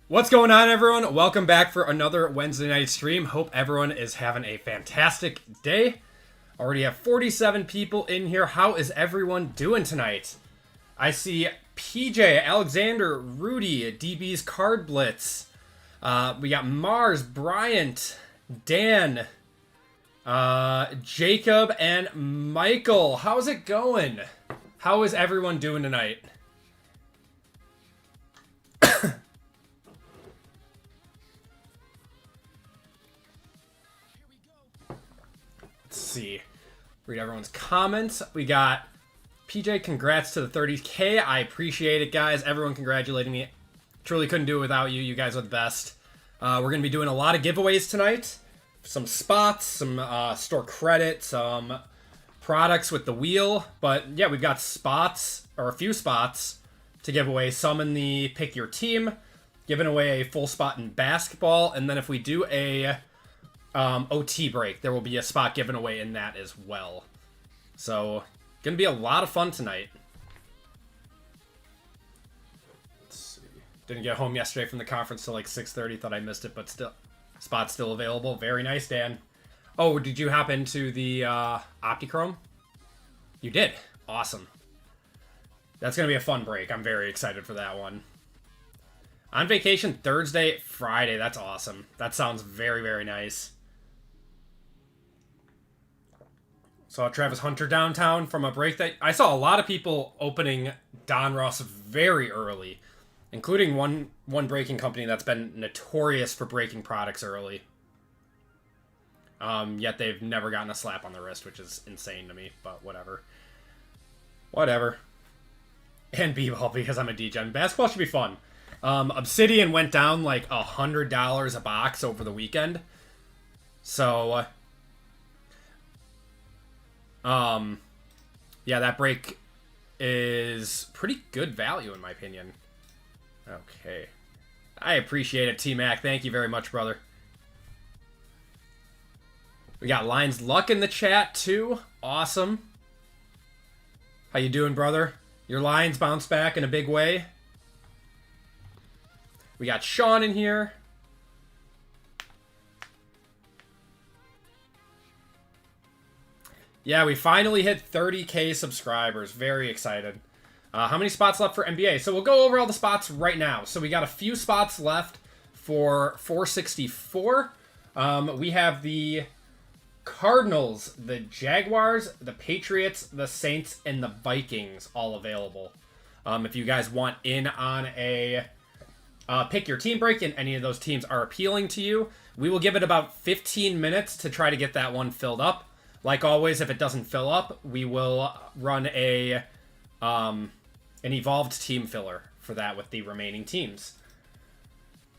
What's going on, everyone? Welcome back for another Wednesday night stream. Hope everyone is having a fantastic day. Already have 47 people in here. How is everyone doing tonight? I see PJ, Alexander, Rudy, DB's Card Blitz. We got Mars, Bryant, Dan, Jacob, and Michael. How's it going? How is everyone doing tonight? Let's see. Read everyone's comments. We got PJ, congrats to the 30K. I appreciate it, guys. Everyone congratulating me. Truly couldn't do it without you. You guys are the best. We're going to be doing a lot of giveaways tonight. Some spots, some store credit, some products with the wheel. But yeah, we've got spots, or a few spots, to give away. Some in the pick your team. Giving away a full spot in basketball. And then if we do a OT break, there will be a spot given away in that as well. So, gonna be a lot of fun tonight. Let's see. Didn't get home yesterday from the conference till like 6:30. Thought I missed it, but still, spot's still available. Very nice, Dan. Oh, did you hop into the Optichrome? You did. Awesome. That's gonna be a fun break. I'm very excited for that one. On vacation Thursday, Friday. That's awesome. That sounds very, very nice. Saw Travis Hunter downtown from a break that I saw a lot of people opening Donruss very early, including one breaking company that's been notorious for breaking products early. Yet they've never gotten a slap on the wrist, which is insane to me, but whatever. Whatever. And b-ball because I'm a degen. Basketball should be fun. Obsidian went down like $100 a box over the weekend. So, yeah, that break is pretty good value in my opinion. Okay. I appreciate it, T-Mac. Thank you very much, brother. We got Lions Luck in the chat, too. Awesome. How you doing, brother? Your Lions bounced back in a big way. We got Sean in here. Yeah, we finally hit 30K subscribers. Very excited. How many spots left for NBA? So we'll go over all the spots right now. So we got a few spots left for 464. We have the Cardinals, the Jaguars, the Patriots, the Saints, and the Vikings all available. If you guys want in on a pick your team break and any of those teams are appealing to you, we will give it about 15 minutes to try to get that one filled up. Like always, if it doesn't fill up, we will run an evolved team filler for that with the remaining teams.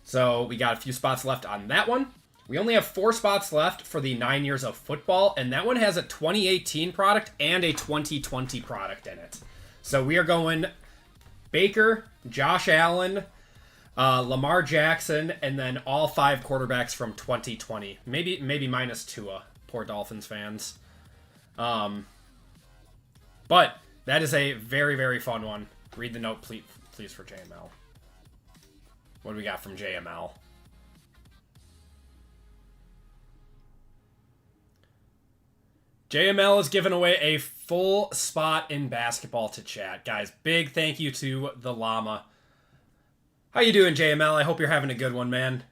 So we got a few spots left on that one. We only have 4 spots left for the 9 years of football, and that one has a 2018 product and a 2020 product in it. So we are going Baker, Josh Allen, Lamar Jackson, and then all 5 quarterbacks from 2020. Maybe minus Tua. Poor Dolphins fans. But that is a very, very fun one. Read the note, please, for JML. What do we got from JML? JML is giving away a full spot in basketball to chat. Guys, big thank you to the llama. How you doing, JML? I hope you're having a good one, man.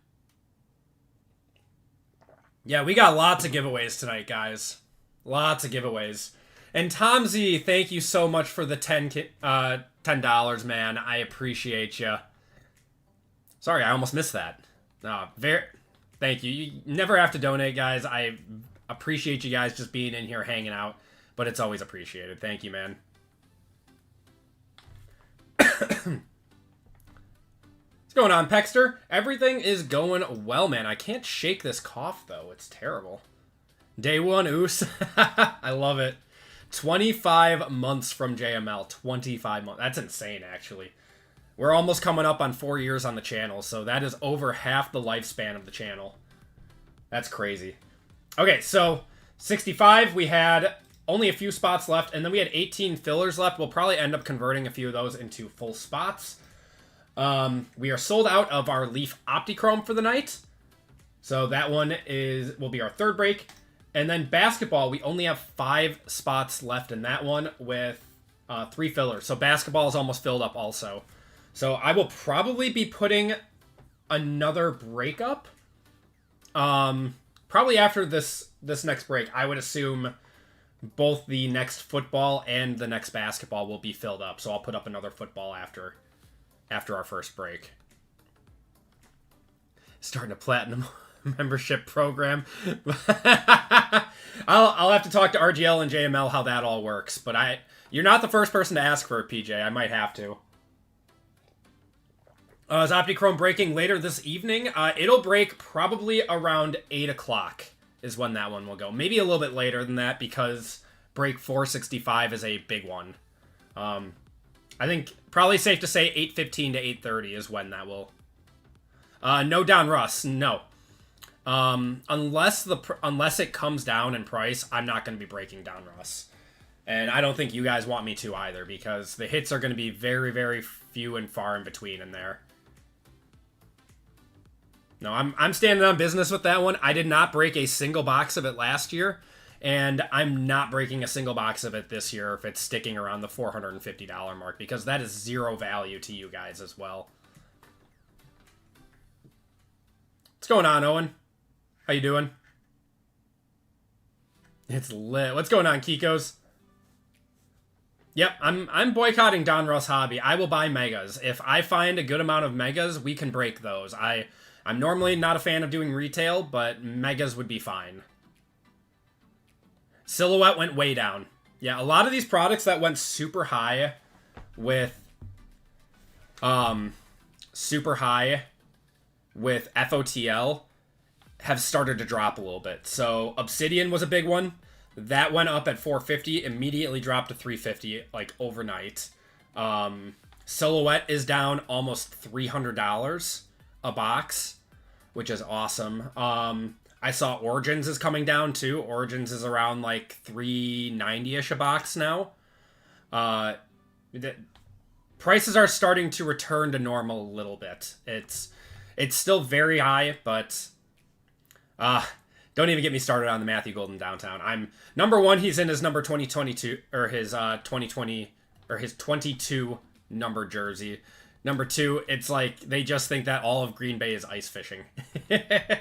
Yeah, we got lots of giveaways tonight, guys. Lots of giveaways. And Tom Z, thank you so much for the $10, man. I appreciate you. Sorry, I almost missed that. Thank you. You never have to donate, guys. I appreciate you guys just being in here hanging out, but it's always appreciated. Thank you, man. What's going on, Pexter? Everything is going well, man. I can't shake this cough, though. It's terrible. Day one, oos. I love it. 25 months from JML. 25 months. That's insane, actually. We're almost coming up on 4 years on the channel, so that is over half the lifespan of the channel. That's crazy. Okay, so 65, we had only a few spots left, and then we had 18 fillers left. We'll probably end up converting a few of those into full spots. We are sold out of our Leaf Optichrome for the night. So that one will be our third break. And then basketball, we only have 5 spots left in that one with 3 fillers. So basketball is almost filled up also. So I will probably be putting another break up. Probably after this next break, I would assume both the next football and the next basketball will be filled up. So I'll put up another football after our first break. Starting a platinum membership program. I'll have to talk to RGL and JML how that all works. But you're not the first person to ask for it, PJ. I might have to. Is Optichrome breaking later this evening? It'll break probably around 8 o'clock is when that one will go. Maybe a little bit later than that because break 465 is a big one. I think probably safe to say 8:15 to 8:30 is when that will. No down Russ, no. Unless it comes down in price, I'm not going to be breaking down Russ. And I don't think you guys want me to either because the hits are going to be very, very few and far in between in there. No, I'm standing on business with that one. I did not break a single box of it last year, and I'm not breaking a single box of it this year if it's sticking around the $450 mark, because that is zero value to you guys as well. What's going on, Owen? How you doing? It's lit. What's going on, Kikos? Yep, I'm boycotting Don Russ Hobby. I will buy megas. If I find a good amount of megas, we can break those. I'm normally not a fan of doing retail, but megas would be fine. Silhouette went way down. Yeah, a lot of these products that went super high with FOTL have started to drop a little bit. So Obsidian was a big one. That went up at 450, immediately dropped to 350 like overnight. Silhouette is down almost $300 a box, which is awesome. I saw Origins is coming down too. Origins is around like $390-ish a box now. The prices are starting to return to normal a little bit. It's still very high, but don't even get me started on the Matthew Golden Downtown. I'm number 1. He's in his number 2022 or his 2020 or his 22 number jersey. Number 2, it's like they just think that all of Green Bay is ice fishing. The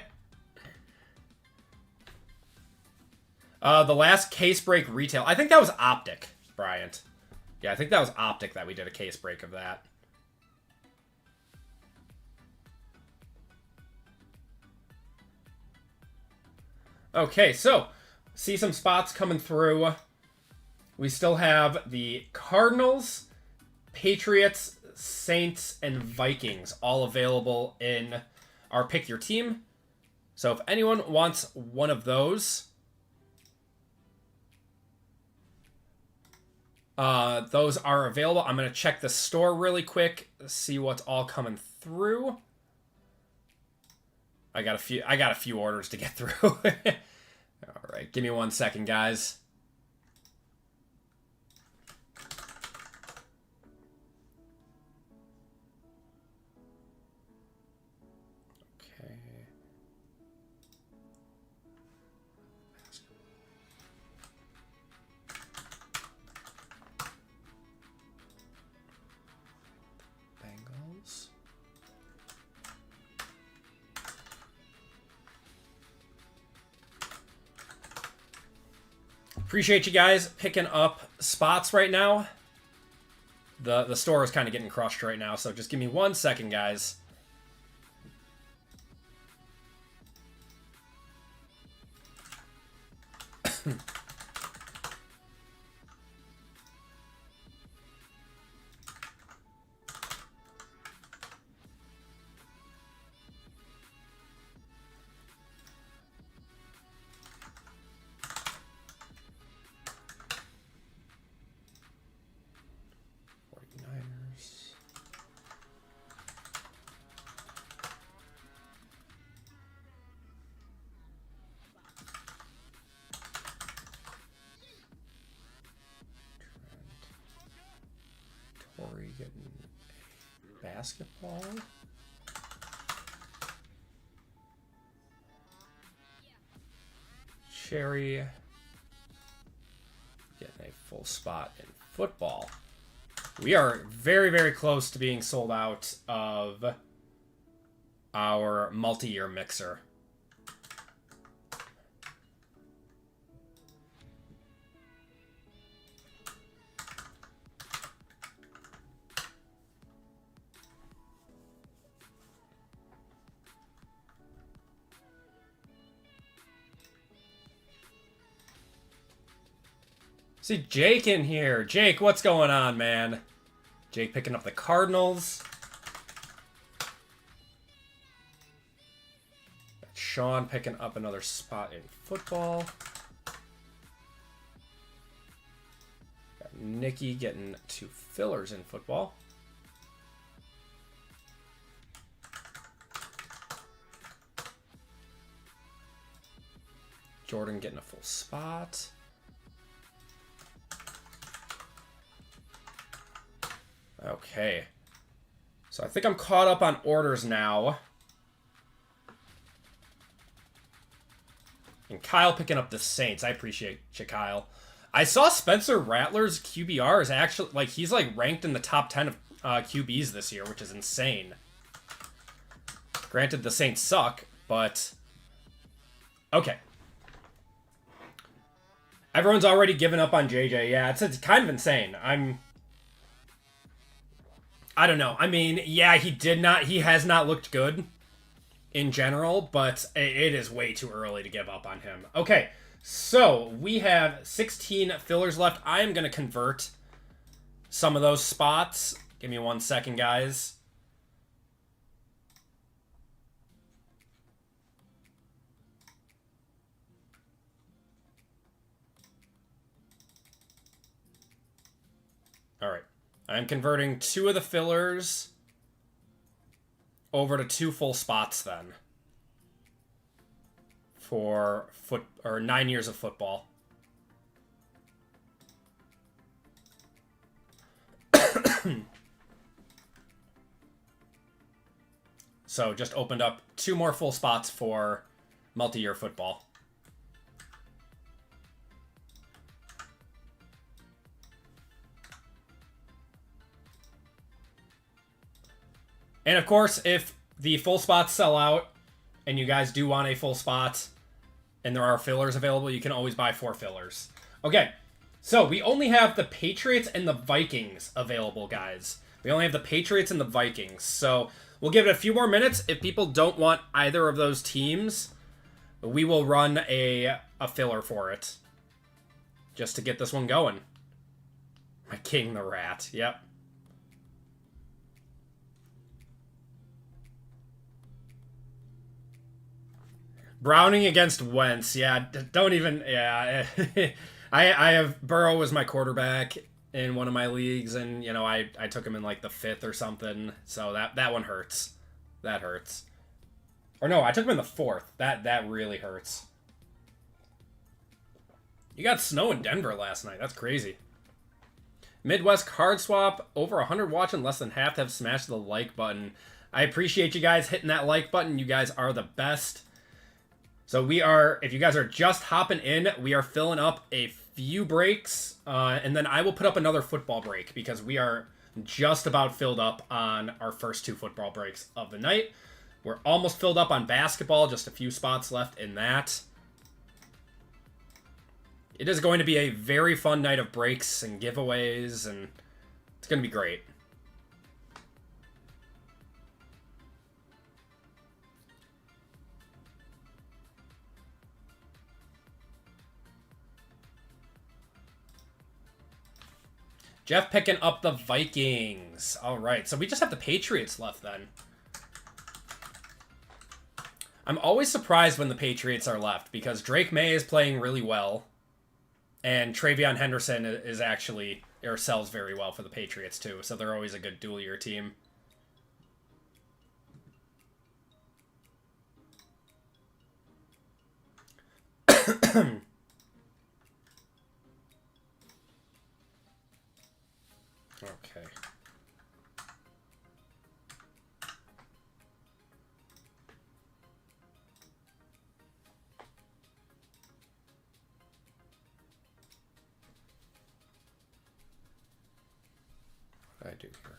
last case break retail. I think that was Optic, Bryant. Yeah, I think that was Optic that we did a case break of that. Okay, so see some spots coming through. We still have the Cardinals, Patriots, Saints, and Vikings all available in our Pick Your Team. So if anyone wants one of those, those are available. I'm going to check the store really quick, see what's all coming through. I got a few orders to get through. All right, give me 1 second, guys. Okay. Bengals. Appreciate you guys picking up spots right now. The store is kind of getting crushed right now, so just give me 1 second, guys. Basketball. Cherry. Getting a full spot in football. We are very, very close to being sold out of our multi-year mixer. See Jake in here. Jake, what's going on, man? Jake picking up the Cardinals. Got Sean picking up another spot in football. Got Nikki getting 2 fillers in football. Jordan getting a full spot. Okay. So I think I'm caught up on orders now. And Kyle picking up the Saints. I appreciate you, Kyle. I saw Spencer Rattler's QBR is actually, like, he's, like, ranked in the top 10 of QBs this year, which is insane. Granted, the Saints suck, but... Okay. Everyone's already given up on JJ. Yeah, it's kind of insane. I don't know. I mean, yeah, he has not looked good in general, but it is way too early to give up on him. Okay, so we have 16 fillers left. I am going to convert some of those spots. Give me 1 second, guys. All right. I'm converting 2 of the fillers over to 2 full spots then. For 9 years of football. So just opened up 2 more full spots for multi-year football. And of course, if the full spots sell out and you guys do want a full spot and there are fillers available, you can always buy 4 fillers. Okay, so we only have the Patriots and the Vikings available, guys. We only have the Patriots and the Vikings. So we'll give it a few more minutes. If people don't want either of those teams, we will run a filler for it. Just to get this one going. My king, the rat. Yep. Browning against Wentz. Yeah, don't even... Yeah. I have... Burrow was my quarterback in one of my leagues, and, you know, I took him in, like, the 5th or something. So that one hurts. That hurts. Or no, I took him in the 4th. That really hurts. You got snow in Denver last night. That's crazy. Midwest card swap. Over 100 watching. Less than half have smashed the like button. I appreciate you guys hitting that like button. You guys are the best. So we are, if you guys are just hopping in, we are filling up a few breaks, and then I will put up another football break because we are just about filled up on our first 2 football breaks of the night. We're almost filled up on basketball, just a few spots left in that. It is going to be a very fun night of breaks and giveaways, and it's going to be great. Jeff picking up the Vikings. All right, so we just have the Patriots left then. I'm always surprised when the Patriots are left because Drake May is playing really well. And Travion Henderson is actually, or sells very well for the Patriots too. So they're always a good dual-year team. Okay. do here?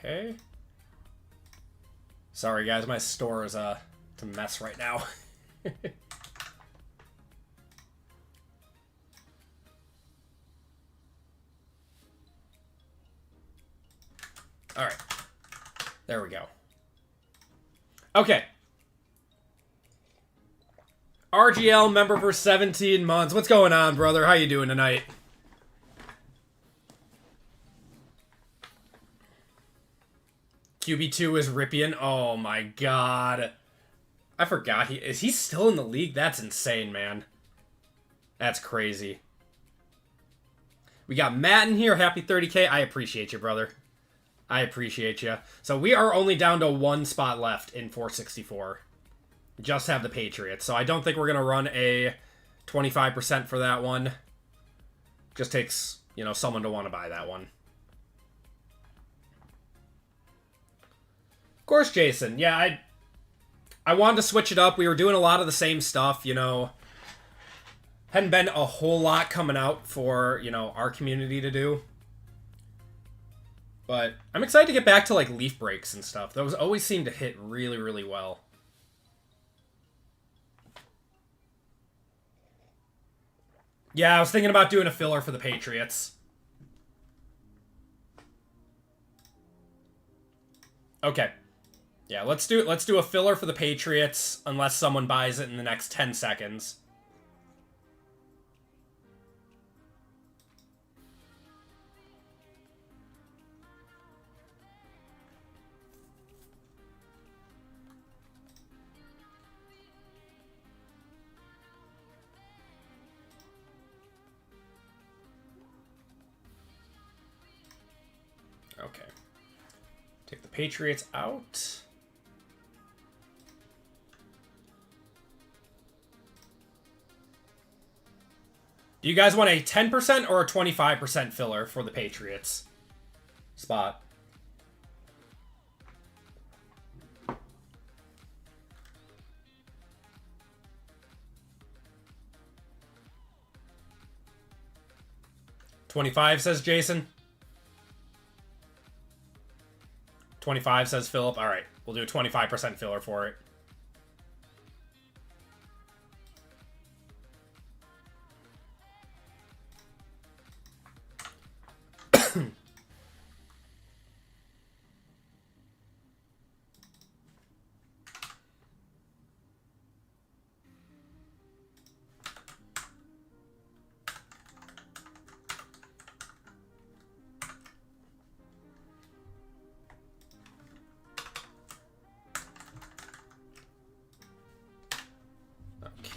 Okay. Sorry, guys. My store is it's a mess right now. All right. There we go. Okay. RGL member for 17 months. What's going on, brother? How you doing tonight? QB2 is Ripien. Oh my god. I forgot he's still in the league? That's insane, man. That's crazy. We got Matt in here. Happy 30K. I appreciate you, brother. I appreciate you. So we are only down to one spot left in 464. Just have the Patriots. So I don't think we're going to run a 25% for that one. Just takes, you know, someone to want to buy that one. Of course, Jason. Yeah, I wanted to switch it up. We were doing a lot of the same stuff, you know. Hadn't been a whole lot coming out for, you know, our community to do. But I'm excited to get back to, like, leaf breaks and stuff. Those always seem to hit really, really well. Yeah, I was thinking about doing a filler for the Patriots. Okay. Yeah, let's do a filler for the Patriots unless someone buys it in the next 10 seconds. Okay. Take the Patriots out. Do you guys want a 10% or a 25% filler for the Patriots spot? $25 says Jason. 25 says Philip. All right, we'll do a 25% filler for it.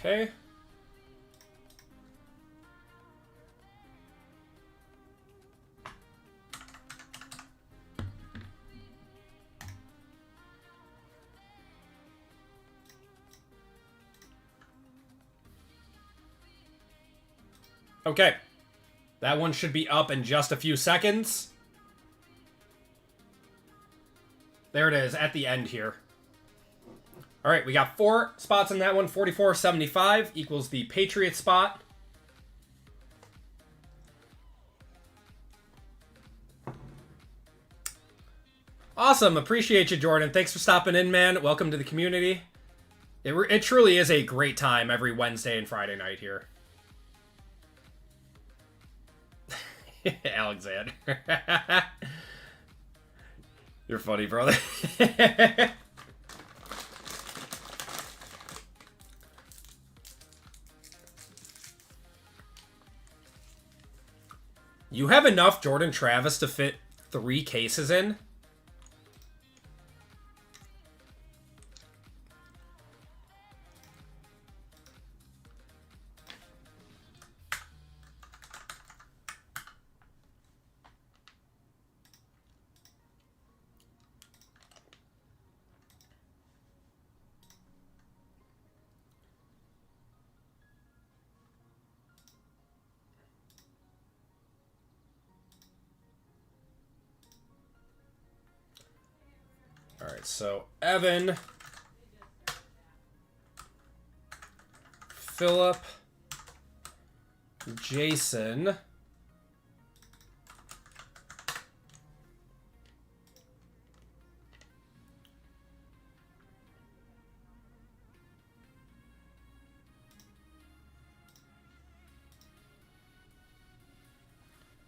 Okay. Okay. That one should be up in just a few seconds. There it is at the end here. All right, we got 4 spots in that one. 44.75 equals the Patriot spot. Awesome. Appreciate you, Jordan. Thanks for stopping in, man. Welcome to the community. It truly is a great time every Wednesday and Friday night here. Alexander. You're funny, brother. You have enough Jordan Travis to fit 3 cases in? All right, so Evan, Philip, Jason,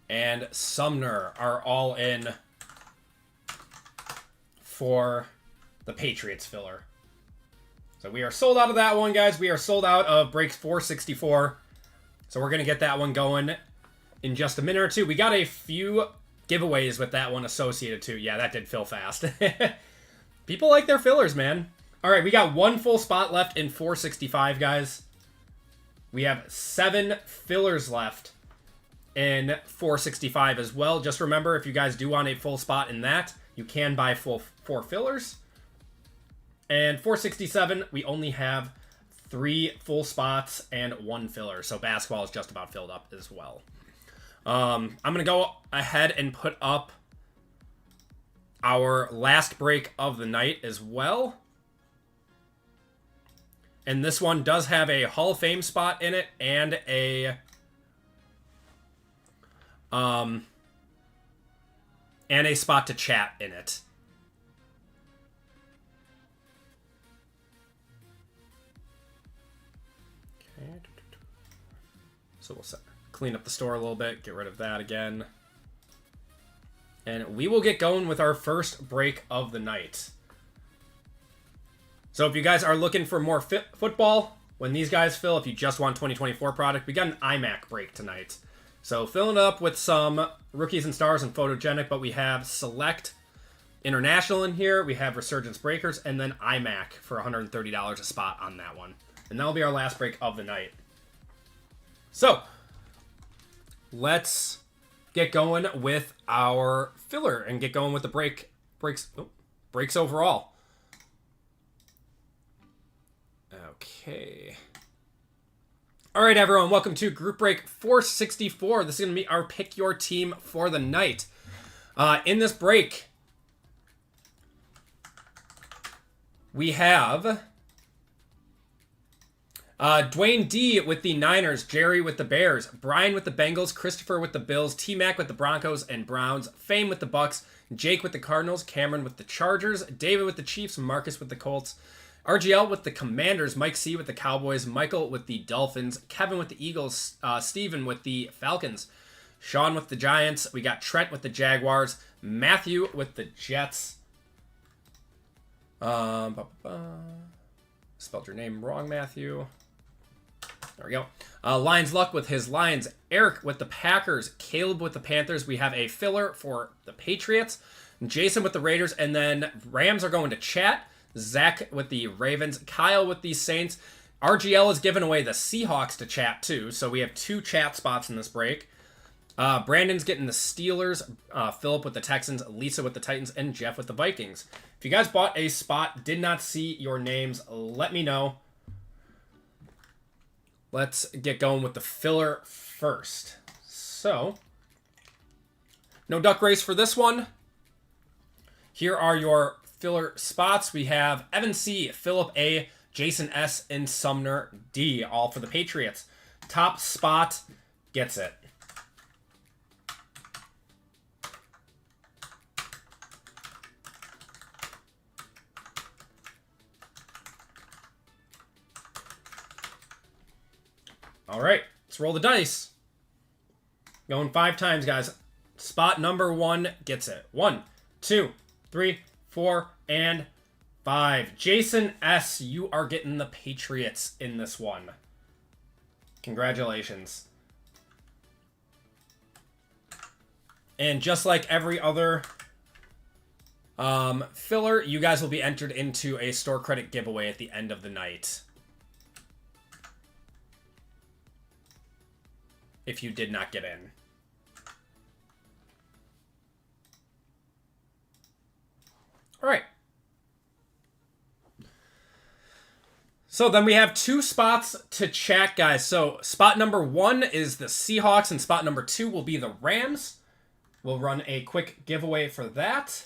and Sumner are all in for the Patriots filler. So we are sold out of that one, guys. We are sold out of breaks 464. So we're going to get that one going in just a minute or two. We got a few giveaways with that one associated too. Yeah, that did fill fast. People like their fillers, man. All right, we got one full spot left in 465, guys. We have 7 fillers left in 465 as well. Just remember, if you guys do want a full spot in that, you can buy full 4 fillers. And 467, we only have 3 full spots and 1 filler. So basketball is just about filled up as well. I'm going to go ahead and put up our last break of the night as well. And this one does have a Hall of Fame spot in it and a spot to chat in it. Okay. So we'll clean up the store a little bit, get rid of that again. And we will get going with our first break of the night. So if you guys are looking for more football, when these guys fill, if you just want 2024 product, we got an iMac break tonight. So filling up with some rookies and stars and photogenic, but we have Select International in here. We have Resurgence Breakers, and then iMac for $130 a spot on that one. And that'll be our last break of the night. So let's get going with our filler and get going with the breaks overall. Okay. All right, everyone. Welcome to Group Break 464. This is going to be our Pick Your Team for the night. In this break, we have Dwayne D with the Niners, Jerry with the Bears, Brian with the Bengals, Christopher with the Bills, T-Mac with the Broncos and Browns, Fame with the Bucks, Jake with the Cardinals, Cameron with the Chargers, David with the Chiefs, Marcus with the Colts, RGL with the Commanders, Mike C with the Cowboys, Michael with the Dolphins, Kevin with the Eagles, Steven with the Falcons, Sean with the Giants, we got Trent with the Jaguars, Matthew with the Jets. Spelled your name wrong, Matthew. There we go. Lions Luck with his Lions, Eric with the Packers, Caleb with the Panthers. We have a filler for the Patriots, Jason with the Raiders, and then Rams are going to chat. Zach with the Ravens, Kyle with the Saints. RGL is giving away the Seahawks to chat too, so we have 2 chat spots in this break. Brandon's getting the Steelers, Philip with the Texans, Lisa with the Titans, and Jeff with the Vikings. If you guys bought a spot, did not see your names, let me know. Let's get going with the filler first. So, no duck race for this one. Here are your filler spots. We have Evan C, Philip A, Jason S, and Sumner D, all for the Patriots. Top spot gets it. All right, let's roll the dice. Going 5 times, guys. Spot number 1 gets it. 1, 2, 3, 4, and 5. Jason S., you are getting the Patriots in this one. Congratulations. And just like every other filler, you guys will be entered into a store credit giveaway at the end of the night. If you did not get in. All right. So then we have 2 spots to chat, guys. So spot number 1 is the Seahawks, and spot number 2 will be the Rams. We'll run a quick giveaway for that.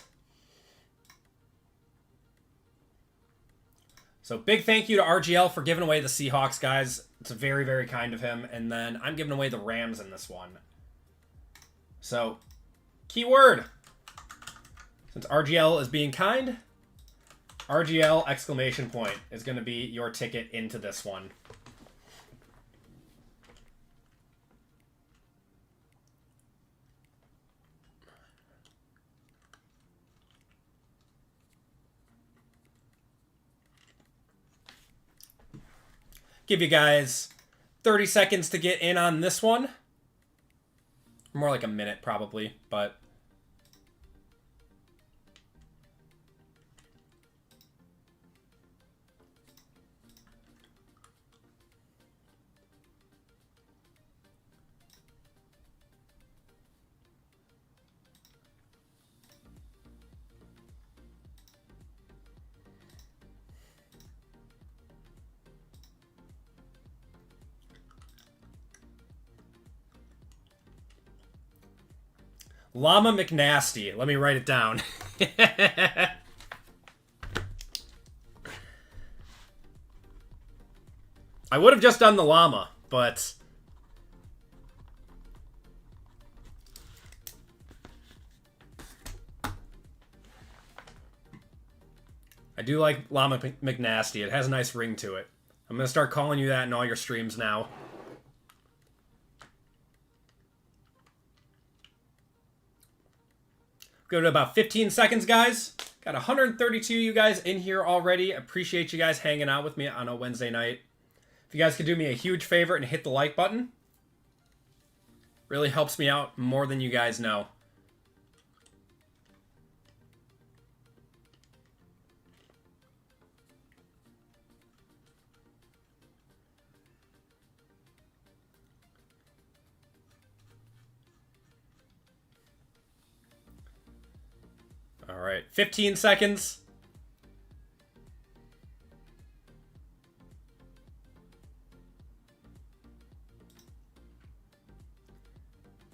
So big thank you to RGL for giving away the Seahawks, guys. It's very, very kind of him. And then I'm giving away the Rams in this one. So, keyword. Since RGL is being kind, RGL exclamation point is going to be your ticket into this one. Give you guys 30 seconds to get in on this one. More like a minute, probably, but... Llama McNasty. Let me write it down. I would have just done the llama, but... I do like Llama McNasty. It has a nice ring to it. I'm going to start calling you that in all your streams now. Go to about 15 seconds, guys. Got 132 of you guys in here already. Appreciate you guys hanging out with me on a Wednesday night. If you guys could do me a huge favor and hit the like button. Really helps me out more than you guys know. All right, 15 seconds.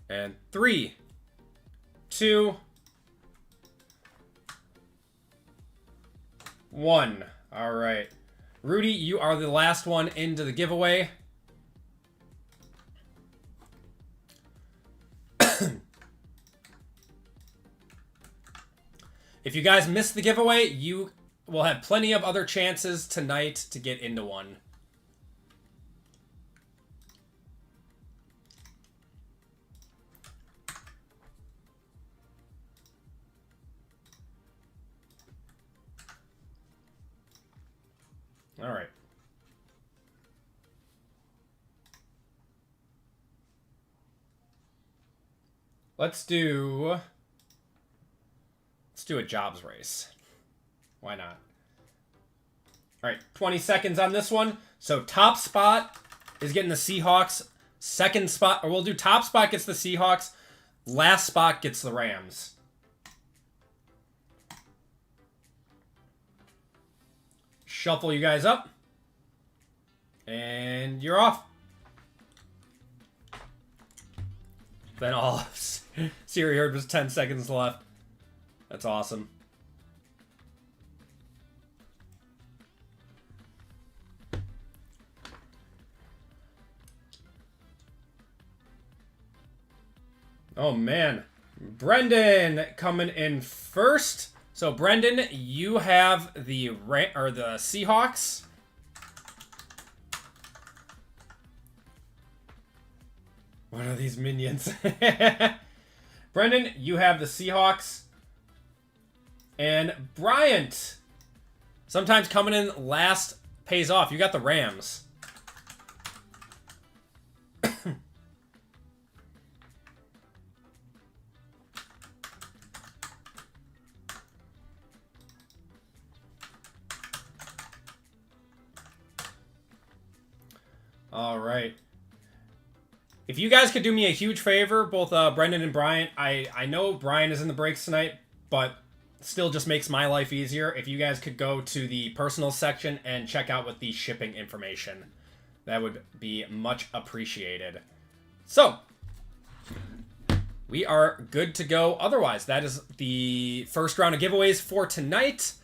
And 3, 2, 1. All right. Rudy, you are the last one into the giveaway. If you guys missed the giveaway, you will have plenty of other chances tonight to get into one. All right. Let's do a jobs race. Why not? All right, 20 seconds on this one. So top spot is getting the Seahawks. Second spot, or we'll do top spot gets the Seahawks. Last spot gets the Rams. Shuffle you guys up. And you're off. Then all Siri heard was 10 seconds left. That's awesome. Oh, man. Brendan coming in first. So, Brendan, you have the Seahawks. What are these minions? Brendan, you have the Seahawks. And Bryant, sometimes coming in last pays off. You got the Rams. All right. If you guys could do me a huge favor, both Brendan and Bryant, I know Brian is in the breaks tonight, but still just makes my life easier. If you guys could go to the personal section and check out with the shipping information, that would be much appreciated. So, we are good to go. Otherwise, that is the first round of giveaways for tonight.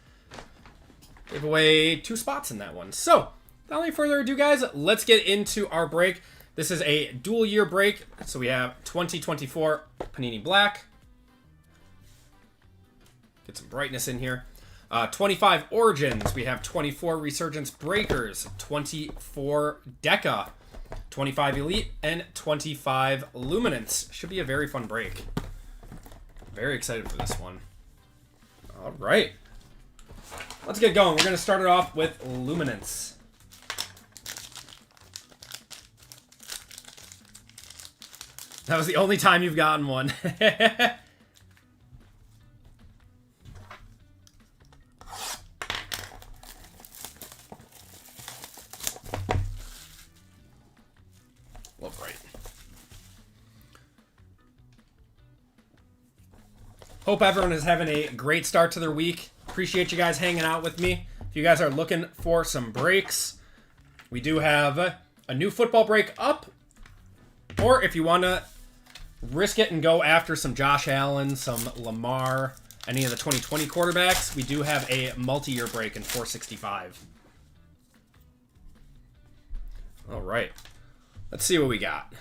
Gave away 2 spots in that one. So, without any further ado, guys, let's get into our break. This is a dual year break. So we have 2024 Panini Black. Get some brightness in here. 25 Origins. We have 24 Resurgence Breakers. 24 Deca. 25 Elite. And 25 Luminance. Should be a very fun break. Very excited for this one. All right. Let's get going. We're going to start it off with Luminance. That was the only time you've gotten one. Love right. Hope everyone is having a great start to their week. Appreciate you guys hanging out with me. If you guys are looking for some breaks, we do have a new football break up. Or if you want to risk it and go after some Josh Allen, some Lamar, any of the 2020 quarterbacks, we do have a multi-year break in 465. All right. Let's see what we got.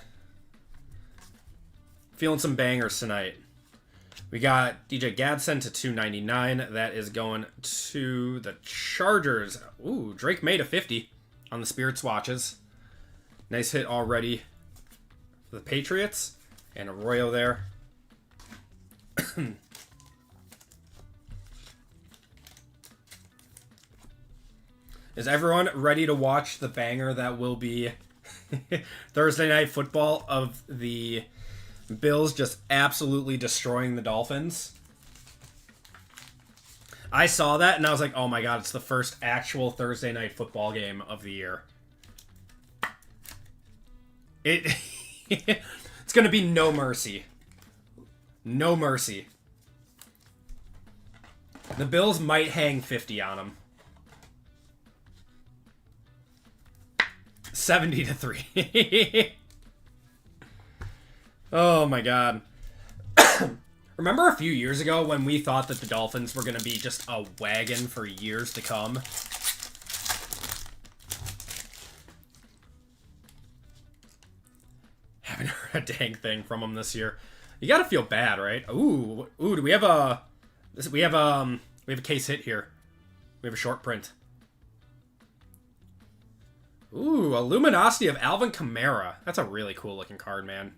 Feeling some bangers tonight. We got DJ Gadsden to 299. That is going to the Chargers. Ooh, Drake made a 50 on the Spirit swatches. Nice hit already for the Patriots. And Arroyo there. Is everyone ready to watch the banger that will be Thursday Night Football of the Bills just absolutely destroying the Dolphins? I saw that and I was like, oh my god, it's the first actual Thursday Night Football game of the year. It's going to be no mercy. No mercy. The Bills might hang 50 on them. 70-3. Oh my god. Remember a few years ago when we thought that the Dolphins were going to be just a wagon for years to come? Haven't heard a dang thing from them this year. You gotta feel bad, right? Ooh, do we have a... We have a case hit here. We have a short print. Ooh, a Luminosity of Alvin Kamara. That's a really cool looking card, man.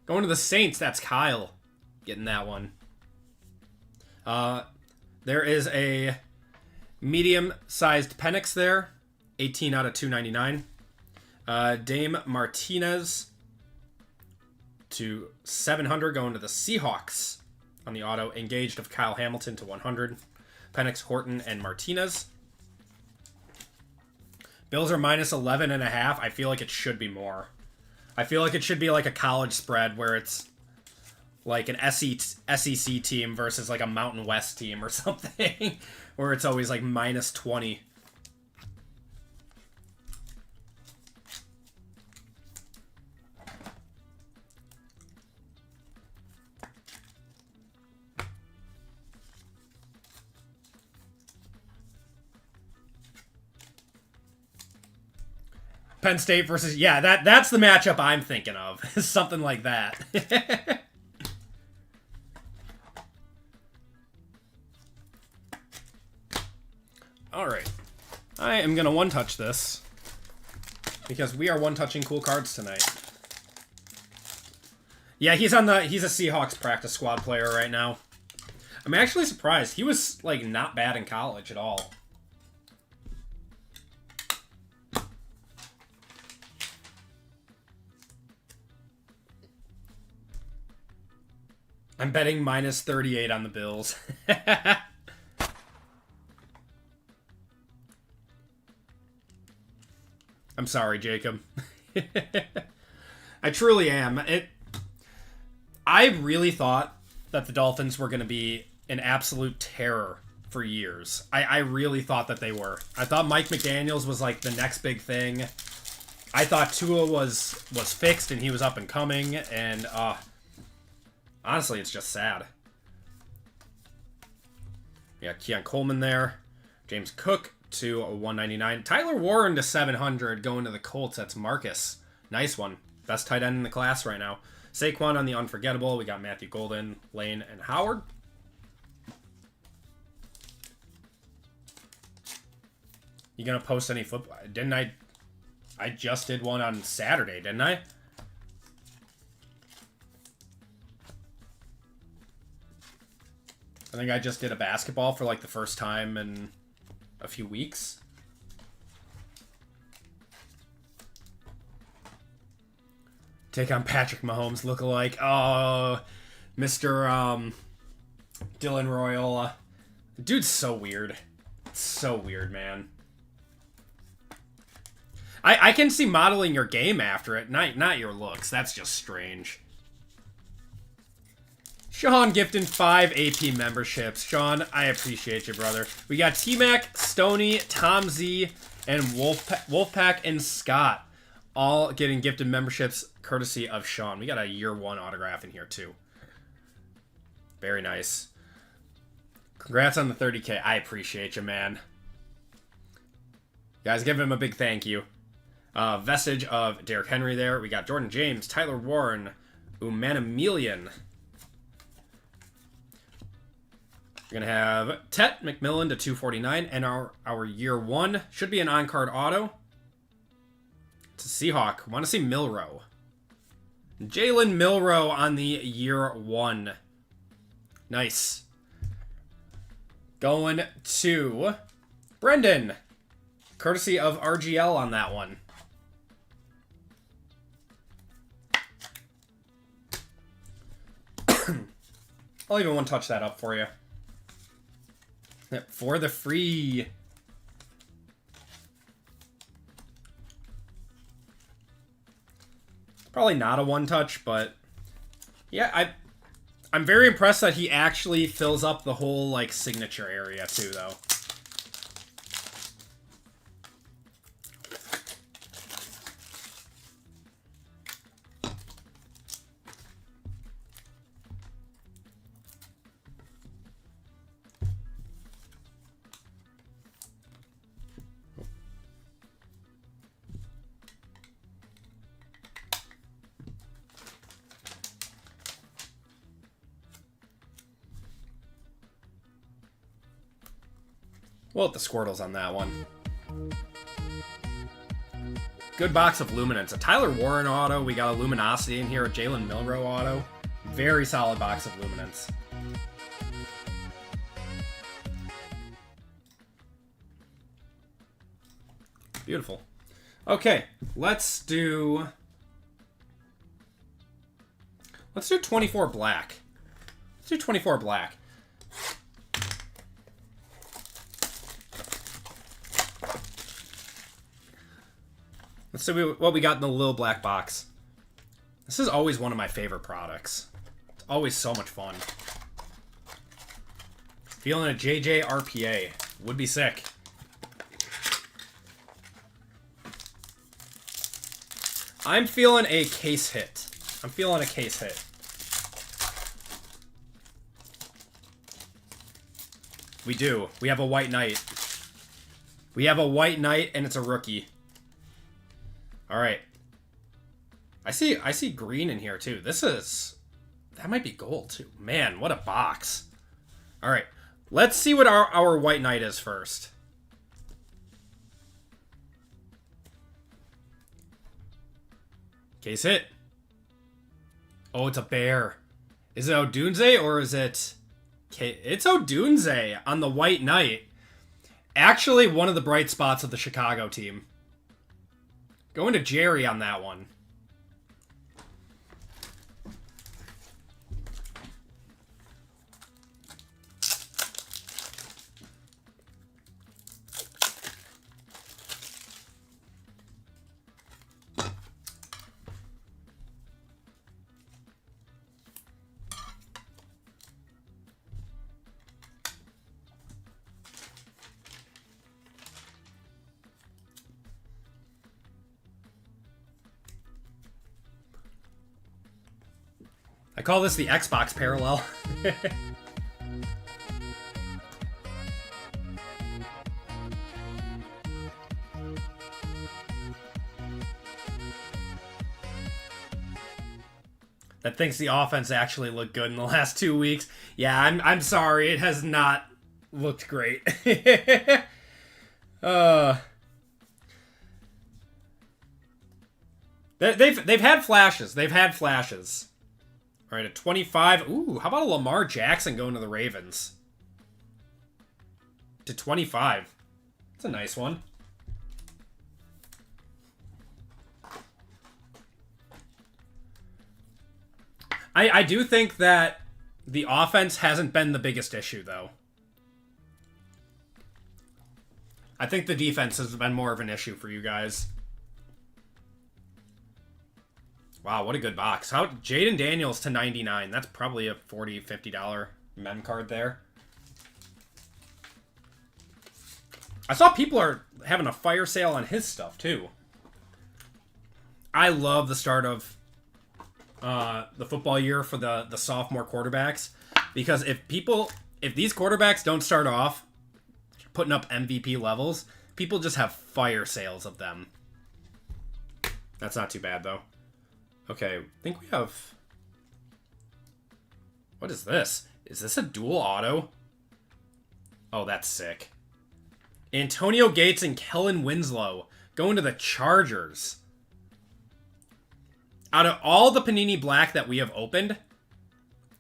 Going to the Saints, that's Kyle. Getting that one. There is a medium-sized Penix there. 18 out of 299. Dame Martinez to 700, going to the Seahawks on the auto. Engaged of Kyle Hamilton to 100. Penix, Horton, and Martinez. Bills are minus 11.5. I feel like it should be more. I feel like it should be like a college spread where it's like an SEC team versus like a Mountain West team or something. Where it's always like minus 20. Penn State versus... Yeah, that's the matchup I'm thinking of. Something like that. Alright. I am going to one-touch this. Because we are one-touching cool cards tonight. Yeah, he's a Seahawks practice squad player right now. I'm actually surprised. He was, like, not bad in college at all. I'm betting minus 38 on the Bills. I'm sorry, Jacob. I truly am. I really thought that the Dolphins were going to be an absolute terror for years. I really thought that they were. I thought Mike McDaniels was like the next big thing. I thought Tua was fixed and he was up and coming, and honestly, it's just sad. Yeah, Keon Coleman there. James Cook to 199. Tyler Warren to 700 going to the Colts. That's Marcus. Nice one. Best tight end in the class right now. Saquon on the unforgettable. We got Matthew Golden, Lane, and Howard. You gonna post any football? Didn't I? I just did one on Saturday, didn't I? I think I just did a basketball for like the first time in a few weeks. Take on Patrick Mahomes lookalike. Oh, Mr. Dylan Royola. Dude's so weird. So weird, man. I can see modeling your game after it, not your looks. That's just strange. Sean gifting 5 AP memberships. Sean, I appreciate you, brother. We got T-Mac, Stoney, Tom Z, and Wolfpack and Scott all getting gifted memberships courtesy of Sean. We got a year 1 autograph in here, too. Very nice. Congrats on the 30K. I appreciate you, man. Guys, give him a big thank you. Vestige of Derrick Henry there. We got Jordan James, Tyler Warren, Umanamelian. We're going to have Tet McMillan to 249. And our year 1 should be an on-card auto. It's a Seahawk. Want to see Milrow. Jalen Milrow on the year 1. Nice. Going to Brendan. Courtesy of RGL on that one. I'll even one-touch that up for you. For the free. Probably not a one-touch, but yeah, I'm very impressed that he actually fills up the whole like signature area too, though. We'll hit the Squirtles on that one. Good box of Luminance. A Tyler Warren auto. We got a Luminosity in here. A Jalen Milrow auto. Very solid box of Luminance. Beautiful. Okay, let's do 24 black. Let's do 24 black. Let's see what we got in the little black box. This is always one of my favorite products. It's always so much fun. Feeling a JJ RPA. Would be sick. I'm feeling a case hit. I'm feeling a case hit. We do. We have a White Knight. We have a White Knight, and it's a rookie. All right. I see green in here too. That might be gold too. Man, what a box. All right. Let's see what our White Knight is first. Case hit. Oh, it's a bear. Is it Odunze or is it... It's Odunze on the White Knight. Actually, one of the bright spots of the Chicago team. Going to Jerry on that one. I call this the Xbox parallel. that thinks the offense actually looked good in the last 2 weeks. Yeah, I'm sorry. It has not looked great. They've had flashes. They've had flashes. All right, at 25. Ooh, how about a Lamar Jackson going to the Ravens? To 25. That's a nice one. I do think that the offense hasn't been the biggest issue, though. I think the defense has been more of an issue for you guys. Wow, what a good box. How Jaden Daniels to 99. That's probably a $40, $50 mem card there. I saw people are having a fire sale on his stuff, too. I love the start of the football year for the sophomore quarterbacks, because if these quarterbacks don't start off putting up MVP levels, people just have fire sales of them. That's not too bad, though. Okay, I think we have... What is this? Is this a dual auto? Oh, that's sick. Antonio Gates and Kellen Winslow going to the Chargers. Out of all the Panini Black that we have opened,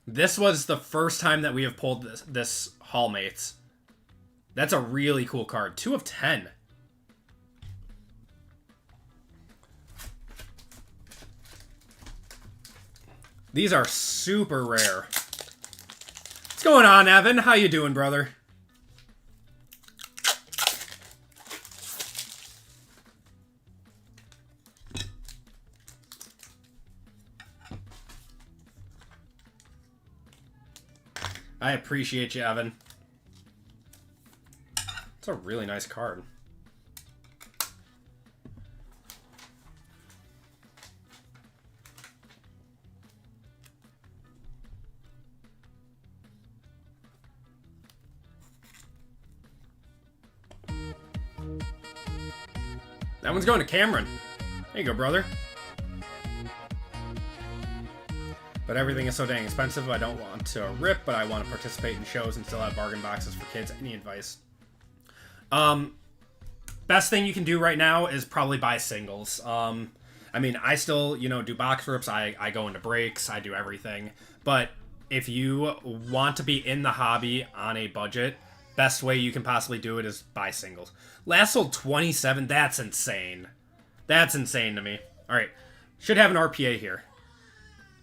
this was the first time that we have pulled this Hallmates. That's a really cool card. 2 of 10. These are super rare. What's going on, Evan? How you doing, brother? I appreciate you, Evan. It's a really nice card. That one's going to Cameron. There you go, brother. But everything is so dang expensive, I don't want to rip, but I want to participate in shows and still have bargain boxes for kids. Any advice? Best thing you can do right now is probably buy singles. I mean, I still, do box rips. I go into breaks. I do everything. But if you want to be in the hobby on a budget, best way you can possibly do it is buy singles. Last sold 27. That's insane. That's insane to me. All right. Should have an RPA here.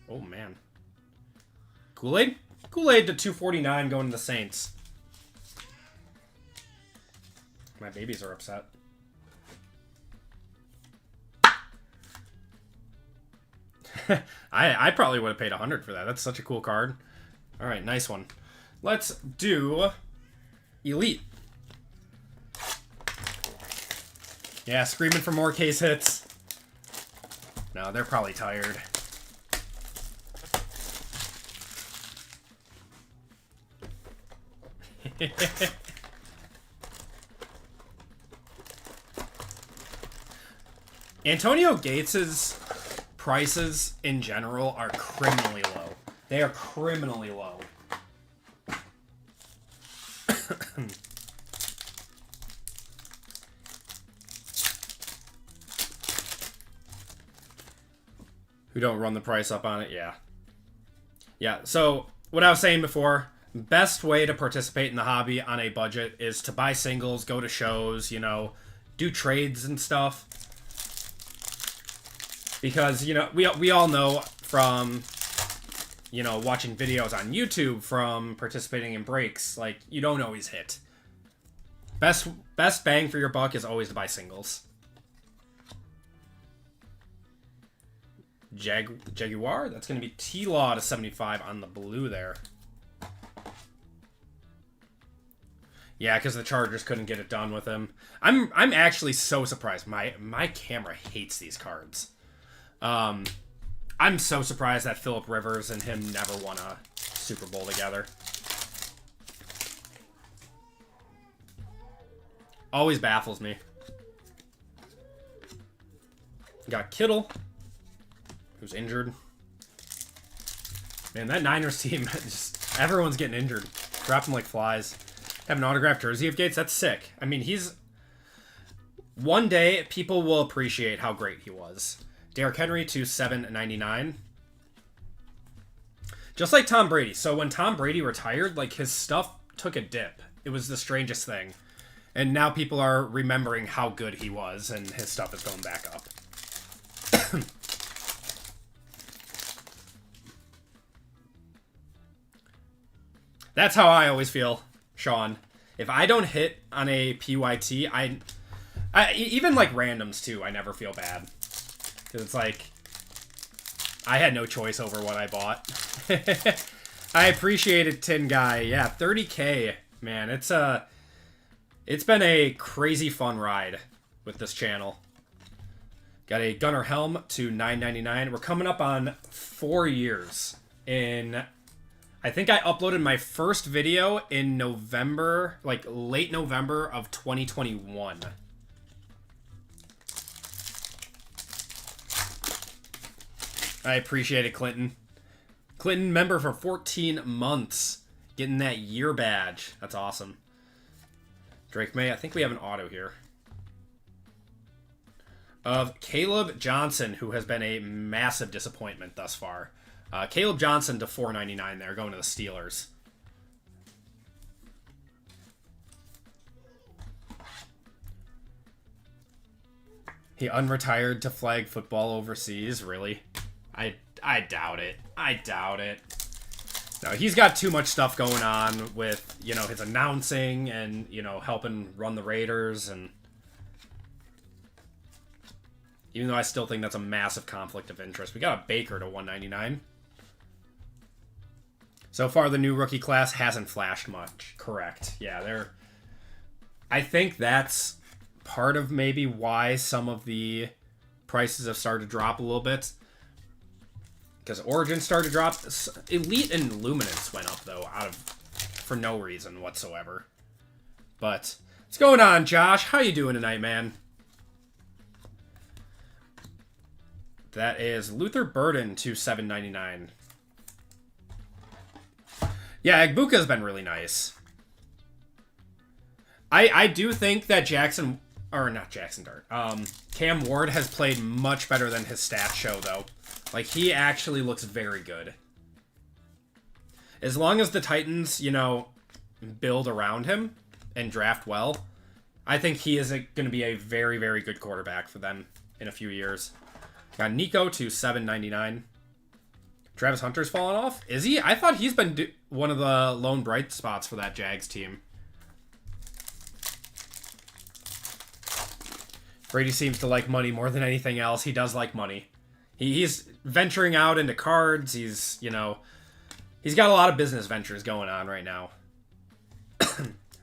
Oh, man. Kool-Aid? Kool-Aid to 249 going to the Saints. My babies are upset. I probably would have paid 100 for that. That's such a cool card. All right, nice one. Let's do Elite. Yeah, screaming for more case hits. No, they're probably tired. Antonio Gates's prices in general are criminally low. They are criminally low. Who don't run the price up on it? Yeah. Yeah, so what I was saying before, best way to participate in the hobby on a budget is to buy singles, go to shows, do trades and stuff. Because, we all know from, watching videos on YouTube, from participating in breaks, like, you don't always hit. Best bang for your buck is always to buy singles. Jaguar, that's going to be T-Law to 75 on the blue there. Yeah, because the Chargers couldn't get it done with him. I'm actually so surprised. My camera hates these cards. I'm so surprised that Phillip Rivers and him never won a Super Bowl together. Always baffles me. Got Kittle, who's injured. Man, that Niners team, just everyone's getting injured. Dropping like flies. Have an autographed jersey of Gates? That's sick. I mean, he's... One day, people will appreciate how great he was. Derrick Henry to 799. Just like Tom Brady. So when Tom Brady retired, like, his stuff took a dip. It was the strangest thing. And now people are remembering how good he was, and his stuff is going back up. That's how I always feel, Sean. If I don't hit on a PYT, I even like randoms too, I never feel bad. Because it's like, I had no choice over what I bought. I appreciate it, Tin Guy. Yeah, 30K, man. It's been a crazy fun ride with this channel. Got a Gunner Helm to $9.99. We're coming up on 4 years in... I think I uploaded my first video in November, like late November of 2021. I appreciate it, Clinton. Clinton, member for 14 months. Getting that year badge. That's awesome. Drake May, I think we have an auto here. Of Caleb Johnson, who has been a massive disappointment thus far. Caleb Johnson to $4.99 there, going to the Steelers. He unretired to flag football overseas, really? I doubt it. I doubt it. No, he's got too much stuff going on with, you know, his announcing and, you know, helping run the Raiders. And even though I still think that's a massive conflict of interest. We got a Baker to $199. So far, the new rookie class hasn't flashed much. Correct. Yeah, I think that's part of maybe why some of the prices have started to drop a little bit. Because Origin started to drop. Elite and Luminance went up, though, for no reason whatsoever. But what's going on, Josh? How you doing tonight, man? That is Luther Burden to $7.99. Yeah, Agbuka's been really nice. I do think that Cam Ward has played much better than his stats show, though. Like, he actually looks very good. As long as the Titans, you know, build around him and draft well, I think he is going to be a very, very good quarterback for them in a few years. Got Nico to $7.99. Travis Hunter's fallen off? Is he? I thought he's been one of the lone bright spots for that Jags team. Brady seems to like money more than anything else. He does like money. He's venturing out into cards. He's, you know, he's got a lot of business ventures going on right now.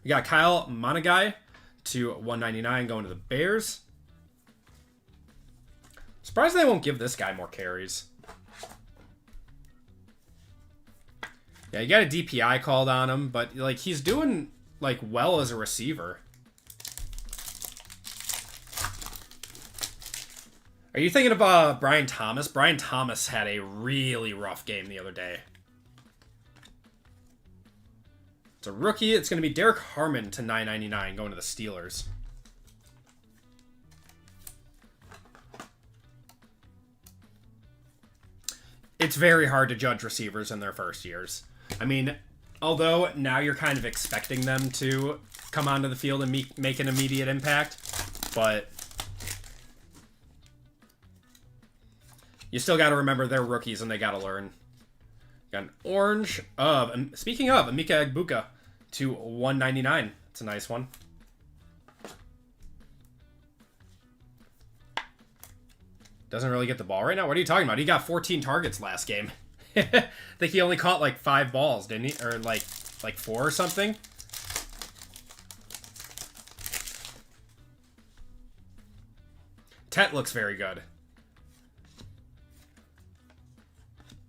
We got Kyle Monagai to $199 going to the Bears. Surprised they won't give this guy more carries. Yeah, you got a DPI called on him, but like he's doing like well as a receiver. Are you thinking of Brian Thomas? Brian Thomas had a really rough game the other day. It's a rookie. It's going to be Derek Harmon to $9.99 going to the Steelers. It's very hard to judge receivers in their first years. I mean, although now you're kind of expecting them to come onto the field and make an immediate impact, but you still got to remember they're rookies and they got to learn. Got an orange of, speaking of, Emeka Egbuka to $199. It's a nice one. Doesn't really get the ball right now. What are you talking about? He got 14 targets last game. I think he only caught like 5 balls, didn't he? Or like 4 or something. Tet looks very good.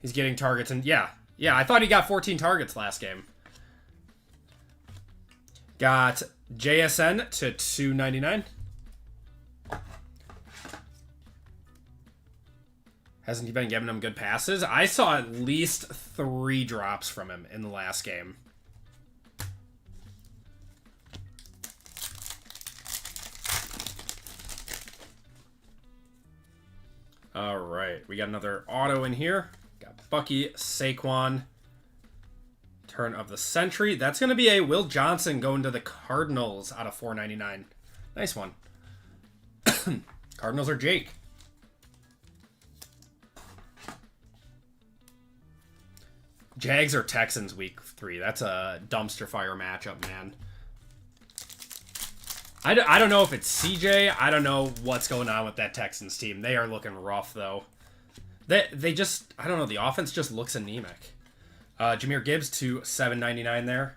He's getting targets, and yeah, I thought he got 14 targets last game. Got JSN to $2.99. Hasn't he been giving him good passes? I saw at least 3 drops from him in the last game. All right, we got another auto in here. Got Bucky, Saquon. Turn of the century. That's going to be a Will Johnson going to the Cardinals out of $4.99. Nice one. Cardinals or Jake? Jags or Texans week 3. That's a dumpster fire matchup, man. I don't know if it's CJ. I don't know what's going on with that Texans team. They are looking rough, though. They just, I don't know, the offense just looks anemic. Jahmyr Gibbs to $7.99 there.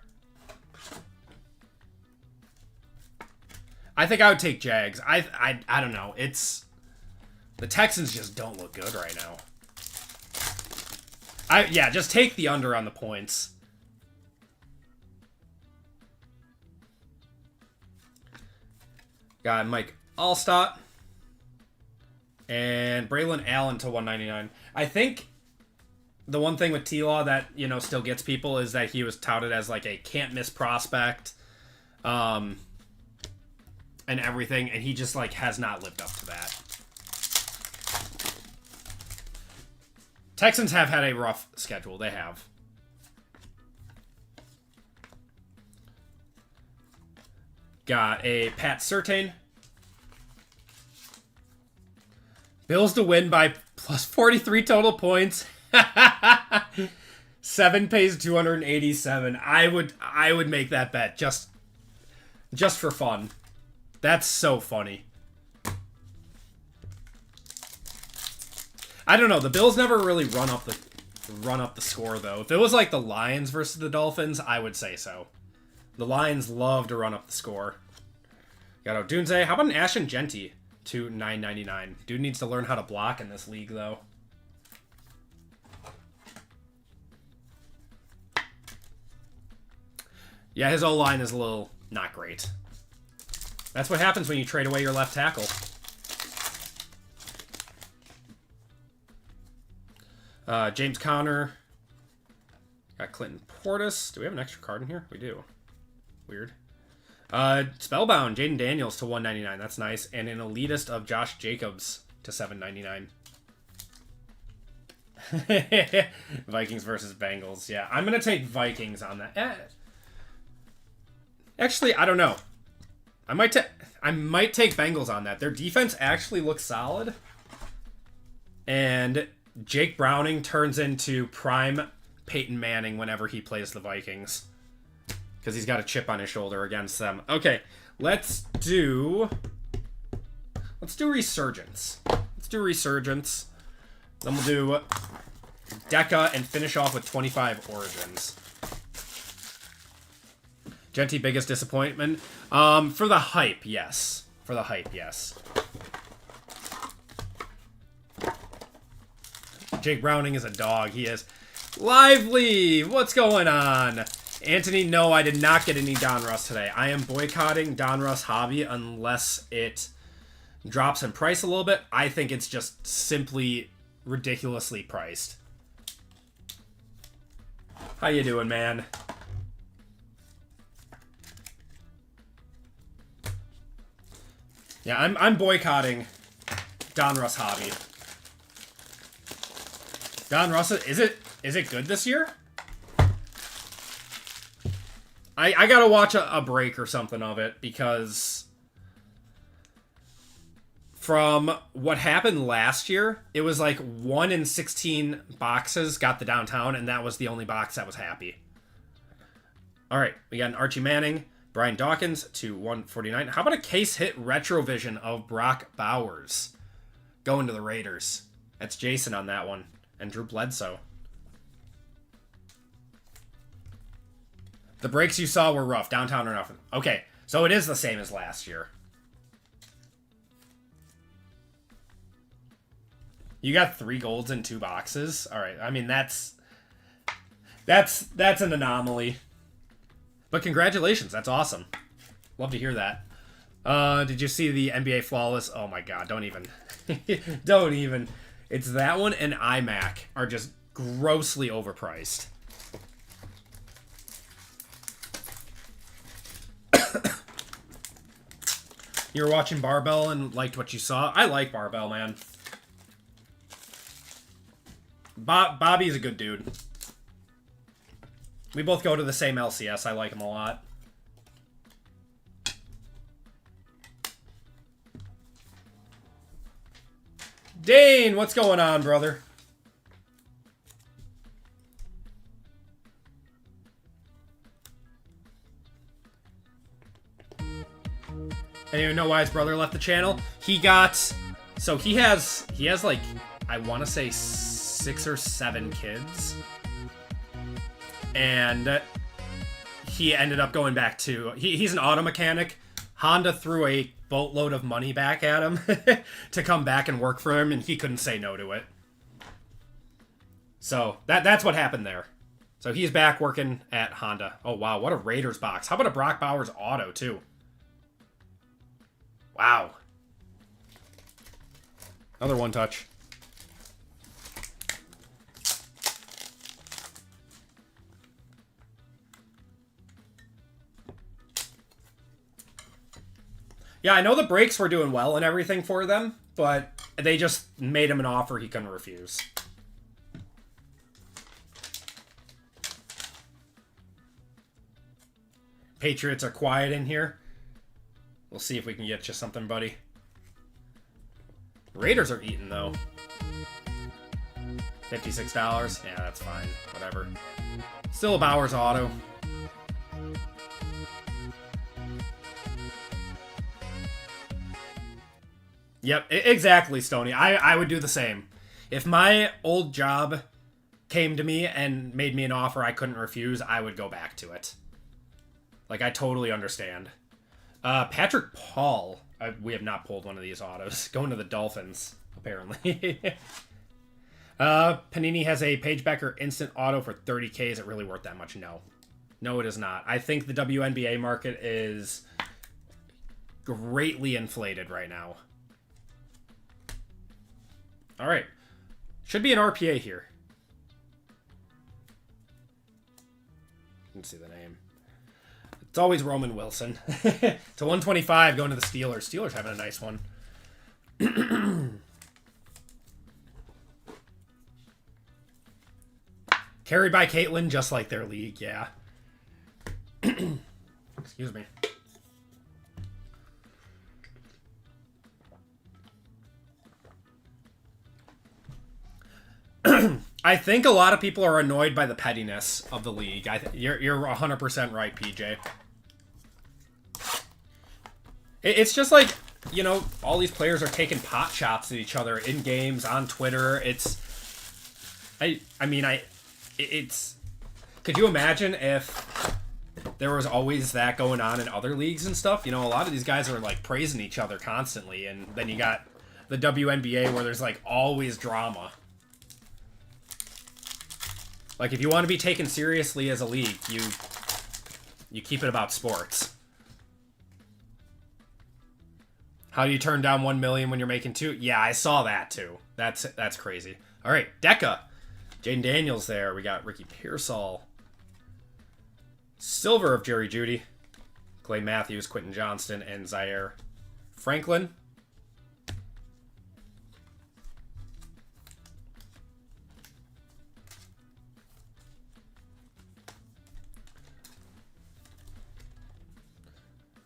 I think I would take Jags. I don't know. It's, the Texans just don't look good right now. Yeah, just take the under on the points. Got Mike Allstott. And Braylon Allen to $1.99. I think the one thing with T-Law that, you know, still gets people is that he was touted as like a can't-miss prospect. And everything. And he just, like, has not lived up to that. Texans have had a rough schedule. They have. Got a Pat Surtain. Bills to win by plus 43 total points. 7 pays 287. I would make that bet just for fun. That's so funny. I don't know. The Bills never really run up the score though. If it was like the Lions versus the Dolphins, I would say so. The Lions love to run up the score. Got Odunze. How about an Ashton Genty to $9.99? Dude needs to learn how to block in this league though. Yeah, his O-line is a little not great. That's what happens when you trade away your left tackle. James Conner. Got Clinton Portis. Do we have an extra card in here? We do. Weird. Spellbound. Jaden Daniels to $1.99. That's nice. And an elitist of Josh Jacobs to $7.99. Vikings versus Bengals. Yeah, I'm going to take Vikings on that. Actually, I don't know. I might take Bengals on that. Their defense actually looks solid. And Jake Browning turns into prime Peyton Manning whenever he plays the Vikings. Because he's got a chip on his shoulder against them. Okay, let's do Resurgence. Let's do Resurgence. Then we'll do Deca and finish off with 25 Origins. Genty, biggest disappointment? For the hype, yes. For the hype, yes. Jake Browning is a dog. He is. Lively! What's going on? Anthony, no, I did not get any Donruss today. I am boycotting Donruss Hobby unless it drops in price a little bit. I think it's just simply ridiculously priced. How you doing, man? Yeah, I'm boycotting Donruss Hobby. Donruss, is it good this year? I gotta watch a break or something of it because from what happened last year, it was like 1 in 16 boxes got the downtown, and that was the only box that was happy. All right, we got an Archie Manning, Brian Dawkins to $149. How about a case hit retrovision of Brock Bowers going to the Raiders? That's Jason on that one. And Drew Bledsoe. The breaks you saw were rough. Downtown or nothing. Okay, so it is the same as last year. You got 3 golds in 2 boxes. All right, I mean that's an anomaly. But congratulations, that's awesome. Love to hear that. Did you see the NBA Flawless? Oh my God, don't even. Don't even. It's that one and iMac are just grossly overpriced. You were watching Barbell and liked what you saw? I like Barbell, man. Bobby's a good dude. We both go to the same LCS. I like him a lot. Dane, what's going on, brother? Anyone know why his brother left the channel? He got... So he has like, I want to say 6 or 7 kids. And he ended up going back to... He's an auto mechanic. Honda threw a boatload of money back at him to come back and work for him, and he couldn't say no to it. So that's what happened there. So he's back working at Honda. Oh, wow, what a Raiders box. How about a Brock Bowers auto, too? Wow. Another one touch. Yeah, I know the breaks were doing well and everything for them, but they just made him an offer he couldn't refuse. Patriots are quiet in here. We'll see if we can get you something, buddy. Raiders are eating, though. $56. Yeah, that's fine. Whatever. Still a Bowers auto. Yep, exactly, Stoney. I would do the same. If my old job came to me and made me an offer I couldn't refuse, I would go back to it. Like, I totally understand. Patrick Paul. We have not pulled one of these autos. Going to the Dolphins, apparently. Panini has a Pagebacker instant auto for $30K. Is it really worth that much? No. No, it is not. I think the WNBA market is greatly inflated right now. All right. Should be an RPA here. Let's see the name. It's always Roman Wilson. To 125 going to the Steelers. Steelers having a nice one. Carried by Caitlin, just like their league, yeah. Excuse me. I think a lot of people are annoyed by the pettiness of the league. You're 100% right, PJ. It's just like, you know, all these players are taking pot shots at each other in games, on Twitter. It's... Could you imagine if there was always that going on in other leagues and stuff? You know, a lot of these guys are, like, praising each other constantly, and then you got the WNBA where there's, like, always drama. Like, if you want to be taken seriously as a league, you keep it about sports. How do you turn down $1 million when you're making 2? Yeah, I saw that too. That's crazy. All right, Deca. Jaden Daniels there. We got Ricky Pearsall. Silver of Jerry Jeudy. Clay Matthews, Quentin Johnston, and Zaire Franklin.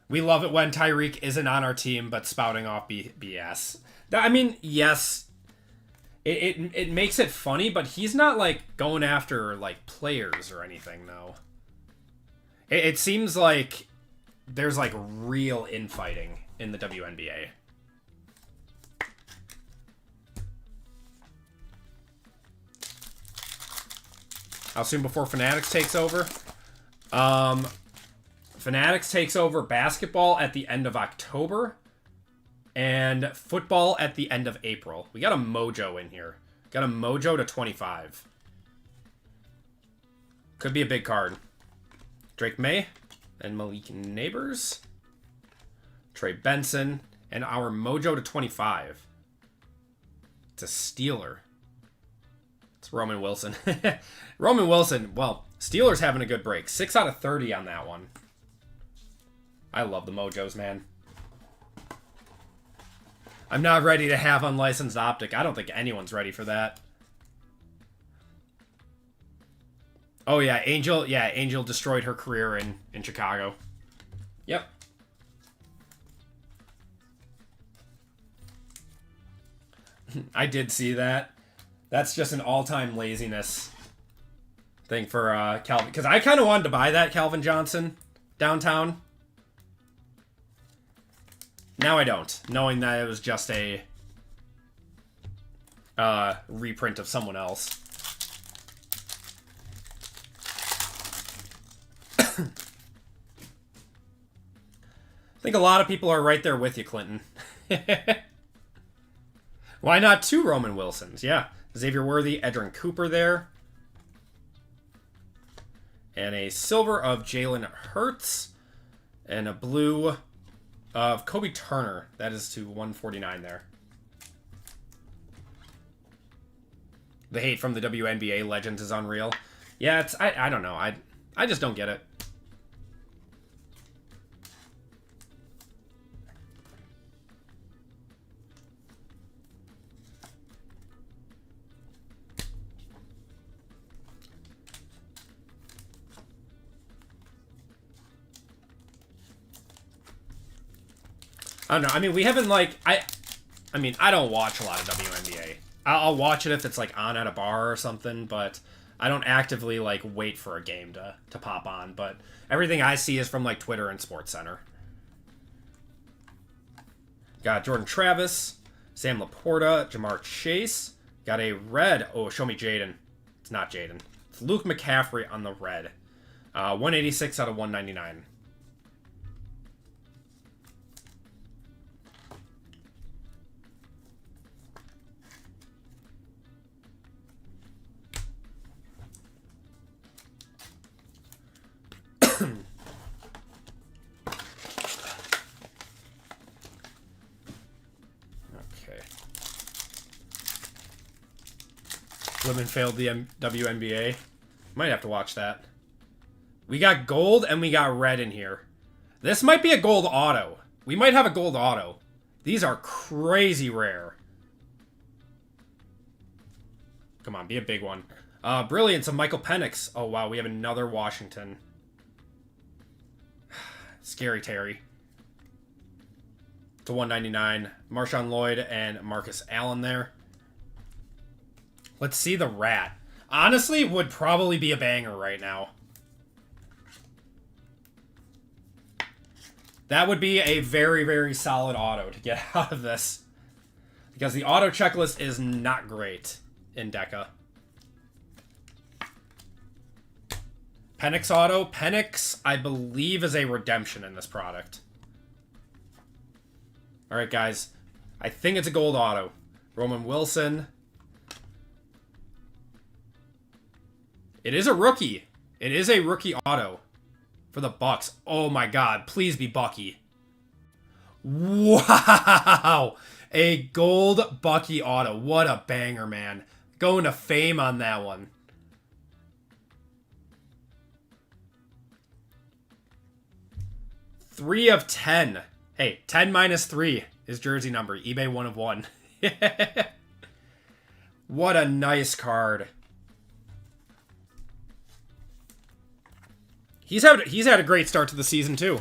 We love it when Tyreek isn't on our team, but spouting off BS. I mean, yes, it makes it funny, but he's not, like, going after, like, players or anything, though. It seems like there's, like, real infighting in the WNBA. How soon before Fanatics takes over? Fanatics takes over basketball at the end of October and football at the end of April. We got a Mojo in here. Got a Mojo to 25. Could be a big card. Drake May and Malik Neighbors. Trey Benson and our Mojo to 25. It's a Steeler. It's Roman Wilson. Roman Wilson, well, Steelers having a good break. 6 out of 30 on that one. I love the Mojos, man. I'm not ready to have unlicensed optic. I don't think anyone's ready for that. Oh, yeah, Angel. Yeah, Angel destroyed her career in Chicago. Yep. I did see that. That's just an all-time laziness thing for Calvin. Because I kind of wanted to buy that Calvin Johnson downtown. Now I don't, knowing that it was just a reprint of someone else. I think a lot of people are right there with you, Clinton. Why not 2 Roman Wilsons? Yeah. Xavier Worthy, Edrin Cooper there. And a silver of Jalen Hurts. And a blue of Kobe Turner. That is to 149 there. The hate from the WNBA legends is unreal. Yeah, it's I don't know. I just don't get it. I don't know. I mean, we haven't, like... I mean, I don't watch a lot of WNBA. I'll watch it if it's, like, on at a bar or something, but I don't actively, like, wait for a game to pop on. But everything I see is from, like, Twitter and SportsCenter. Got Jordan Travis, Sam Laporta, Jamar Chase. Got a red... Oh, show me Jaden. It's not Jaden. It's Luke McCaffrey on the red. 186 out of 199. Women failed the WNBA. Might have to watch that. We got gold and we got red in here. This might be a gold auto. We might have a gold auto. These are crazy rare. Come on, be a big one. Brilliance of Michael Penix. Oh, wow, we have another Washington. Scary Terry. To 199. Marshawn Lloyd and Marcus Allen there. Let's see the rat. Honestly, would probably be a banger right now. That would be a very, very solid auto to get out of this. Because the auto checklist is not great in Deca. Penix auto. Penix, I believe, is a redemption in this product. Alright, guys. I think it's a gold auto. Roman Wilson. It is a rookie. It is a rookie auto for the Bucks. Oh my god, please be Bucky. Wow! A gold Bucky auto. What a banger, man. Going to fame on that one. Three of 10. Hey, 10 minus 3 is jersey number. eBay 1 of 1. What a nice card. He's had a great start to the season, too.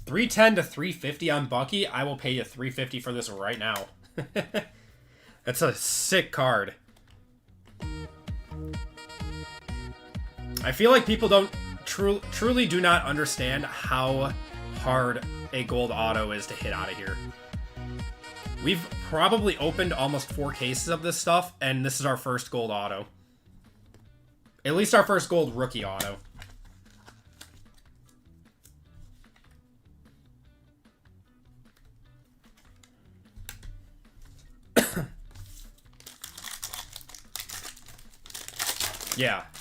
$310 to $350 on Bucky. I will pay you $350 for this right now. That's a sick card. I feel like people don't truly do not understand how hard a gold auto is to hit out of here. We've probably opened almost 4 cases of this stuff, and this is our first gold auto. At least our first gold rookie auto.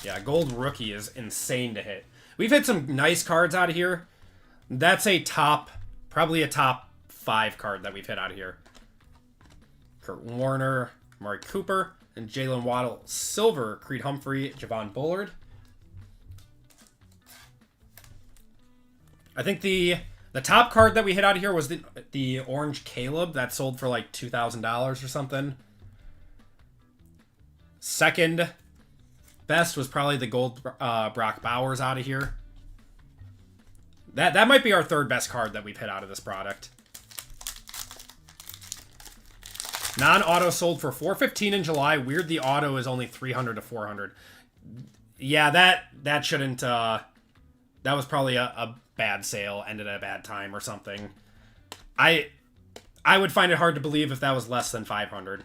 Yeah, gold rookie is insane to hit. We've hit some nice cards out of here. That's a top, probably a top 5 card that we've hit out of here. Kurt Warner, Amari Cooper, and Jalen Waddle silver, Creed Humphrey, Javon Bullard. I think the top card that we hit out of here was the orange Caleb that sold for like $2,000 or something. Second best was probably the gold Brock Bowers out of here. That might be our third best card that we've hit out of this product. Non-auto sold for $415 in July. Weird the auto is only $300 to $400. Yeah, that shouldn't... that was probably a bad sale, ended at a bad time or something. I would find it hard to believe if that was less than $500.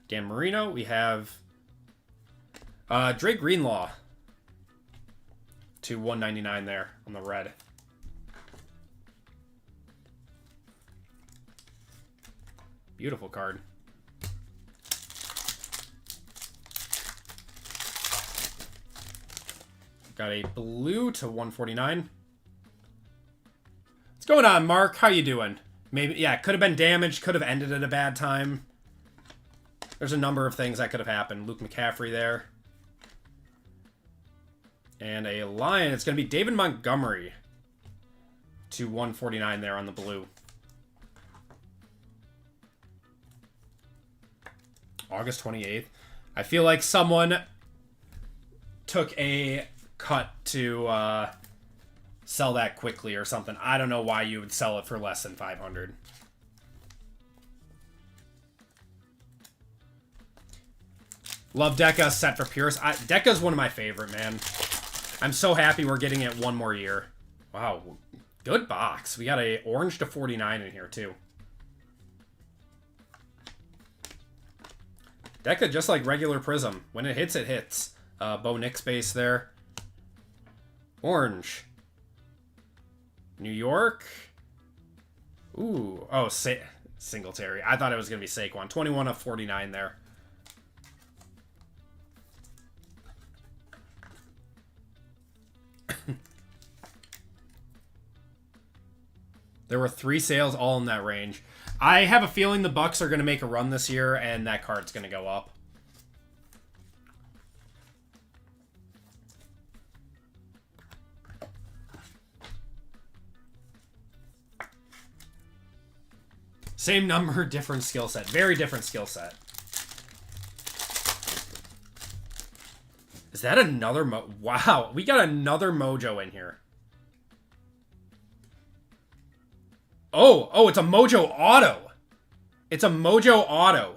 Dan Marino, we have Dre Greenlaw to $199 there on the red. Beautiful card. Got a blue to $149. What's going on, Mark? How you doing? Maybe, yeah, could have been damaged, could have ended at a bad time. There's a number of things that could have happened. Luke McCaffrey there. And a Lion. It's going to be David Montgomery to $149 there on the blue. August 28th. I feel like someone took a cut to sell that quickly or something. I don't know why you would sell it for less than $500. Love Deca, set for Pierce. Deca's one of my favorite, man. I'm so happy we're getting it one more year. Wow, good box. We got a orange to 49 in here, too. Deca, just like regular Prism. When it hits, it hits. Bo Nix base there. Orange. New York. Ooh. Oh, Singletary. I thought it was going to be Saquon. 21 of 49 there. There were 3 sales all in that range. I have a feeling the Bucks are going to make a run this year, and that card's going to go up. Same number, different skill set. Very different skill set. Is that another Wow, we got another Mojo in here. Oh, it's a Mojo Auto. It's a Mojo Auto.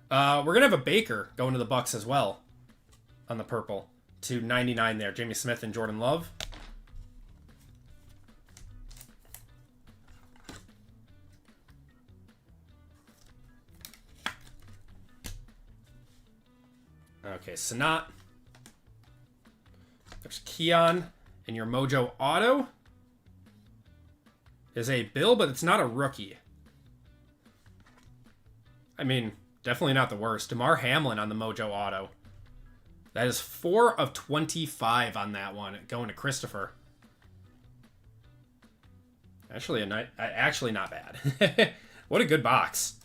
We're going to have a Baker going to the Bucks as well on the purple to 99 there. Jamie Smith and Jordan Love. Okay, Sanat. There's Keon. And your Mojo Auto is a Bill, but it's not a rookie. I mean, definitely not the worst. DeMar Hamlin on the Mojo Auto. That is 4 of 25 on that one, going to Christopher. Actually, not bad. What a good box.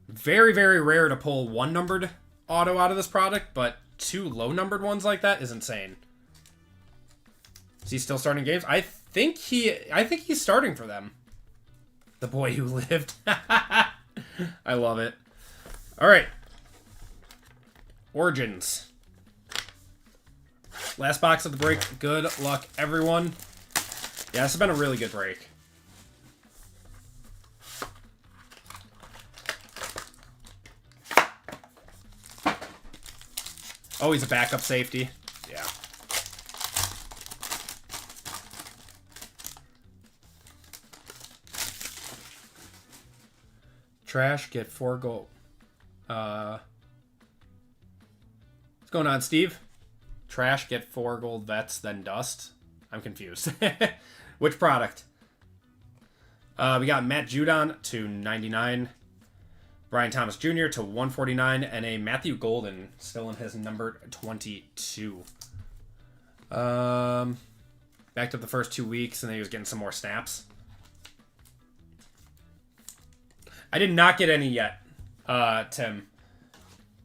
Very, very rare to pull 1 numbered auto out of this product, but 2 low numbered ones like that is insane. Is he still starting games? I think he's starting for them. The boy who lived. I love it. All right. Origins. Last box of the break. Good luck, everyone. Yeah, this has been a really good break. Oh, he's a backup safety. Yeah. Trash, get 4 gold. What's going on, Steve? Trash, get 4 gold vets, then dust. I'm confused. Which product? We got Matt Judon to 99. Brian Thomas Jr. to 149. And a Matthew Golden still in his number 22. Backed up the first 2 weeks, and then he was getting some more snaps. I did not get any yet, Tim.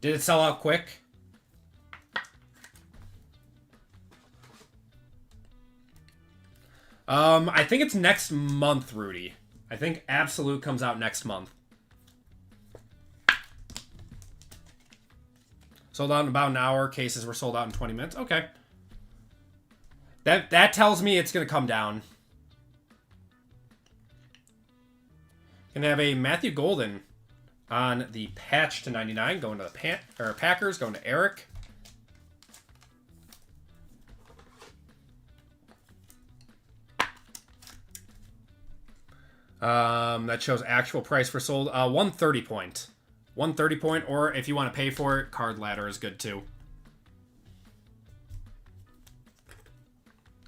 Did it sell out quick? I think it's next month, Rudy. I think Absolute comes out next month. Sold out in about an hour. Cases were sold out in 20 minutes. Okay. That tells me it's going to come down. Gonna have a Matthew Golden on the patch to 99, going to the Packers, going to Eric. That shows actual price for sold. 130 point. 130 point, or if you want to pay for it, card ladder is good too.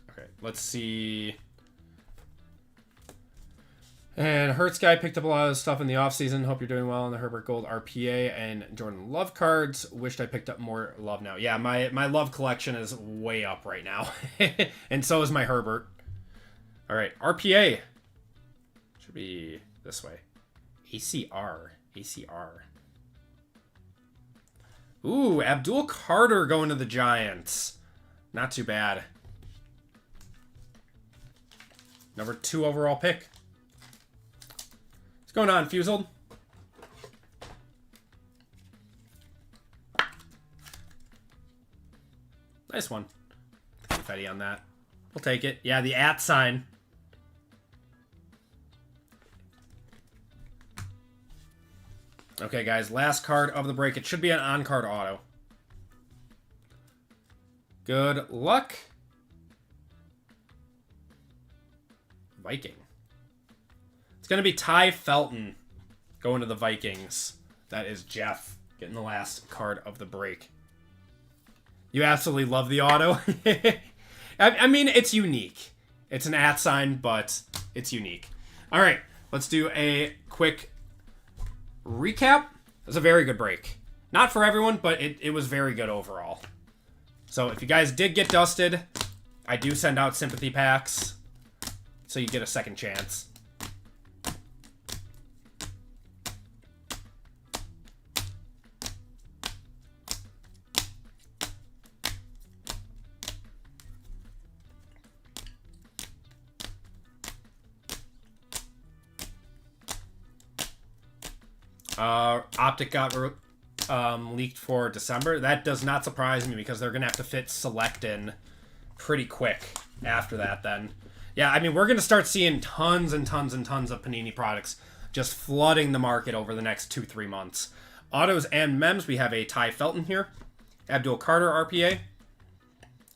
Okay, let's see. And Hertz guy picked up a lot of stuff in the offseason. Hope you're doing well on the Herbert Gold RPA and Jordan Love cards. Wished I picked up more Love now. Yeah, my Love collection is way up right now. And so is my Herbert. All right, RPA. Should be this way. ACR. Ooh, Abdul Carter going to the Giants. Not too bad. Number 2 overall pick. What's going on, Fuseled? Nice one. Confetti on that. We'll take it. Yeah, the @ sign. Okay, guys, last card of the break. It should be an on-card auto. Good luck. Viking. It's going to be Ty Felton going to the Vikings. That is Jeff getting the last card of the break. You absolutely love the auto. I mean, it's unique. It's an @ sign, but it's unique. All right, let's do a quick recap. It was a very good break. Not for everyone, but it was very good overall. So if you guys did get dusted, I do send out sympathy packs, so you get a second chance. Optic got leaked for December. That does not surprise me because they're going to have to fit Select in pretty quick after that then. Yeah, I mean, we're going to start seeing tons and tons and tons of Panini products just flooding the market over the next 2-3 months. Autos and Mems, we have a Ty Felton here. Abdul Carter RPA.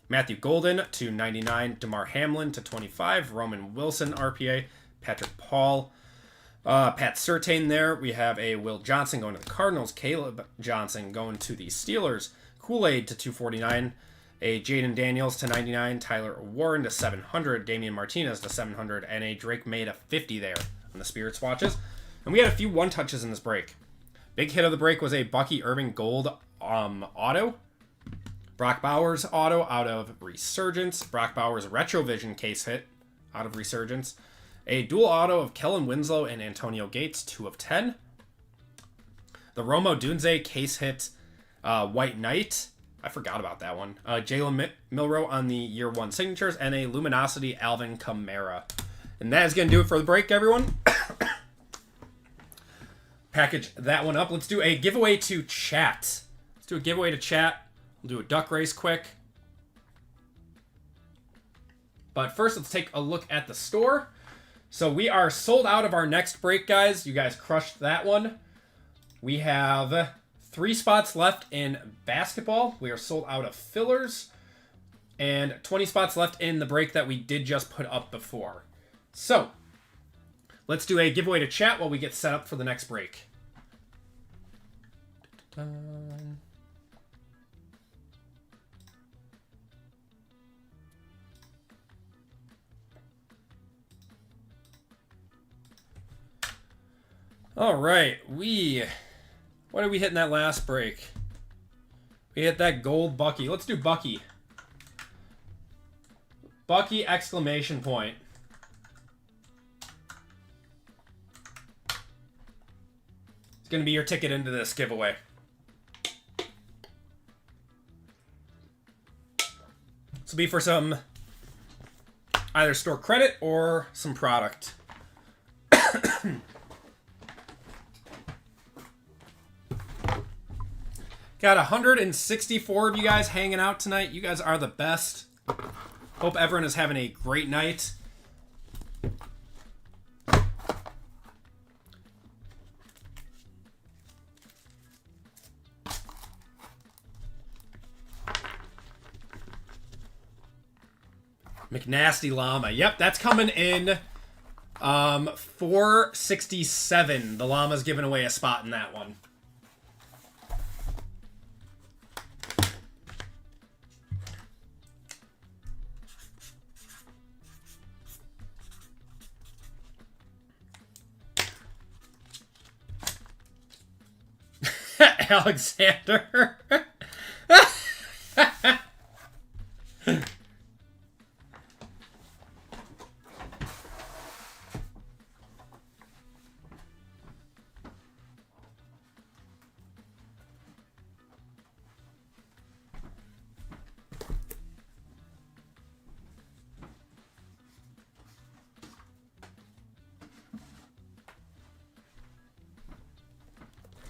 Matthew Golden to 99. DeMar Hamlin to 25. Roman Wilson RPA. Patrick Paul. Pat Surtain there. We have a Will Johnson going to the Cardinals. Caleb Johnson going to the Steelers. Kool-Aid to 249. A Jaden Daniels to 99. Tyler Warren to 700. Damian Martinez to 700. And a Drake May to 50 there on the Spirit swatches. And we had a few one-touches in this break. Big hit of the break was a Bucky Irving Gold auto. Brock Bowers auto out of Resurgence. Brock Bowers Retrovision case hit out of Resurgence. A dual auto of Kellen Winslow and Antonio Gates, 2 of 10. The Romo Dunze case hit White Knight. I forgot about that one. Jalen Milroe on the year 1 signatures. And a Luminosity Alvin Kamara. And that is going to do it for the break, everyone. Package that one up. Let's do a giveaway to chat. We'll do a duck race quick. But first, let's take a look at the store. So we are sold out of our next break, guys. You guys crushed that one. We have 3 spots left in basketball. We are sold out of fillers. And 20 spots left in the break that we did just put up before. So, let's do a giveaway to chat while we get set up for the next break. All right, what did we hit in that last break? We hit that gold Bucky. Let's do Bucky. Bucky exclamation point. It's going to be your ticket into this giveaway. This will be for some either store credit or some product. Got 164 of you guys hanging out tonight. You guys are the best. Hope everyone is having a great night. McNasty Llama. Yep, that's coming in 467. The Llama's giving away a spot in that one. Alexander.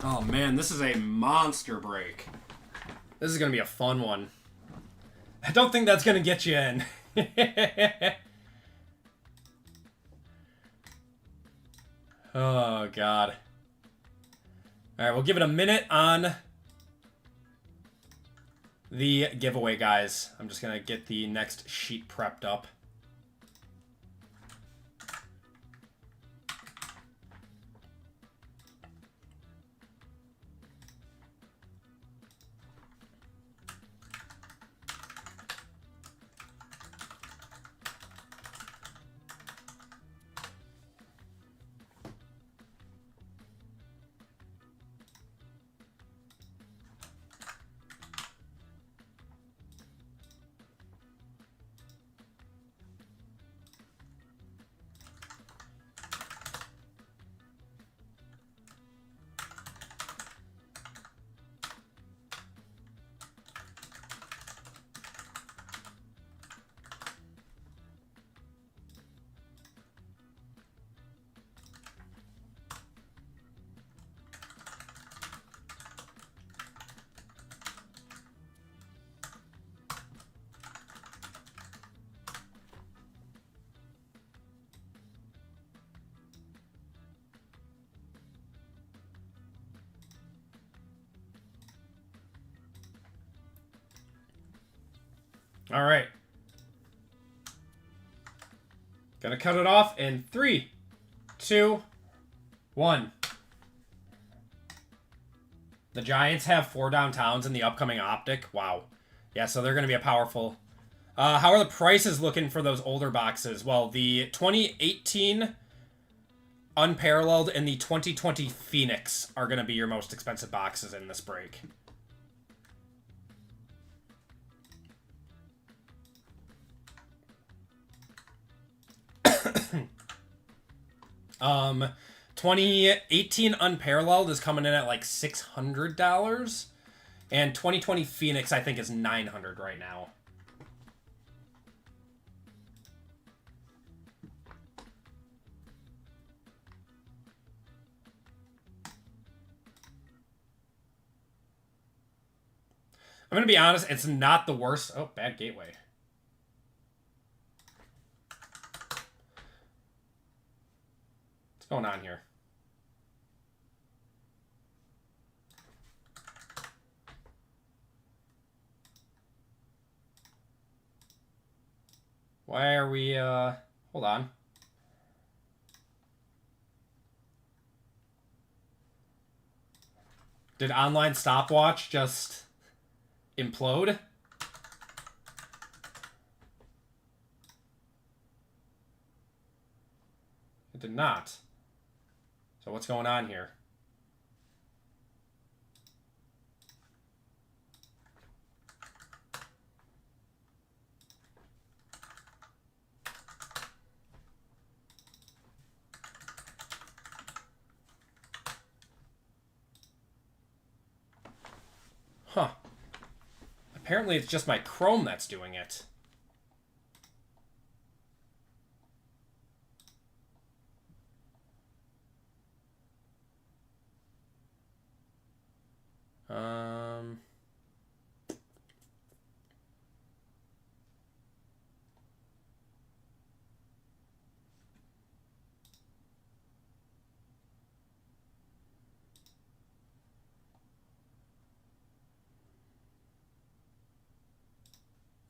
Oh man, this is a monster break. This is going to be a fun one. I don't think that's going to get you in. Oh god. Alright, we'll give it a minute on the giveaway, guys. I'm just going to get the next sheet prepped up. All right. Gonna cut it off in 3, 2, 1. The Giants have 4 downtowns in the upcoming Optic. Wow. Yeah, so they're going to be a powerful... how are the prices looking for those older boxes? Well, the 2018 Unparalleled and the 2020 Phoenix are going to be your most expensive boxes in this break. 2018 Unparalleled is coming in at like $600, and 2020 Phoenix I think is $900 right now. I'm gonna be honest, it's not the worst. Oh, bad gateway. What's going on here? Why are we, hold on. Did online stopwatch just implode? It did not. So what's going on here? Huh. Apparently it's just my Chrome that's doing it.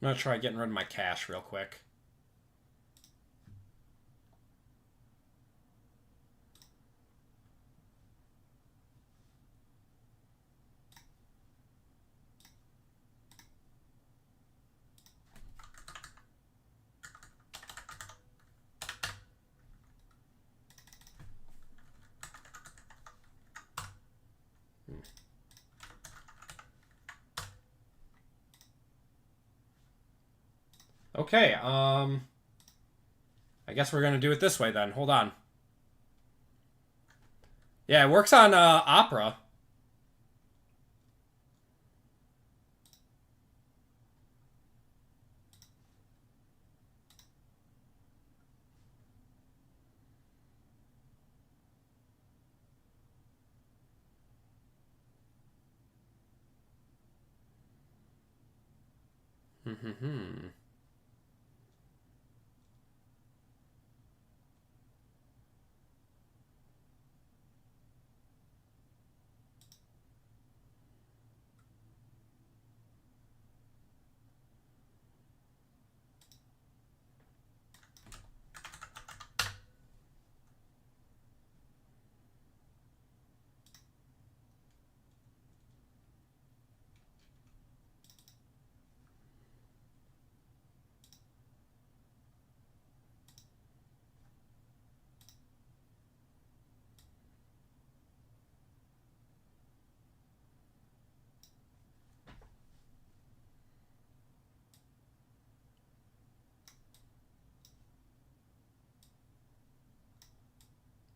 I'm gonna try getting rid of my cache real quick. Okay, I guess we're gonna do it this way then. Hold on. Yeah, it works on Opera.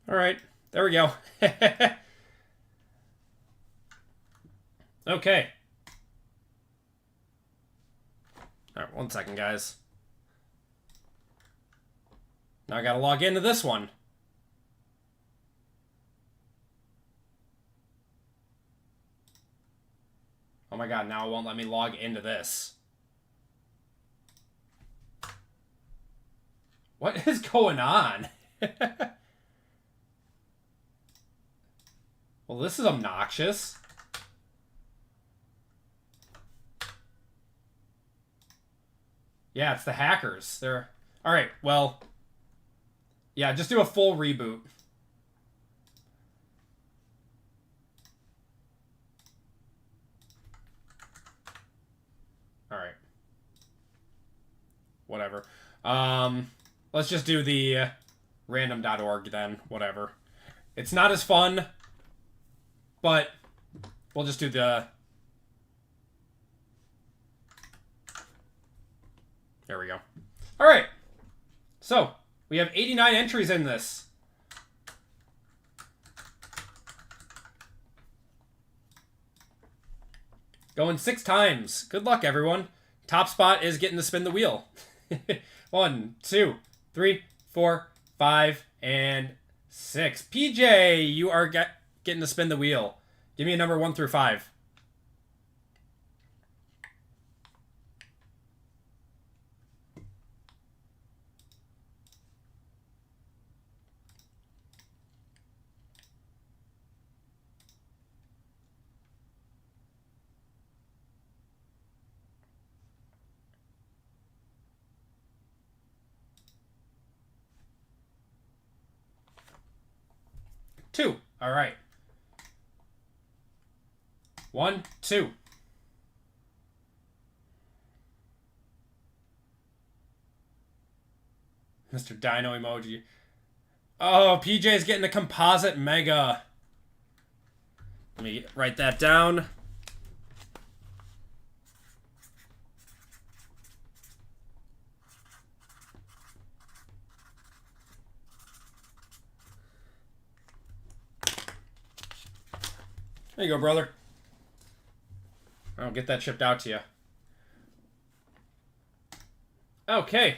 All right, there we go. Okay. All right, 1 second, guys. Now I gotta log into this one. Oh my god, now it won't let me log into this. What is going on? Well, this is obnoxious. Yeah, it's the hackers. They're... Alright, well... Yeah, just do a full reboot. Alright. Whatever. Let's just do the random.org then. Whatever. It's not as fun, but we'll just do the... There we go. Alright. So, we have 89 entries in this. Going 6 times. Good luck, everyone. Top spot is getting to spin the wheel. 1, 2, 3, 4, 5, and 6. PJ, you are getting to spin the wheel. Give me a number 1 through 5. Two. All right. 1, 2. Mr. Dino emoji. Oh, PJ's getting a composite mega. Let me write that down. There you go, brother. I'll get that shipped out to you. Okay.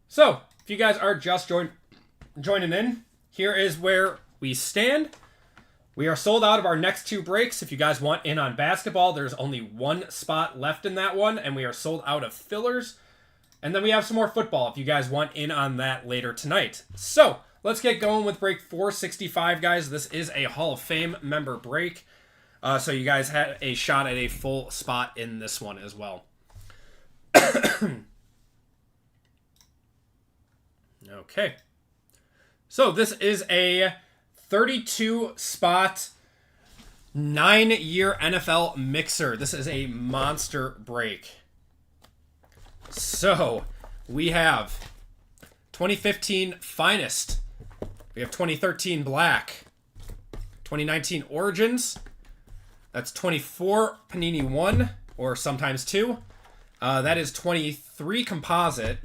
So, if you guys are just joining in, here is where we stand. We are sold out of our next 2 breaks. If you guys want in on basketball, there's only 1 spot left in that one, and we are sold out of fillers. And then we have some more football if you guys want in on that later tonight. So, let's get going with break 465, guys. This is a Hall of Fame member break. So you guys had a shot at a full spot in this one as well. Okay. So this is a 32 spot 9-year NFL mixer. This is a monster break. So we have 2015 Finest. We have 2013 Black. 2019 Origins. That's 24 Panini 1, or sometimes 2. That is 23 Composite.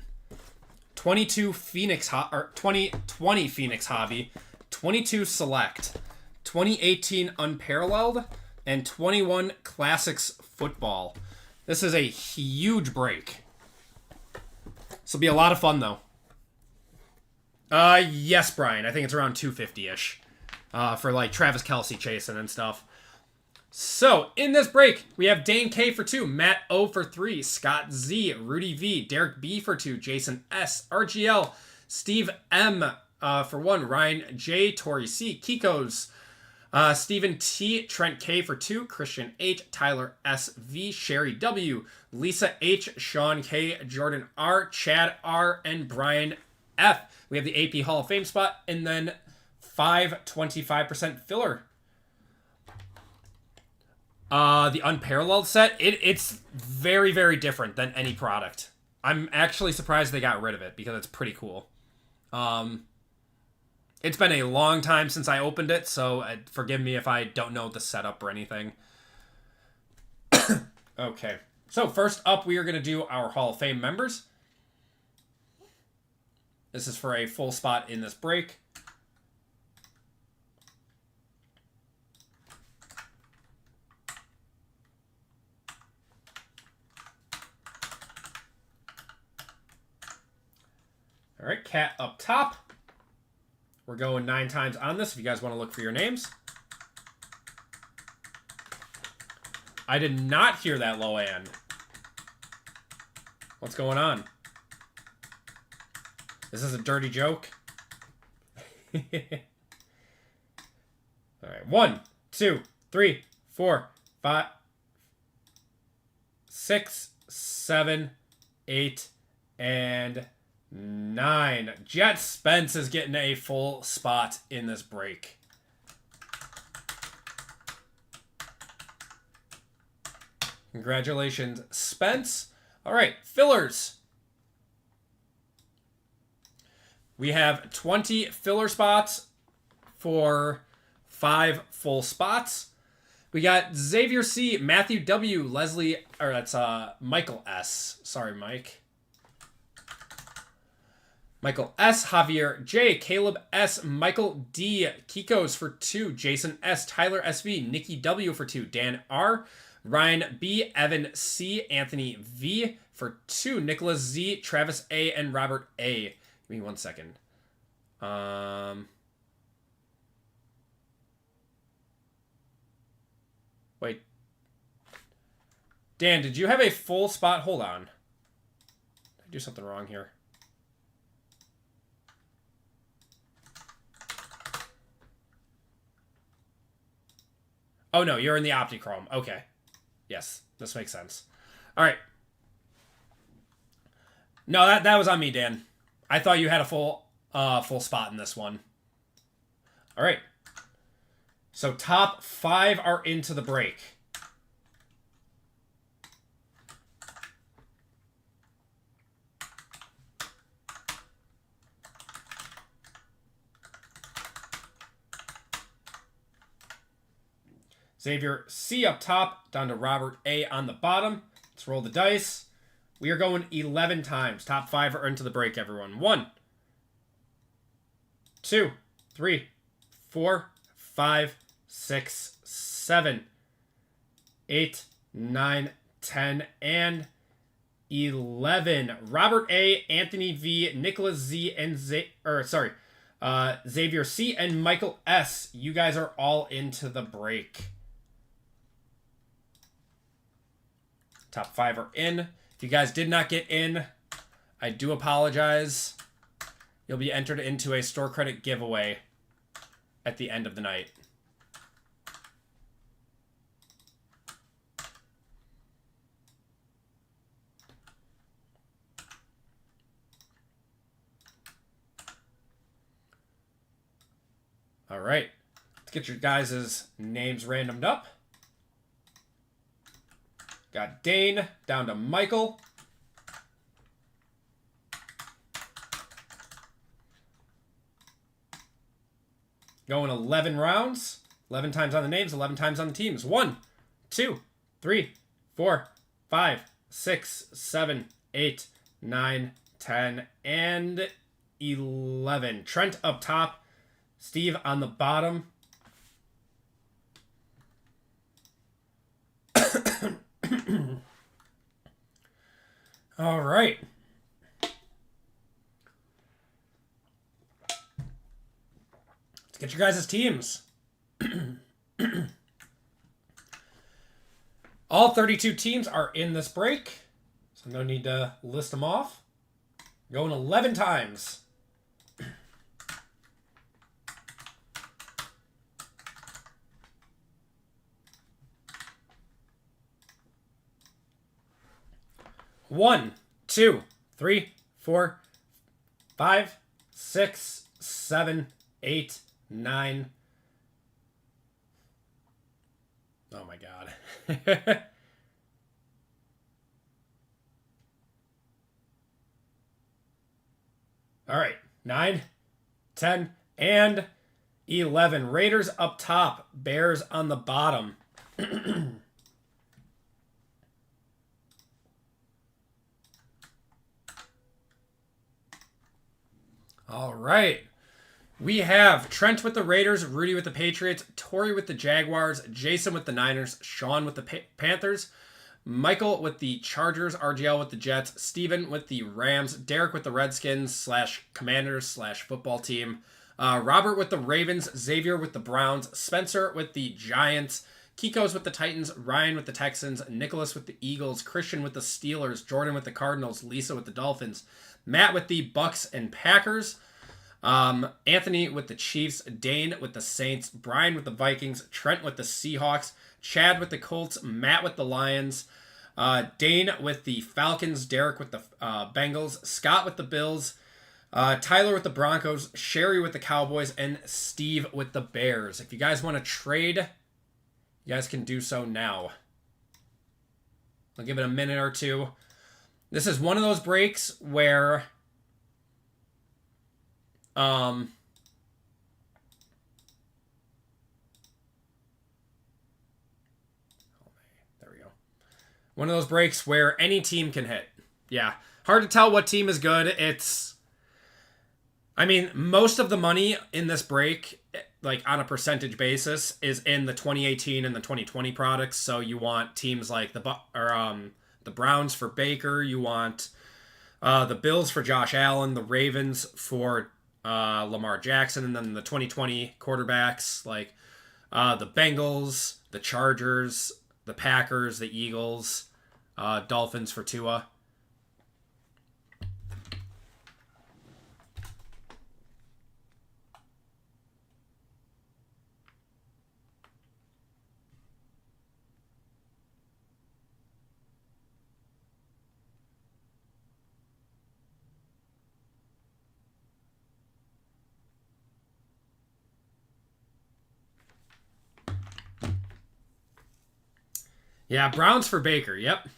22 Phoenix, or 2020 Phoenix Hobby. 22 Select. 2018 Unparalleled. And 21 Classics Football. This is a huge break. This will be a lot of fun, though. Yes, Brian. I think it's around 250-ish. For, like, Travis Kelce chasing and stuff. So, in this break, we have Dane K for 2, Matt O for 3, Scott Z, Rudy V, Derek B for 2, Jason S, RGL, Steve M for 1, Ryan J, Tori C, Kiko's, Stephen T, Trent K for 2, Christian H, Tyler S V, Sherry W, Lisa H, Sean K, Jordan R, Chad R, and Brian F. We have the AP Hall of Fame spot, and then 5 25% filler. The Unparalleled set, it's very, very different than any product. I'm actually surprised they got rid of it because it's pretty cool. It's been a long time since I opened it, so forgive me if I don't know the setup or anything. Okay, so first up, we are going to do our Hall of Fame members. This is for a full spot in this break. All right, Cat up top. We're going 9 times on this if you guys want to look for your names. I did not hear that low end. What's going on? Is this a dirty joke? All right, 1, 2, 3, 4, 5, 6, 7, 8, and 9. Jet Spence is getting a full spot in this break. Congratulations, Spence. All right, fillers. We have 20 filler spots for 5 full spots. We got Xavier C, Matthew W, Leslie, or that's Michael S. Sorry, Mike. Michael S, Javier J, Caleb S, Michael D, Kiko's for 2, Jason S, Tyler SV, Nikki W for 2, Dan R, Ryan B, Evan C, Anthony V for 2, Nicholas Z, Travis A, and Robert A. Give me 1 second. Wait. Dan, did you have a full spot? Hold on. Did I do something wrong here? Oh, no, you're in the Optichrome. Okay. Yes, this makes sense. All right. No, that was on me, Dan. I thought you had a full spot in this one. All right. So top 5 are into the break. Xavier C up top, down to Robert A on the bottom. Let's roll the dice. We are going 11 times. Top 5 are into the break, everyone. 1, 2, 3, 4, 5, 6, 7, 8, 9, 10, and 11. Robert A, Anthony V, Nicholas Z, and Xavier C and Michael S. You guys are all into the break. Top 5 are in. If you guys did not get in, I do apologize. You'll be entered into a store credit giveaway at the end of the night. All right. Let's get your guys' names randomed up. Got Dane down to Michael. Going 11 rounds. 11 times on the names, 11 times on the teams. 1, 2, 3, 4, 5, 6, 7, 8, 9, 10, and 11. Trent up top. Steve on the bottom. All right. Let's get your guys' teams. All 32 teams are in this break, so no need to list them off. Going 11 times. One, 2, 3, 4, 5, 6, 7, 8, 9. Oh my God. All right. 9, 10, and 11. Raiders up top. Bears on the bottom. All right. We have Trent with the Raiders, Rudy with the Patriots, Tori with the Jaguars, Jason with the Niners, Sean with the Panthers, Michael with the Chargers, RGL with the Jets, Steven with the Rams, Derek with the Redskins / Commanders / football team, Robert with the Ravens, Xavier with the Browns, Spencer with the Giants, Kiko's with the Titans, Ryan with the Texans, Nicholas with the Eagles, Christian with the Steelers, Jordan with the Cardinals, Lisa with the Dolphins, Matt with the Bucks and Packers, Anthony with the Chiefs, Dane with the Saints, Brian with the Vikings, Trent with the Seahawks, Chad with the Colts, Matt with the Lions, Dane with the Falcons, Derek with the Bengals, Scott with the Bills, Tyler with the Broncos, Sherry with the Cowboys, and Steve with the Bears. If you guys want to trade, you guys can do so now. I'll give it a minute or two. This is one of those breaks where there we go. One of those breaks where any team can hit. Yeah. Hard to tell what team is good. I mean, most of the money in this break, like on a percentage basis, is in the 2018 and the 2020 products. So you want teams like the Browns for Baker. You want the Bills for Josh Allen, the Ravens for Lamar Jackson, and then the 2020 quarterbacks like the Bengals, the Chargers, the Packers, the Eagles, Dolphins for Tua. Yeah, Browns for Baker. Yep.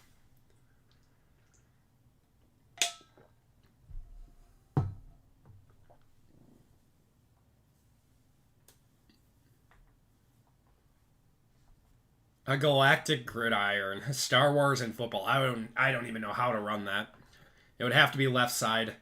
A galactic gridiron. Star Wars and football. I don't even know how to run that. It would have to be left side.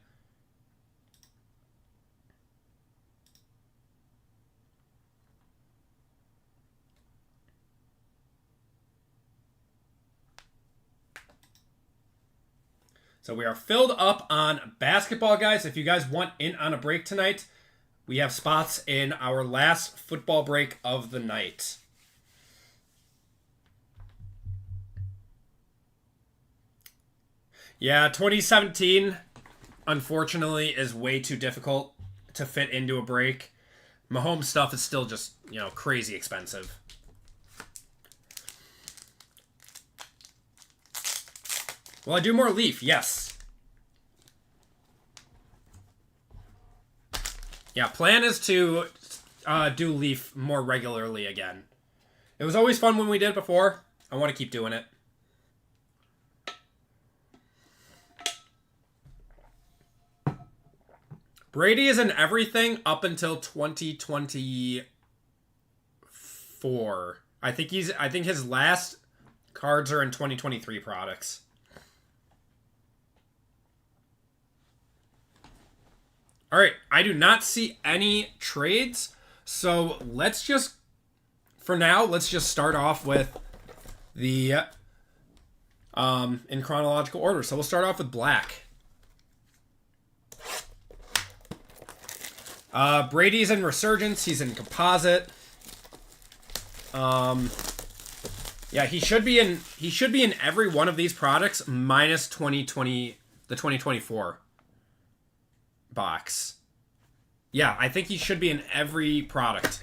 So we are filled up on basketball, guys. If you guys want in on a break tonight, we have spots in our last football break of the night. Yeah, 2017, unfortunately, is way too difficult to fit into a break. Mahomes stuff is still just, crazy expensive. Will I do more Leaf? Yes. Yeah, plan is to do Leaf more regularly again. It was always fun when we did it before. I want to keep doing it. Brady is in everything up until 2024. I think his last cards are in 2023 products. All right, I do not see any trades, so let's just start off with the in chronological order. So we'll start off with black. Brady's in Resurgence. He's in Composite. Yeah, he should be in every one of these products minus 2020, the 2024 box. Yeah, I think he should be in every product.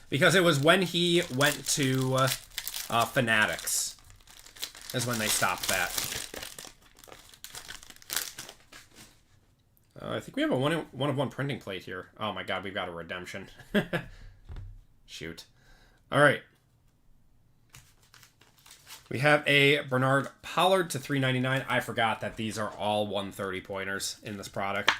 Because it was when he went to Fanatics. Is when they stopped that. I think we have a one of one printing plate here. Oh my god, we've got a redemption. Shoot. All right. We have a Bernard Pollard to $3.99. I forgot that these are all 130 pointers in this product.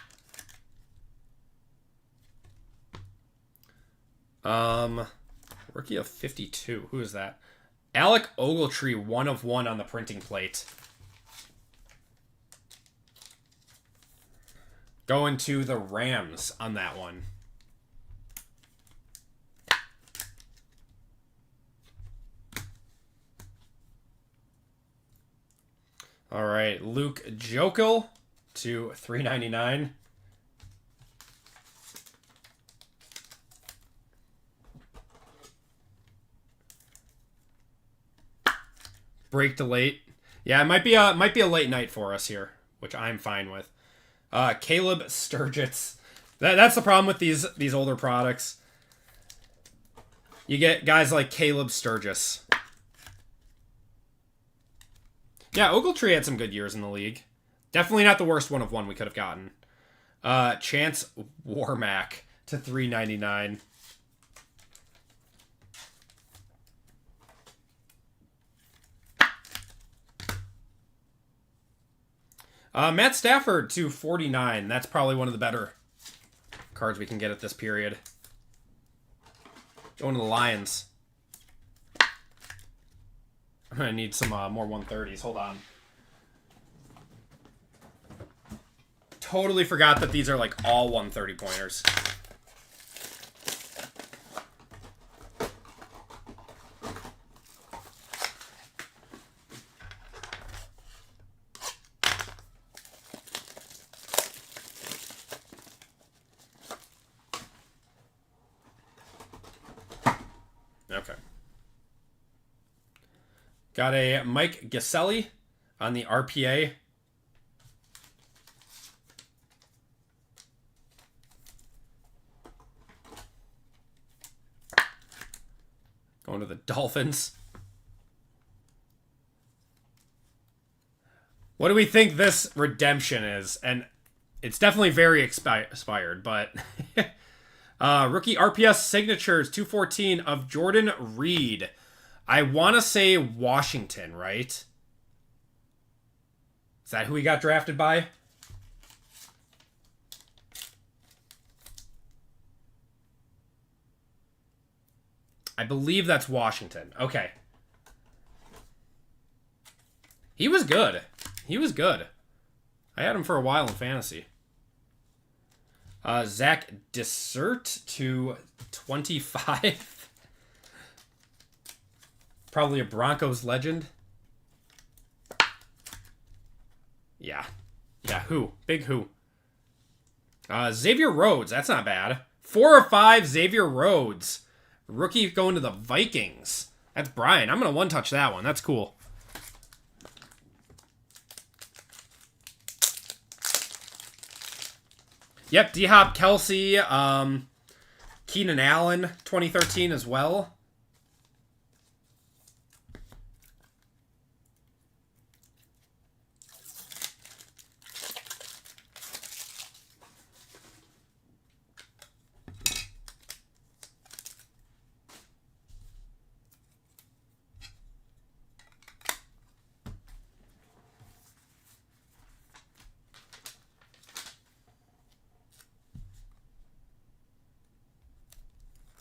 Rookie of 52. Who is that? Alec Ogletree, 1 of 1 on the printing plate. Going to the Rams on that one. All right, Luke Jokel to $3.99. Break to late. Yeah, it might be a late night for us here, which I'm fine with. Caleb Sturgis. That's the problem with these older products. You get guys like Caleb Sturgis. Yeah, Ogletree had some good years in the league. Definitely not the worst 1 of 1 we could have gotten. Chance Warmack to $3.99. Matt Stafford to $49. That's probably one of the better cards we can get at this period. Going to the Lions. I'm going to need some more 130s. Hold on. Totally forgot that these are like all 130 pointers. Okay. Got a Mike Gesell on the RPA. Going to the Dolphins. What do we think this redemption is? And it's definitely very expired, but... rookie RPS signatures, 214 of Jordan Reed. I want to say Washington, right? Is that who he got drafted by? I believe that's Washington. Okay. He was good. He was good. I had him for a while in fantasy. Zach Dessert to 25. Probably a Broncos legend. Yeah. Yeah, who? Big who? Xavier Rhodes. That's not bad. 4 or 5 Xavier Rhodes. Rookie going to the Vikings. That's Brian. I'm going to one-touch that one. That's cool. Yep, D-Hop, Kelsey, Keenan Allen, 2013 as well.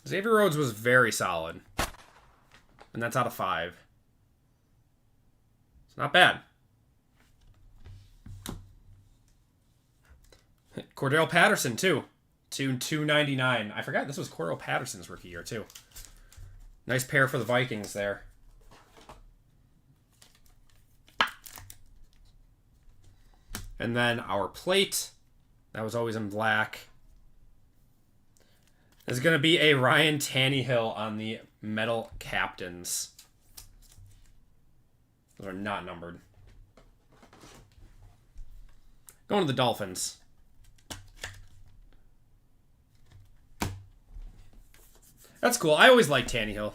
Xavier Rhodes was very solid. And that's out of 5. It's not bad. Cordell Patterson, too. To 299. I forgot this was Cordell Patterson's rookie year, too. Nice pair for the Vikings there. And then our plate. That was always in black. Is going to be a Ryan Tannehill on the Metal Captains. Those are not numbered. Going to the Dolphins. That's cool. I always liked Tannehill.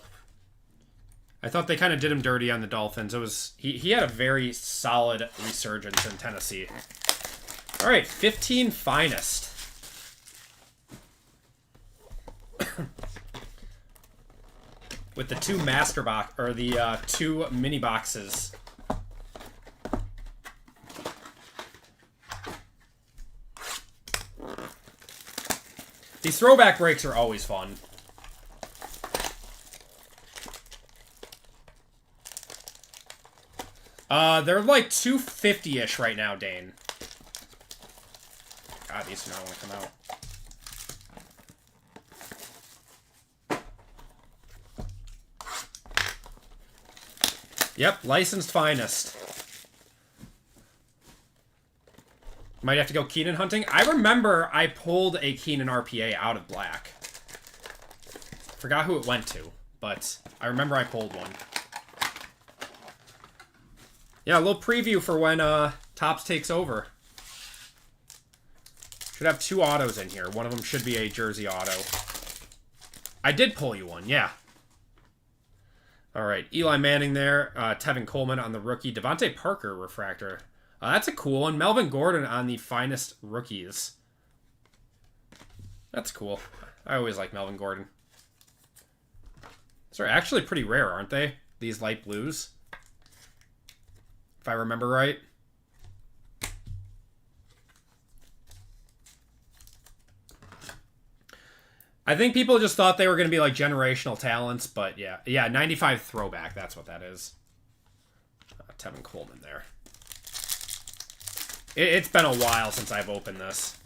I thought they kind of did him dirty on the Dolphins. It was he had a very solid resurgence in Tennessee. All right, 15 finest. With the 2 master box or the 2 mini boxes. These throwback breaks are always fun. They're like 250-ish right now, Dane. God, these do not want to come out. Yep, licensed finest. Might have to go Keenan hunting. I remember I pulled a Keenan RPA out of black. Forgot who it went to, but I remember I pulled one. Yeah, a little preview for when Topps takes over. Should have 2 autos in here. One of them should be a jersey auto. I did pull you one, yeah. All right, Eli Manning there. Tevin Coleman on the rookie. Devontae Parker refractor. That's a cool one. Melvin Gordon on the finest rookies. That's cool. I always like Melvin Gordon. These are actually pretty rare, aren't they? These light blues. If I remember right. I think people just thought they were going to be like generational talents, but yeah. Yeah, 95 throwback. That's what that is. Tevin Coleman there. It's been a while since I've opened this.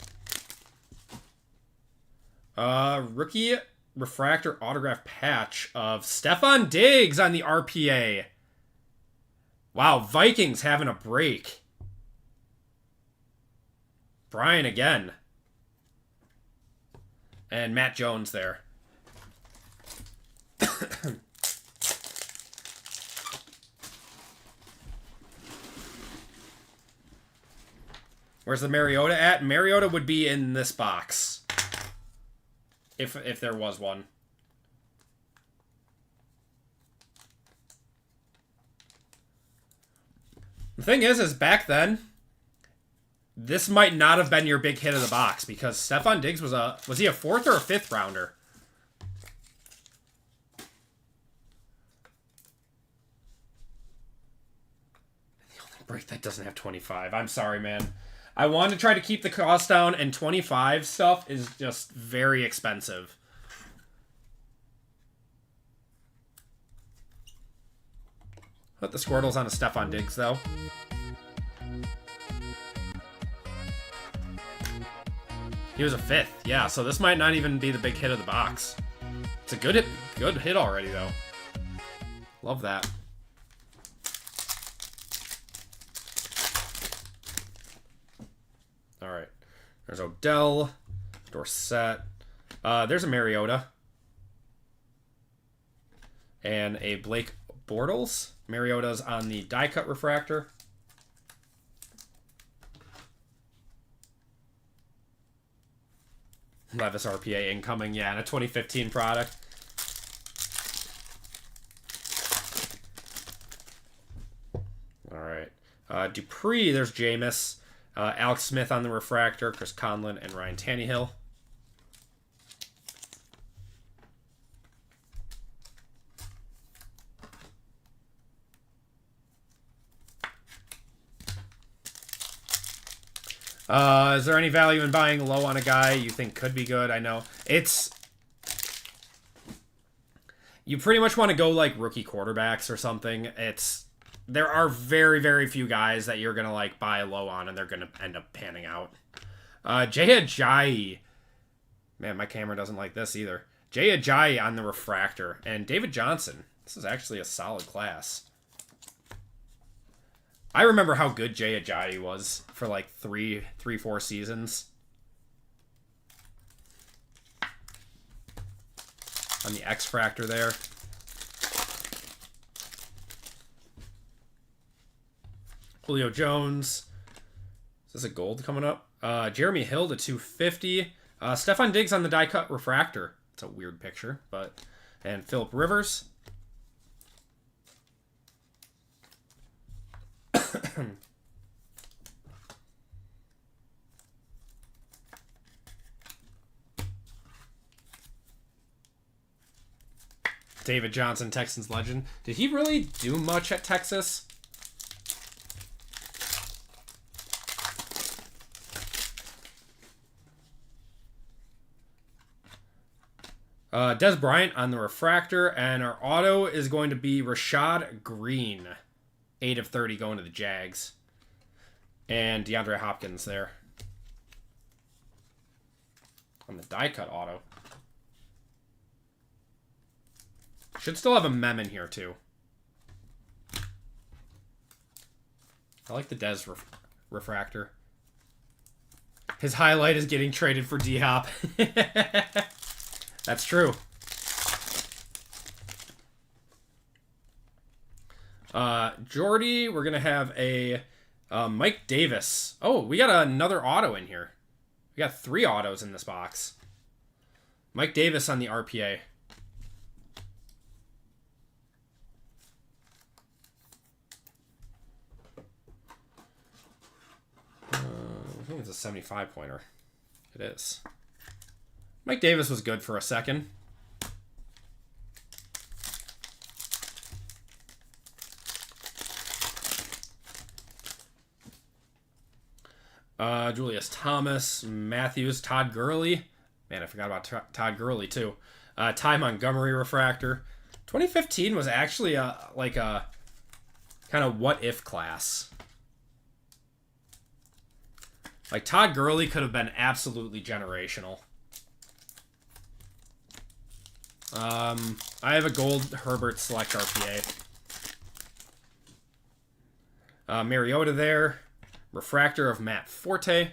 Rookie refractor autograph patch of Stephon Diggs on the RPA. Wow, Vikings having a break. Brian again. And Matt Jones there. Where's the Mariota at? Mariota would be in this box. If there was one. The thing is back then, this might not have been your big hit of the box because Stephon Diggs was he a 4th or a 5th rounder? The only break that doesn't have 25. I'm sorry, man. I wanted to try to keep the cost down, and 25 stuff is just very expensive. Put the Squirtles on a Stephon Diggs, though. He was a 5th. Yeah, so this might not even be the big hit of the box. It's a good hit already, though. Love that. All right. There's Odell, Dorsett. There's a Mariota. And a Blake Bortles. Mariota's on the die-cut refractor. Levis RPA incoming, yeah, and a 2015 product. All right. Dupree, there's Jameis. Alex Smith on the refractor, Chris Conlon, and Ryan Tannehill. Is there any value in buying low on a guy you think could be good? I know. You pretty much want to go like rookie quarterbacks or something. There are very, very few guys that you're going to like buy low on and they're going to end up panning out. Jay Ajayi. Man, my camera doesn't like this either. Jay Ajayi on the refractor. And David Johnson. This is actually a solid class. I remember how good Jay Ajayi was for like 4 seasons. On the X-Fractor there. Julio Jones. Is this a gold coming up? Jeremy Hill to 250. Stephon Diggs on the die-cut refractor. It's a weird picture, but... And Phillip Rivers. David Johnson, Texans legend. Did he really do much at Texas? Des Bryant on the refractor, and our auto is going to be Rashad Green. 8 of 30 going to the Jags. And DeAndre Hopkins there. On the die-cut auto. Should still have a mem in here, too. I like the Dez refractor. His highlight is getting traded for D-Hop. That's true. Jordy, we're going to have a Mike Davis. Oh, we got another auto in here. We got 3 autos in this box. Mike Davis on the RPA. I think it's a 75 pointer. It is. Mike Davis was good for a second. Julius Thomas, Matthews, Todd Gurley. Man, I forgot about Todd Gurley too. Ty Montgomery refractor. 2015 was actually a kind of what if class. Like Todd Gurley could have been absolutely generational. I have a gold Herbert Select RPA. Mariota there. Refractor of Matt Forte.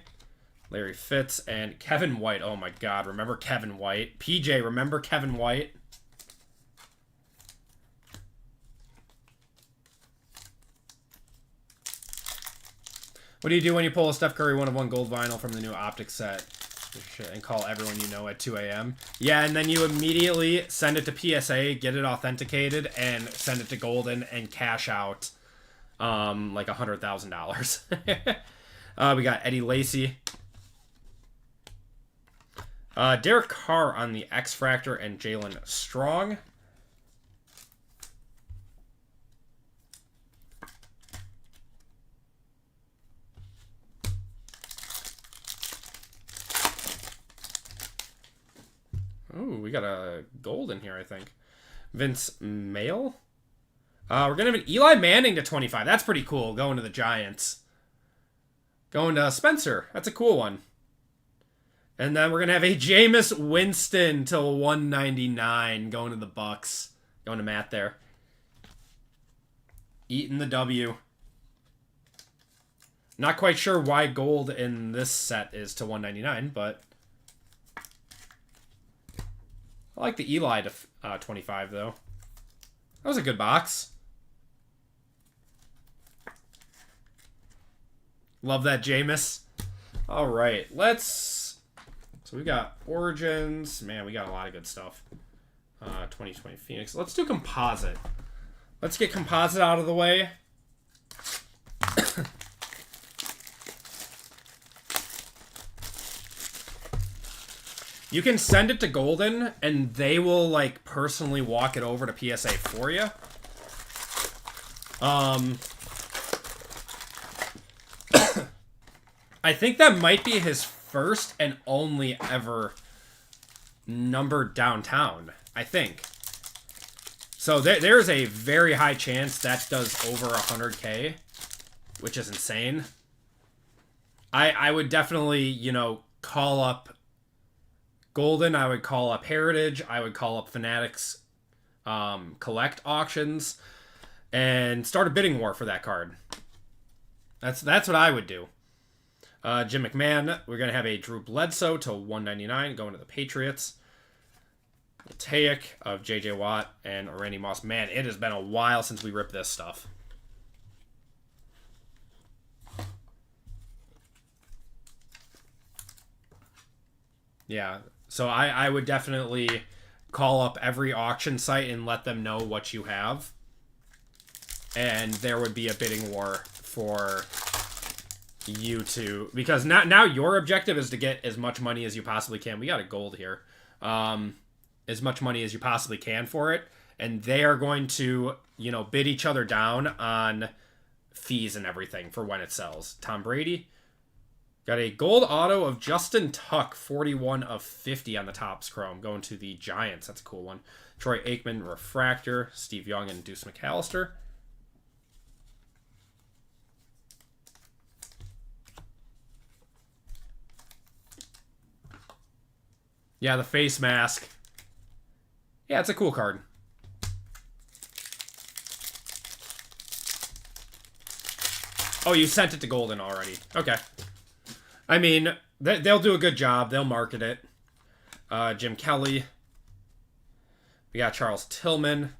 Larry Fitz and Kevin White. Oh my god, remember Kevin White? PJ, remember Kevin White? What do you do when you pull a Steph Curry 1/1 gold vinyl from the new Optic set? And call everyone you know at 2 a.m. Yeah, and then you immediately send it to PSA, get it authenticated, and send it to Golden and cash out like $100,000. We got Eddie Lacy. Derek Carr on the X-Fractor and Jalen Strong. Ooh, we got a gold in here, I think. Vince Mail. We're going to have an Eli Manning to 25. That's pretty cool, going to the Giants. Going to Spencer. That's a cool one. And then we're going to have a Jameis Winston to 199 going to the Bucks. Going to Matt there. Eating the W. Not quite sure why gold in this set is to 199, but I like the Eli to 25, though. That was a good box. Love that, Jameis. All right, let's... So we got Origins. Man, we got a lot of good stuff. 2020 Phoenix. Let's do Composite. Let's get Composite out of the way. You can send it to Golden, and they will, like, personally walk it over to PSA for you. I think that might be his first and only ever numbered downtown, I think. So there's a very high chance that does over 100K, which is insane. I would definitely, you know, call up Golden, I would call up Heritage, I would call up Fanatics Collect auctions, and start a bidding war for that card. That's what I would do. Jim McMahon, we're going to have a Drew Bledsoe to 199 going to the Patriots. Mateic of J.J. Watt and Randy Moss. Man, it has been a while since we ripped this stuff. Yeah, so I would definitely call up every auction site and let them know what you have. And there would be a bidding war for you to... Because now your objective is to get as much money as you possibly can. We got a gold here. As much money as you possibly can for it. And they are going to, you know, bid each other down on fees and everything for when it sells. Tom Brady. Got a gold auto of Justin Tuck, 41 of 50 on the Topps Chrome, going to the Giants. That's a cool one. Troy Aikman, Refractor, Steve Young, and Deuce McAllister. Yeah, the face mask. Yeah, it's a cool card. Oh, you sent it to Golden already. Okay. I mean, they'll do a good job. They'll market it. Jim Kelly. We got Charles Tillman.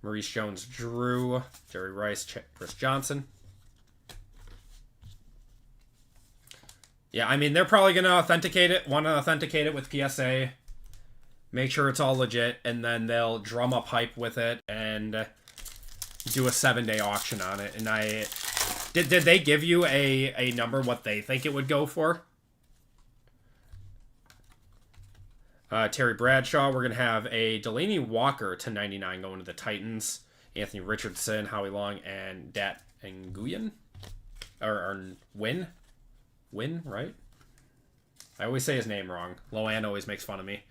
Maurice Jones-Drew. Jerry Rice. Chris Johnson. Yeah, I mean, they're probably going to authenticate it. Want to authenticate it with PSA. Make sure it's all legit. And then they'll drum up hype with it. And do a 7-day auction on it. And Did they give you a number what they think it would go for? Terry Bradshaw. We're going to have a Delaney Walker to 99 going to the Titans. Anthony Richardson, Howie Long, and Dat Nguyen. Or Win? Win, right? I always say his name wrong. Loan always makes fun of me.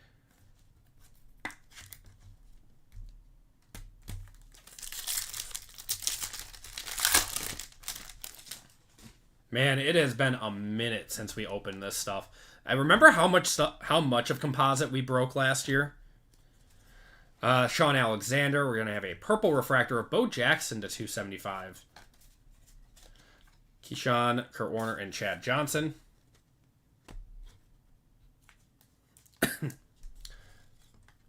Man, it has been a minute since we opened this stuff. I remember how much of Composite we broke last year. Sean Alexander, we're going to have a purple refractor of Bo Jackson to 275. Keyshawn, Kurt Warner, and Chad Johnson.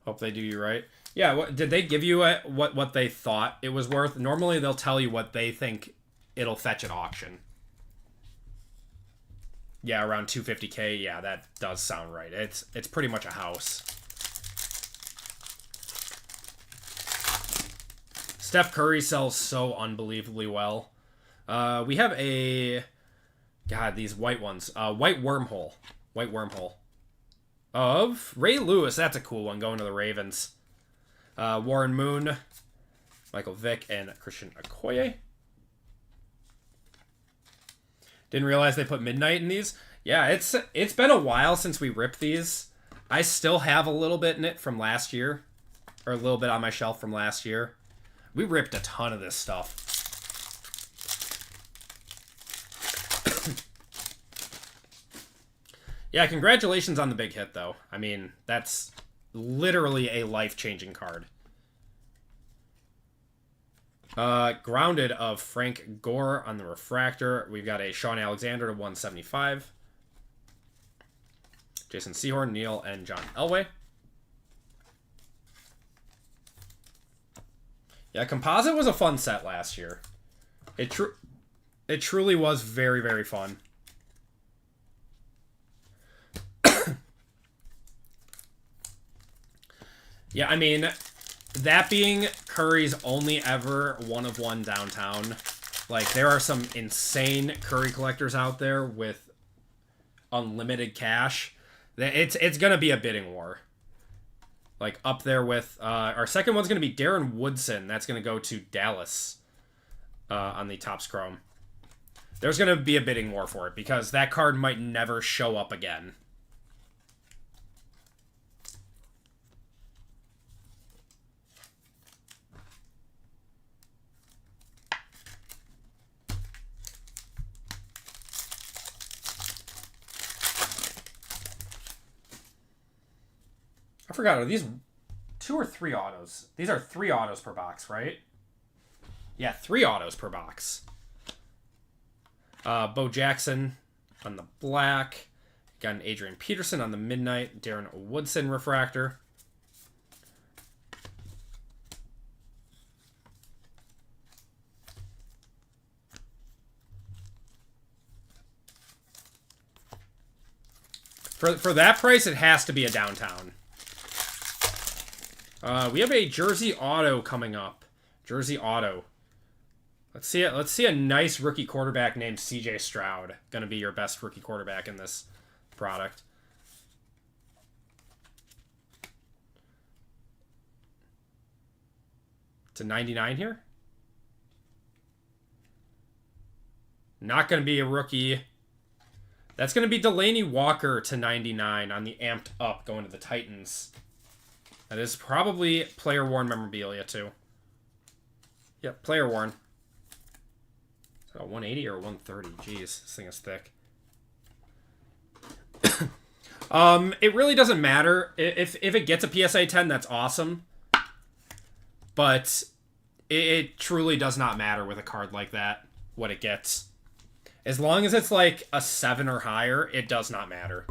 Hope they do you right. Yeah, did they give you what they thought it was worth? Normally they'll tell you what they think it'll fetch at auction. Yeah, around 250K. Yeah, that does sound right. It's pretty much a house. Steph Curry sells so unbelievably well. We have a... God, these white ones. White Wormhole. White Wormhole. Of Ray Lewis. That's a cool one, going to the Ravens. Warren Moon, Michael Vick, and Christian Okoye. Didn't realize they put midnight in these. Yeah, it's been a while since we ripped these. I still have a little bit in it from last year. Or a little bit on my shelf from last year. We ripped a ton of this stuff. Yeah, congratulations on the big hit, though. I mean, that's literally a life-changing card. Grounded of Frank Gore on the refractor. We've got a Sean Alexander to 175. Jason Sehorn, Neil, and John Elway. Yeah, Composite was a fun set last year. It truly was very, very fun. Yeah, I mean, that being Curry's only ever one-of-one downtown, like, there are some insane Curry collectors out there with unlimited cash. It's going to be a bidding war. Like, up there with... our second one's going to be Darren Woodson. That's going to go to Dallas on the Topps Chrome. There's going to be a bidding war for it because that card might never show up again. I forgot, are these 2 or 3 autos? These are 3 autos per box, right? Yeah, 3 autos per box. Bo Jackson on the black. Got an Adrian Peterson on the midnight. Darren Woodson refractor. For that price, it has to be a downtown. We have a Jersey Auto coming up. Jersey Auto. Let's see it. Let's see a nice rookie quarterback named CJ Stroud. Gonna be your best rookie quarterback in this product. To 99 here. Not gonna be a rookie. That's gonna be Delaney Walker to 99 on the amped up going to the Titans. That is probably player-worn memorabilia, too. Yep, player-worn. Is that a 180 or a 130? Jeez, this thing is thick. It really doesn't matter. If it gets a PSA 10, that's awesome. But it truly does not matter with a card like that, what it gets. As long as it's like a 7 or higher, it does not matter.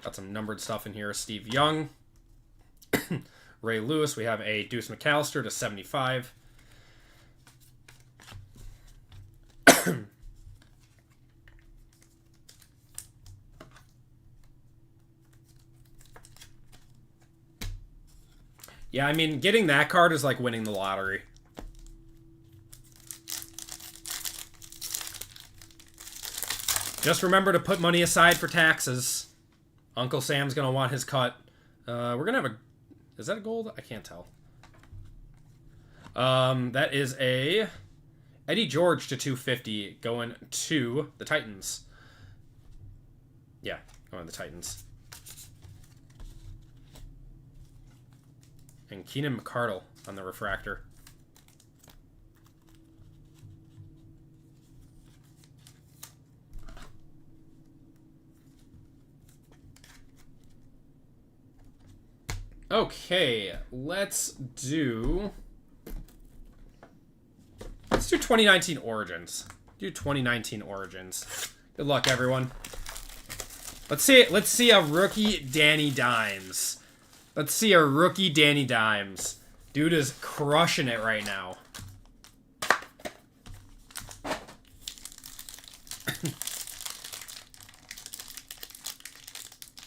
Got some numbered stuff in here. Steve Young. Ray Lewis. We have a Deuce McAllister to 75. Yeah, I mean, getting that card is like winning the lottery. Just remember to put money aside for taxes. Uncle Sam's going to want his cut. We're going to have a... Is that a gold? I can't tell. That is a Eddie George to 250 going to the Titans. Yeah, going to the Titans. And Keenan McCardle on the refractor. Okay, let's do 2019 Origins. Do 2019 Origins. Good luck, everyone. Let's see a rookie Danny Dimes. Let's see a rookie Danny Dimes. Dude is crushing it right now.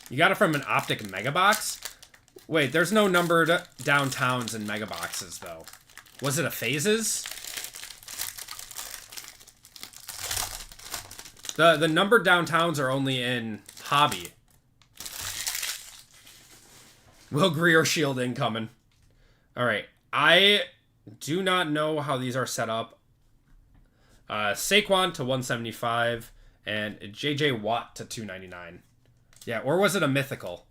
You got it from an Optic Mega Box? Wait, there's no numbered downtowns in Mega Boxes, though. Was it a Phases? The numbered downtowns are only in Hobby. Will Greer Shield incoming. Alright, I do not know how these are set up. Saquon to 175 And J.J. Watt to 299. Yeah, or was it a mythical?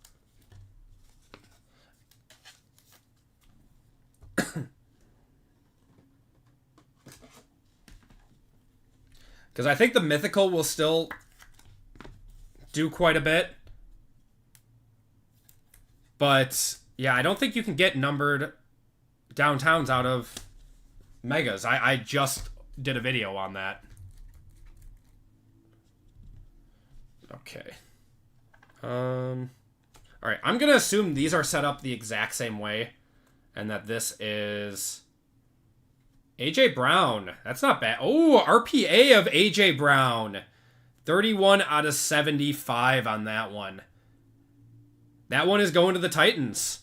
Because I think the mythical will still do quite a bit. But, yeah, I don't think you can get numbered downtowns out of megas. I just did a video on that. Okay. Alright, I'm going to assume these are set up the exact same way. And that this is A.J. Brown. That's not bad. Oh, RPA of A.J. Brown. 31 out of 75 on that one. That one is going to the Titans.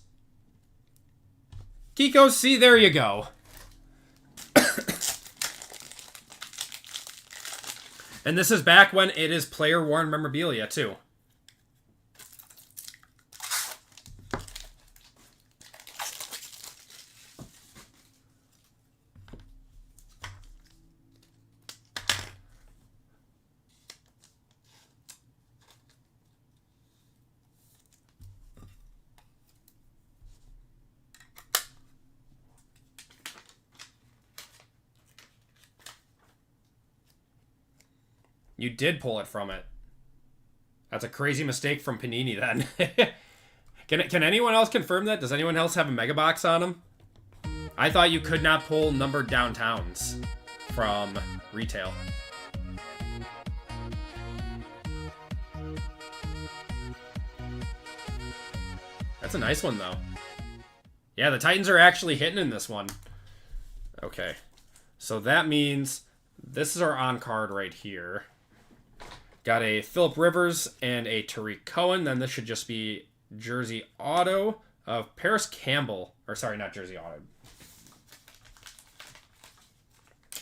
Kiko, see, there you go. And this is back when it is player-worn memorabilia, too. You did pull it from it. That's a crazy mistake from Panini then. Can anyone else confirm that? Does anyone else have a mega box on them? I thought you could not pull numbered downtowns from retail. That's a nice one though. Yeah, the Titans are actually hitting in this one. Okay. So that means this is our on card right here. Got a Phillip Rivers and a Tariq Cohen. Then this should just be jersey auto of Paris Campbell. Or sorry, not jersey auto.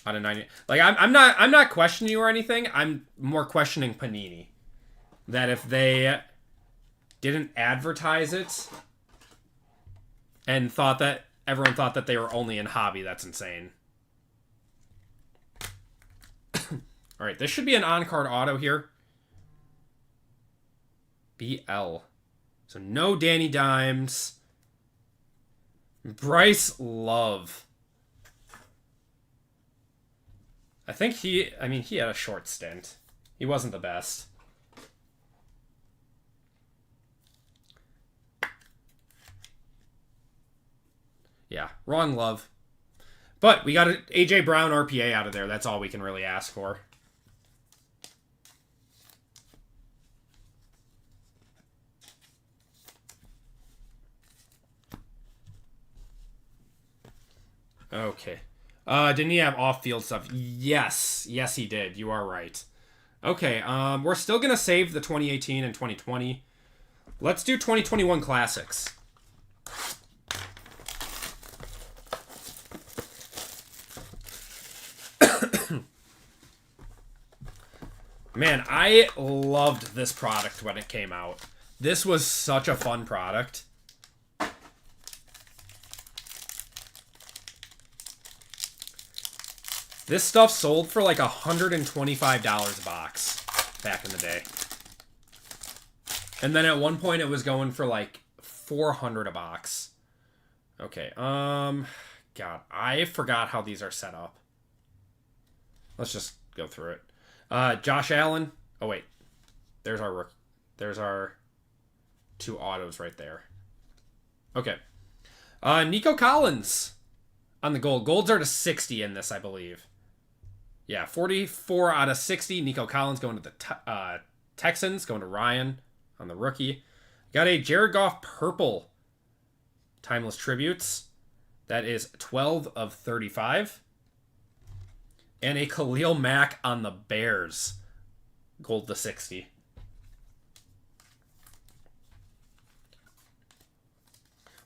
Out of 90. Like I'm not questioning you or anything. I'm more questioning Panini. That if they didn't advertise it and thought that everyone thought that they were only in hobby, that's insane. All right, this should be an on-card auto here. BL. So no Danny Dimes. Bryce Love. I think he had a short stint. He wasn't the best. Yeah, wrong Love. But we got an A.J. Brown RPA out of there. That's all we can really ask for. Okay. Didn't he have off-field stuff? Yes. Yes, he did. You are right. Okay, we're still going to save the 2018 and 2020. Let's do 2021 Classics. Man, I loved this product when it came out. This was such a fun product. This stuff sold for like $125 a box back in the day. And then at one point it was going for like $400 a box. Okay, God, I forgot how these are set up. Let's just go through it. Josh Allen. Oh wait, there's our two autos right there. Okay. Nico Collins on the gold. Golds are to 60 in this, I believe. Yeah, 44 out of 60. Nico Collins going to the Texans, going to Ryan on the rookie. Got a Jared Goff purple timeless tributes. That is 12 of 35. And a Khalil Mack on the Bears. Gold to 60.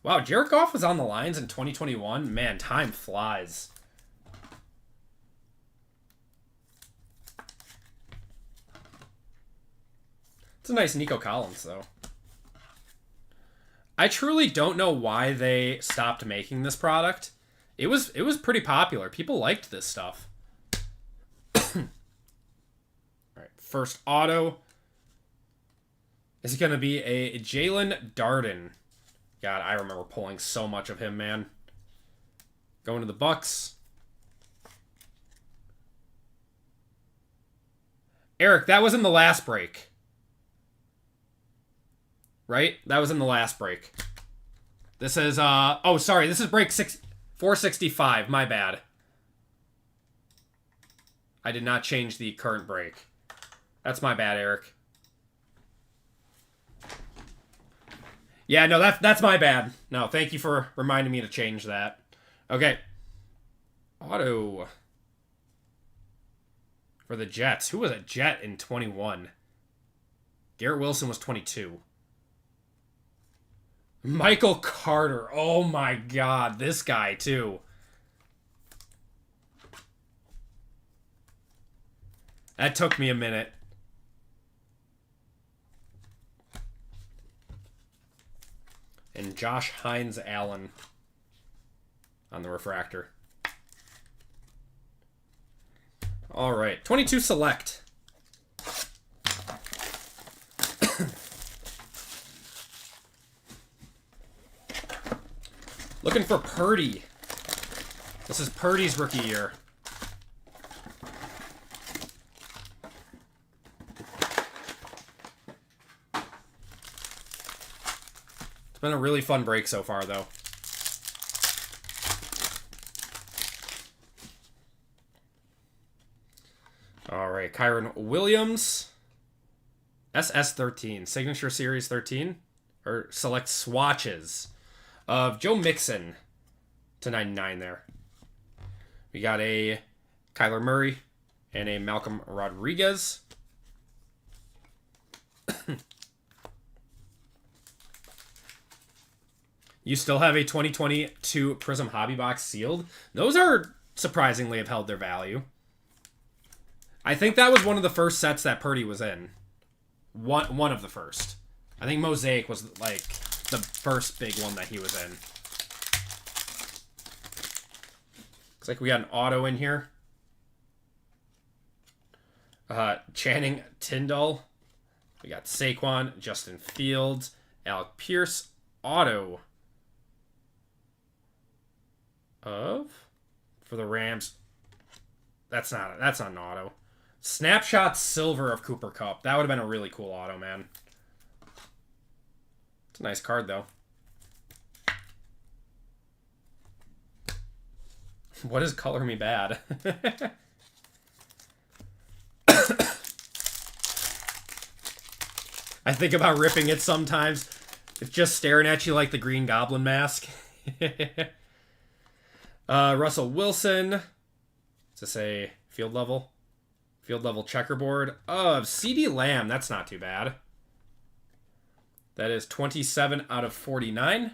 Wow, Jared Goff was on the lines in 2021. Man, time flies. It's a nice Nico Collins, though. I truly don't know why they stopped making this product. It was pretty popular. People liked this stuff. All right, first auto is going to be a Jalen Darden. God, I remember pulling so much of him, man. Going to the Bucks. Eric, that was in the last break. Right? That was in the last break. This is, oh, sorry. This is break 465. My bad. I did not change the current break. That's my bad, Eric. Yeah, no, that's my bad. No, thank you for reminding me to change that. Okay. Auto. For the Jets. Who was a Jet in 21? Garrett Wilson was 22. Michael Carter. Oh my god. This guy, too. That took me a minute. And Josh Hines Allen on the refractor. All right, 22 select. Looking for Purdy. This is Purdy's rookie year. It's been a really fun break so far, though. All right, Kyron Williams. SS13, Signature Series 13. Or select swatches of Joe Mixon to 99 there. We got a Kyler Murray and a Malcolm Rodriguez. You still have a 2022 Prism Hobby Box sealed. Those are surprisingly have held their value. I think that was one of the first sets that Purdy was in. One of the first. I think Mosaic was like the first big one that he was in. Looks like we got an auto in here. Channing Tindall. We got Saquon, Justin Fields, Alec Pierce, auto for the Rams. That's not an auto. Snapshot silver of Cooper Kupp. That would have been a really cool auto, man. It's a nice card, though. What is Color Me Bad? I think about ripping it sometimes. It's just staring at you like the Green Goblin mask. Russell Wilson. Is this a field level? Field level checkerboard of CeeDee Lamb. That's not too bad. That is 27 out of 49.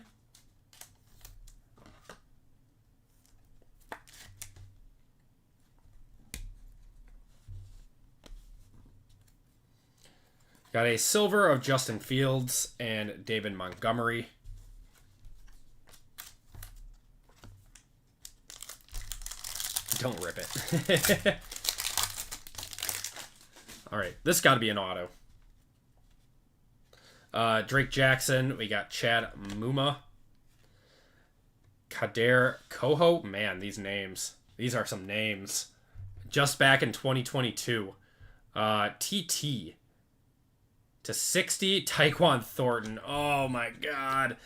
Got a silver of Justin Fields and David Montgomery. Don't rip it. All right, this got to be an auto. Drake Jackson. We got Chad Muma. Kader Koho. Man, these names. These are some names. Just back in 2022. TT. To 60, Tyquan Thornton. Oh my god.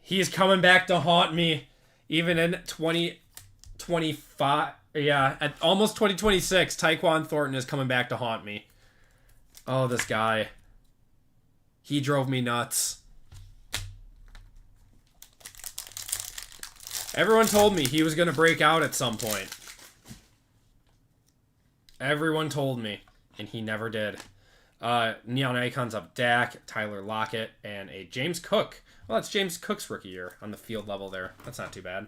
He's coming back to haunt me. Even in 2025. Yeah, at almost 2026, Tyquan Thornton is coming back to haunt me. Oh, this guy. He drove me nuts. Everyone told me he was going to break out at some point. Everyone told me, and he never did. Neon Icons of Dak, Tyler Lockett, and a James Cook. Well, that's James Cook's rookie year on the field level there. That's not too bad.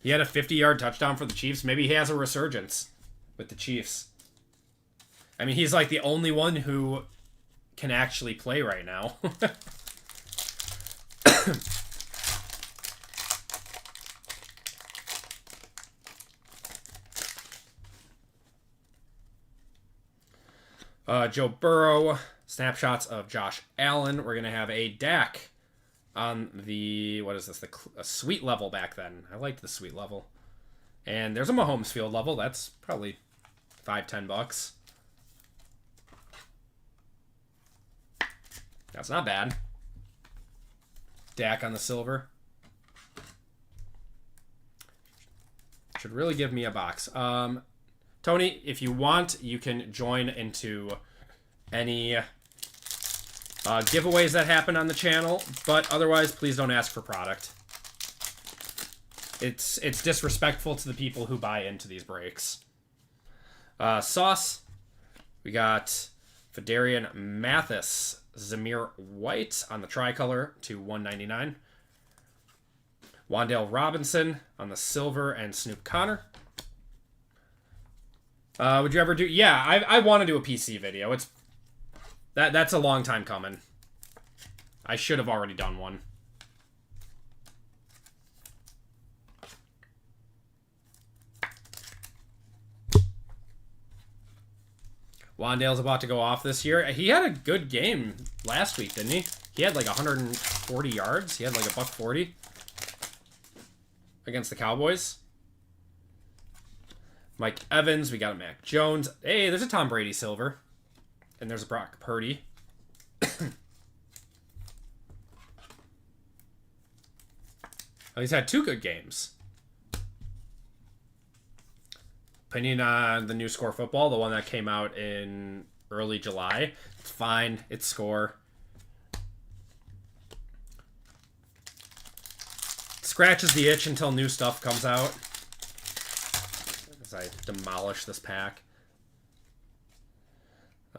He had a 50-yard touchdown for the Chiefs. Maybe he has a resurgence with the Chiefs. I mean, he's like the only one who can actually play right now. Joe Burrow. Snapshots of Josh Allen. We're going to have a Dak on the, what is this, a sweet level back then. I liked the sweet level. And there's a Mahomes field level. That's probably $5-10. That's not bad. Dak on the silver. Should really give me a box. Tony, if you want, you can join into any giveaways that happen on the channel, but otherwise, please don't ask for product. It's disrespectful to the people who buy into these breaks. Sauce. We got Fedarian Mathis, Zamir White on the tricolor to $199. Wan'Dale Robinson on the silver and Snoop Connor. Would you ever do... Yeah, I want to do a PC video. That's a long time coming. I should have already done one. Wan'Dale's about to go off this year. He had a good game last week, didn't he? He had like 140 yards. He had like a $140 against the Cowboys. Mike Evans. We got a Mac Jones. Hey, there's a Tom Brady silver. And there's a Brock Purdy. Oh, he's had 2 good games. Opinion on the new Score Football, the one that came out in early July. It's fine. It's Score. Scratches the itch until new stuff comes out. As I demolish this pack.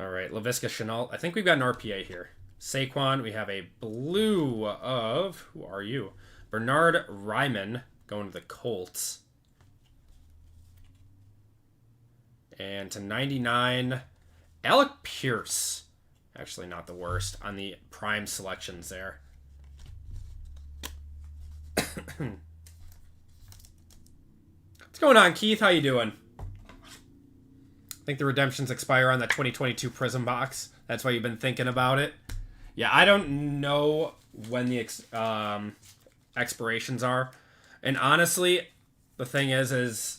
All right, LaVisca Chenault. I think we've got an RPA here. Saquon. We have a blue of... Who are you? Bernard Ryman going to the Colts. And to 99, Alec Pierce. Actually not the worst on the prime selections there. What's going on, Keith? How you doing? I think the redemptions expire on that 2022 Prism box. That's why you've been thinking about it. Yeah, I don't know when the expirations are. And honestly, the thing is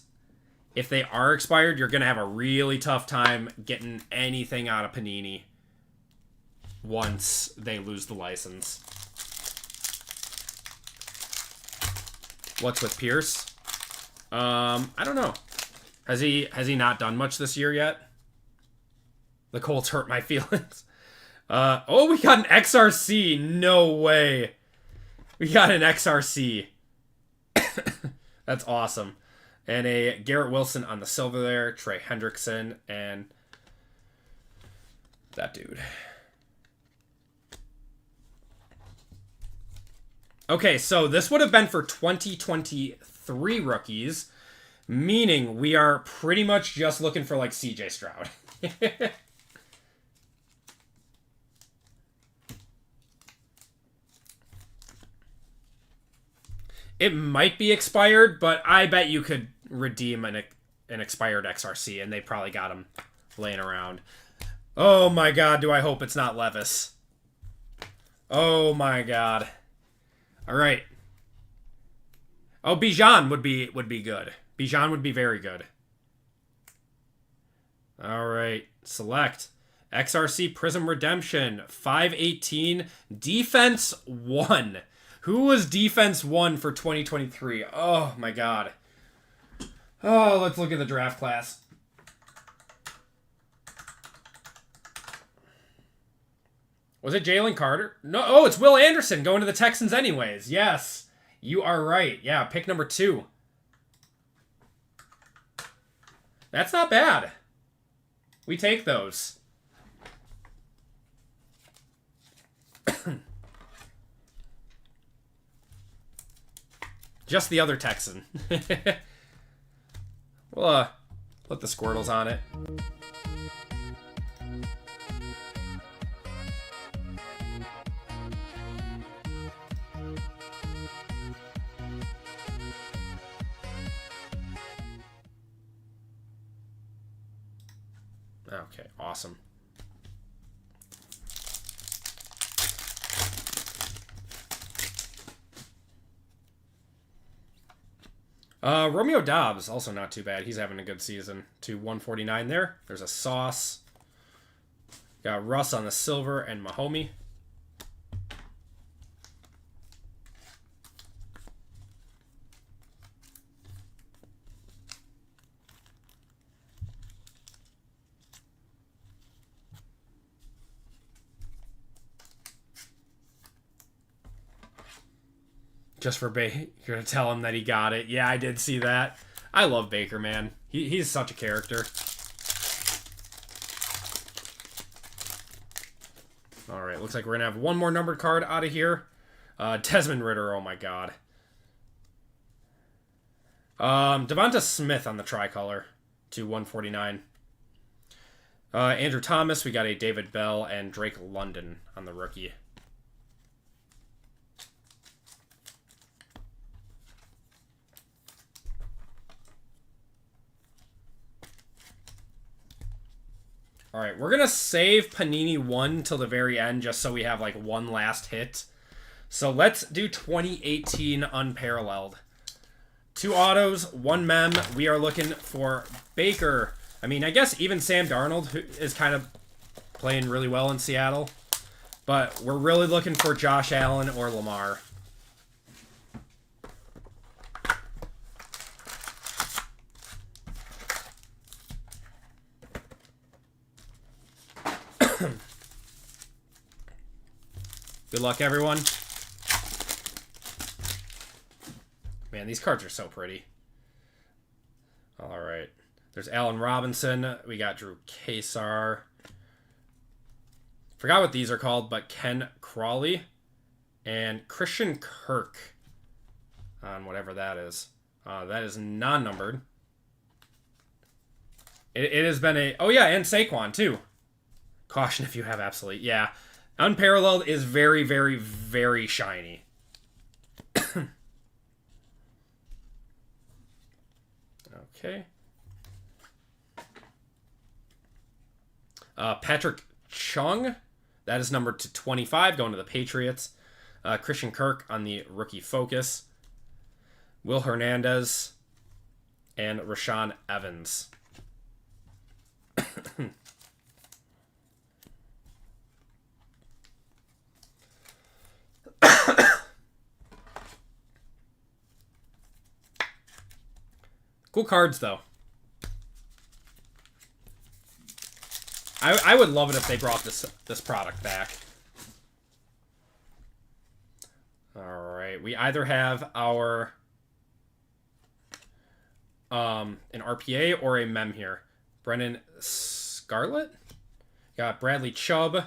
if they are expired, you're going to have a really tough time getting anything out of Panini once they lose the license. What's with Pierce? I don't know. Has he not done much this year yet? The Colts hurt my feelings. Oh, we got an XRC. No way. We got an XRC. That's awesome. And a Garrett Wilson on the silver there. Trey Hendrickson and that dude. Okay, so this would have been for 2023 rookies, meaning we are pretty much just looking for like CJ Stroud. It might be expired, but I bet you could redeem an expired XRC, and they probably got them laying around. Oh my god, do I hope it's not Levis. Oh my god. All right. Oh, Bijan would be good. Bijan would be very good. All right. Select. XRC Prism Redemption. 518. Defense 1. Who was Defense 1 for 2023? Oh, my God. Oh, let's look at the draft class. Was it Jalen Carter? No. Oh, it's Will Anderson going to the Texans anyways. Yes. You are right. Yeah, pick number 2. That's not bad. We take those. Just the other Texan. We'll put the Squirtles on it. Okay, awesome. Romeo Dobbs, also not too bad. He's having a good season. To 149 there. There's a Sauce. Got Russ on the silver and Mahomey. Just for Baker to tell him that he got it. Yeah, I did see that. I love Baker, man. He's such a character. All right, looks like we're going to have one more numbered card out of here. Desmond Ridder, oh my god. Devonta Smith on the tricolor to 149. Andrew Thomas, we got a David Bell and Drake London on the rookie. All right, we're going to save Panini 1 till the very end just so we have like one last hit. So let's do 2018 Unparalleled. 2 autos, 1 mem. We are looking for Baker. I mean, I guess even Sam Darnold, who is kind of playing really well in Seattle. But we're really looking for Josh Allen or Lamar. Good luck, everyone. Man, these cards are so pretty. All right. There's Allen Robinson. We got Drew Kasar. Forgot what these are called, but Ken Crawley. And Christian Kirk. On whatever that is. That is non-numbered. It has been a... Oh, yeah, and Saquon, too. Caution if you have absolute. Yeah. Unparalleled is very, very, very shiny. Okay. Patrick Chung. That is numbered to 25, going to the Patriots. Christian Kirk on the rookie focus. Will Hernandez. And Rashaan Evans. Cool cards, though. I would love it if they brought this product back. All right, we either have our an RPA or a mem here. Brennan Scarlett. Got Bradley Chubb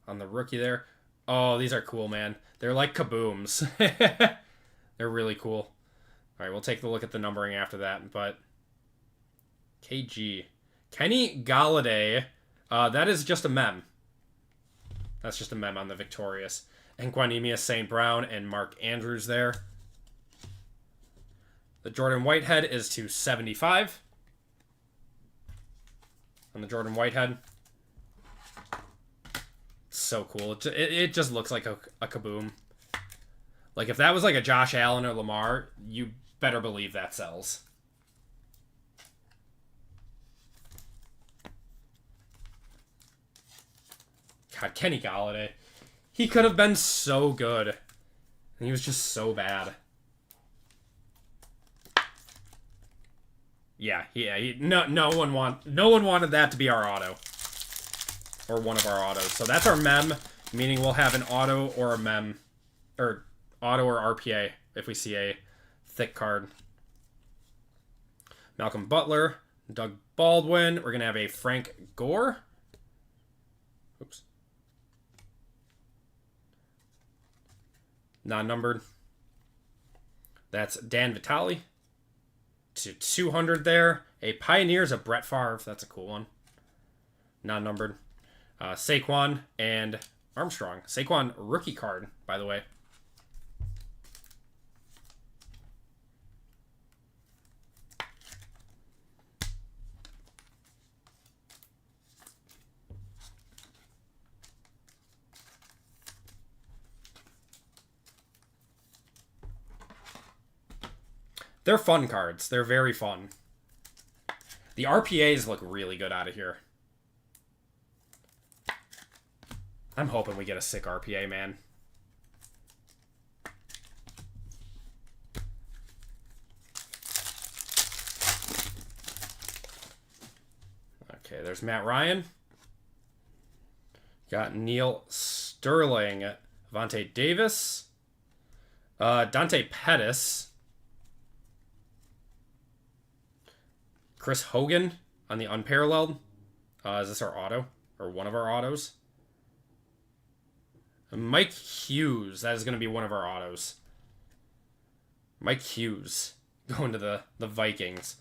on the rookie there. Oh, these are cool, man. They're like kabooms. They're really cool. All right, we'll take a look at the numbering after that. But KG. Kenny Galladay. That is just a mem. That's just a mem on the Victorious. And Quanimia St. Brown and Mark Andrews there. The Jordan Whitehead is to 75. On the Jordan Whitehead. So cool. It just looks like a kaboom. Like, if that was like a Josh Allen or Lamar, you better believe that sells. God, Kenny Galladay. He could have been so good. And he was just so bad. Yeah. No one wanted that to be our auto. Or one of our autos. So that's our mem, meaning we'll have an auto or a mem. Or auto or RPA if we see a thick card. Malcolm Butler, Doug Baldwin. We're going to have a Frank Gore. Oops. Non-numbered. That's Dan Vitale. To 200 there. A Pioneers of Brett Favre. That's a cool one. Non-numbered. Saquon and Armstrong. Saquon rookie card, by the way. They're fun cards. They're very fun. The RPAs look really good out of here. I'm hoping we get a sick RPA, man. Okay, there's Matt Ryan. Got Neil Sterling, Vontae Davis, Dante Pettis, Chris Hogan on the unparalleled. Is this our auto? Or one of our autos? Mike Hughes. That is going to be one of our autos. Mike Hughes going to the Vikings.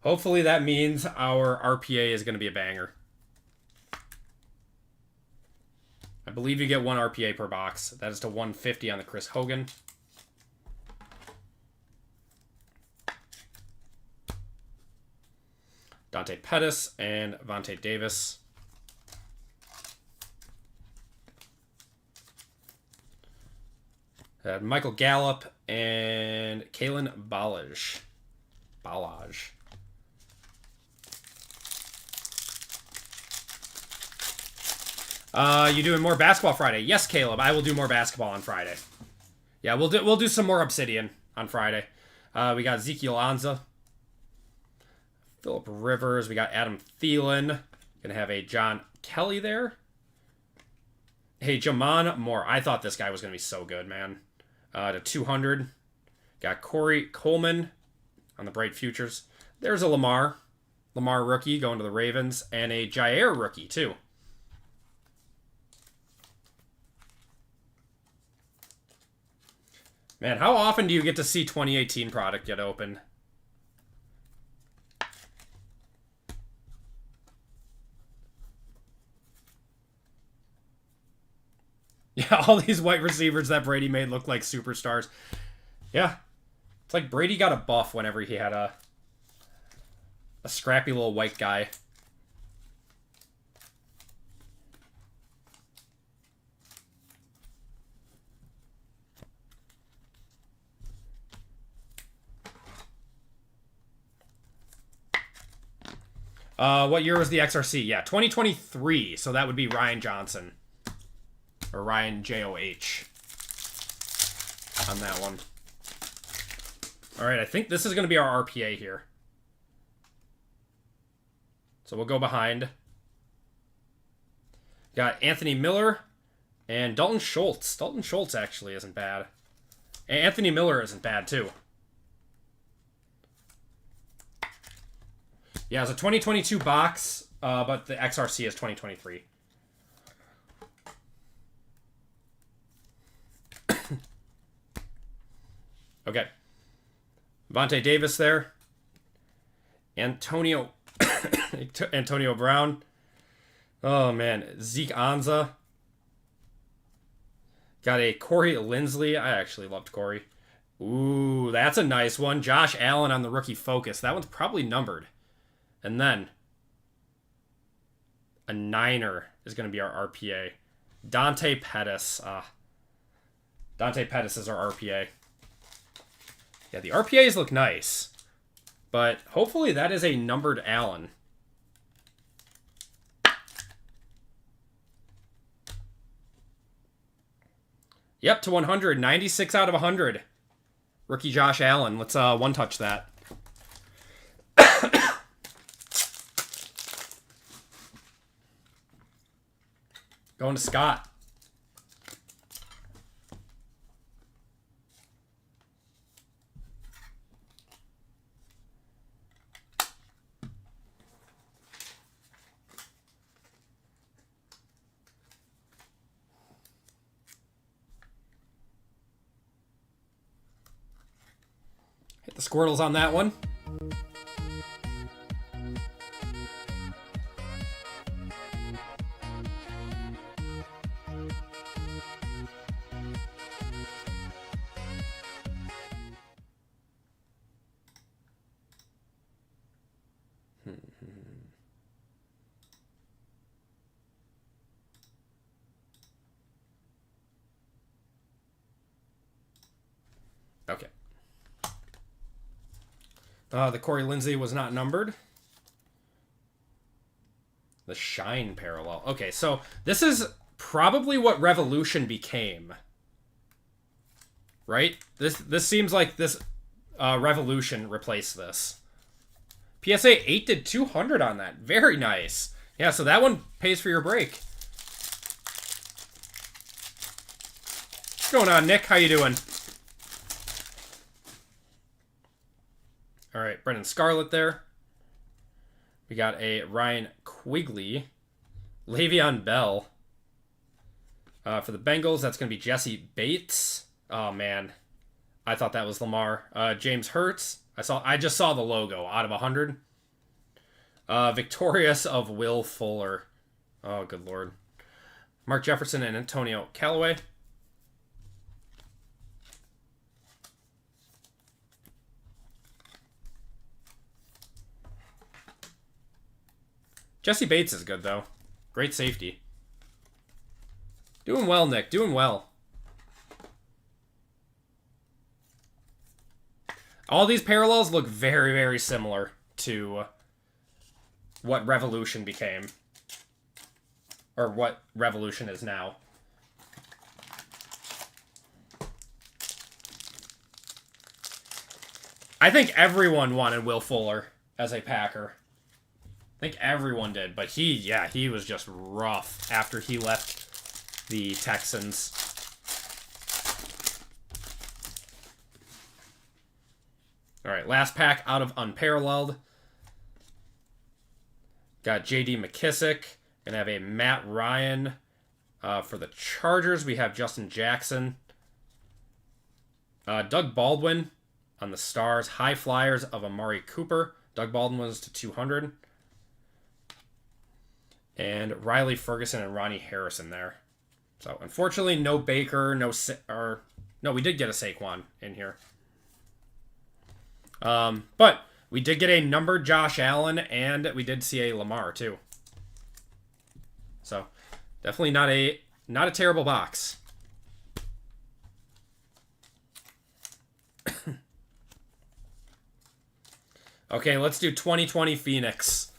Hopefully that means our RPA is going to be a banger. I believe you get 1 RPA per box. That is to 150 on the Chris Hogan. Dante Pettis and Vontae Davis. Michael Gallup and Kalen Ballage. You doing more basketball Friday? Yes, Caleb. I will do more basketball on Friday. Yeah, we'll do some more Obsidian on Friday. We got Ezekiel Anza, Phillip Rivers. We got Adam Thielen. Gonna have a John Kelly there. Hey, Jamon Moore. I thought this guy was gonna be so good, man. To 200. Got Corey Coleman on the Bright Futures. There's a Lamar rookie going to the Ravens, and a Jair rookie too. Man, how often do you get to see 2018 product get open? Yeah, all these white receivers that Brady made look like superstars. Yeah. It's like Brady got a buff whenever he had a scrappy little white guy. What year was the XRC? Yeah, 2023. So that would be Ryan Johnson. Or Ryan J-O-H. On that one. Alright, I think this is going to be our RPA here. So we'll go behind. Got Anthony Miller and Dalton Schultz. Dalton Schultz actually isn't bad. And Anthony Miller isn't bad too. Yeah, it's a 2022 box, but the XRC is 2023. Okay. Vontae Davis there. Antonio Brown. Oh, man. Zeke Anza. Got a Corey Linsley. I actually loved Corey. Ooh, that's a nice one. Josh Allen on the rookie focus. That one's probably numbered. And then a Niner is going to be our RPA. Dante Pettis. Dante Pettis is our RPA. Yeah, the RPAs look nice. But hopefully that is a numbered Allen. Yep, to 100. 96 out of 100. Rookie Josh Allen. Let's one-touch that. Going to Scott. Hit the Squirtles on that one. Okay. The Corey Lindsey was not numbered. The Shine parallel. Okay, so this is probably what Revolution became. Right? This seems like this Revolution replaced this. PSA 8 did 200 on that. Very nice. Yeah, so that one pays for your break. What's going on, Nick? How you doing? All right, Brendan Scarlett there. We got a Ryan Quigley. Le'Veon Bell. For the Bengals, that's going to be Jesse Bates. Oh, man. I thought that was Lamar. James Hurts. I just saw the logo out of 100. Victorious of Will Fuller. Oh, good lord. Mark Jefferson and Antonio Callaway. Jesse Bates is good, though. Great safety. Doing well, Nick. Doing well. All these parallels look very, very similar to what Revolution became. Or what Revolution is now. I think everyone wanted Will Fuller as a Packer. I think everyone did, but he was just rough after he left the Texans. All right, last pack out of Unparalleled. Got J.D. McKissick. Gonna have a Matt Ryan. For the Chargers, we have Justin Jackson. Doug Baldwin on the Stars. High Flyers of Amari Cooper. Doug Baldwin was to 200. And Riley Ferguson and Ronnie Harrison there. So, unfortunately, no Baker, no, we did get a Saquon in here. But we did get a numbered Josh Allen, and we did see a Lamar, too. So, definitely not a terrible box. Okay, let's do 2020 Phoenix.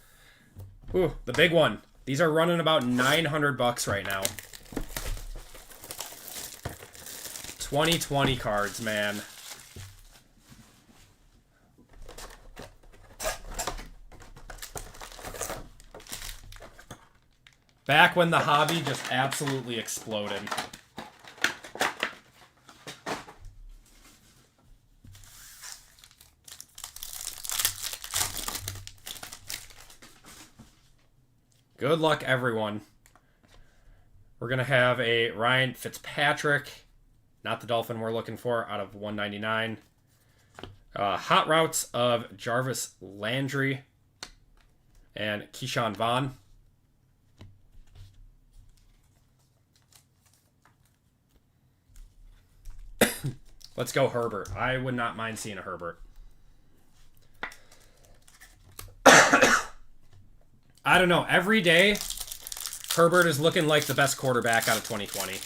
Ooh, the big one. These are running about $900 right now. 2020 cards, man. Back when the hobby just absolutely exploded. Good luck, everyone. We're going to have a Ryan Fitzpatrick, not the Dolphin we're looking for, out of 199. Hot Routes of Jarvis Landry and Keyshawn Vaughn. Let's go Herbert. I would not mind seeing a Herbert. I don't know. Every day, Herbert is looking like the best quarterback out of 2020. Is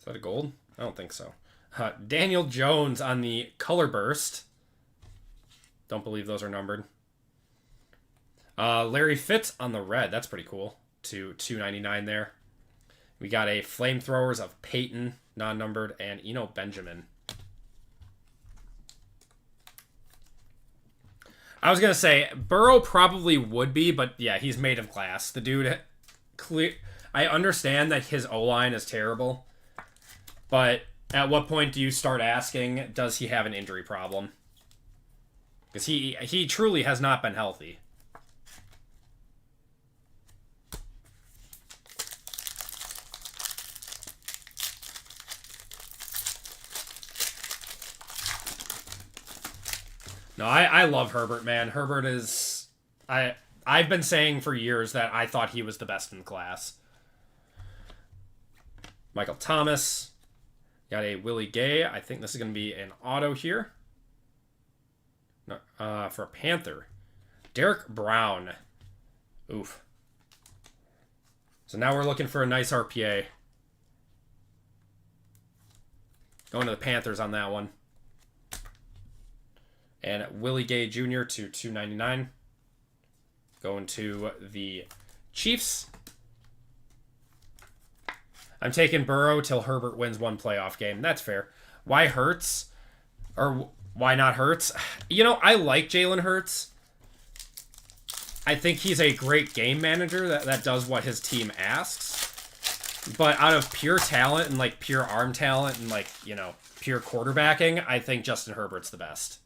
that a gold? I don't think so. Daniel Jones on the Color Burst. Don't believe those are numbered. Larry Fitz on the red. That's pretty cool. To 299 there. We got a Flamethrowers of Peyton, non-numbered, and Eno Benjamin. I was going to say, Burrow probably would be, but yeah, he's made of glass. The dude, I understand that his O-line is terrible, but at what point do you start asking, does he have an injury problem? Because he truly has not been healthy. No, I love Herbert, man. Herbert is... I've been saying for years that I thought he was the best in the class. Michael Thomas. Got a Willie Gay. I think this is going to be an auto here. No, for a Panther. Derek Brown. Oof. So now we're looking for a nice RPA. Going to the Panthers on that one. And Willie Gay Jr. to 299. Going to the Chiefs. I'm taking Burrow till Herbert wins one playoff game. That's fair. Why Hurts? Or why not Hurts? You know, I like Jalen Hurts. I think he's a great game manager that does what his team asks. But out of pure talent and, like, pure arm talent and, like, you know, pure quarterbacking, I think Justin Herbert's the best.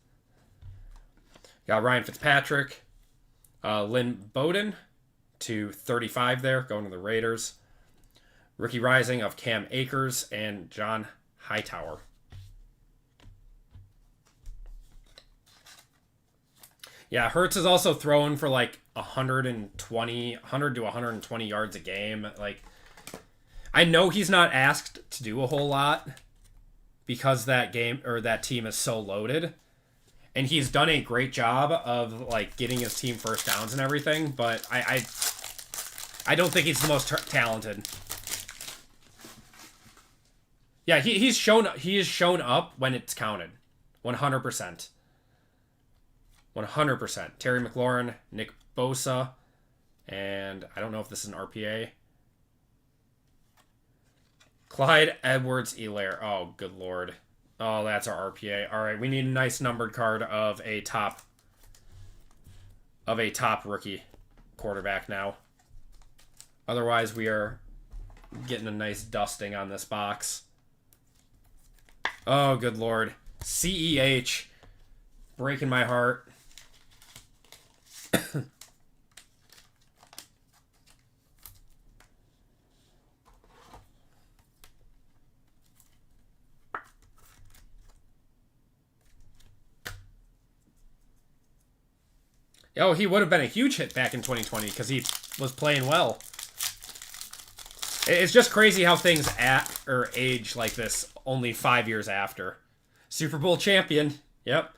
Got Ryan Fitzpatrick. Lynn Bowden to 35 there, going to the Raiders. Rookie Rising of Cam Akers and John Hightower. Yeah, Hurts is also throwing for like 100 to 120 yards a game. Like, I know he's not asked to do a whole lot because that game or that team is so loaded. And he's done a great job of like getting his team first downs and everything, but I don't think he's the most talented. Yeah, he is shown up when it's counted. 100%. 100%. Terry McLaurin, Nick Bosa, and I don't know if this is an RPA. Clyde Edwards-Helaire. Oh, good lord. Oh, that's our RPA. All right, we need a nice numbered card of a top rookie quarterback now. Otherwise, we are getting a nice dusting on this box. Oh, good lord. CEH. Breaking my heart. Oh, he would have been a huge hit back in 2020 because he was playing well. It's just crazy how things age like this only 5 years after. Super Bowl champion. Yep.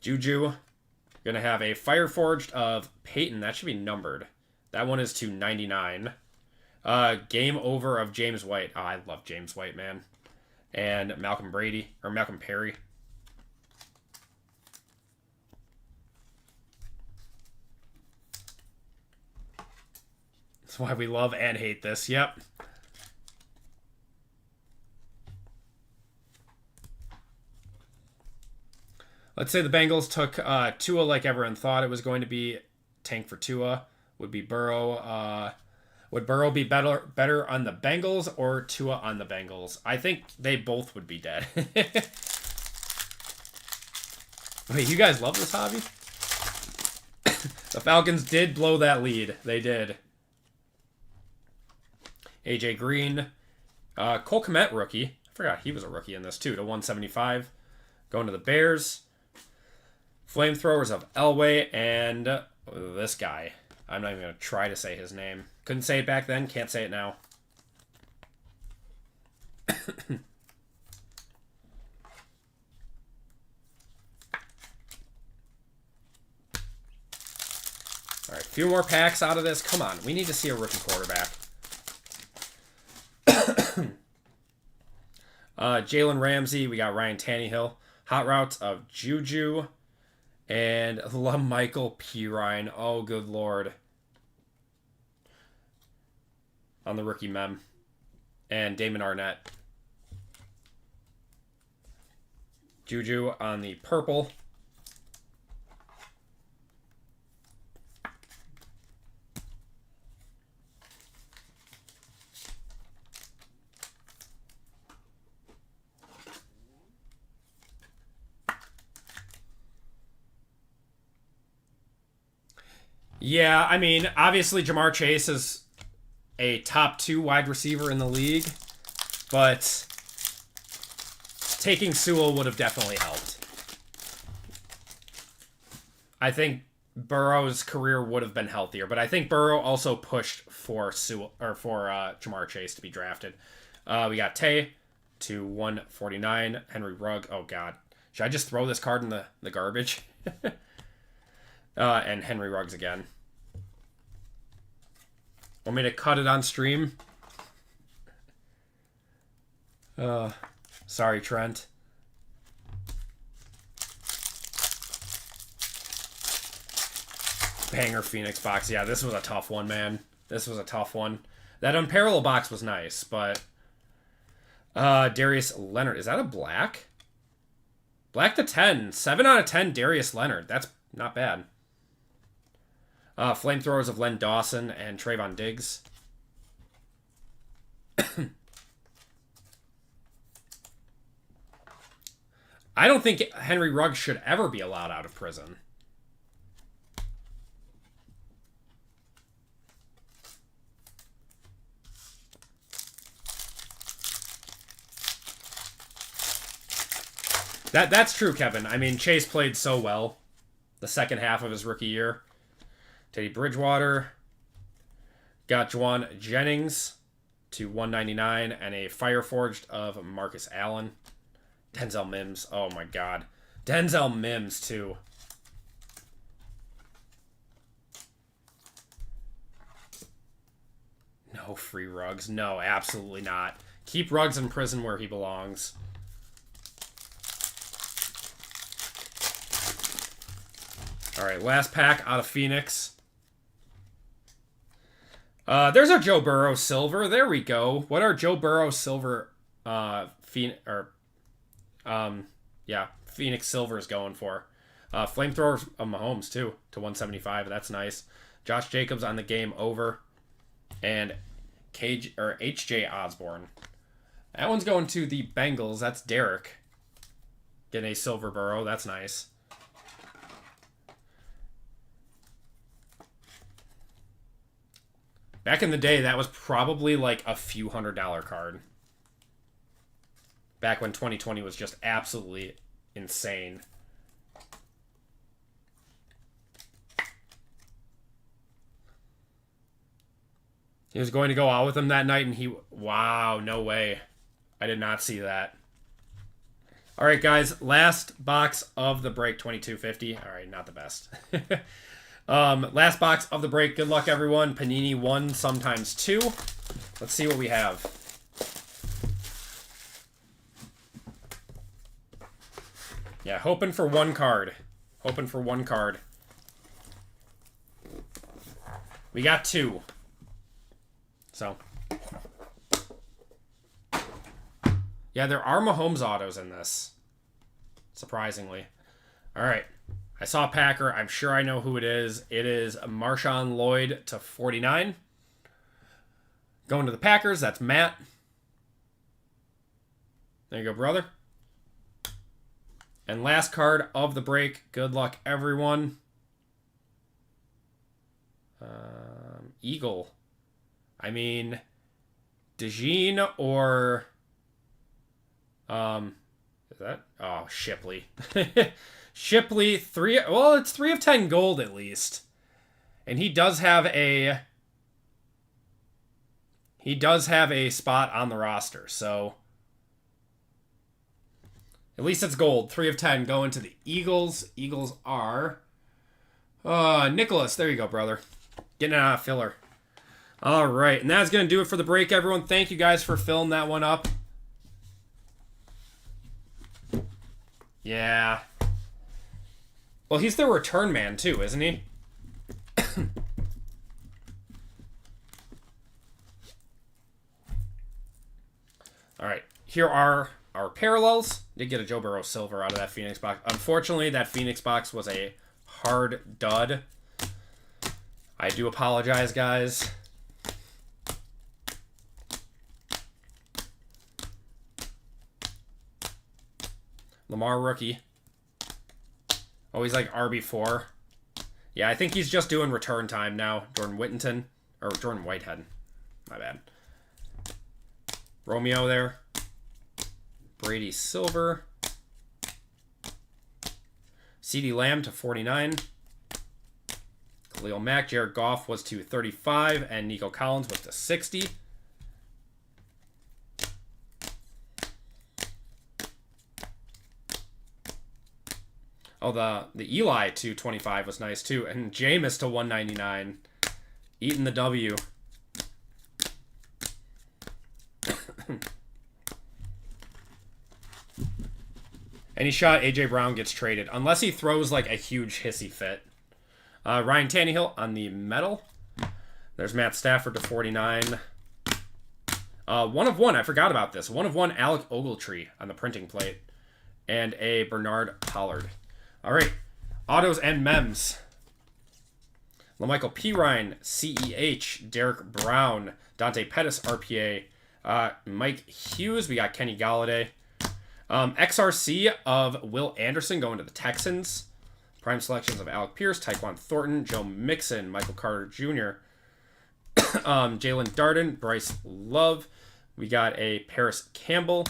Juju. Gonna have a Fireforged of Peyton. That should be numbered. That one is to 99. Game Over of James White. Oh, I love James White, man. And Malcolm Perry. That's why we love and hate this. Yep. Let's say the Bengals took Tua like everyone thought it was going to be. Tank for Tua would be Burrow. Would Burrow be better on the Bengals or Tua on the Bengals? I think they both would be dead. Wait, you guys love this hobby? The Falcons did blow that lead. They did. AJ Green. Cole Kmet rookie. I forgot he was a rookie in this too, to 175. Going to the Bears. Flamethrowers of Elway and this guy. I'm not even going to try to say his name. Couldn't say it back then, can't say it now. All right, a few more packs out of this. Come on, we need to see a rookie quarterback. Jalen Ramsey, we got Ryan Tannehill. Hot routes of Juju. And LaMichael Pirine. Oh, good lord. On the rookie mem. And Damon Arnett. Juju on the purple. Yeah, I mean, obviously Jamar Chase is a top 2 wide receiver in the league, but taking Sewell would have definitely helped. I think Burrow's career would have been healthier, but I think Burrow also pushed for Jamar Chase to be drafted. We got Tay to 149, Henry Rugg. Oh god, should I just throw this card in the garbage? And Henry Ruggs again. Want me to cut it on stream? Sorry, Trent. Banger Phoenix box. Yeah, this was a tough one, man. This was a tough one. That Unparalleled box was nice, but... Darius Leonard. Is that a black? Black to 10. 7 out of 10, Darius Leonard. That's not bad. Flamethrowers of Len Dawson and Trayvon Diggs. I don't think Henry Ruggs should ever be allowed out of prison. That's true, Kevin. I mean, Chase played so well the second half of his rookie year. Teddy Bridgewater. Got Juwan Jennings to 199 and a Fireforged of Marcus Allen. Denzel Mims. Oh, my God. Denzel Mims, too. No free Ruggs. No, absolutely not. Keep Ruggs in prison where he belongs. All right, last pack out of Phoenix. There's our Joe Burrow Silver. There we go. What are Joe Burrow Silver Phoenix Silver's going for? Flamethrower of Mahomes too to 175. That's nice. Josh Jacobs on the game over, and H.J. Osborne. That one's going to the Bengals. That's Derek getting a Silver Burrow. That's nice. Back in the day, that was probably like a few $100 card. Back when 2020 was just absolutely insane. He was going to go out with him that night, and he... Wow, no way. I did not see that. All right, guys. Last box of the break, 2250. All right, not the best. Last box of the break. Good luck, everyone. Panini 1, sometimes 2. Let's see what we have. Yeah, hoping for one card. Hoping for one card. We got 2. So. Yeah, there are Mahomes autos in this. Surprisingly. All right. I saw Packer. I'm sure I know who it is. It is Marshawn Lloyd to 49. Going to the Packers. That's Matt. There you go, brother. And last card of the break. Good luck, everyone. Eagle. I mean, DeJean or... is that... Oh, Shipley. Shipley, 3... Well, it's 3 of 10 gold, at least. And he does have a... He does have a spot on the roster, so... At least it's gold. 3 of 10 going to the Eagles. Eagles are... Nicholas. There you go, brother. Getting it out of filler. All right, and that's going to do it for the break, everyone. Thank you guys for filling that one up. Yeah. Well, he's the return man, too, isn't he? All right, here are our parallels. Did get a Joe Burrow Silver out of that Phoenix box. Unfortunately, that Phoenix box was a hard dud. I do apologize, guys. Lamar rookie. Oh, he's like RB4. Yeah, I think he's just doing return time now. Jordan Whittington. Or Jordan Whitehead. My bad. Romeo there. Brady Silver. CeeDee Lamb to 49. Khalil Mack. Jared Goff was to 35. And Nico Collins was to 60. Oh, the Eli to 25 was nice, too. And Jameis to 199. Eating the W. Any shot AJ Brown gets traded, unless he throws like a huge hissy fit. Ryan Tannehill on the metal. There's Matt Stafford to 49. 1 of 1. I forgot about this. 1 of 1 Alec Ogletree on the printing plate. And a Bernard Pollard. All right. Autos and mems. LaMichael Pirine, CEH, Derek Brown, Dante Pettis, RPA, Mike Hughes. We got Kenny Galladay. XRC of Will Anderson going to the Texans. Prime selections of Alec Pierce, Tyquan Thornton, Joe Mixon, Michael Carter Jr., Jalen Darden, Bryce Love. We got a Paris Campbell,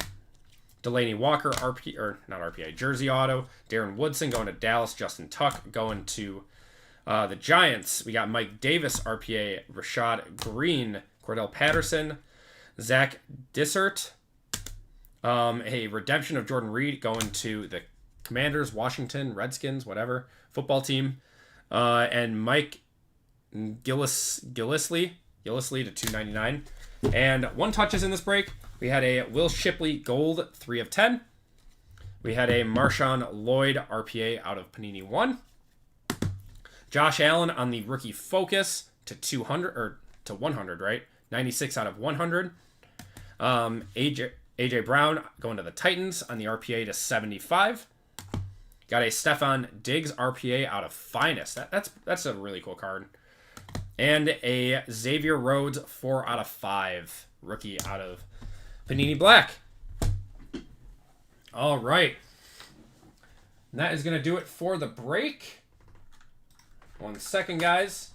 Delaney Walker, RPA, Jersey Auto, Darren Woodson going to Dallas, Justin Tuck going to the Giants. We got Mike Davis, RPA, Rashad Green, Cordell Patterson, Zach Dissert, a redemption of Jordan Reed going to the Commanders, Washington, Redskins, whatever, football team, and Mike Gillisley to 299. And 1 touches in this break. We had a Will Shipley Gold, 3 of 10. We had a Marshawn Lloyd RPA out of Panini 1. Josh Allen on the rookie focus to 200 or to 100, right? 96 out of 100. AJ Brown going to the Titans on the RPA to 75. Got a Stephon Diggs RPA out of Finest. That's a really cool card. And a Xavier Rhodes 4 out of 5 rookie out of Panini Black. All right. And that is going to do it for the break. 1 second, guys.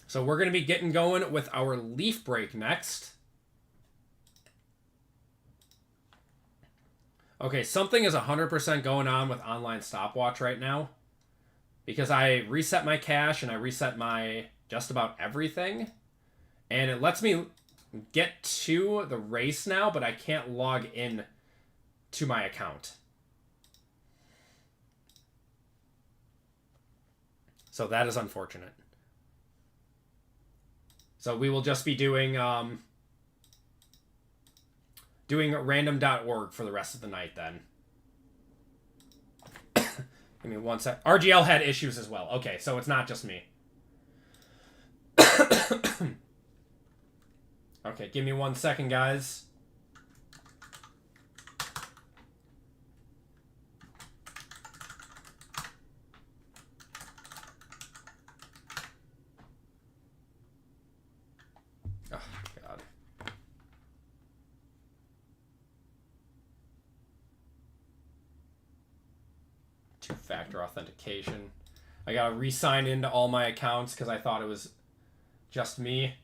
So we're going to be getting going with our Leaf break next. Okay, something is 100% going on with online stopwatch right now. Because I reset my cache and I reset my just about everything. And it lets me get to the race now, but I can't log in to my account. So that is unfortunate. So we will just be doing random.org for the rest of the night then. Give me 1 sec. RGL had issues as well. Okay, so it's not just me. Okay, give me 1 second, guys. Oh, God. Two-factor authentication. I gotta re-sign into all my accounts because I thought it was just me.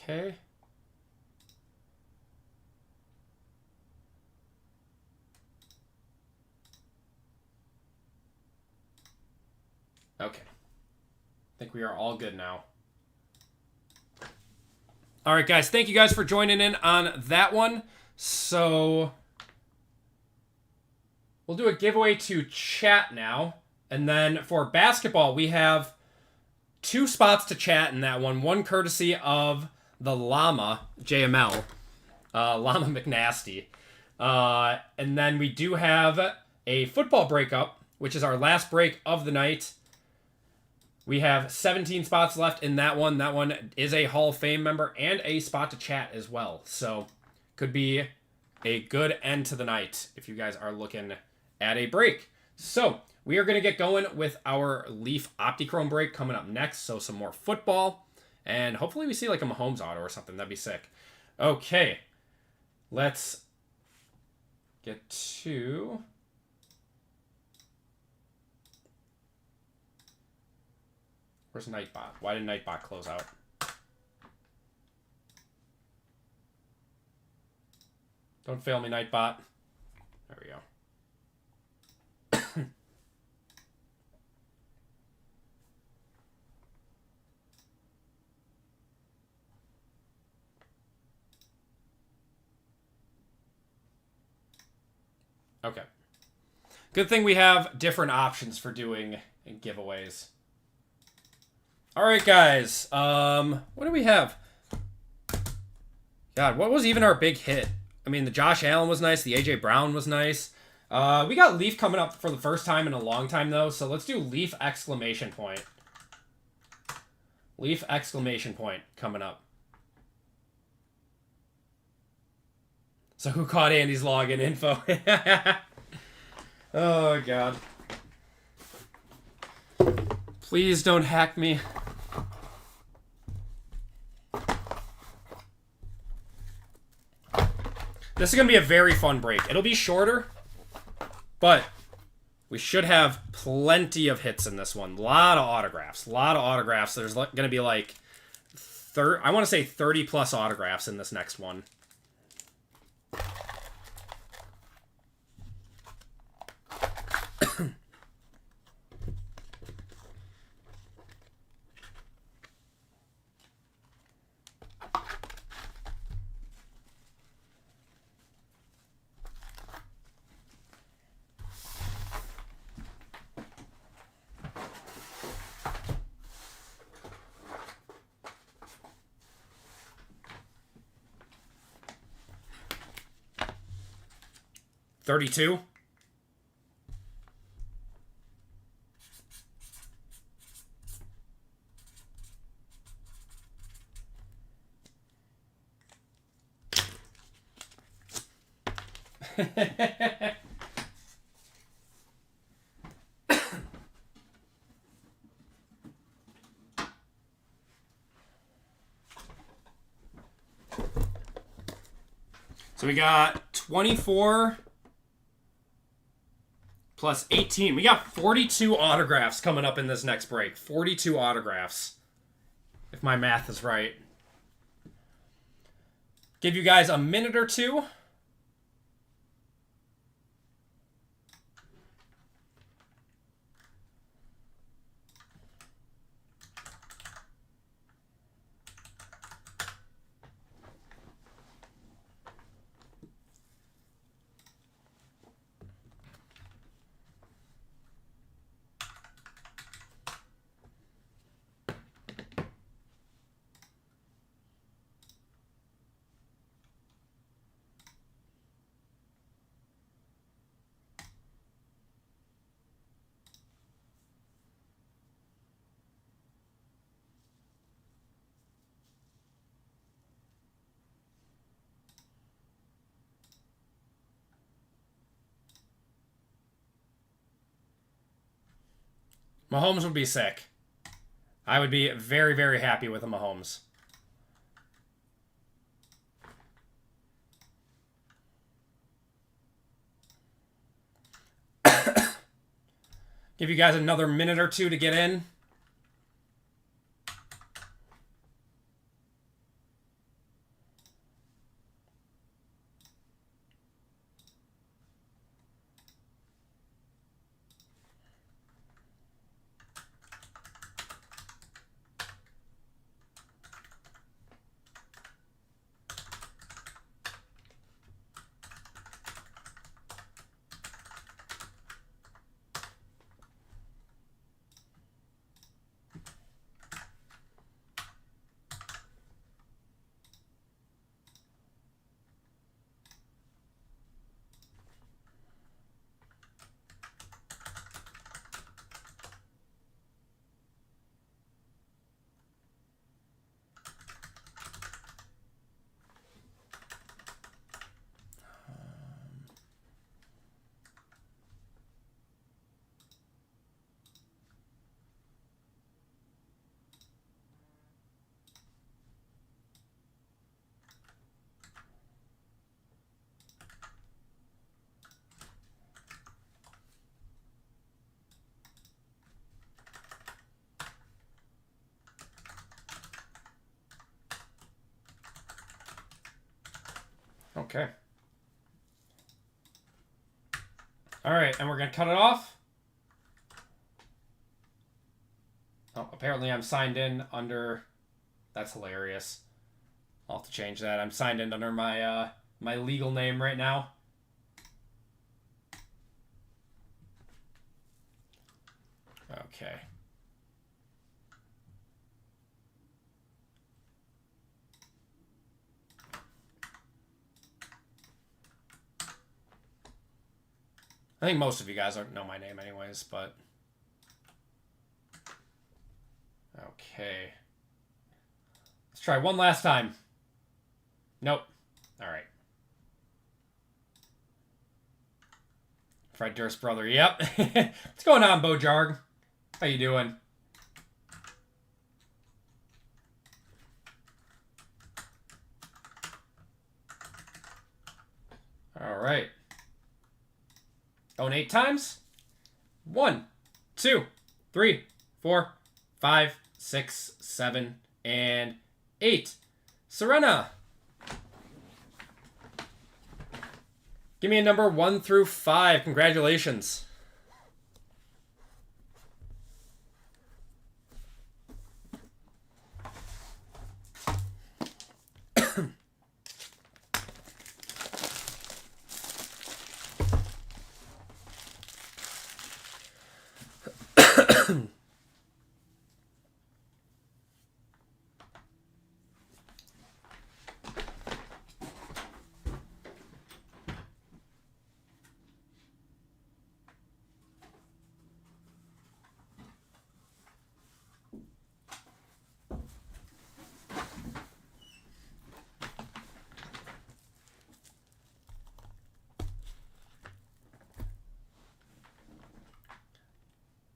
Okay. Okay. I think we are all good now. All right, guys. Thank you guys for joining in on that one. So we'll do a giveaway to chat now. And then for basketball, we have 2 spots to chat in that one. One courtesy of the Llama, JML, Llama McNasty. And then we do have a football breakup, which is our last break of the night. We have 17 spots left in that one. That one is a Hall of Fame member and a spot to chat as well. So could be a good end to the night if you guys are looking at a break. So we are going to get going with our Leaf Optichrome break coming up next. So some more football. And hopefully we see like a Mahomes auto or something. That'd be sick. Okay. Let's get to... Where's Nightbot? Why did Nightbot close out? Don't fail me, Nightbot. There we go. Okay. Good thing we have different options for doing giveaways. All right, guys. What do we have? God, what was even our big hit? I mean, the Josh Allen was nice. The A.J. Brown was nice. We got Leaf coming up for the first time in a long time, though. So let's do Leaf exclamation point. Leaf exclamation point coming up. So who caught Andy's login info? Oh, God. Please don't hack me. This is going to be a very fun break. It'll be shorter, but we should have plenty of hits in this one. A lot of autographs. A lot of autographs. There's going to be like, I want to say 30 plus autographs in this next one. $32. So we got 24 plus 18. We got 42 autographs coming up in this next break. 42 autographs, if my math is right. Give you guys a minute or two. Mahomes would be sick. I would be very, very happy with a Mahomes. Give you guys another minute or two to get in. Okay. All right, and we're going to cut it off. Oh, apparently I'm signed in under... That's hilarious. I'll have to change that. I'm signed in under my my legal name right now. Okay. I think most of you guys don't know my name anyways, but... Okay. Let's try one last time. Nope. Alright. Fred Durst's brother. Yep. What's going on, Bojarg? How you doing? Alright. Going 8 times. 1, 2, 3, 4, 5, 6, 7, and 8. Serena. Give me a number 1 through 5. Congratulations.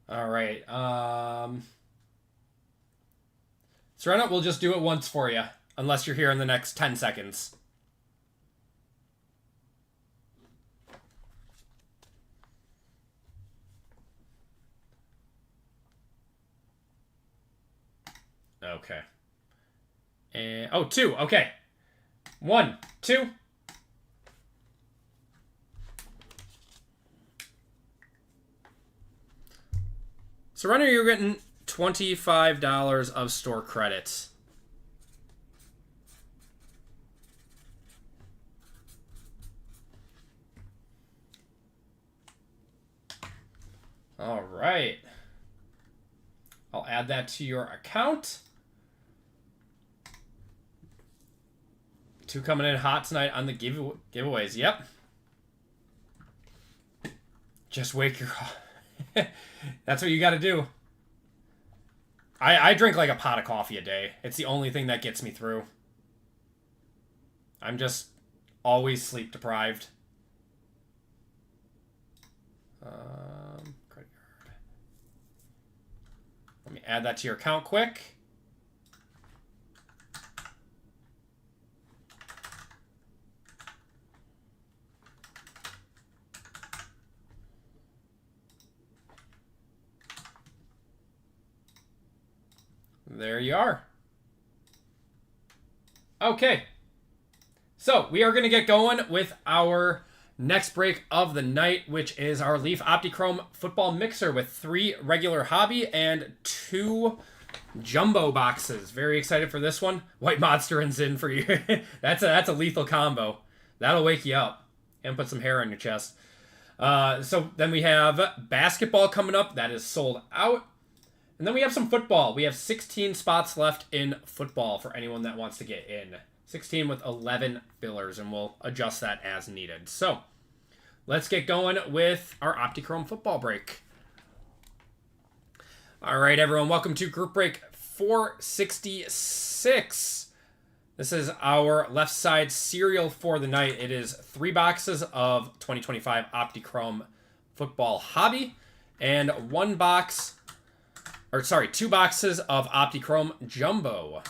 All right. Serena, we'll just do it once for you, unless you're here in the next 10 seconds. Okay. And oh, 2. Okay. 1, 2. Serena, you're getting $25 of store credits. All right. I'll add that to your account. 2 coming in hot tonight on the giveaways. Yep. Just wake your... That's what you got to do. I drink like a pot of coffee a day. It's the only thing that gets me through. I'm just always sleep deprived. Credit card. Let me add that to your account quick. There you are. Okay. So, we are going to get going with our next break of the night, which is our Leaf Optichrome Football Mixer with 3 regular hobby and 2 jumbo boxes. Very excited for this one. White Monster and Zin for you. That's a lethal combo. That'll wake you up and put some hair on your chest. So then we have basketball coming up. That is sold out. And then we have some football. We have 16 spots left in football for anyone that wants to get in. 16 with 11 fillers, and we'll adjust that as needed. So, let's get going with our Optichrome football break. All right, everyone. Welcome to group break 466. This is our left side cereal for the night. It is 3 boxes of 2025 Optichrome football hobby and 2 boxes of Optichrome Jumbo.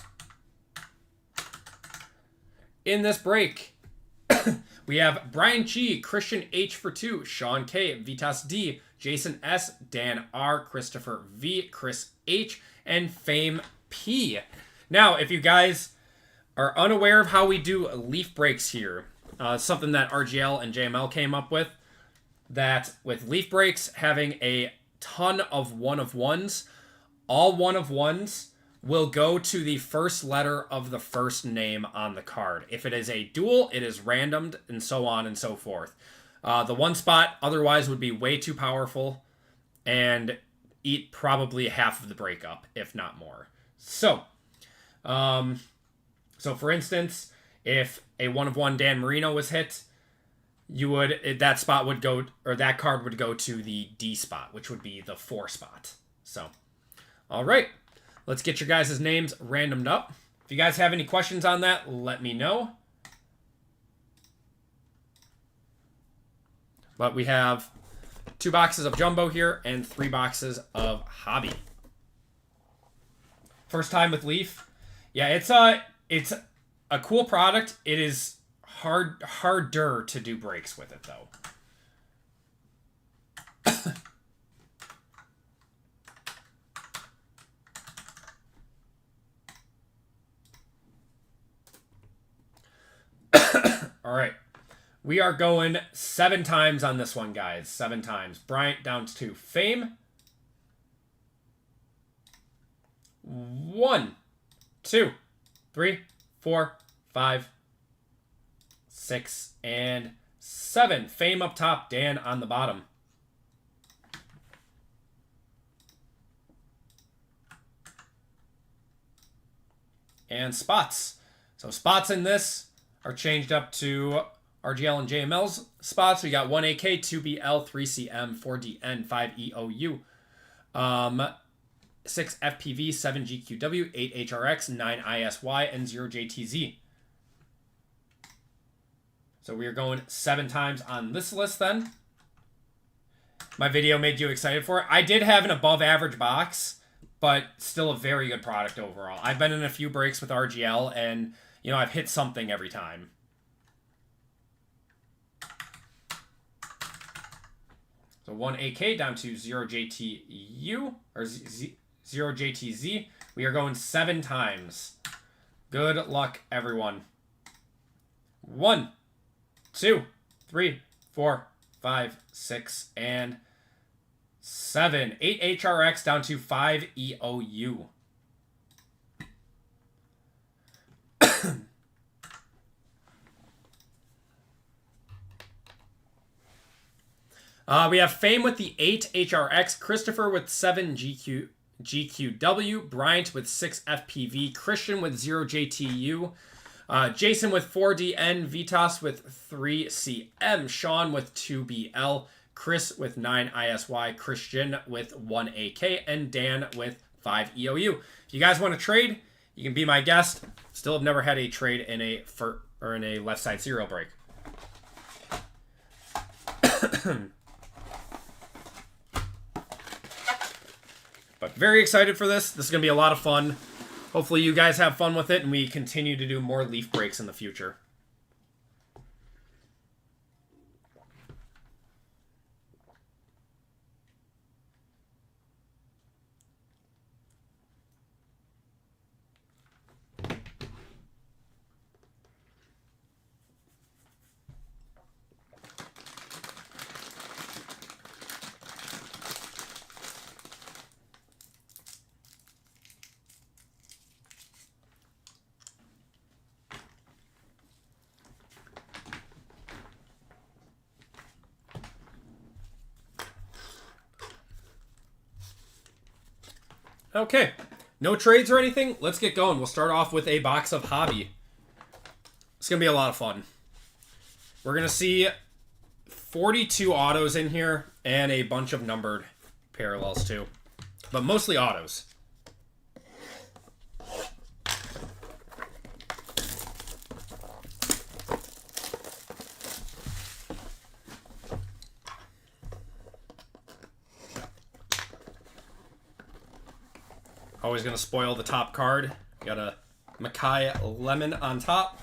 In this break, we have Brian G, Christian H for 2, Sean K, Vitas D, Jason S, Dan R, Christopher V, Chris H, and Fame P. Now, if you guys are unaware of how we do leaf breaks here, something that RGL and JML came up with, that with leaf breaks having a ton of one-of-ones, all one-of-ones will go to the first letter of the first name on the card. If it is a dual, it is randomed, and so on and so forth. The one spot otherwise would be way too powerful and eat probably half of the breakup, if not more. So for instance, if a one-of-one Dan Marino was hit, that spot would go, or that card would go to the D spot, which would be the 4 spot. So, all right. Let's get your guys' names randomed up. If you guys have any questions on that, let me know. But we have 2 boxes of Jumbo here and 3 boxes of Hobby. First time with Leaf. Yeah, it's a cool product. It is harder to do breaks with it, though. All right. We are going 7 times on this one, guys. 7 times. Bryant down to Fame. 1, 2, 3, 4, 5, 6, and 7. Fame up top, Dan on the bottom. And spots. So spots in this are changed up to RGL and JML's spots. We got 1 AK, 2 BL, 3 CM, 4 DN, 5 EOU, 6 FPV, 7 GQW, 8 HRX, 9 ISY, and 0 JTZ. So we are going 7 times on this list then. My video made you excited for it. I did have an above average box, but still a very good product overall. I've been in a few breaks with RGL, and you know, I've hit something every time. So 1 AK down to 0 JTU, or 0 JTZ. We are going 7 times. Good luck, everyone. 1, 2, 3, 4, 5, 6, and 7. 8 HRX down to 5 EOU. We have Fame with the 8 HRX, Christopher with 7 GQW, Bryant with 6 FPV, Christian with 0 JTU, Jason with 4 DN, Vitas with 3 CM, Sean with 2 BL, Chris with 9 ISY, Christian with 1 AK, and Dan with 5 EOU. If you guys want to trade, you can be my guest. Still have never had a trade in a left side serial break. But very excited for this. This is going to be a lot of fun. Hopefully you guys have fun with it, and we continue to do more leaf breaks in the future. Okay, no trades or anything. Let's get going. We'll start off with a box of Hobby. It's going to be a lot of fun. We're going to see 42 autos in here and a bunch of numbered parallels too, but mostly autos. Always going to spoil the top card. Got a Mackay Lemon on top.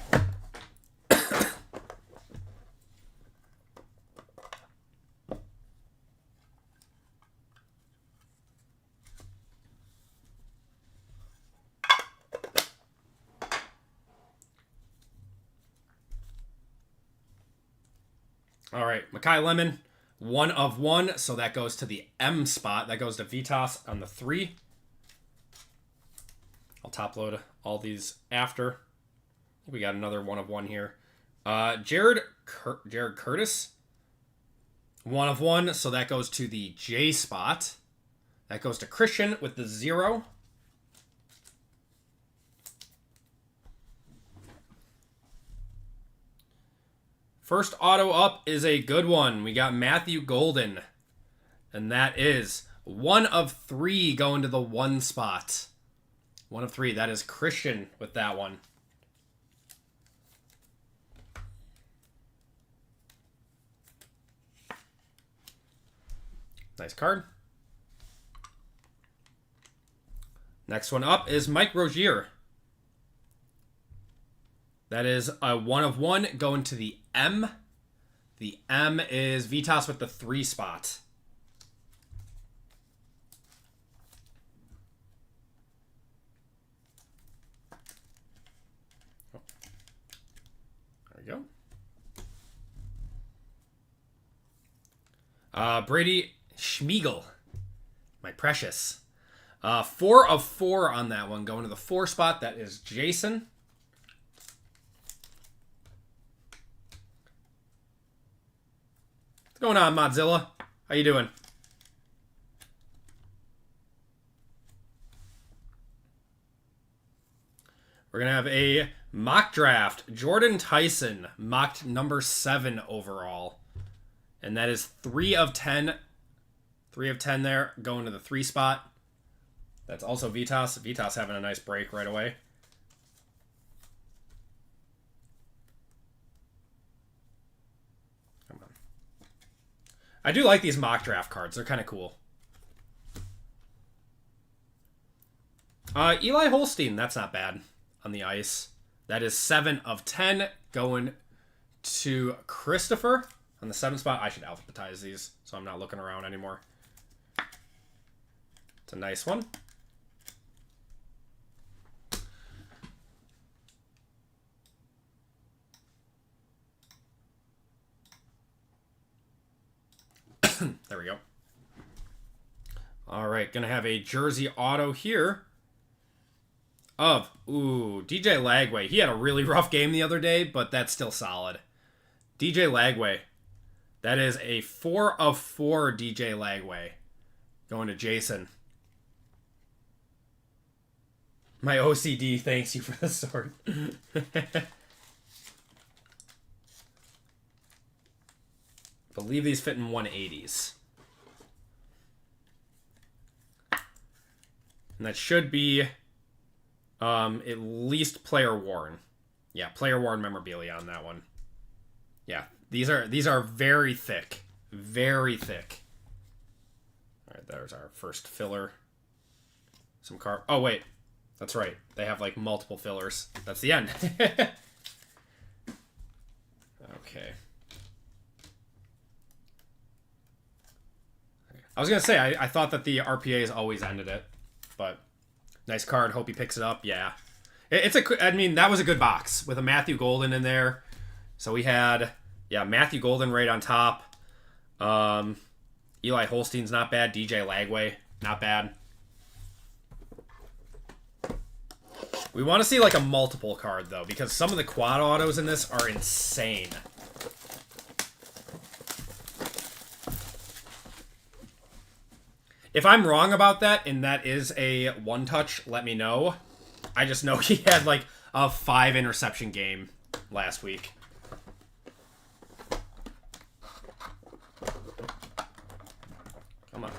All right, Makai Lemon, 1 of 1, so that goes to the M spot. That goes to Vitas on the 3. I'll top load all these after. We got another 1 of 1 here. Jared Curtis, 1 of 1, so that goes to the J spot. That goes to Christian with the 0. First auto up is a good one. We got Matthew Golden. And that is 1 of 3 going to the 1 spot. 1 of 3. That is Christian with that one. Nice card. Next one up is Mike Rozier. That is a 1 of 1 going to the M. The M is Vitas with the 3 spot. There we go. Brady Schmiegel. My precious. 4 of 4 on that one. Going to the 4 spot. That is Jason. What's going on, Modzilla? How you doing? We're going to have a mock draft. Jordan Tyson, mocked number 7 overall. And that is 3 of 10. 3 of 10 there, going to the 3 spot. That's also Vitas. Vitas having a nice break right away. Come on. I do like these mock draft cards. They're kind of cool. Eli Holstein, that's not bad on the ice. That is 7 of 10 going to Christopher on the 7 spot. I should alphabetize these so I'm not looking around anymore. It's a nice one. There we go. All right, gonna have a jersey auto here of, DJ Lagway. He had a really rough game the other day, but that's still solid. DJ Lagway. That is a 4 of 4 DJ Lagway. Going to Jason. My OCD thanks you for the sword. Believe these fit in 180s. And that should be at least player worn. Yeah, player worn memorabilia on that one. Yeah, these are very thick. Very thick. All right, there's our first filler. Some car. Oh wait. That's right. They have like multiple fillers. That's the end. Okay. I was going to say, I thought that the RPAs always ended it, but nice card. Hope he picks it up. Yeah. I mean, that was a good box with a Matthew Golden in there. So we had, yeah, Matthew Golden right on top. Eli Holstein's not bad. DJ Lagway, not bad. We want to see like a multiple card, though, because some of the quad autos in this are insane. If I'm wrong about that, and that is a one-touch, let me know. I just know he had like a 5 interception game last week. Come on.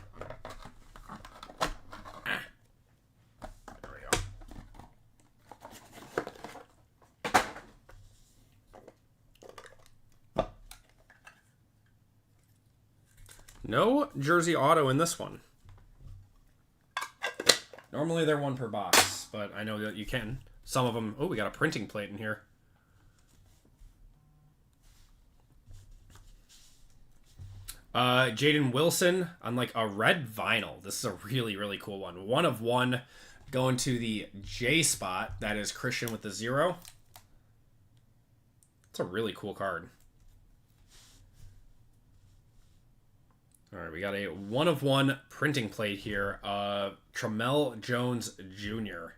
There we go. No jersey auto in this one. Normally they're 1 per box, but I know that you can. Some of them... Oh, we got a printing plate in here. Jaden Wilson on like a red vinyl. This is a really, really cool one. 1 of 1 going to the J spot. That is Christian with the 0. It's a really cool card. All right, we got a 1/1 printing plate here. Tramel Jones Jr.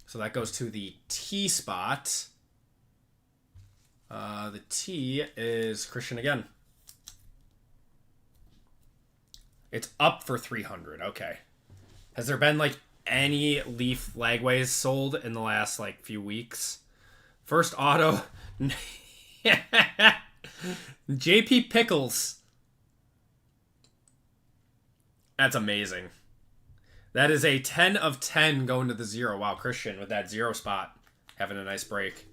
So that goes to the T spot. The T is Christian again. It's up for 300. Okay. Has there been like any Leaf Lagways sold in the last like few weeks? First auto. JP Pickles. That's amazing. That is a 10 of 10 going to the 0. Wow, Christian with that 0 spot having a nice break.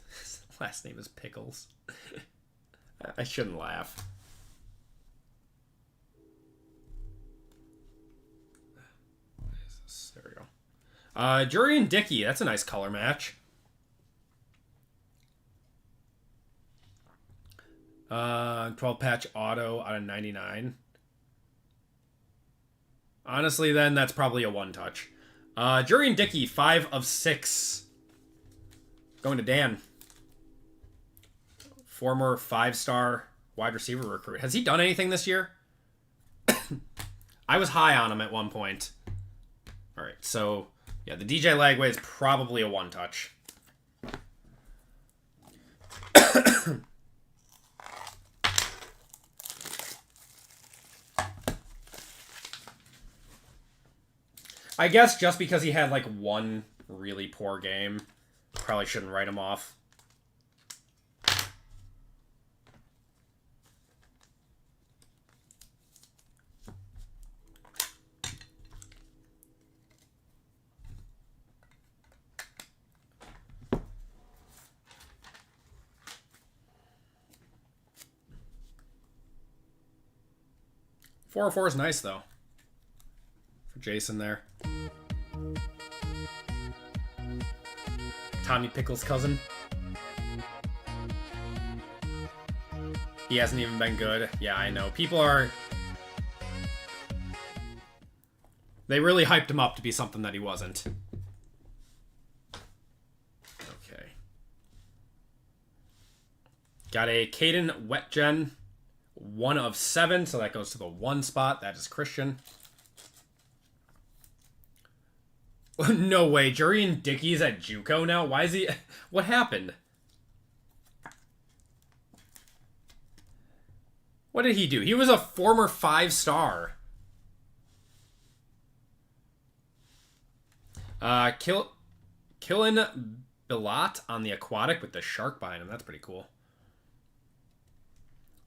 His last name is Pickles. I shouldn't laugh. What is this? There we go. Jury and Dickey. That's a nice color match. 12 patch auto out of 99. Honestly, then that's probably a 1-touch. Jury and Dickey, 5 of 6. Going to Dan. Former 5-star wide receiver recruit. Has he done anything this year? I was high on him at one point. All right, so yeah, the DJ Lagway is probably a 1-touch. I guess just because he had like one really poor game, probably shouldn't write him off. Four or four is nice though. For Jason there. Tommy Pickles' cousin. He hasn't even been good. Yeah, I know. People are... They really hyped him up to be something that he wasn't. Okay. Got a Caden Wetgen. 1 of 7, so that goes to the 1 spot. That is Christian. No way. Jury and Dickey's at JUCO now? Why is he... What happened? What did he do? He was a former 5-star. Killin Bilat on the aquatic with the shark behind him. That's pretty cool.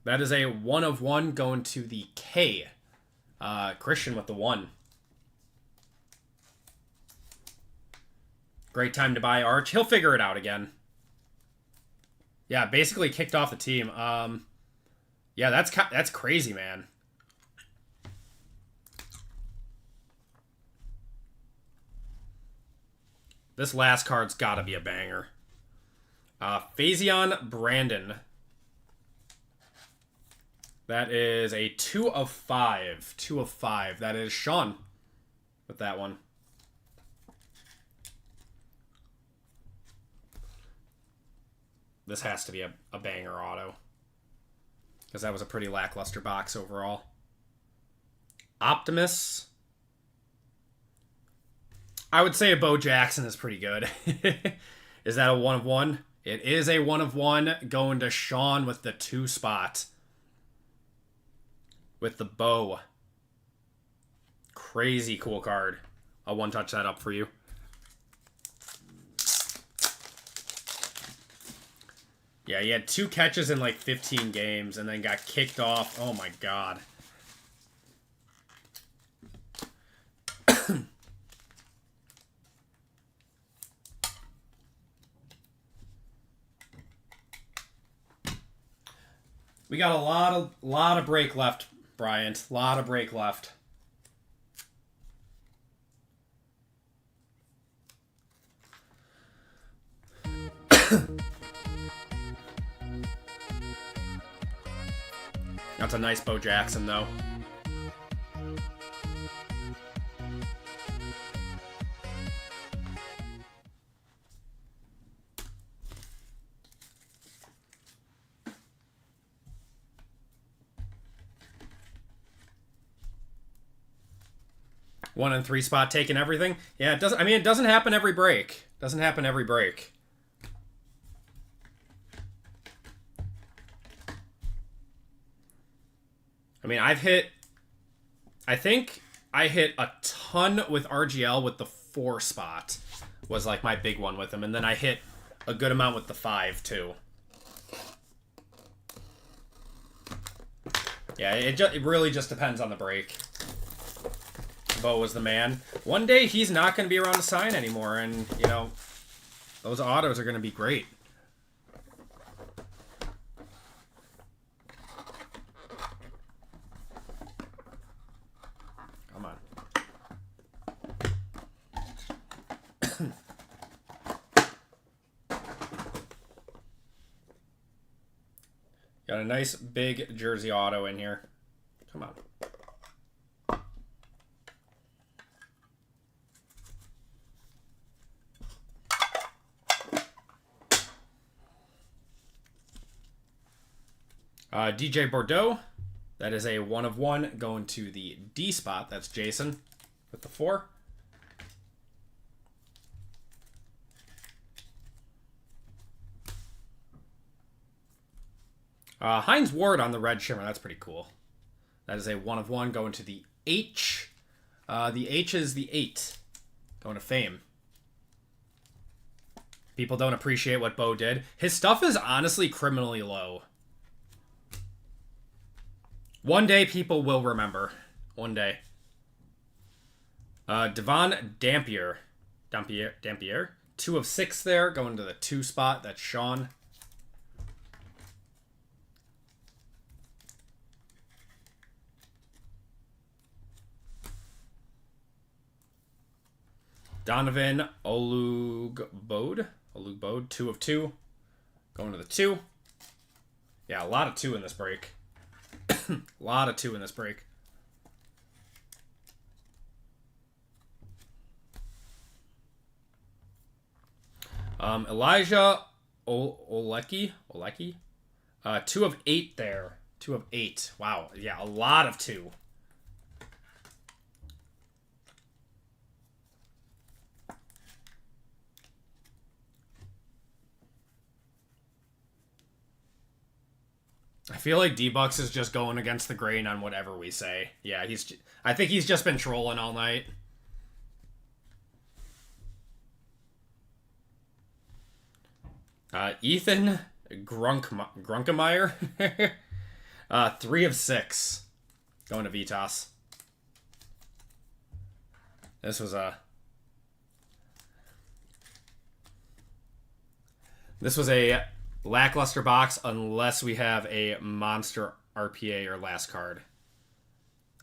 That is a 1 of 1 going to the K. Christian with the 1. Great time to buy Arch. He'll figure it out again. Yeah, basically kicked off the team. Yeah, that's crazy, man. This last card's got to be a banger. Faison Brandon. That is a 2 of 5. 2 of 5. That is Sean with that one. This has to be a banger auto. Because that was a pretty lackluster box overall. Optimus. I would say a Bo Jackson is pretty good. Is that a 1 of 1? It is a 1 of 1 going to Sean with the 2 spot. With the Bo. Crazy cool card. I'll 1-touch that up for you. Yeah, he had 2 catches in like 15 games and then got kicked off. Oh my god. We got a lot of break left, Bryant. A lot of break left. That's a nice Bo Jackson, though. 1 and 3 spot taking everything. Yeah, it doesn't. I mean, it doesn't happen every break. Doesn't happen every break. I mean, I think I hit a ton with RGL with the 4 spot. Was like my big one with him, and then I hit a good amount with the 5 too. Yeah, it really just depends on the break. Bo was the man. One day he's not going to be around to sign anymore, and, you know, those autos are going to be great. Come on. Got a nice big jersey auto in here. Come on. DJ Bordeaux, that is a 1 of 1 going to the D spot. That's Jason with the 4. Heinz Ward on the red shimmer. That's pretty cool. That is a 1 of 1 going to the H. The H is the 8 going to Fame. People don't appreciate what Bo did. His stuff is honestly criminally low. One day people will remember. One day. Devon Dampier. 2 of 6 there. Going to the 2 spot. That's Sean. Donovan Olugbode. 2 of 2. Going to the 2. Yeah, a lot of 2 in this break. A lot of 2 in this break. Elijah Olecki. 2 of 8 there. 2 of 8. Wow. Yeah, a lot of 2. I feel like D-Bucks is just going against the grain on whatever we say. Yeah, I think he's just been trolling all night. Ethan Grunkemeyer. 3 of 6. Going to Vitas. This was a lackluster box unless we have a monster RPA or last card.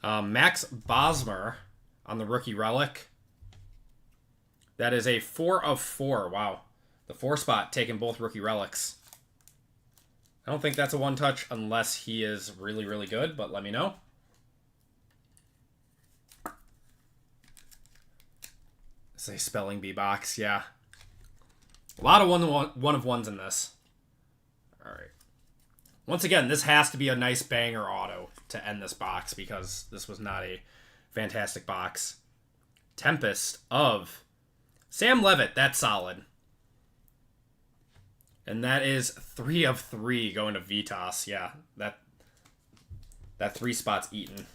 Max Bosmer on the rookie relic. That is a 4 of 4. Wow. The 4 spot taking both rookie relics. I don't think that's a 1-touch unless he is really, really good, but let me know. It's a spelling bee box, yeah. A lot of one of ones in this. All right. Once again, this has to be a nice banger auto to end this box because this was not a fantastic box. Tempest of Sam Levitt. That's solid. And that is 3 of 3 going to Vitas. Yeah, that 3 spot's eaten.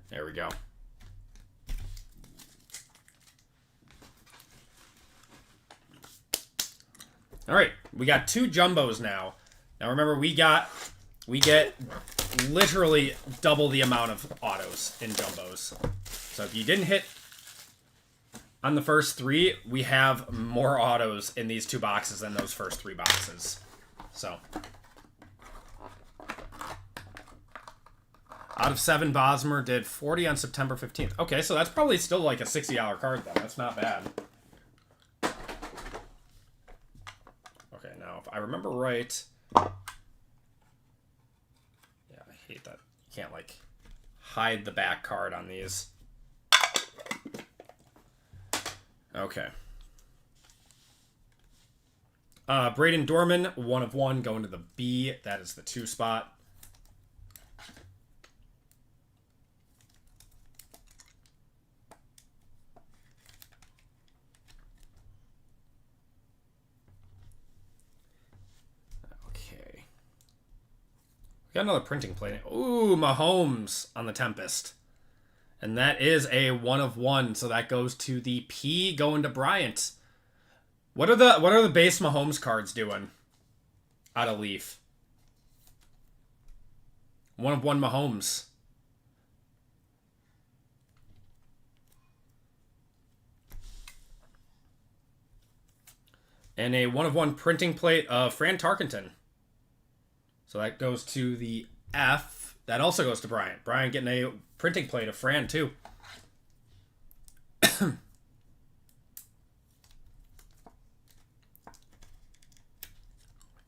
There we go. All right, we got 2 jumbos now. Now remember, we get literally double the amount of autos in jumbos. So if you didn't hit on the first 3, we have more autos in these 2 boxes than those first 3 boxes. So out of 7, Bosmer did 40 on September 15th. Okay, so that's probably still like a $60 card then. That's not bad. Okay, now if I remember right... Yeah, I hate that. You can't, like, hide the back card on these. Okay. Braden Dorman, 1 of 1, going to the B. That is the 2 spot. Okay. We got another printing plate. Ooh, Mahomes on the Tempest. And that is a 1 of 1, so that goes to the P, going to Bryant. What are the base Mahomes cards doing out of Leaf? 1 of 1 Mahomes. And a 1 of 1 printing plate of Fran Tarkenton. So that goes to the F. That also goes to Bryant. Bryant getting a printing plate of Fran too.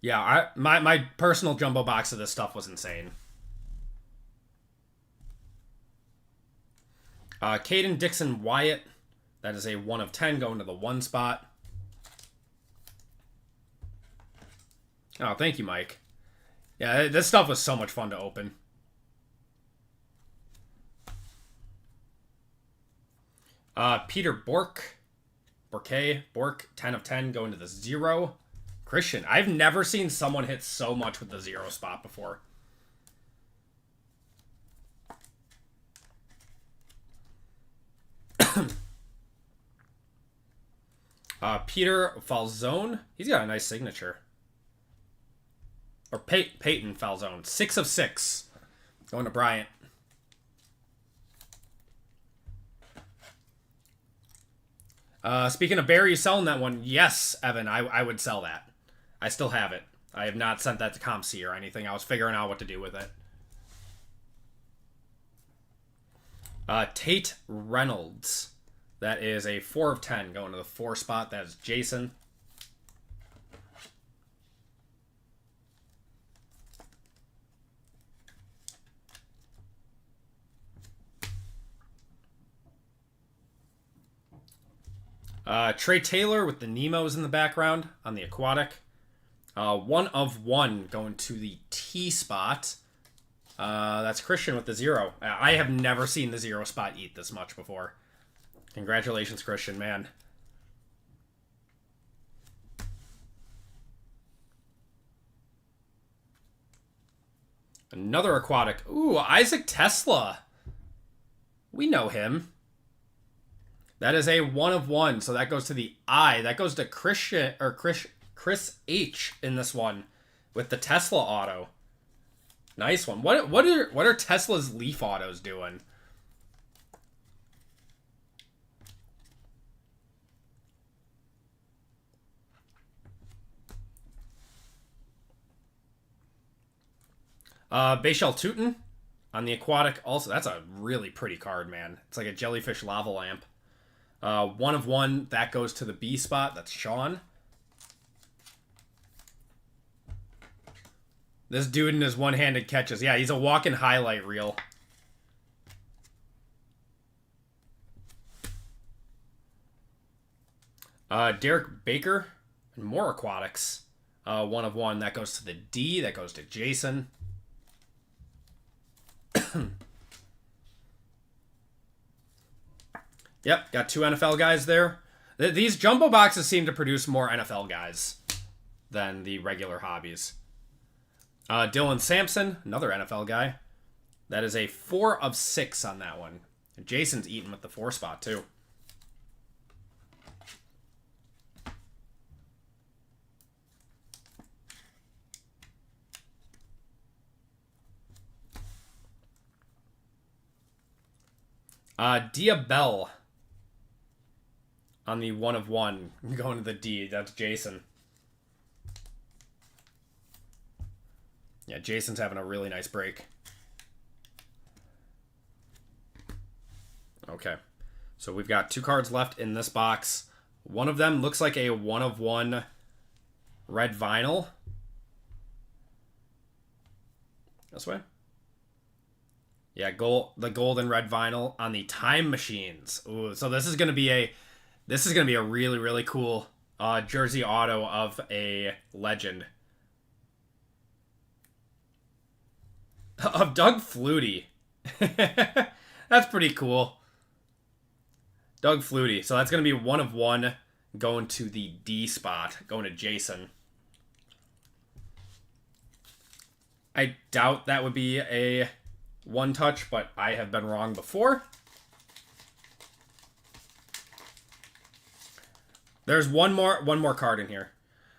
Yeah, my personal jumbo box of this stuff was insane. Caden Dixon Wyatt. That is a 1 of 10 going to the 1 spot. Oh, thank you, Mike. Yeah, this stuff was so much fun to open. Peter Bork, 10 of 10 going to the 0. Christian, I've never seen someone hit so much with the 0 spot before. Peter Falzone, he's got a nice signature. Or Peyton Falzone, 6 of 6 going to Bryant. Speaking of Barry selling that one, yes, Evan, I would sell that. I still have it. I have not sent that to ComC or anything. I was figuring out what to do with it. Tate Reynolds. That is a 4 of 10 going to the 4 spot. That is Jason. Trey Taylor with the Nemos in the background on the aquatic. 1 of 1 going to the T spot. That's Christian with the 0. I have never seen the 0 spot eat this much before. Congratulations, Christian, man. Another aquatic. Ooh, Isaac Tesla. We know him. That is a 1 of 1, so that goes to the I. That goes to Christian or Chris H in this one with the Tesla auto. Nice one. What are Tesla's Leaf autos doing? Bayshell Tootin on the aquatic. Also, that's a really pretty card, man. It's like a jellyfish lava lamp. 1 of 1, that goes to the B spot. That's Sean. This dude in his one-handed catches. Yeah, he's a walking highlight reel. Derek Baker and more aquatics. 1 of 1, that goes to the D. That goes to Jason. Yep, got 2 NFL guys there. These jumbo boxes seem to produce more NFL guys than the regular hobbies. Dylan Sampson, another NFL guy. That is a 4 of 6 on that one. And Jason's eating with the 4 spot, too. Diabell on the 1 of 1 going to the D. That's Jason. Yeah, Jason's having a really nice break. Okay. So we've got 2 cards left in this box. One of them looks like a 1 of 1 red vinyl. This way. Yeah, the gold and red vinyl on the Time Machines. Ooh, so this is gonna be a really, really cool jersey auto of a legend. Of Doug Flutie. That's pretty cool. Doug Flutie. So that's going to be 1 of 1 going to the D spot. Going to Jason. I doubt that would be a one touch, but I have been wrong before. There's one more card in here.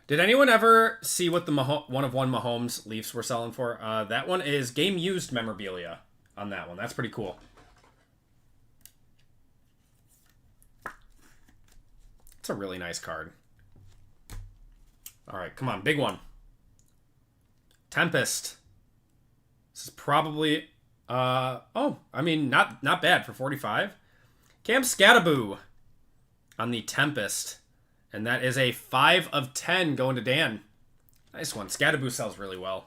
Did anyone ever see what the 1 of 1 Mahomes Leafs were selling for? That one is game used memorabilia on that one. That's pretty cool. It's a really nice card. All right, come on, big one. Tempest. This is probably oh, I mean not bad for 45. Cam Scattaboo on the Tempest. And that is a 5 of 10 going to Dan. Nice one. Scattaboo sells really well.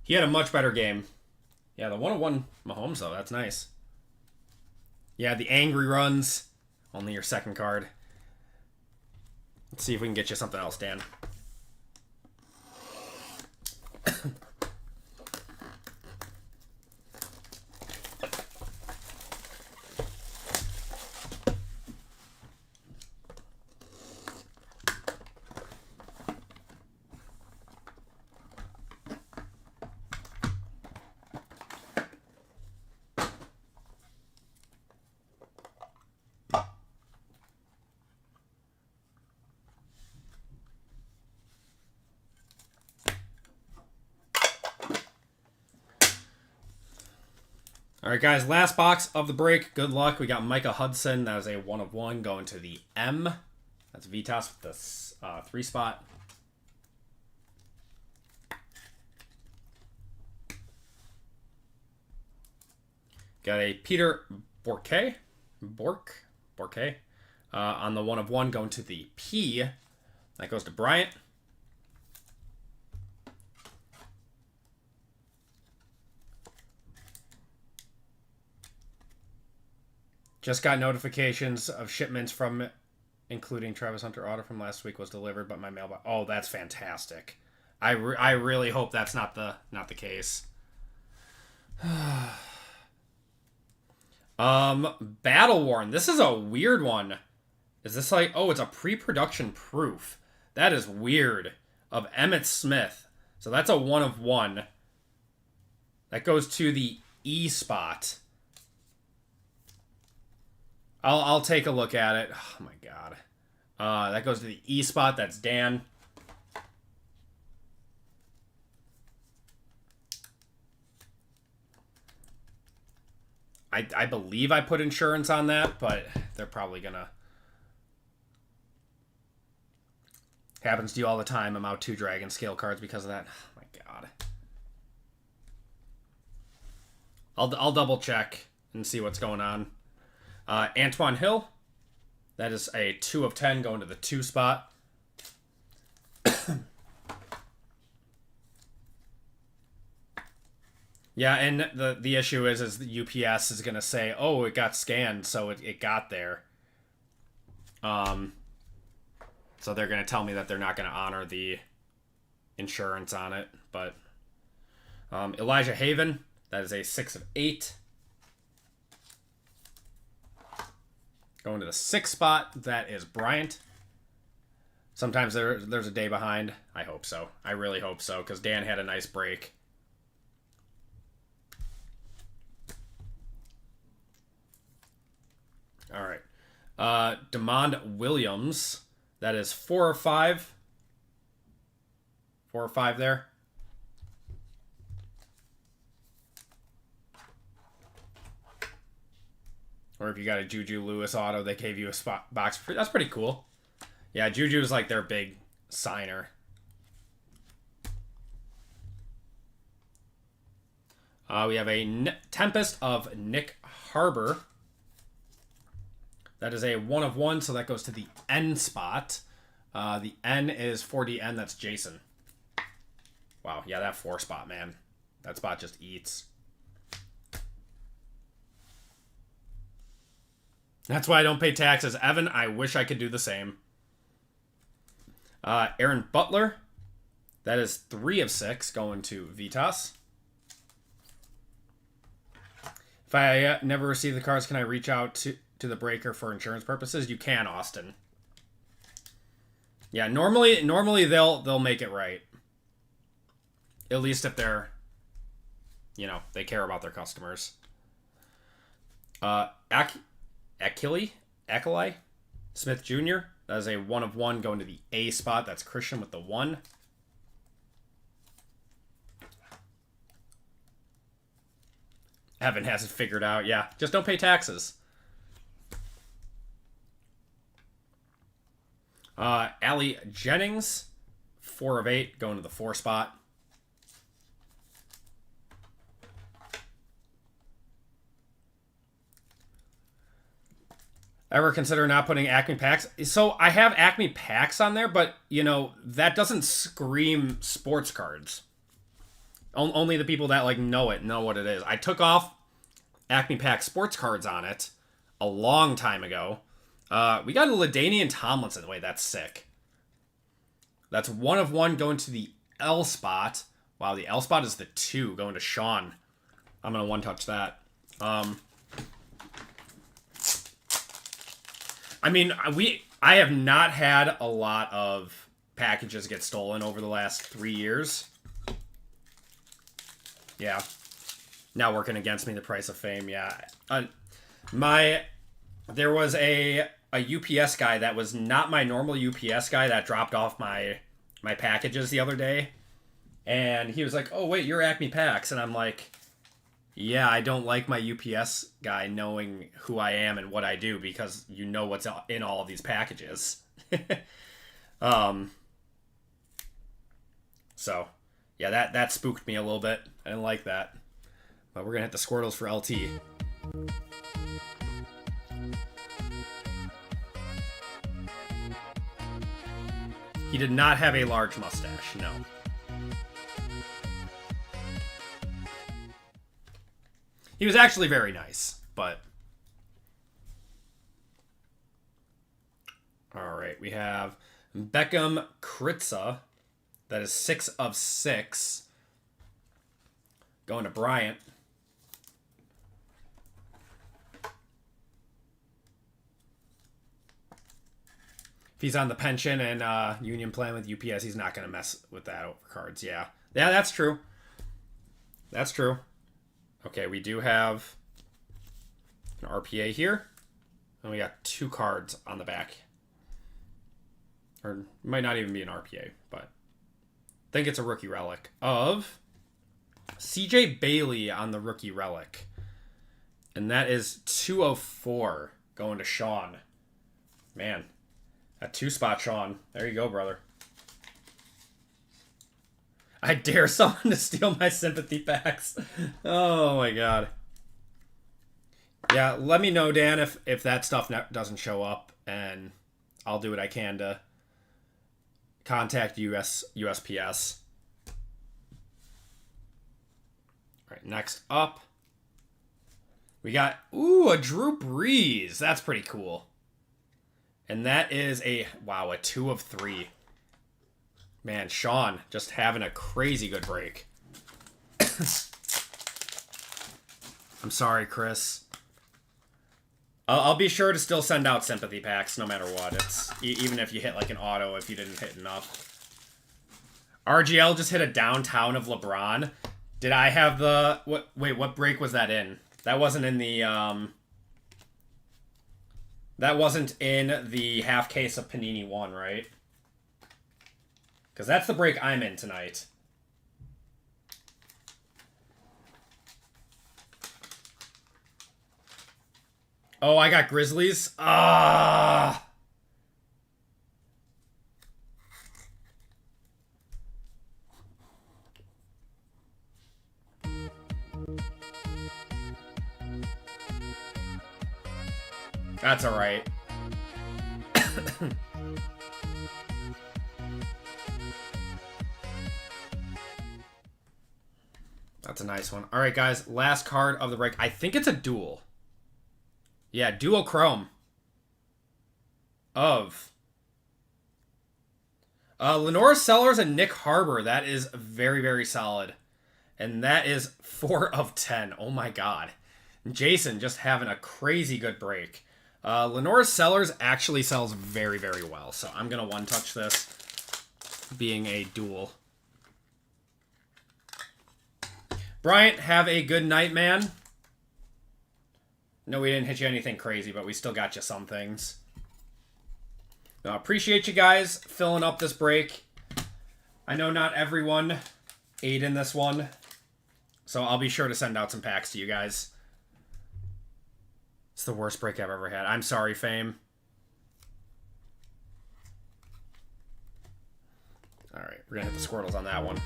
He had a much better game. Yeah, the 1 of 1 Mahomes, though. That's nice. Yeah, the angry runs. Only your second card. Let's see if we can get you something else, Dan. All right, guys, last box of the break. Good luck. We got Micah Hudson. That was a 1 of 1 going to the M. That's Vitas with the 3 spot. Got a Peter Bourque on the 1 of 1 going to the P. That goes to Bryant. Just got notifications of shipments from, including Travis Hunter auto from last week was delivered, but my mailbox. Oh, that's fantastic. I really hope that's not the case. Battle Worn. This is a weird one. Is this like? Oh, it's a pre-production proof. That is weird. Of Emmitt Smith. So that's a 1 of 1. That goes to the E spot. I'll take a look at it. Oh my god. That goes to the E spot. That's Dan. I believe I put insurance on that, but they're probably gonna. Happens to you all the time. I'm out 2 Dragon Scale cards because of that. Oh my god. I'll double check and see what's going on. Antoine Hill. That is a 2 of 10 going to the 2 spot. Yeah, and the issue is the UPS is going to say, oh, it got scanned, so it got there. So they're going to tell me that they're not going to honor the insurance on it. But Elijah Haven, that is a 6 of 8. Going to the 6 spot, that is Bryant. Sometimes there's a day behind. I hope so. I really hope so, because Dan had a nice break. All right. DeMond Williams, that is 4 or 5. 4 or 5 there. Or if you got a Juju Lewis auto, they gave you a spot box. That's pretty cool. Yeah, Juju is like their big signer. We have a Tempest of Nick Harbor. That is a 1 of 1, so that goes to the N spot. The N is 4DN, that's Jason. Wow, yeah, that 4 spot, man. That spot just eats. That's why I don't pay taxes. Evan, I wish I could do the same. Aaron Butler. That is 3 of 6 going to Vitas. If I never receive the cards, can I reach out to the breaker for insurance purposes? You can, Austin. Yeah, normally they'll make it right. At least if they're, you know, they care about their customers. Achille Smith Jr. That is a 1 of 1 going to the A spot. That's Christian with the 1. Evan has it figured out. Yeah, just don't pay taxes. Allie Jennings, 4 of 8, going to the 4 spot. Ever consider not putting Acme packs? So I have Acme packs on there, but, you know, that doesn't scream sports cards. Only the people that, like, know what it is. I took off Acme pack sports cards on it a long time ago. We got a LaDainian Tomlinson. Wait, that's sick. That's 1 of 1 going to the L spot. Wow, the L spot is the 2 going to Sean. I'm going to one-touch that. I mean, I have not had a lot of packages get stolen over the last 3 years. Yeah. Now working against me, the price of fame. Yeah. There was a UPS guy that was not my normal UPS guy that dropped off my packages the other day. And he was like, "Oh, wait, you're Acme Packs." And I'm like, "Yeah, I don't like my UPS guy knowing who I am and what I do because you know what's in all of these packages." So, yeah, that spooked me a little bit. I didn't like that. But we're going to hit the Squirtles for LT. He did not have a large mustache, no. He was actually very nice, but... Alright, we have Beckham Kritza. That is 6 of 6. Going to Bryant. If he's on the pension and union plan with UPS, he's not going to mess with that over cards. Yeah. Yeah, that's true. That's true. Okay, we do have an RPA here. And we got 2 cards on the back. Or it might not even be an RPA, but I think it's a rookie relic of CJ Bailey on the rookie relic. And that is 2 of 4 going to Sean. Man. A 2 spot, Sean. There you go, brother. I dare someone to steal my sympathy packs. Oh, my God. Yeah, let me know, Dan, if that stuff doesn't show up, and I'll do what I can to contact USPS. All right, next up, we got, a Drew Brees. That's pretty cool. And that is a 2 of 3. Man, Sean just having a crazy good break. I'm sorry, Chris. I'll be sure to still send out sympathy packs no matter what. It's even if you hit like an auto if you didn't hit enough. RGL just hit a downtown of LeBron. Did I have the... what break was that in? That wasn't in the... That wasn't in the half case of Panini 1, right? Because that's the break I'm in tonight. Oh, I got Grizzlies? Ah! That's alright. That's a nice one. All right, guys. Last card of the break. I think it's a dual. Yeah, dual chrome. Of Lenora Sellers and Nick Harbor. That is very, very solid. And that is 4 of 10. Oh my god. Jason just having a crazy good break. Lenora Sellers actually sells very, very well. So I'm going to one-touch this, being a dual. Bryant, have a good night, man. No, we didn't hit you anything crazy, but we still got you some things. Now, appreciate you guys filling up this break. I know not everyone ate in this one, so I'll be sure to send out some packs to you guys. It's the worst break I've ever had. I'm sorry, Fame. All right, we're going to hit the Squirtles on that one.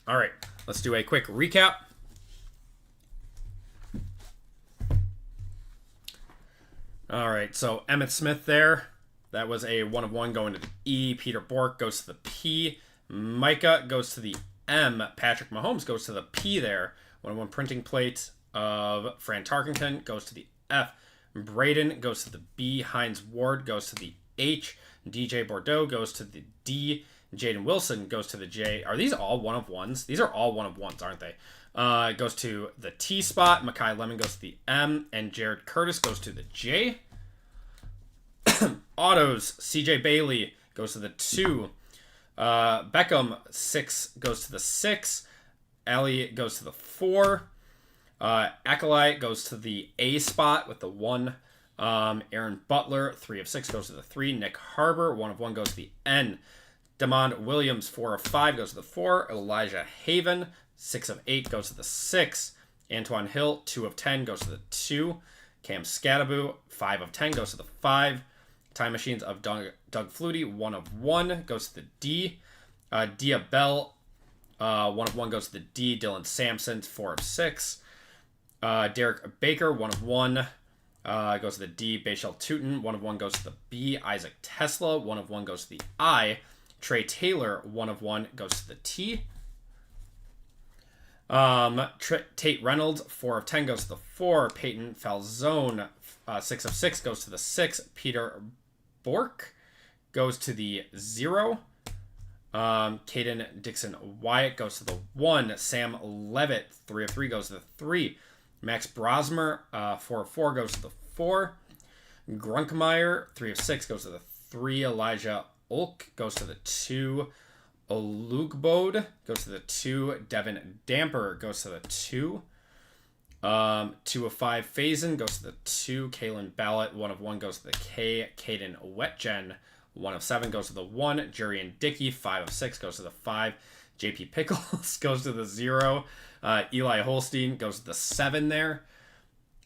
All right, let's do a quick recap. All right, so Emmitt Smith there. That was a 1 of 1 going to the E. Peter Bork goes to the P. Micah goes to the M. Patrick Mahomes goes to the P there. 1 of 1 printing plate of Fran Tarkenton goes to the F. Braden goes to the B. Hines Ward goes to the H. DJ Bordeaux goes to the D. Jaden Wilson goes to the J. Are these all 1 of 1s? These are all 1 of 1s, aren't they? Goes to the T spot. Makai Lemon goes to the M. And Jared Curtis goes to the J. Autos. CJ Bailey goes to the 2. Beckham 6 goes to the 6. Ellie goes to the 4. Acolyte goes to the A spot with the 1. Aaron Butler 3 of 6 goes to the 3. Nick Harbor 1 of 1 goes to the N. Demond Williams 4 of 5 goes to the 4. Elijah Haven 6 of 8 goes to the 6. Antoine Hill 2 of 10 goes to the 2. Cam Scattaboo 5 of 10 goes to the 5. Time Machines of Doug Flutie 1 of 1 goes to the D. Dia Bell 1 of 1 goes to the D. Dylan Sampson 4 of 6. Derek Baker 1 of 1 goes to the D. Bashal Tootin 1 of 1 goes to the B. Isaac Tesla 1 of 1 goes to the I. Trey Taylor 1 of 1 goes to the T. Tate Reynolds 4 of 10 goes to the 4. Peyton Falzone 6 of 6 goes to the 6. Peter Bork goes to the 0. Caden Dixon Wyatt goes to the 1. Sam Levitt 3 of 3 goes to the 3. Max Brosmer 4 of 4 goes to the 4. Grunkmeyer 3 of 6 goes to the 3. Elijah Ulk goes to the 2. Olugbode goes to the 2. Devin Damper goes to the 2. 2 of 5 Faison goes to the 2. Kalen Ballett 1 of 1 goes to the K. Caden Wetgen 1 of 7 goes to the 1. Jurian Dickey 5 of 6 goes to the 5. JP Pickles goes to the 0. Eli Holstein goes to the 7 there.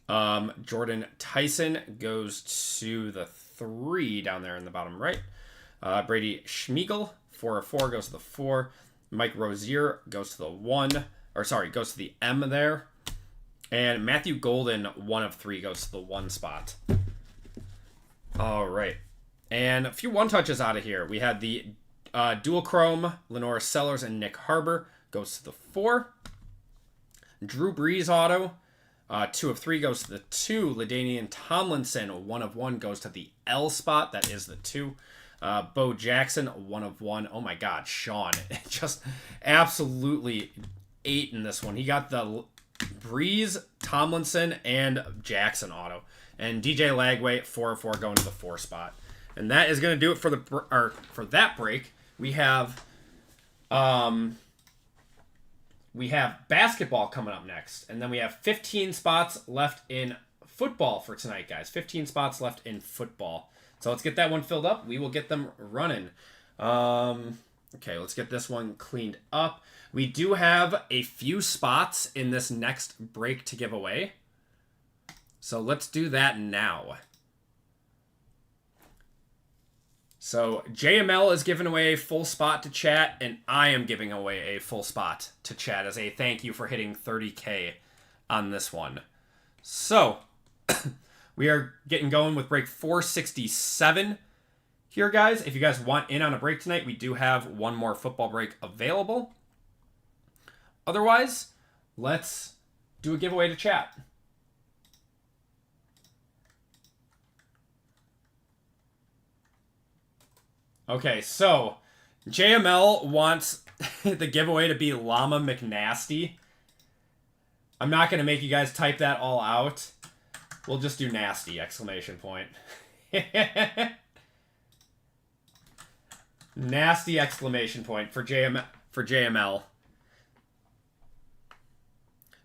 Jordan Tyson goes to the 3 down there in the bottom right. Brady Schmiegel 4 of 4 goes to the 4. Mike Rozier goes to the 1. Goes to the M there. And Matthew Golden 1 of 3 goes to the 1 spot. All right. And a few one-touches out of here. We had the Dual Chrome, Lenora Sellers and Nick Harbor goes to the 4. Drew Brees auto, 2 of 3 goes to the 2. LaDainian Tomlinson, 1 of 1 goes to the L spot. That is the 2. Bo Jackson, 1 of 1. Oh my God, Sean just absolutely ate in this one. He got the Breeze, Tomlinson, and Jackson auto. And DJ Lagway, 4 of 4 going to the 4 spot. And that is going to do it for that break. We have basketball coming up next, and then we have 15 spots left in football for tonight, guys. 15 spots left in football. So let's get that one filled up. We will get them running. Okay, let's get this one cleaned up. We do have a few spots in this next break to give away. So let's do that now. So JML is giving away a full spot to chat, and I am giving away a full spot to chat as a thank you for hitting 30K on this one. So, we are getting going with break 467 here, guys. If you guys want in on a break tonight, we do have one more football break available. Otherwise, let's do a giveaway to chat. Okay, so JML wants the giveaway to be Llama McNasty. I'm not going to make you guys type that all out. We'll just do nasty, exclamation point. Nasty, exclamation point for JML.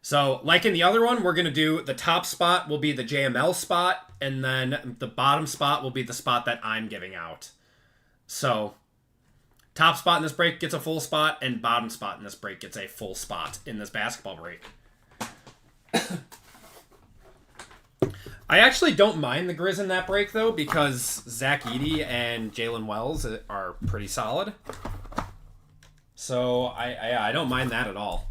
So, like in the other one, we're going to do the top spot will be the JML spot, and then the bottom spot will be the spot that I'm giving out. So, top spot in this break gets a full spot, and bottom spot in this break gets a full spot in this basketball break. I actually don't mind the Grizz in that break, though, because Zach Edey and Jalen Wells are pretty solid. So, I don't mind that at all.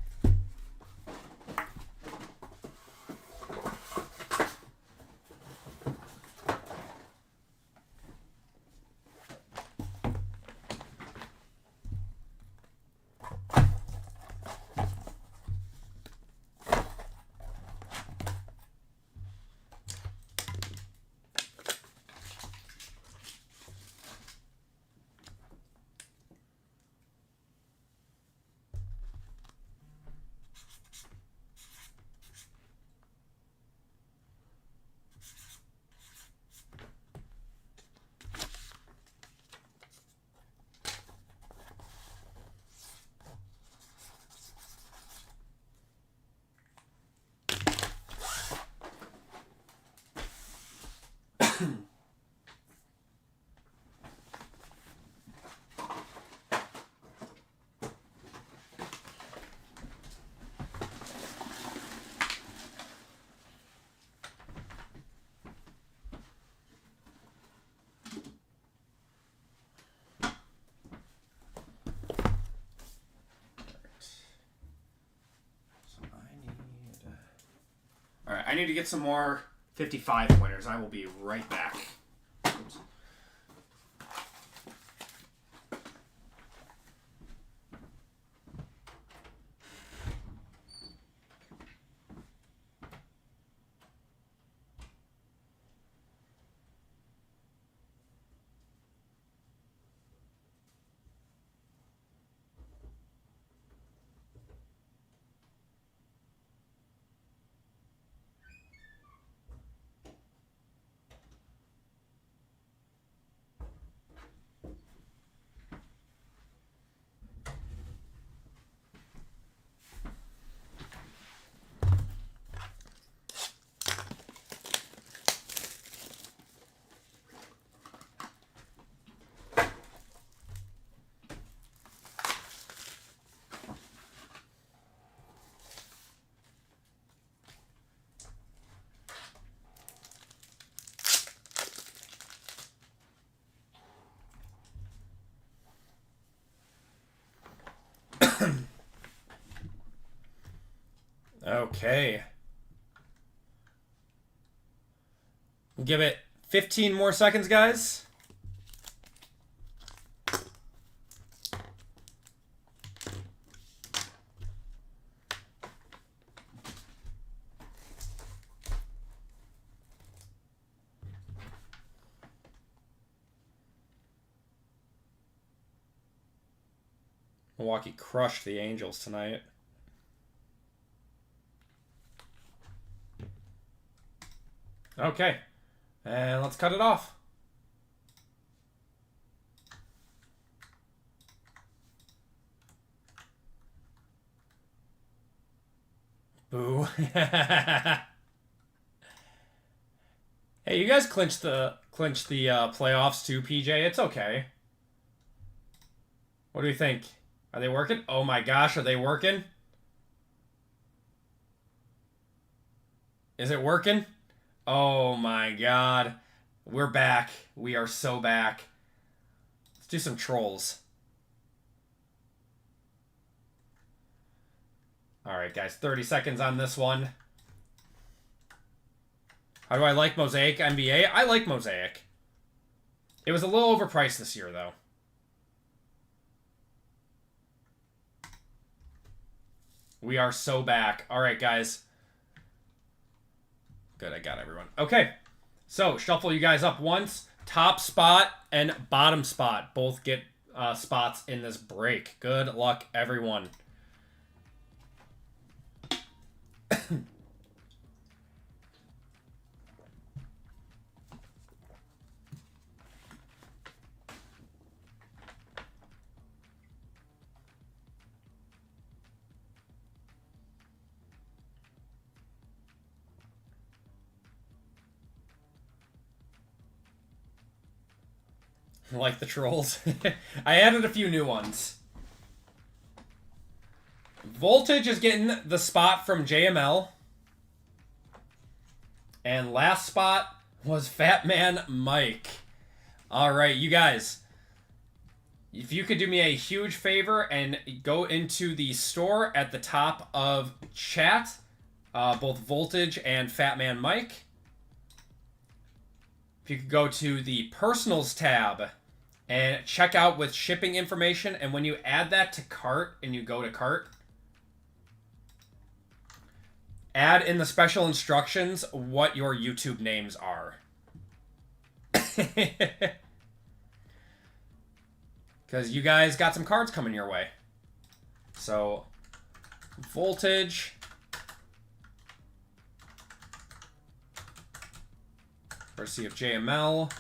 Alright, I need to get some more 55 pointers. I will be right back. Oops. Okay. We'll give it 15 more seconds, guys. Milwaukee crushed the Angels tonight. Okay, and let's cut it off. Boo. Hey, you guys clinched the playoffs too, PJ. It's okay. What do you think? Are they working? Oh my gosh, are they working? Is it working? Oh my god. We're back. We are so back. Let's do some trolls. Alright, guys. 30 seconds on this one. How do I like Mosaic NBA? I like Mosaic. It was a little overpriced this year, though. We are so back. All right, guys. Good, I got everyone. Okay, so shuffle you guys up once. Top spot and bottom spot both get spots in this break. Good luck, everyone. Like the trolls. I added a few new ones. Voltage is getting the spot from JML. And last spot was Fat Man Mike. All right, you guys. If you could do me a huge favor and go into the store at the top of chat, both Voltage and Fat Man Mike. If you could go to the Personals tab and check out with shipping information, and when you add that to cart and you go to cart, add in the special instructions what your YouTube names are. Because you guys got some cards coming your way. So, Voltage. Courtesy of JML.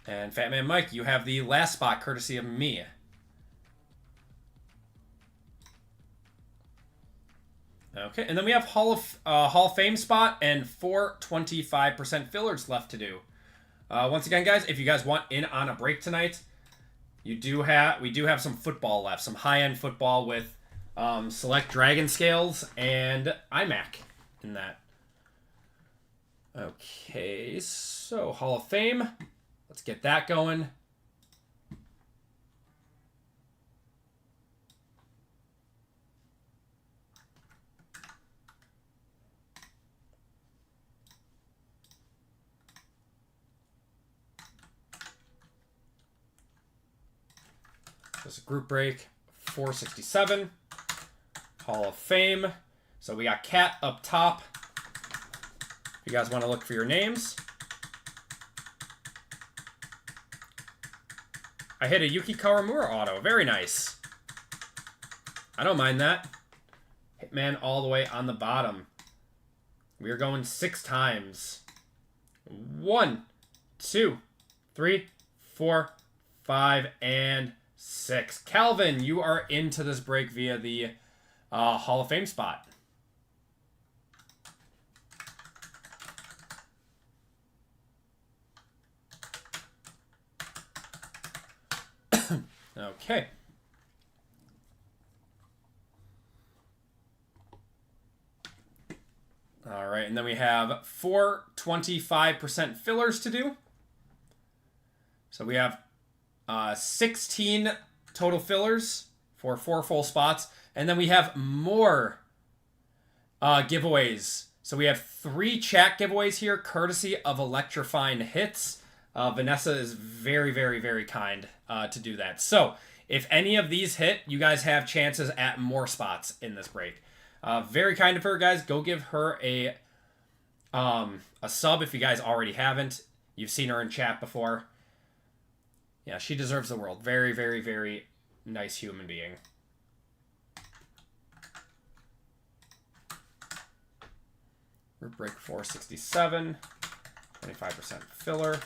And Fat Man Mike, you have the last spot courtesy of me. Okay, and then we have Hall of Fame spot and 4 25% fillers left to do. Once again, guys, if you guys want in on a break tonight, we do have some football left, some high-end football with select Dragon Scales and iMac in that. Okay, so Hall of Fame. Let's get that going. This is group break 467. Hall of Fame. So we got Cat up top. If you guys want to look for your names. I hit a Yuki Kawamura auto. Very nice. I don't mind that. Hitman all the way on the bottom. We are going 6 times. 1, 2, 3, 4, 5, and 6. Calvin, you are into this break via the Hall of Fame spot. Okay. All right, and then we have 4 25% fillers to do. So we have 16 total fillers for 4 full spots. And then we have more giveaways. So we have 3 chat giveaways here, courtesy of Electrifying Hits. Vanessa is very, very, very kind to do that. So if any of these hit, you guys have chances at more spots in this break. Very kind of her, guys. Go give her a sub if you guys already haven't. You've seen her in chat before. Yeah, she deserves the world. Very, very, very nice human being. Group break 467. 25% filler.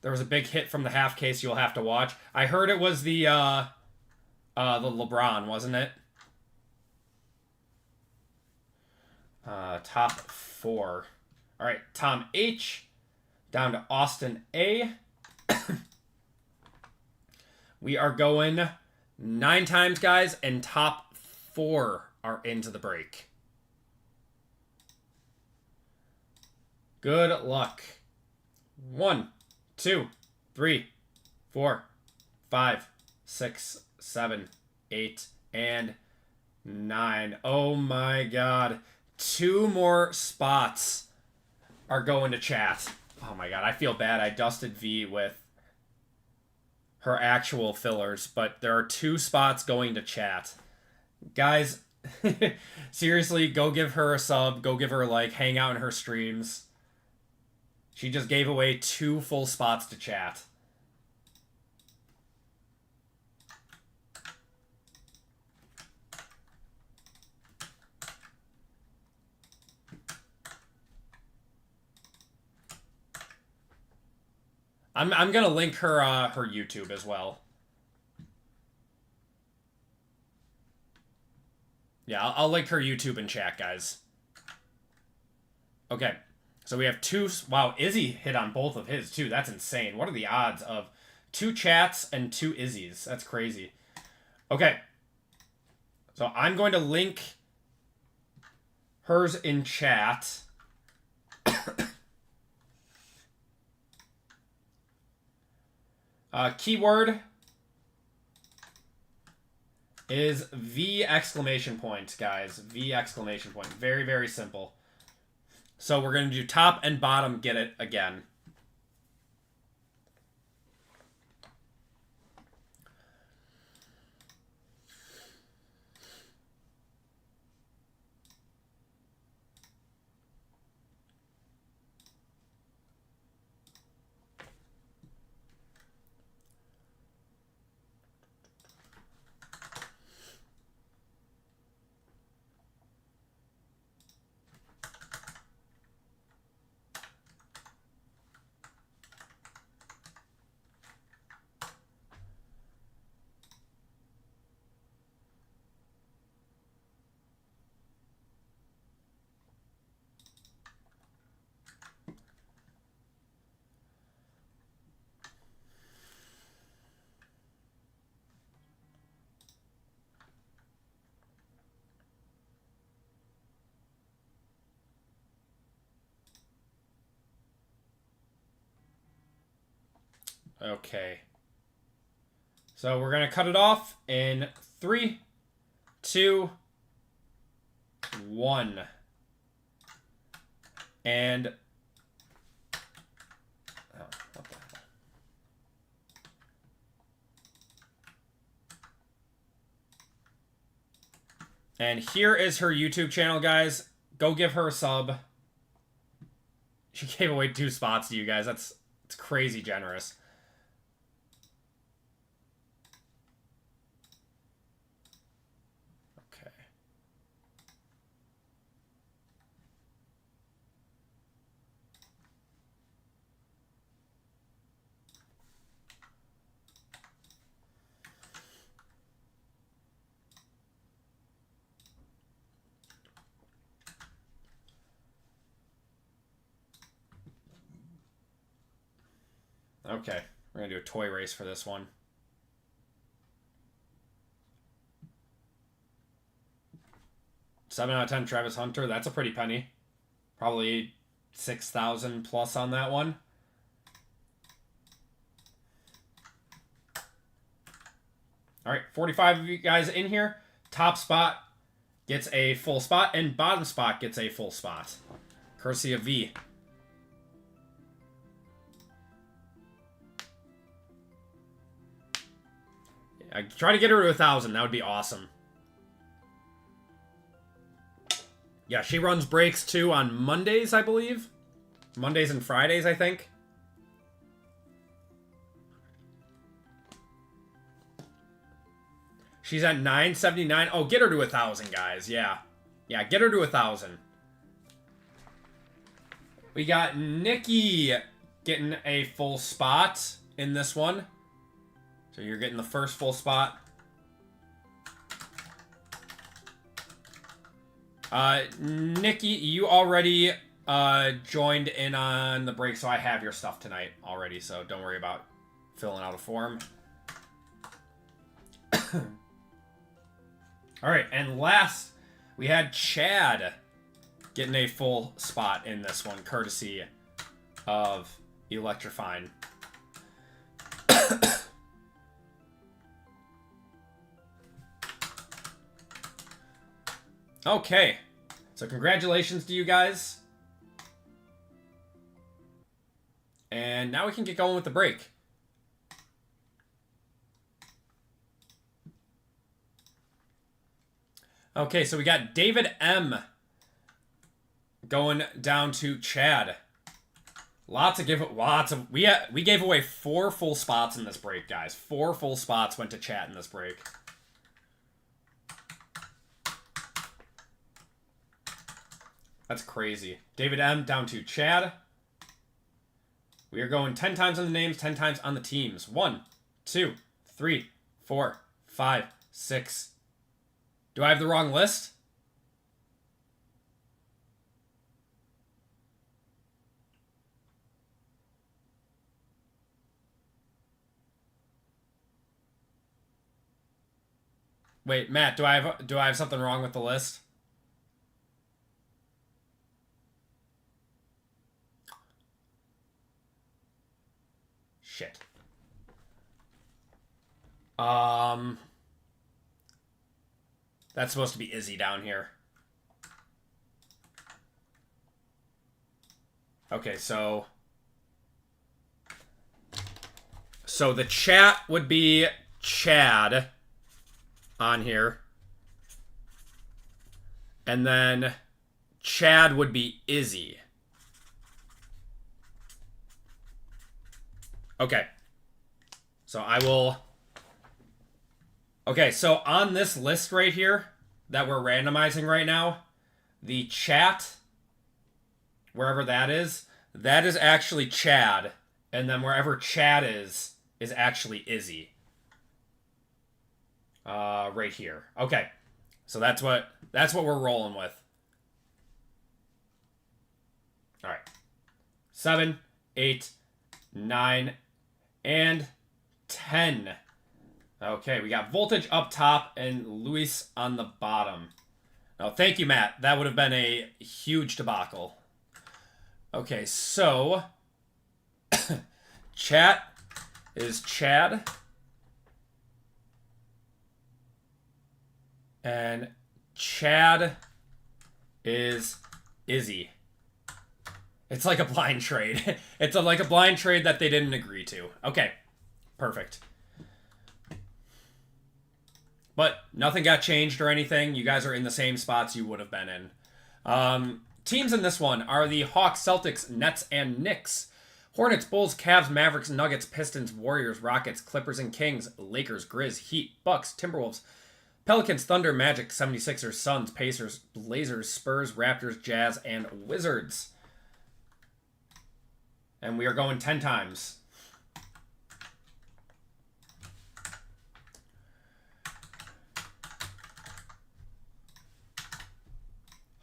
There was a big hit from the half case you'll have to watch. I heard it was the LeBron, wasn't it? Top 4. All right, Tom H. Down to Austin A. We are going 9 times, guys, and top 4 are into the break. Good luck. 1, 2, 3, 4, 5, 6, 7, 8, and 9. Oh my god. 2 more spots are going to chat. Oh my god, I feel bad. I dusted V with her actual fillers, but there are 2 spots going to chat. Guys, seriously, go give her a sub. Go give her a like. Hang out in her streams. She just gave away 2 full spots to chat. I'm gonna link her her YouTube as well. Yeah, I'll link her YouTube in chat, guys. Okay, so we have 2. Wow, Izzy hit on both of his too. That's insane. What are the odds of 2 chats and 2 Izzy's? That's crazy. Okay, so I'm going to link hers in chat. Keyword is V exclamation point, guys. V exclamation point. Very, very simple. So we're going to do top and bottom, get it again. Okay. So we're going to cut it off in 3, 2, 1. And... oh, what the hell? And here is her YouTube channel, guys. Go give her a sub. She gave away 2 spots to you guys. It's crazy generous. Okay. Okay, we're going to do a toy race for this one. Seven out of 10 Travis Hunter. That's a pretty penny. Probably 6,000 plus on that one. All right, 45 of you guys in here. Top spot gets a full spot, and bottom spot gets a full spot. Courtesy of V. I try to get her to 1,000. That would be awesome. Yeah, she runs breaks too on Mondays, I believe. Mondays and Fridays, I think. She's at 979. Oh, get her to 1,000, guys. Yeah. Yeah, get her to 1,000. We got Nikki getting a full spot in this one. So you're getting the first full spot. Nikki, you already joined in on the break, so I have your stuff tonight already, so don't worry about filling out a form. Alright, and last, we had Chad getting a full spot in this one, courtesy of Electrifine. Okay. So congratulations to you guys. And now we can get going with the break. Okay, so we got David M. going down to Chad. We gave away 4 full spots in this break, guys. 4 full spots went to chat in this break. That's crazy. David M down to Chad. We are going 10 times on the names, 10 times on the teams. 1, 2, 3, 4, 5, 6. Do I have the wrong list? Wait, Matt, do I have something wrong with the list? Shit. That's supposed to be Izzy down here. Okay, so the chat would be Chad on here. And then Chad would be Izzy. Okay. So I will... Okay, so on this list right here that we're randomizing right now, the chat, wherever that is actually Chad. And then wherever Chad is actually Izzy. Right here. Okay. So that's what we're rolling with. All right. 7, 8, 9, and 10. Okay, we got Voltage up top and Luis on the bottom. Oh, thank you, Matt. That would have been a huge debacle. Okay, so chat is Chad. And Chad is Izzy. It's like a blind trade. It's like a blind trade that they didn't agree to. Okay, perfect. But nothing got changed or anything. You guys are in the same spots you would have been in. Teams in this one are the Hawks, Celtics, Nets, and Knicks. Hornets, Bulls, Cavs, Mavericks, Nuggets, Pistons, Warriors, Rockets, Clippers, and Kings. Lakers, Grizz, Heat, Bucks, Timberwolves, Pelicans, Thunder, Magic, 76ers, Suns, Pacers, Blazers, Spurs, Raptors, Jazz, and Wizards. And we are going 10 times.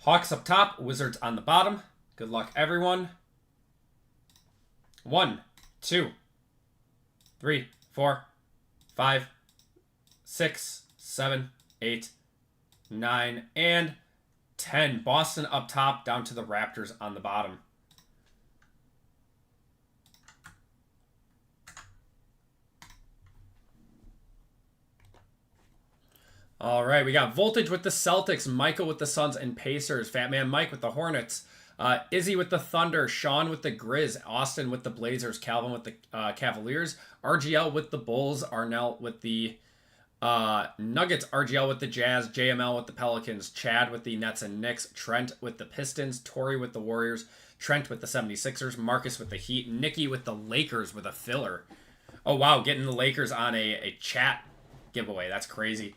Hawks up top, Wizards on the bottom. Good luck, everyone. 1, 2, 3, 4, 5, 6, 7, 8, 9, and 10. Boston up top, down to the Raptors on the bottom. All right, we got Voltage with the Celtics, Michael with the Suns and Pacers, Fat Man Mike with the Hornets, Izzy with the Thunder, Sean with the Grizz, Austin with the Blazers, Calvin with the Cavaliers, RGL with the Bulls, Arnell with the Nuggets, RGL with the Jazz, JML with the Pelicans, Chad with the Nets and Knicks, Trent with the Pistons, Tori with the Warriors, Trent with the 76ers, Marcus with the Heat, Nikki with the Lakers with a filler. Oh, wow, getting the Lakers on a chat giveaway. That's crazy.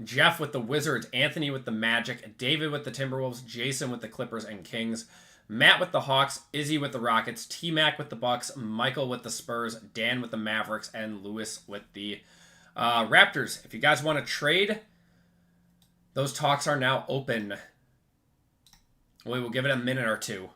Jeff with the Wizards, Anthony with the Magic, David with the Timberwolves, Jason with the Clippers and Kings, Matt with the Hawks, Izzy with the Rockets, T-Mac with the Bucks, Michael with the Spurs, Dan with the Mavericks, and Lewis with the Raptors. If you guys want to trade, those talks are now open. We will give it a minute or two.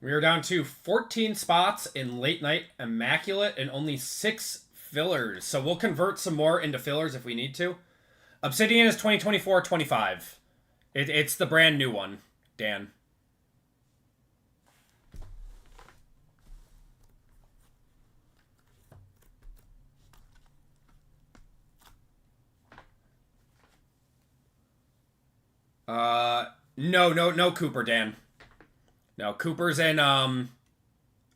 We are down to 14 spots in Late Night Immaculate and only 6 fillers. So we'll convert some more into fillers if we need to. Obsidian is 2024-25. It's the brand new one, Dan. No Cooper, Dan. No, Cooper's in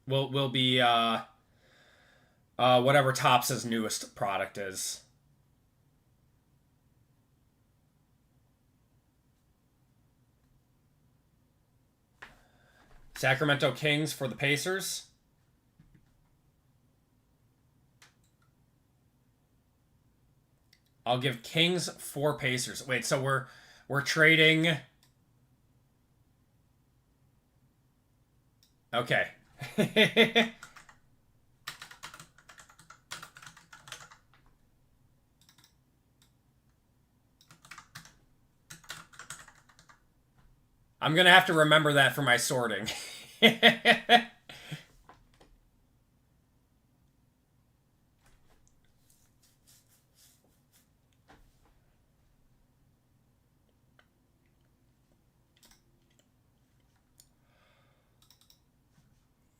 will be whatever Topps' newest product is. Sacramento Kings for the Pacers. I'll give Kings for Pacers. Wait, so we're trading. Okay. I'm going to have to remember that for my sorting.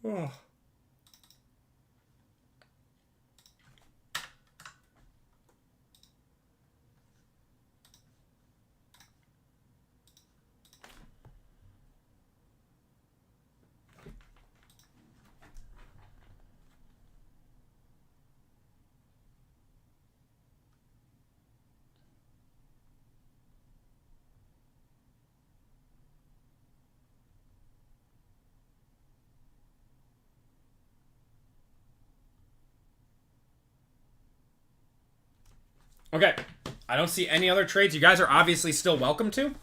Oh. Okay, I don't see any other trades. You guys are obviously still welcome to,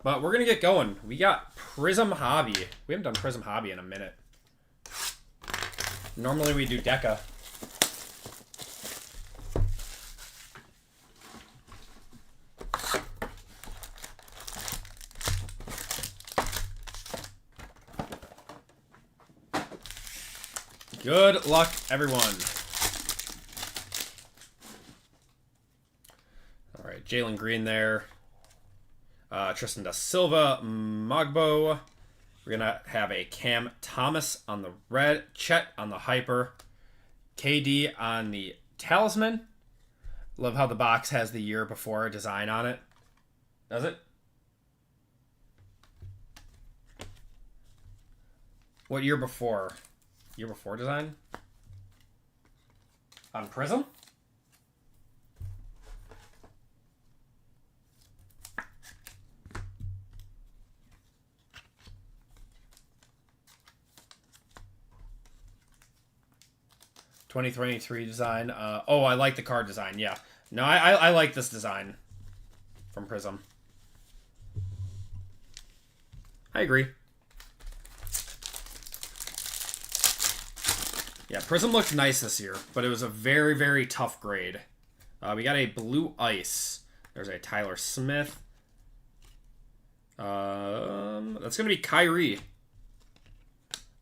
but we're going to get going. We got Prism Hobby. We haven't done Prism Hobby in a minute. Normally we do Deca. Good luck, everyone. All right, Jalen Green there. Tristan Da Silva, Mogbo. We're going to have a Cam Thomas on the red, Chet on the hyper, KD on the talisman. Love how the box has the year before design on it. Does it? What year before? Year before design? On Prism? (2023) design. Oh, I like the card design. Yeah. No, I like this design from Prism. I agree. Yeah, Prism looked nice this year, but it was a very, very tough grade. We got a Blue Ice. There's a Tyler Smith. That's going to be Kyrie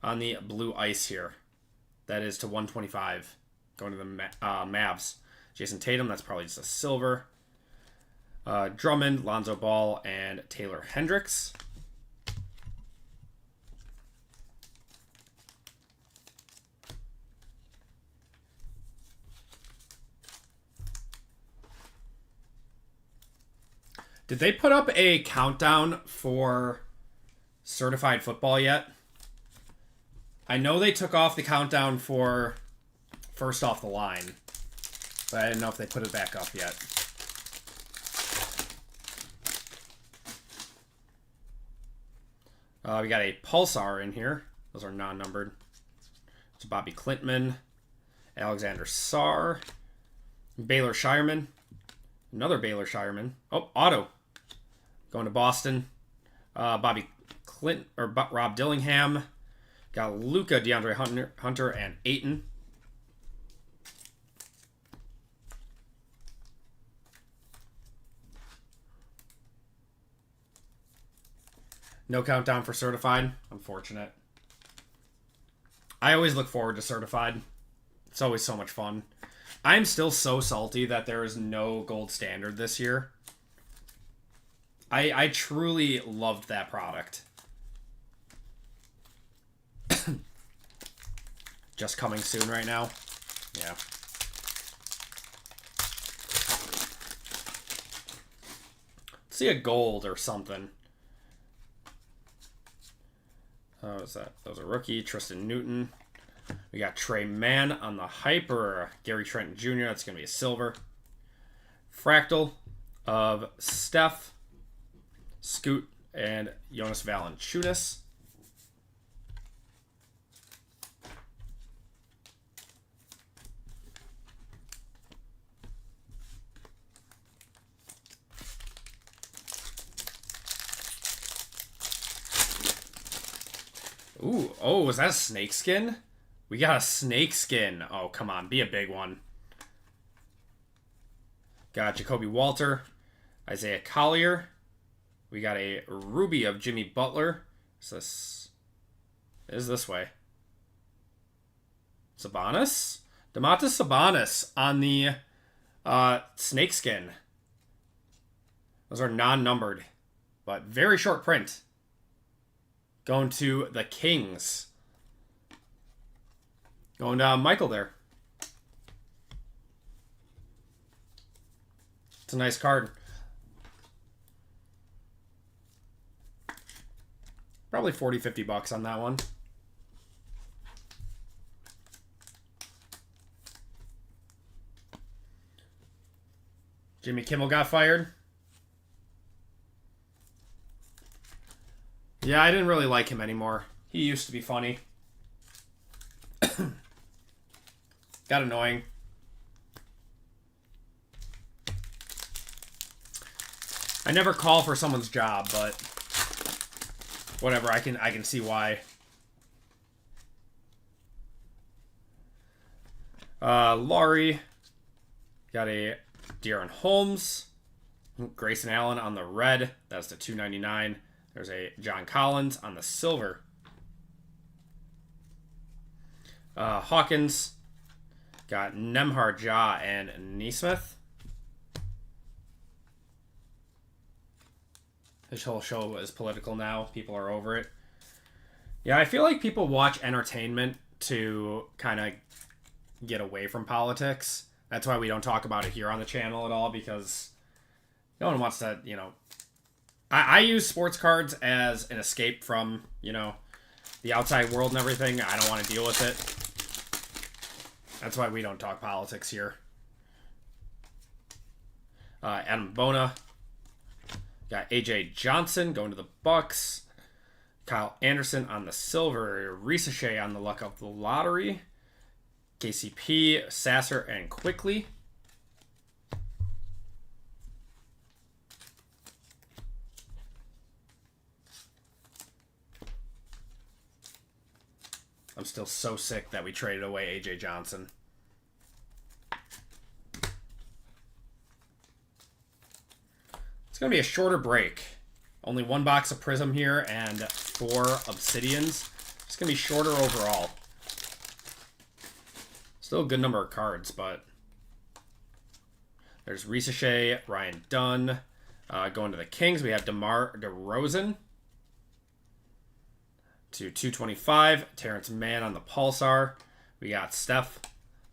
on the Blue Ice here. That is to 125. Going to the Mavs. Jason Tatum, that's probably just a silver. Drummond, Lonzo Ball, and Taylor Hendricks. Did they put up a countdown for certified football yet? I know they took off the countdown for first off the line, but I didn't know if they put it back up yet. We got a Pulsar in here. Those are non-numbered. It's Bobby Klintman, Alexander Sarr, Baylor Shireman, another Baylor Shireman. Oh, auto. Going to Boston. Bobby Clint or Rob Dillingham. Got Luka, DeAndre Hunter, and Ayton. No countdown for certified. Unfortunate. I always look forward to Certified. It's always so much fun. I'm still so salty that there is no gold standard this year. I truly loved that product. Just coming soon right now. Yeah. Let's see a gold or something. Oh, is that? That was a rookie. Tristan Newton. We got Trey Mann on the hyper. Gary Trent Jr. That's going to be a silver. Fractal of Steph, Scoot, and Jonas Valanciunas. Ooh, oh, was that a snake skin? We got a snake skin. Oh, come on, be a big one. Got Jacoby Walter, Isaiah Collier. We got a ruby of Jimmy Butler. Is this way? Sabonis? Domantas Sabonis on the snake skin. Those are non-numbered, but very short print. Going to the Kings. Going to Michael there. It's a nice card. Probably 40, 50 bucks on that one. Jimmy Kimmel got fired. Yeah, I didn't really like him anymore. He used to be funny. Got annoying. I never call for someone's job, but whatever, I can see why. Laurie. Got a De'Aaron Holmes. Grayson Allen on the red. That's the $2.99. There's a John Collins on the silver. Hawkins. Got Nemhard, Ja, and Neesmith. This whole show is political now. People are over it. Yeah, I feel like people watch entertainment to kind of get away from politics. That's why we don't talk about it here on the channel at all, because no one wants to, you know... I use sports cards as an escape from, you know, the outside world and everything. I don't want to deal with it. That's why we don't talk politics here. Adam Bona. Got AJ Johnson going to the Bucks. Kyle Anderson on the silver. Risache on the luck of the lottery. KCP, Sasser, and Quickly. I'm still so sick that we traded away AJ Johnson. It's going to be a shorter break. Only one box of Prism here and 4 Obsidians. It's going to be shorter overall. Still a good number of cards, but... There's Risache, Ryan Dunn. Going to the Kings, we have DeMar DeRozan. To 225, Terrence Mann on the Pulsar. We got Steph,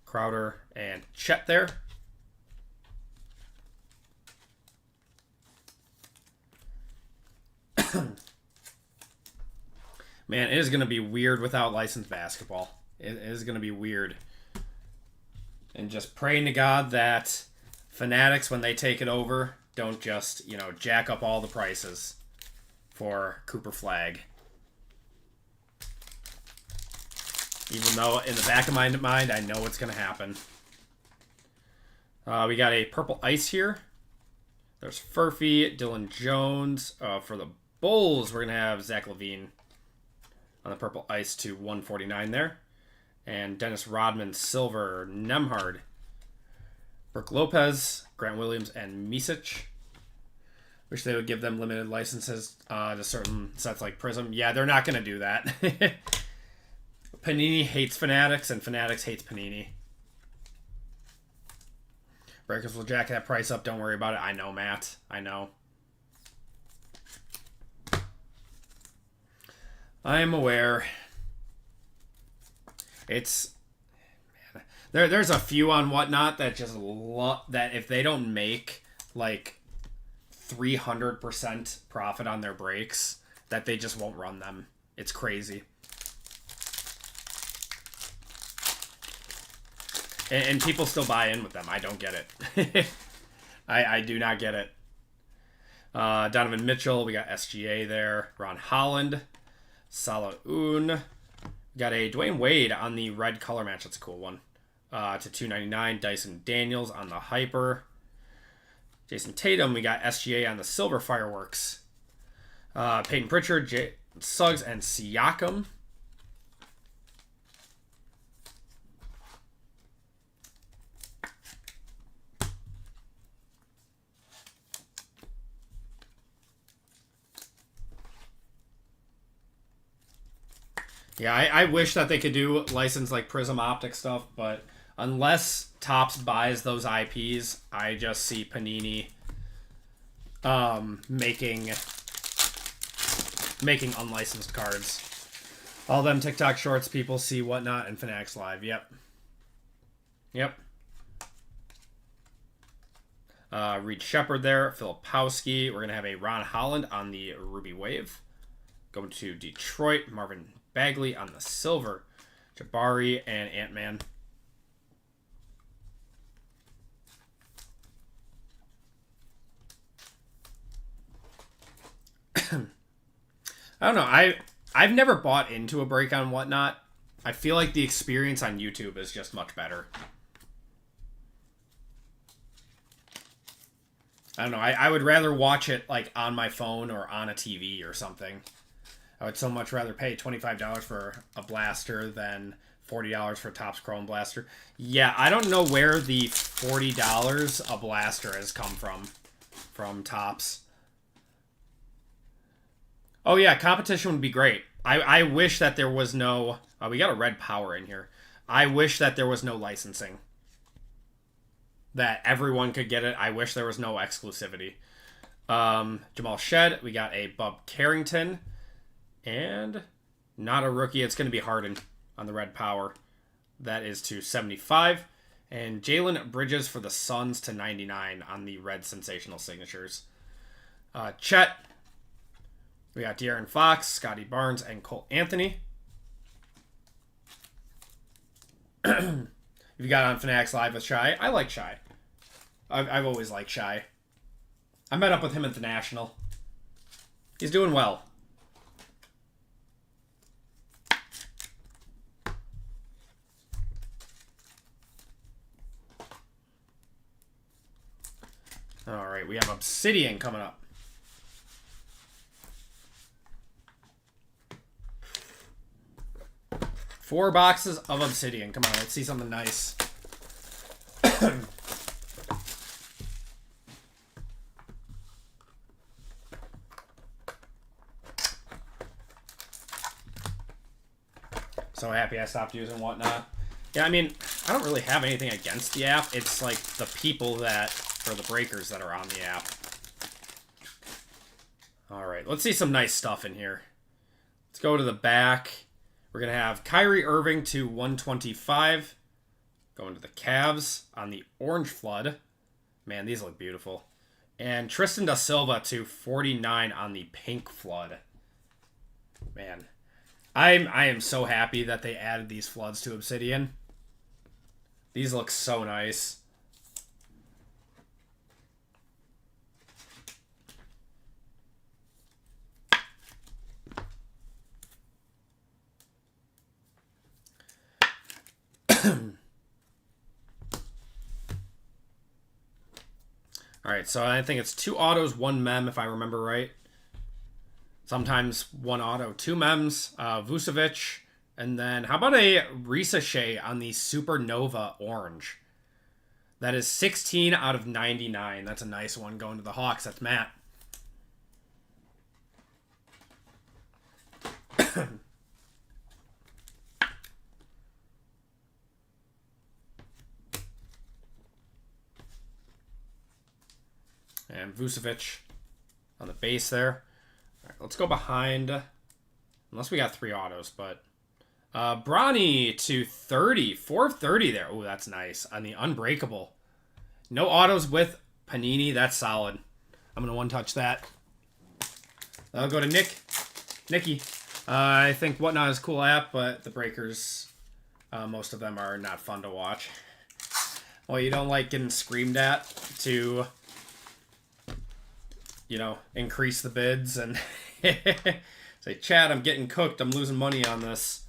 Crowder, and Chet there. Man, it is going to be weird without licensed basketball. It is going to be weird. And just praying to God that Fanatics, when they take it over, don't just, you know, jack up all the prices for Cooper Flag. Even though in the back of my mind, I know what's going to happen. We got a purple ice here. There's Furphy, Dylan Jones. For the Bulls, we're going to have Zach LaVine on the purple ice to 149 there. And Dennis Rodman, silver, Nemhard. Brooke Lopez, Grant Williams, and Misic. Wish they would give them limited licenses to certain sets like Prism. Yeah, they're not going to do that. Panini hates Fanatics, and Fanatics hates Panini. Breakers will jack that price up. Don't worry about it. I know, Matt. I know. I am aware. It's... Man, there's a few on Whatnot that just... that if they don't make, like, 300% profit on their breaks, that they just won't run them. It's crazy. And people still buy in with them. I don't get it. I do not get it. Donovan Mitchell. We got SGA there. Ron Holland. Salaun. We got a Dwayne Wade on the red color match. That's a cool one. To $2.99. Dyson Daniels on the Hyper. Jason Tatum. We got SGA on the silver fireworks. Peyton Pritchard. Suggs and Siakam. Yeah, I wish that they could do license like Prism Optic stuff, but unless Topps buys those IPs, I just see Panini making unlicensed cards. All them TikTok shorts people see Whatnot and Fanatics Live. Yep. Reed Shepard there. Filipowski. We're going to have a Ron Holland on the Ruby Wave. Going to Detroit. Marvin Bagley on the silver. Jabari and Ant-Man. I don't know. I've never bought into a break on Whatnot. I feel like the experience on YouTube is just much better. I don't know. I would rather watch it like on my phone or on a TV or something. I would so much rather pay $25 for a blaster than $40 for Topps Chrome Blaster. Yeah, I don't know where the $40 a blaster has come from Topps. Oh yeah, competition would be great. I wish that there was no... we got a red power in here. I wish that there was no licensing. That everyone could get it. I wish there was no exclusivity. Jamal Shed. We got a Bub Carrington. And not a rookie. It's going to be Harden on the red power. That is to 75. And Jalen Bridges for the Suns to 99 on the red sensational signatures. Chet. We got De'Aaron Fox, Scotty Barnes, and Cole Anthony. You got on Fanatics Live with Shy. I like Shy. I've always liked Shy. I met up with him at the National. He's doing well. All right, we have Obsidian coming up. Four boxes of Obsidian. Come on, let's see something nice. So happy I stopped using Whatnot. Yeah, I mean, I don't really have anything against the app. It's like the people that, or the breakers that are on the app. All right, let's see some nice stuff in here. Let's go to the back. We're going to have Kyrie Irving to 125. Going to the Cavs on the Orange Flood. Man, these look beautiful. And Tristan da Silva to 49 on the Pink Flood. Man, I am so happy that they added these floods to Obsidian. These look so nice. All right, so I think it's 2 autos, 1 mem, if I remember right. Sometimes 1 auto, 2 mems, Vucevic, and then how about a Ricochet on the Supernova Orange? That is 16 out of 99. That's a nice one going to the Hawks. That's Matt. And Vucevic on the base there. All right, let's go behind. Unless we got 3 autos, but... Bronny to 30. 430 there. Oh, that's nice. On the Unbreakable. No autos with Panini. That's solid. I'm going to one-touch that. I'll go to Nicky. I think Whatnot is a cool app, but the breakers, most of them are not fun to watch. Well, you don't like getting screamed at to, you know, increase the bids and say, Chad, I'm getting cooked. I'm losing money on this.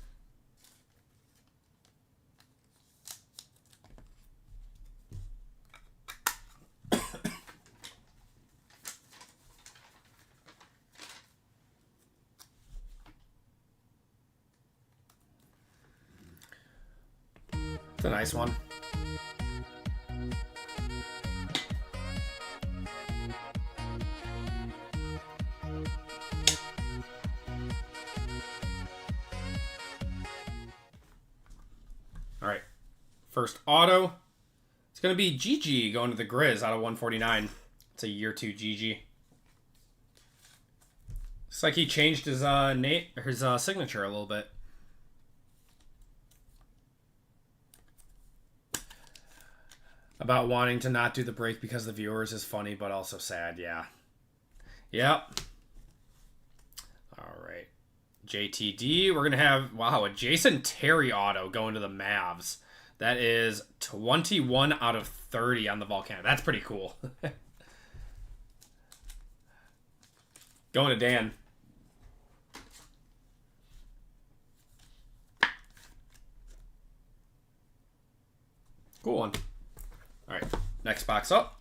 It's a nice one. All right. First auto. It's going to be GG going to the Grizz out of 149. It's a year 2 GG. Looks like he changed his signature a little bit. About wanting to not do the break because the viewers is funny, but also sad. Yeah. Yep. All right. JTD. We're going to have, wow, a Jason Terry auto going to the Mavs. That is 21 out of 30 on the Volcano. That's pretty cool. Going to Dan. Cool one. All right, next box up.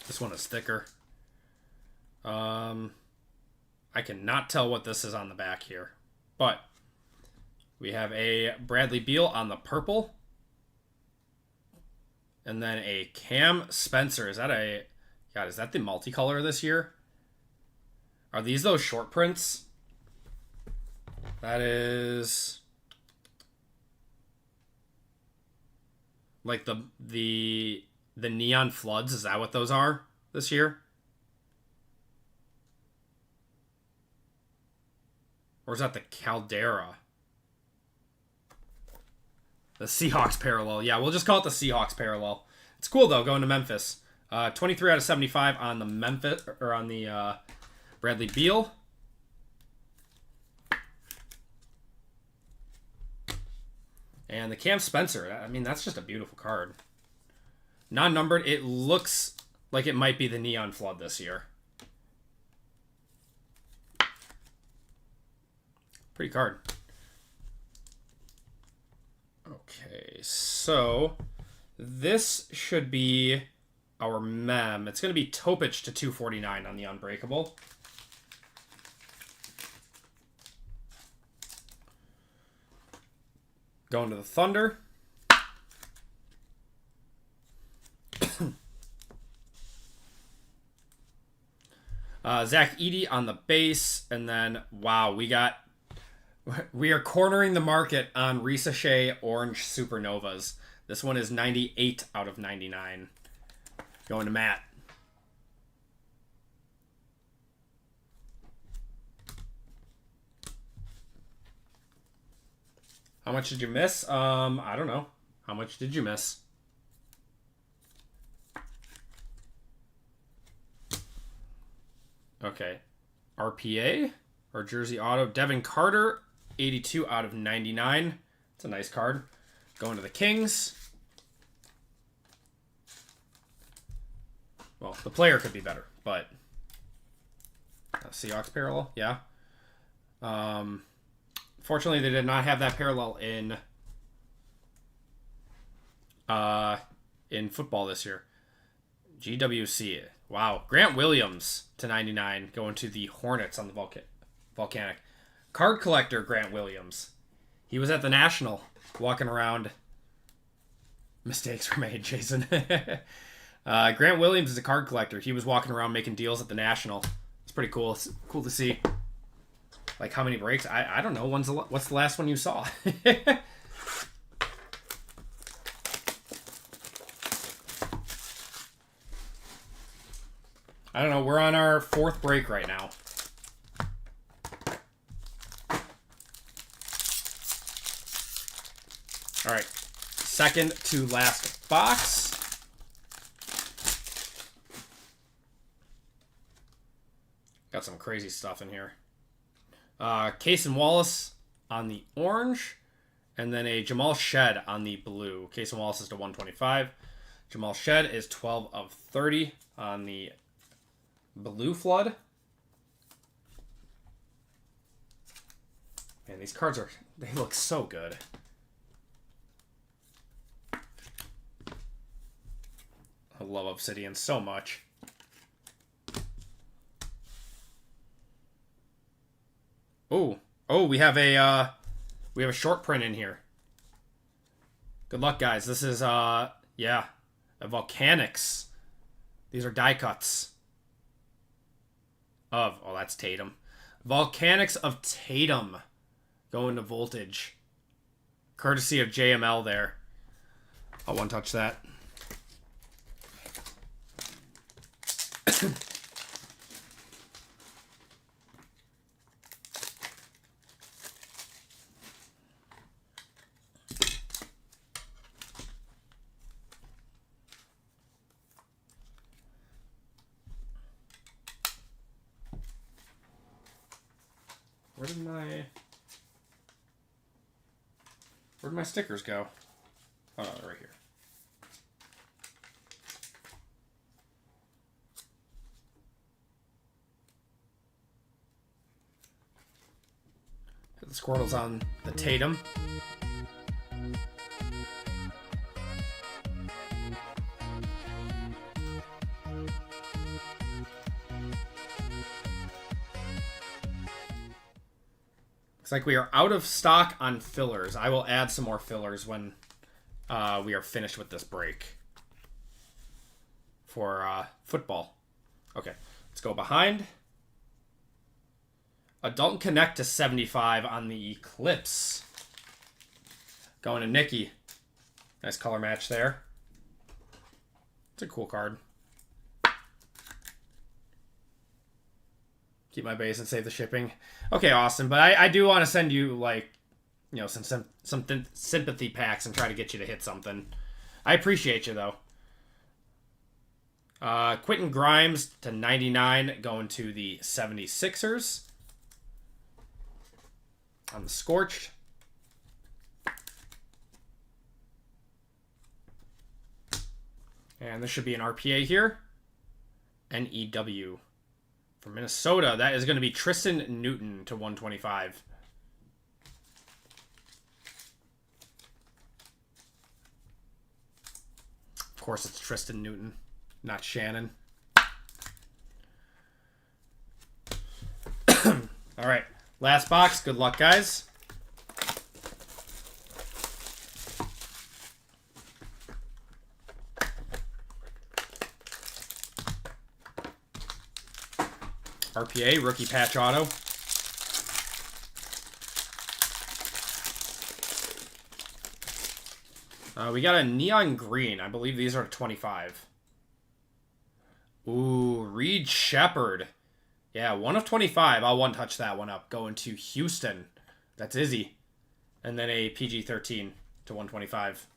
This one is thicker. I cannot tell what this is on the back here, but we have a Bradley Beal on the purple. And then a Cam Spencer. Is that a... God, is that the multicolor this year? Are these those short prints? That is... Like the Neon Floods. Is that what those are this year? Or is that the Caldera? The Seahawks parallel. Yeah, we'll just call it the Seahawks parallel. It's cool, though, going to Memphis. 23 out of 75 on the Memphis, or on the Bradley Beal. And the Cam Spencer. I mean, that's just a beautiful card. Non-numbered. It looks like it might be the Neon Flood this year. Pretty card. Okay, so this should be our mem. It's going to be Topic to 249 on the Unbreakable. Going to the Thunder. Zach Edey on the base. And then, wow, we are cornering the market on Resealable Orange Supernovas. This one is 98 out of 99. Going to Matt. How much did you miss? I don't know. How much did you miss? Okay. RPA or Jersey Auto. Devin Carter, 82 out of 99. It's a nice card. Going to the Kings. Well, the player could be better, but Seahawks parallel, yeah. Fortunately, they did not have that parallel in football this year. GWC. Wow. Grant Williams to 99 going to the Hornets on the Volcanic. Card collector Grant Williams. He was at the National walking around. Mistakes were made, Jason. Grant Williams is a card collector. He was walking around making deals at the National. It's pretty cool. It's cool to see. Like, how many breaks? I don't know. What's the last one you saw? I don't know. We're on our 4th break right now. All right. 2nd to last box. Got some crazy stuff in here. Case and Wallace on the orange, and then a Jamal Shed on the blue. Case and Wallace is to 125. Jamal Shed is 12 of 30 on the blue flood. Man, these cards they look so good. I love Obsidian so much. Oh, we have a short print in here. Good luck, guys. This is yeah, a Volcanics. These are die cuts of, oh, that's Tatum. Volcanics of Tatum going to Voltage. Courtesy of JML there. I'll one touch that. Where'd my stickers go? Oh, no, they're right here. The Squirtle's on the Tatum. Looks like we are out of stock on fillers. I will add some more fillers when we are finished with this break for football. Okay, let's go behind. Adult Connect to 75 on the Eclipse. Going to Nikki. Nice color match there. It's a cool card. Keep my base and save the shipping. Okay, Austin, but I do want to send you, like, you know, some sympathy packs and try to get you to hit something. I appreciate you, though. Quentin Grimes to 99 going to the 76ers. On the Scorched. And this should be an RPA here. NEW. For Minnesota, that is going to be Tristan Newton to 125. Of course, it's Tristan Newton, not Shannon. All right, last box. Good luck, guys. RPA, rookie patch auto. We got a neon green. I believe these are 25. Ooh, Reed Shepard. Yeah, 1 of 25. I'll one touch that one up. Going to Houston. That's Izzy. And then a PG-13 to 125.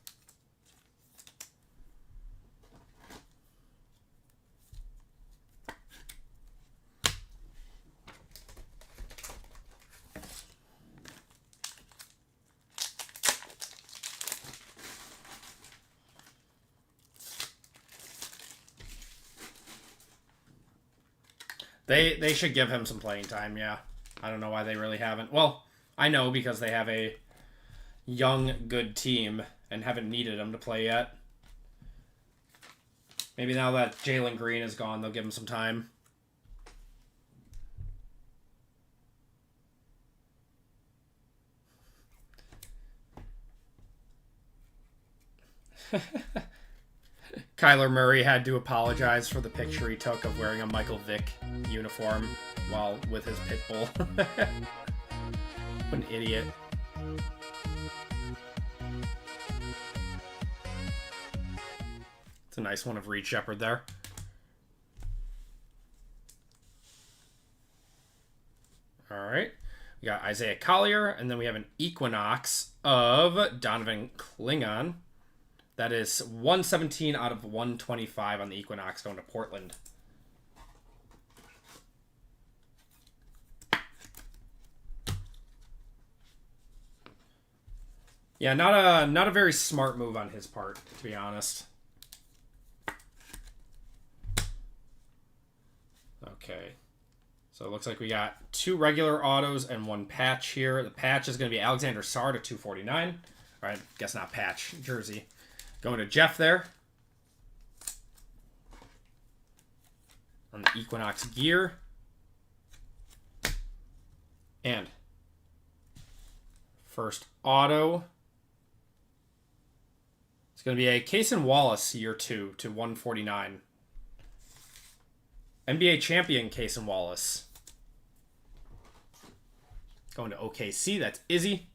They should give him some playing time, yeah. I don't know why they really haven't. Well, I know because they have a young, good team and haven't needed him to play yet. Maybe now that Jalen Green is gone, they'll give him some time. Kyler Murray had to apologize for the picture he took of wearing a Michael Vick uniform while with his pit bull. What an idiot. It's a nice one of Reed Shepherd there. All right. We got Isaiah Collier, and then we have an Equinox of Donovan Klingon. That is 117 out of 125 on the Equinox going to Portland. Yeah, not a very smart move on his part, to be honest. Okay. So it looks like we got 2 regular autos and 1 patch here. The patch is going to be Alexander Sarr to 249. All right, guess not patch. Jersey. Going to Jeff there. On the Equinox gear. And first auto. It's going to be a Cason Wallace year 2 to 149. NBA champion Cason Wallace. Going to OKC, that's Izzy.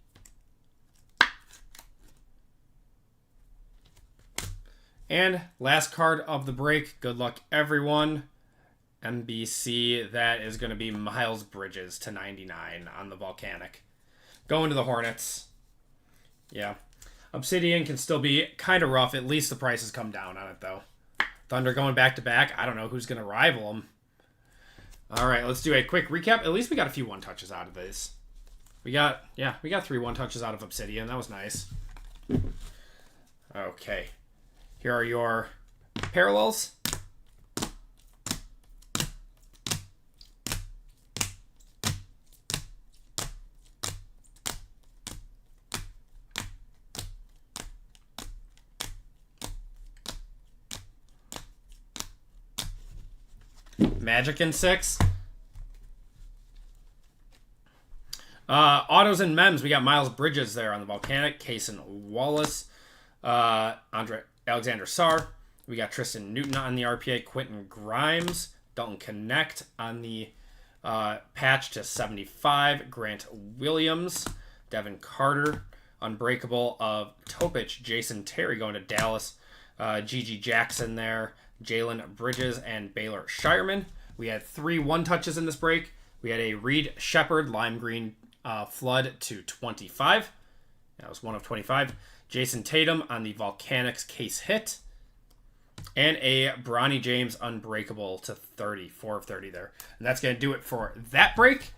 And last card of the break. Good luck, everyone. MBC, that is going to be Miles Bridges to 99 on the Volcanic. Going to the Hornets. Yeah. Obsidian can still be kind of rough. At least the prices come down on it, though. Thunder going back-to-back. I don't know who's going to rival them. All right, let's do a quick recap. At least we got a few one-touches out of this. We got 3 one-touches out of Obsidian. That was nice. Okay. Here are your parallels. Magic in 6. Autos and Mems. We got Miles Bridges there on the Volcanic. Cason Wallace. Alexander Sarr. We got Tristan Newton on the RPA. Quentin Grimes. Dalton Connect on the patch to 75. Grant Williams. Devin Carter. Unbreakable of Topic. Jason Terry going to Dallas. Gigi Jackson there. Jalen Bridges and Baylor Shireman. We had 3 one-touches in this break. We had a Reed Shepherd Lime Green Flood to 25. That was 1 of 25. Jason Tatum on the Volcanics case hit. And a Bronny James Unbreakable to 30. 4 of 30 there. And that's going to do it for that break.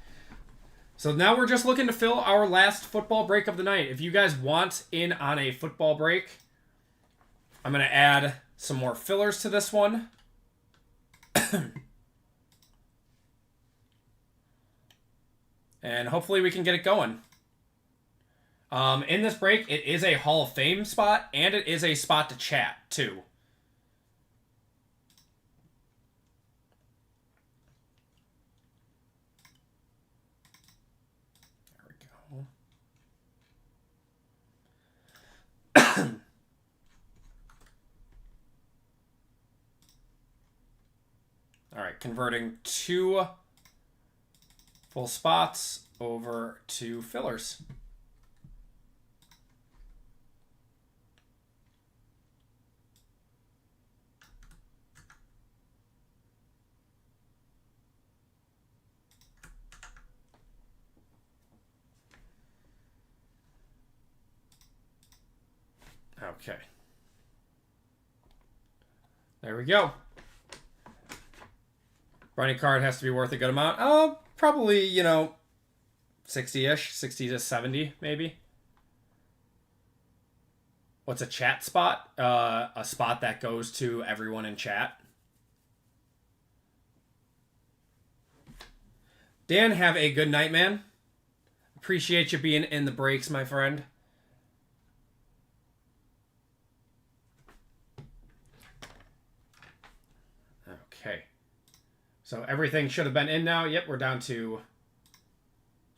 So now we're just looking to fill our last football break of the night. If you guys want in on a football break, I'm going to add some more fillers to this one. And hopefully we can get it going. In this break, it is a Hall of Fame spot, and it is a spot to chat, too. There we go. All right, converting 2 full spots over to fillers. Okay. There we go. Running card has to be worth a good amount. Probably, 60-ish, 60 to 70, maybe. What's a chat spot? A spot that goes to everyone in chat. Dan, have a good night, man. Appreciate you being in the breaks, my friend. Okay. So everything should have been in now. Yep, we're down to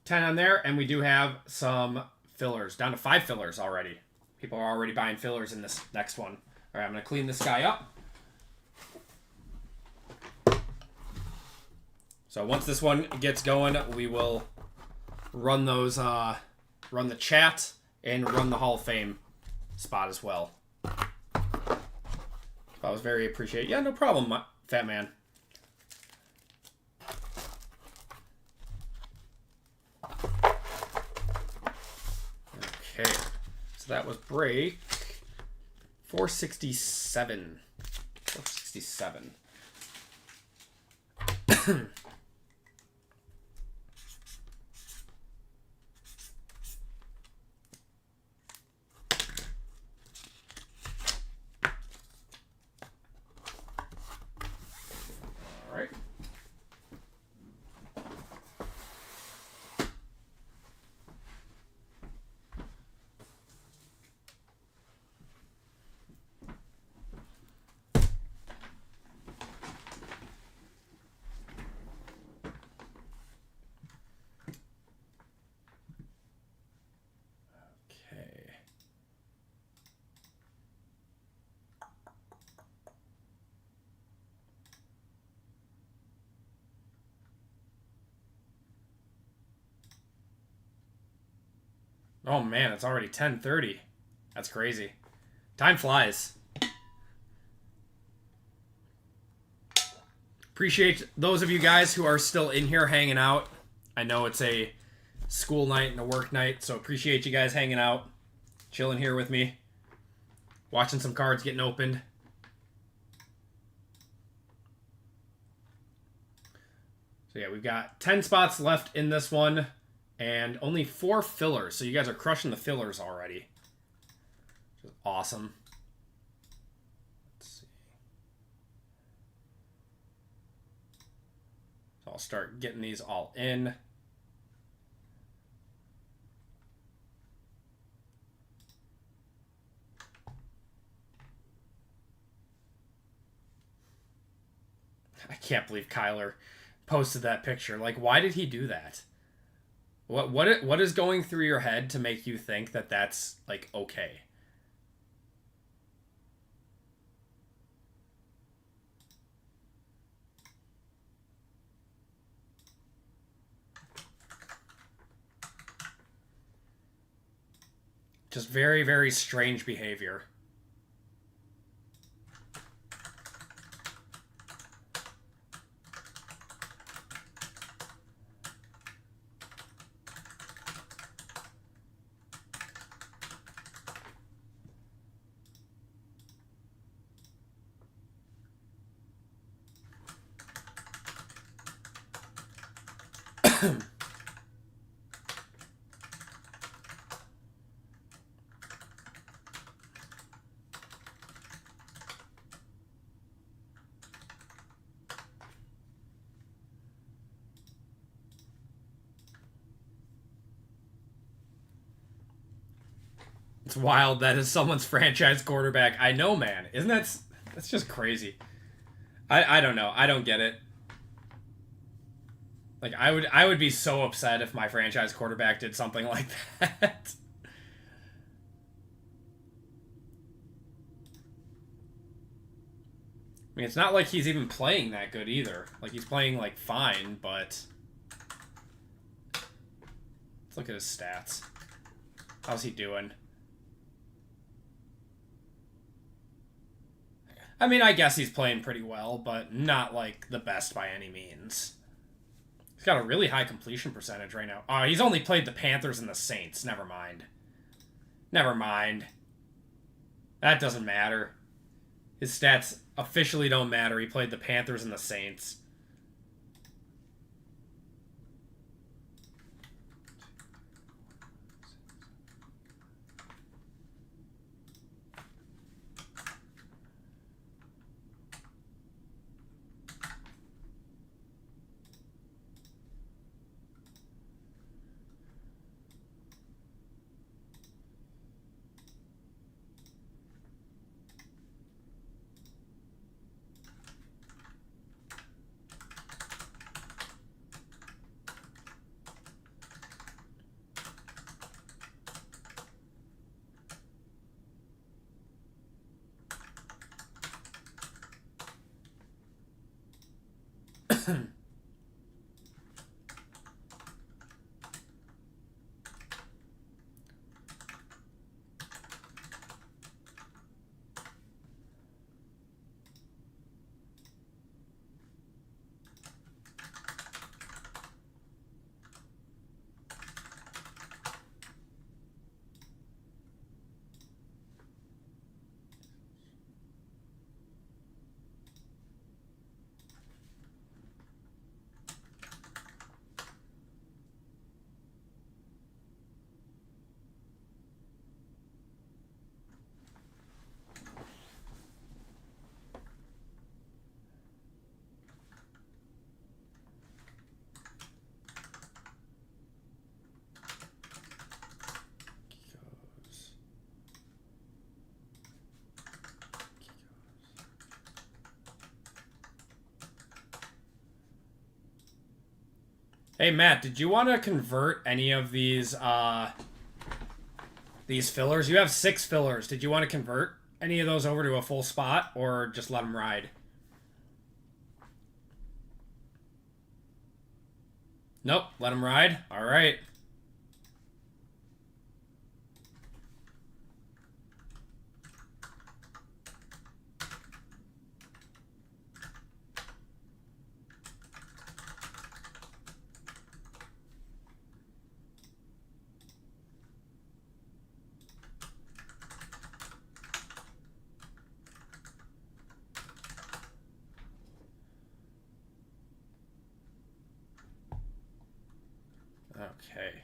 10 on there, and we do have some fillers. Down to 5 fillers already. People are already buying fillers in this next one. All right, I'm going to clean this guy up. So once this one gets going, we will run those, run the chat and run the Hall of Fame spot as well. I was very appreciated. Yeah, no problem, fat man. Okay, so that was break 467. 467. Oh man, it's already 10:30. That's crazy. Time flies. Appreciate those of you guys who are still in here hanging out. I know it's a school night and a work night, so appreciate you guys hanging out, chilling here with me, watching some cards getting opened. So yeah, we've got 10 spots left in this one. And only 4 fillers, so you guys are crushing the fillers already. Which is awesome. Let's see. So I'll start getting these all in. I can't believe Kyler posted that picture. Like, why did he do that? What is going through your head to make you think that that's, like, okay? Just very, very strange behavior. It's wild that is someone's franchise quarterback. I know, man. Isn't that's just crazy. I don't know. I don't get it. Like, I would be so upset if my franchise quarterback did something like that. I mean, it's not like he's even playing that good either. Like, he's playing, like, fine, but... Let's look at his stats. How's he doing? I mean, I guess he's playing pretty well, but not, like, the best by any means. He's got a really high completion percentage right now. Oh, he's only played the Panthers and the Saints. Never mind. Never mind. That doesn't matter. His stats officially don't matter. He played the Panthers and the Saints. Hey, Matt, did you want to convert any of these fillers? You have 6 fillers. Did you want to convert any of those over to a full spot or just let them ride? Nope, let them ride. All right. Okay.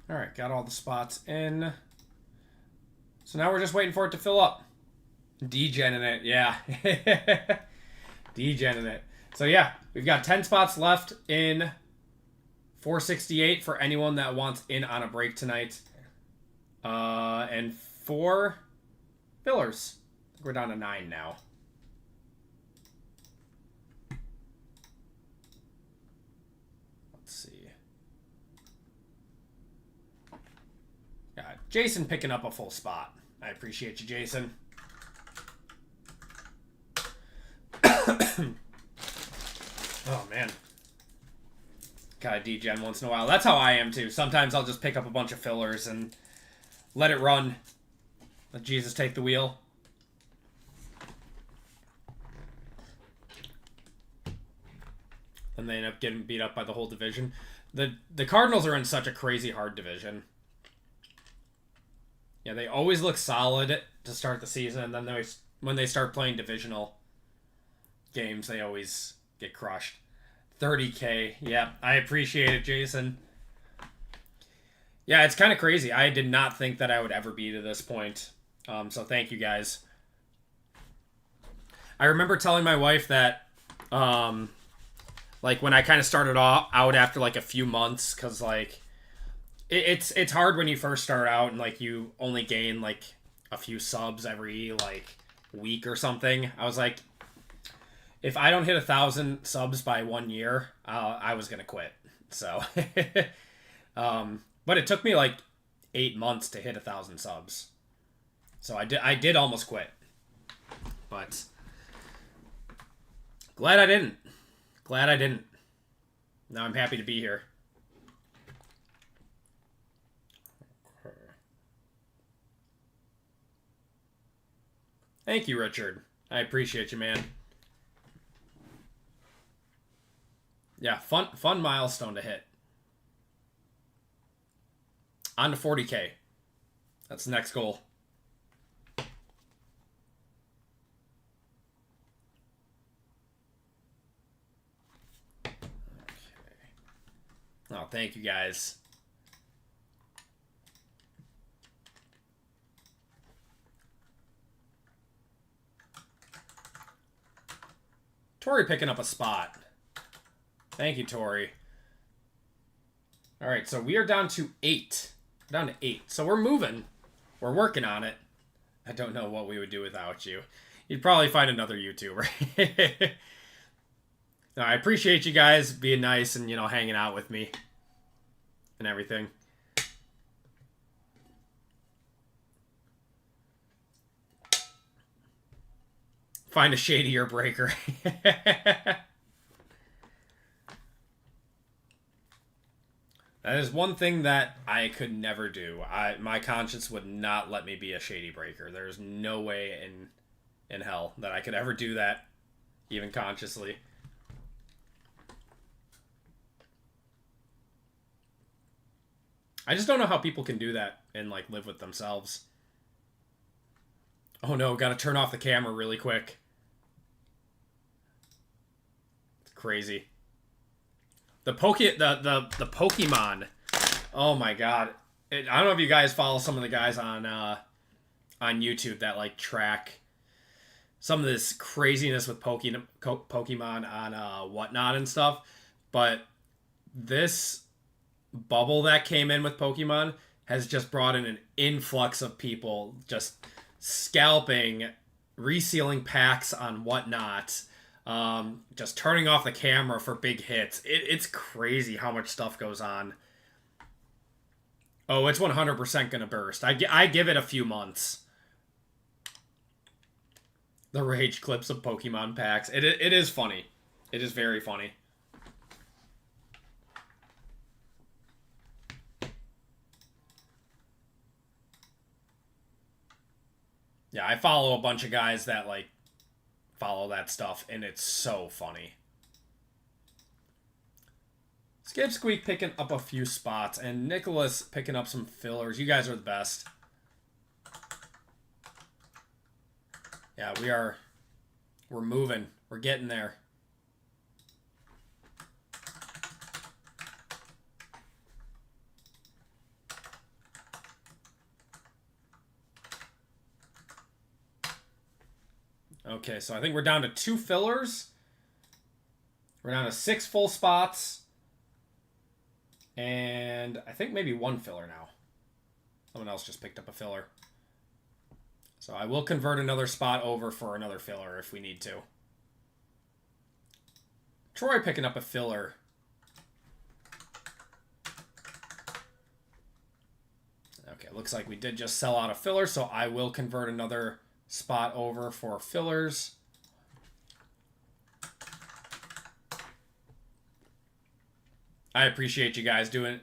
All right, got all the spots in. So now we're just waiting for it to fill up. Degening it, yeah. Degening it. So yeah, we've got 10 spots left in 468 for anyone that wants in on a break tonight. And 4 fillers. I think we're down to 9 now. Let's see. Yeah, Jason picking up a full spot. I appreciate you, Jason. Oh, man. Gotta degen once in a while. That's how I am, too. Sometimes I'll just pick up a bunch of fillers and let it run. Let Jesus take the wheel. And they end up getting beat up by the whole division. The Cardinals are in such a crazy hard division. Yeah, they always look solid to start the season, and then when they start playing divisional games, they always get crushed. 30K. Yeah, I appreciate it, Jason. Yeah, it's kind of crazy. I did not think that I would ever be to this point. So thank you guys. I remember telling my wife that, like, when I kind of started out after, like, a few months, because, like, it's hard when you first start out and, like, you only gain, like, a few subs every, like, week or something. I was like, if I don't hit 1,000 subs by 1 year, I was going to quit. So, but it took me, like, 8 months to hit 1,000 subs. So I did almost quit. But glad I didn't. Glad I didn't. Now I'm happy to be here. Thank you, Richard. I appreciate you, man. Yeah, fun milestone to hit. On to 40K. That's the next goal. Okay. Oh, thank you guys. Tori picking up a spot. Thank you, Tori. All right, so we are down to 8. Down to 8. So we're moving. We're working on it. I don't know what we would do without you. You'd probably find another YouTuber. No, I appreciate you guys being nice and, you know, hanging out with me and everything. Find a shadier breaker. That is one thing that I could never do. My conscience would not let me be a shady breaker. There's no way in hell that I could ever do that, even consciously. I just don't know how people can do that and, like, live with themselves. Oh no, gotta turn off the camera really quick. It's crazy. The Pokemon. Oh my god. I don't know if you guys follow some of the guys on YouTube that, like, track some of this craziness with Pokemon on Whatnot and stuff. But this bubble that came in with Pokemon has just brought in an influx of people just scalping resealing packs on whatnot. Just turning off the camera for big hits. It's crazy how much stuff goes on. Oh, it's 100% going to burst. I give it a few months. The rage clips of Pokemon packs. It is funny. It is very funny. Yeah, I follow a bunch of guys that, like, follow that stuff, and it's so funny. Skip Squeak picking up a few spots, and Nicholas picking up some fillers. You guys are the best. Yeah, we're moving. We're getting there. Okay, so I think we're down to 2 fillers. We're down to 6 full spots. And I think maybe 1 filler now. Someone else just picked up a filler. So I will convert another spot over for another filler if we need to. Troy picking up a filler. Okay, looks like we did just sell out a filler, so I will convert another spot over for fillers. I appreciate you guys doing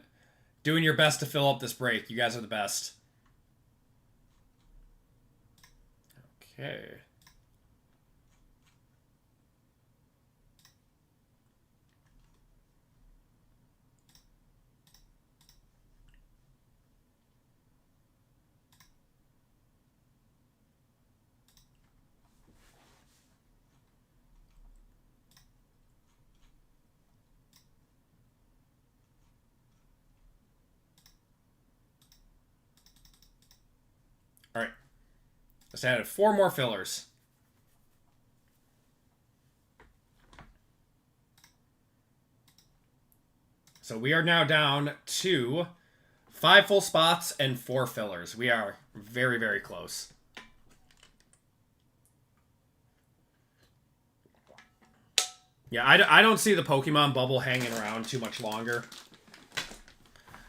your best to fill up this break. You guys are the best. Okay. All right. Just added 4 more fillers. So we are now down to 5 full spots and 4 fillers. We are very, very close. Yeah, I don't see the Pokemon bubble hanging around too much longer.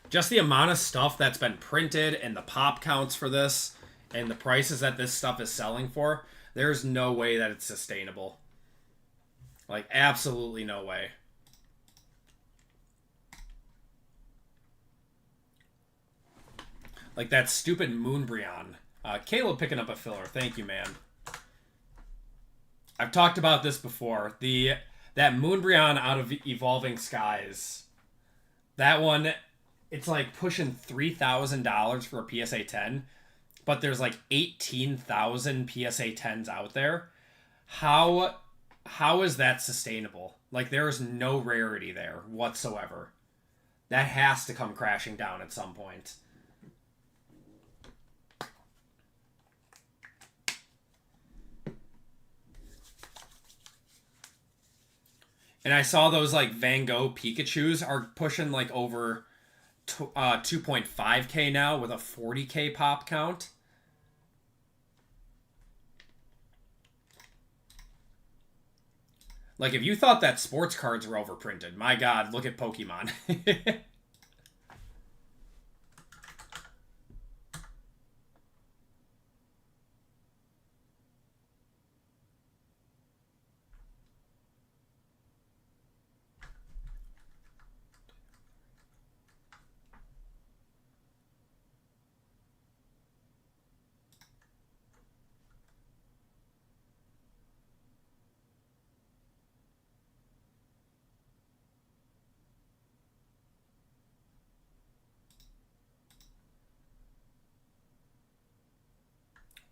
Just the amount of stuff that's been printed and the pop counts for this and the prices that this stuff is selling for, there's no way that it's sustainable. Like, absolutely no way. Like that stupid Moonbreon. Caleb picking up a filler. Thank you, man. I've talked about this before. That Moonbreon out of Evolving Skies. That one, it's like pushing $3,000 for a PSA 10. But there's like 18,000 PSA 10s out there. How is that sustainable? Like, there is no rarity there whatsoever. That has to come crashing down at some point. And I saw those, like, Van Gogh Pikachus are pushing, like, over 2.5K now with a 40K pop count. Like, if you thought that sports cards were overprinted, my God, look at Pokemon.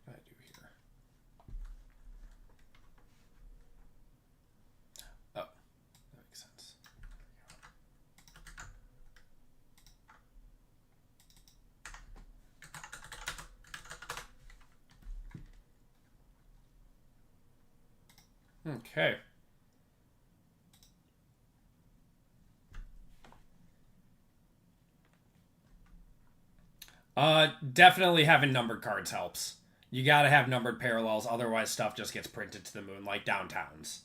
What do I do here? Oh, that makes sense. Okay. Definitely having numbered cards helps. You gotta have numbered parallels, otherwise stuff just gets printed to the moon, like downtowns.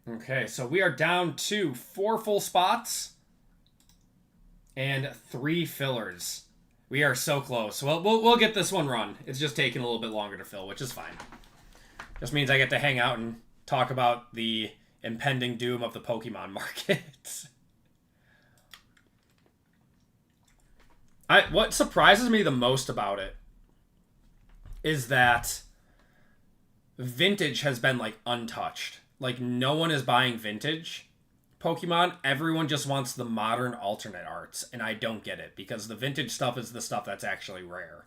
Okay, so we are down to 4 full spots and 3 fillers. We are so close. Well, we'll get this one run. It's just taking a little bit longer to fill, which is fine. Just means I get to hang out and talk about the impending doom of the Pokemon market. What surprises me the most about it is that vintage has been, like, untouched. Like, no one is buying vintage Pokemon. Everyone just wants the modern alternate arts, and I don't get it, because the vintage stuff is the stuff that's actually rare.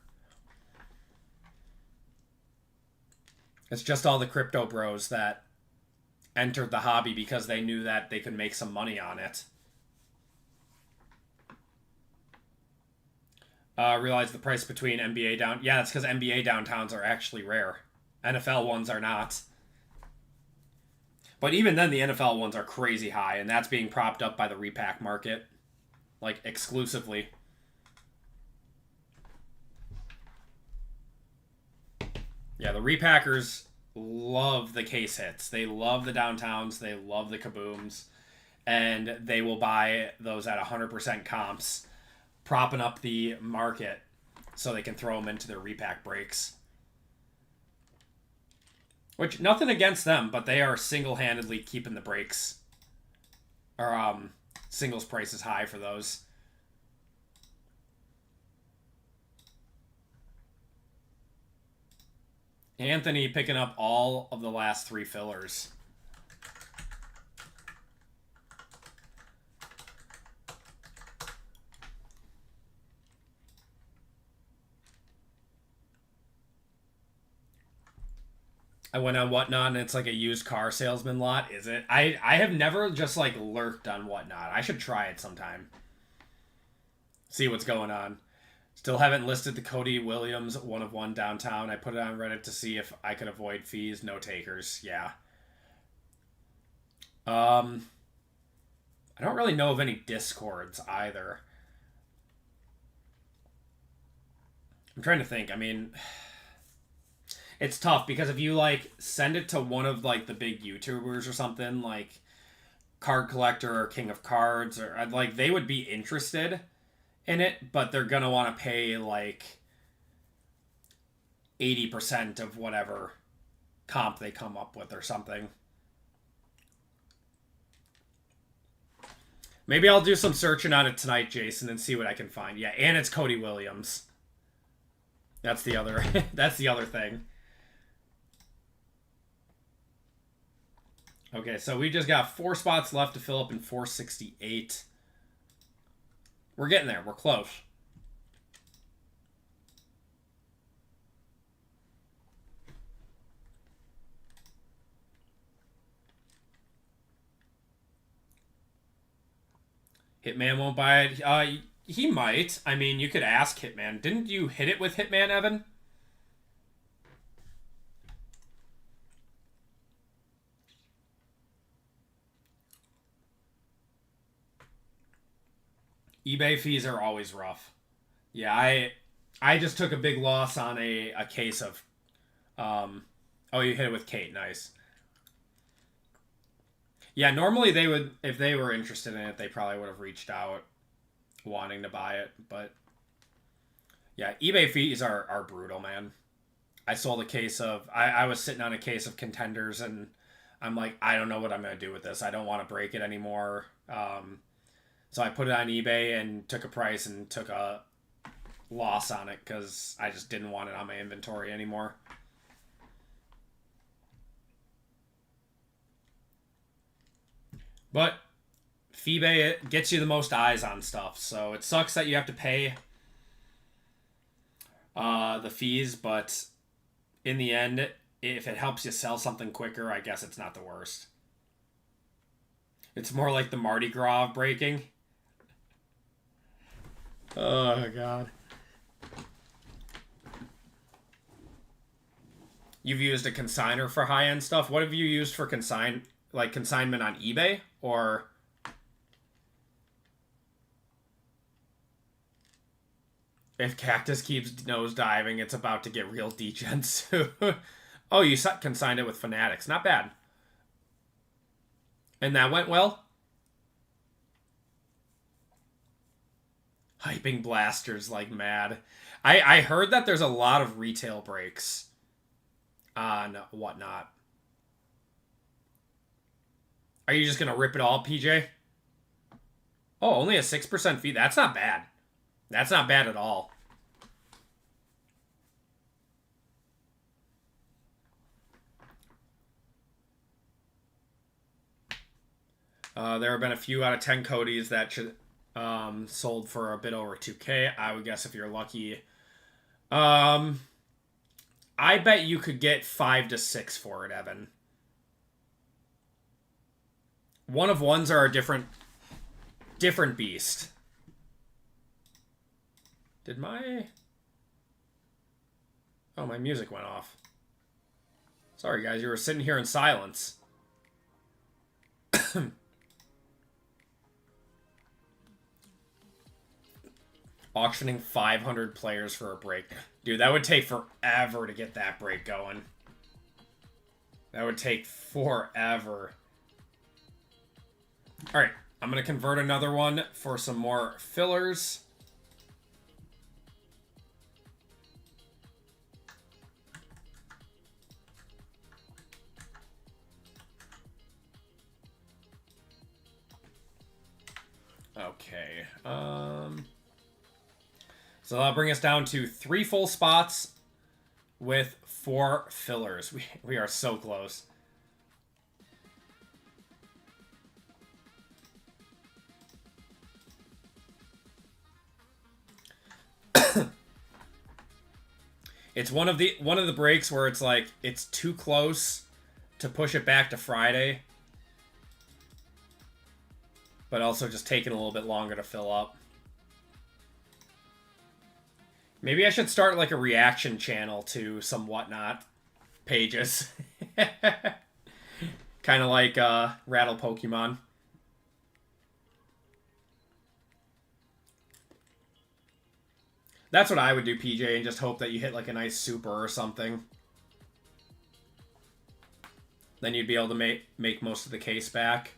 It's just all the crypto bros that entered the hobby because they knew that they could make some money on it. Realize the price between NBA down... Yeah, that's because NBA downtowns are actually rare. NFL ones are not. But even then, the NFL ones are crazy high, and that's being propped up by the repack market. Like, exclusively. Yeah, the repackers love the case hits. They love the downtowns. They love the kabooms. And they will buy those at 100% comps, propping up the market so they can throw them into their repack breaks. Which, nothing against them, but they are single-handedly keeping the breaks, or singles prices high for those. Anthony picking up all of the last 3 fillers. I went on Whatnot, and it's like a used car salesman lot, is it? I have never just, like, lurked on Whatnot. I should try it sometime. See what's going on. Still haven't listed the Cody Williams 1-of-1 downtown. I put it on Reddit to see if I could avoid fees. No takers. Yeah. I don't really know of any Discords either. I'm trying to think. I mean... It's tough because if you, like, send it to one of, like, the big YouTubers or something, like Card Collector or King of Cards, or, like, they would be interested in it, but they're gonna want to pay, like, 80% of whatever comp they come up with or something. Maybe I'll do some searching on it tonight, Jason, and see what I can find. Yeah, and it's Cody Williams. That's the other, that's the other thing. Okay, so we just got 4 spots left to fill up in 468. We're getting there. We're close. Hitman won't buy it. He might. I mean, you could ask Hitman. Didn't you hit it with Hitman, Evan? eBay fees are always rough. Yeah, I just took a big loss on a case of... oh, you hit it with Kate. Nice. Yeah, normally they would... If they were interested in it, they probably would have reached out wanting to buy it. But... Yeah, eBay fees are brutal, man. I sold a case of... I was sitting on a case of Contenders, and I'm like, I don't know what I'm going to do with this. I don't want to break it anymore. So I put it on eBay and took a price and took a loss on it because I just didn't want it on my inventory anymore. But eBay, it gets you the most eyes on stuff, so it sucks that you have to pay the fees, but in the end, if it helps you sell something quicker, I guess it's not the worst. It's more like the Mardi Gras of breaking. Oh, God. You've used a consigner for high-end stuff. What have you used for consignment on eBay? Or... If Cactus keeps nose diving, it's about to get real degen soon. Oh, you can sign it with Fanatics. Not bad. And that went well? Hyping blasters like mad. I heard that there's a lot of retail breaks on whatnot. Are you just going to rip it all, PJ? Oh, only a 6% fee. That's not bad. That's not bad at all. There have been a few out of 10 Codys that should sold for a bit over 2K. I would guess if you're lucky. I bet you could get 5 to 6 for it, Evan. One of ones are a different beast. Did my... Oh, my music went off. Sorry, guys. You were sitting here in silence. Auctioning 500 players for a break. Dude, that would take forever to get that break going. That would take forever. Alright, I'm going to convert another one for some more fillers. Okay. So that'll bring us down to 3 full spots with 4 fillers. We are so close. It's one of the breaks where it's like it's too close to push it back to Friday, but also just taking a little bit longer to fill up. Maybe I should start like a reaction channel to some whatnot pages. Kind of like Rattle Pokemon. That's what I would do, PJ, and just hope that you hit like a nice super or something. Then you'd be able to make most of the case back.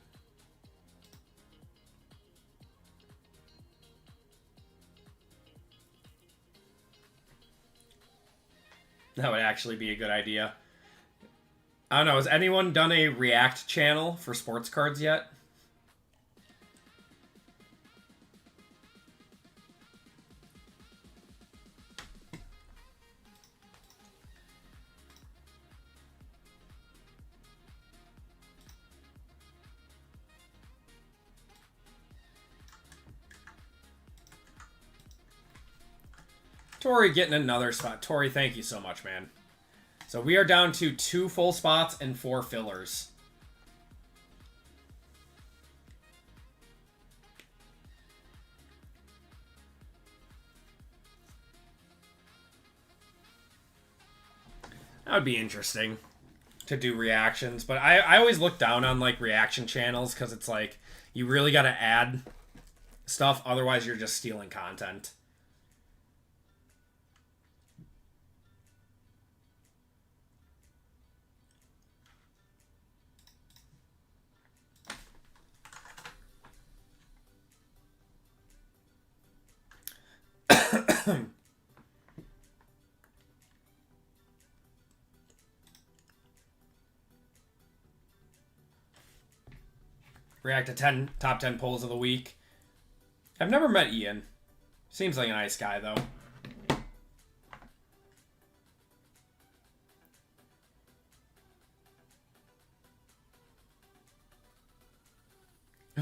That would actually be a good idea. I don't know, has anyone done a React channel for sports cards yet? Tori getting another spot. Tori, thank you so much, man. So we are down to 2 full spots and 4 fillers. That would be interesting to do reactions, but I always look down on like reaction channels because it's like you really got to add stuff, otherwise you're just stealing content. React to top 10 polls of the week. I've never met Ian. Seems like a nice guy, though.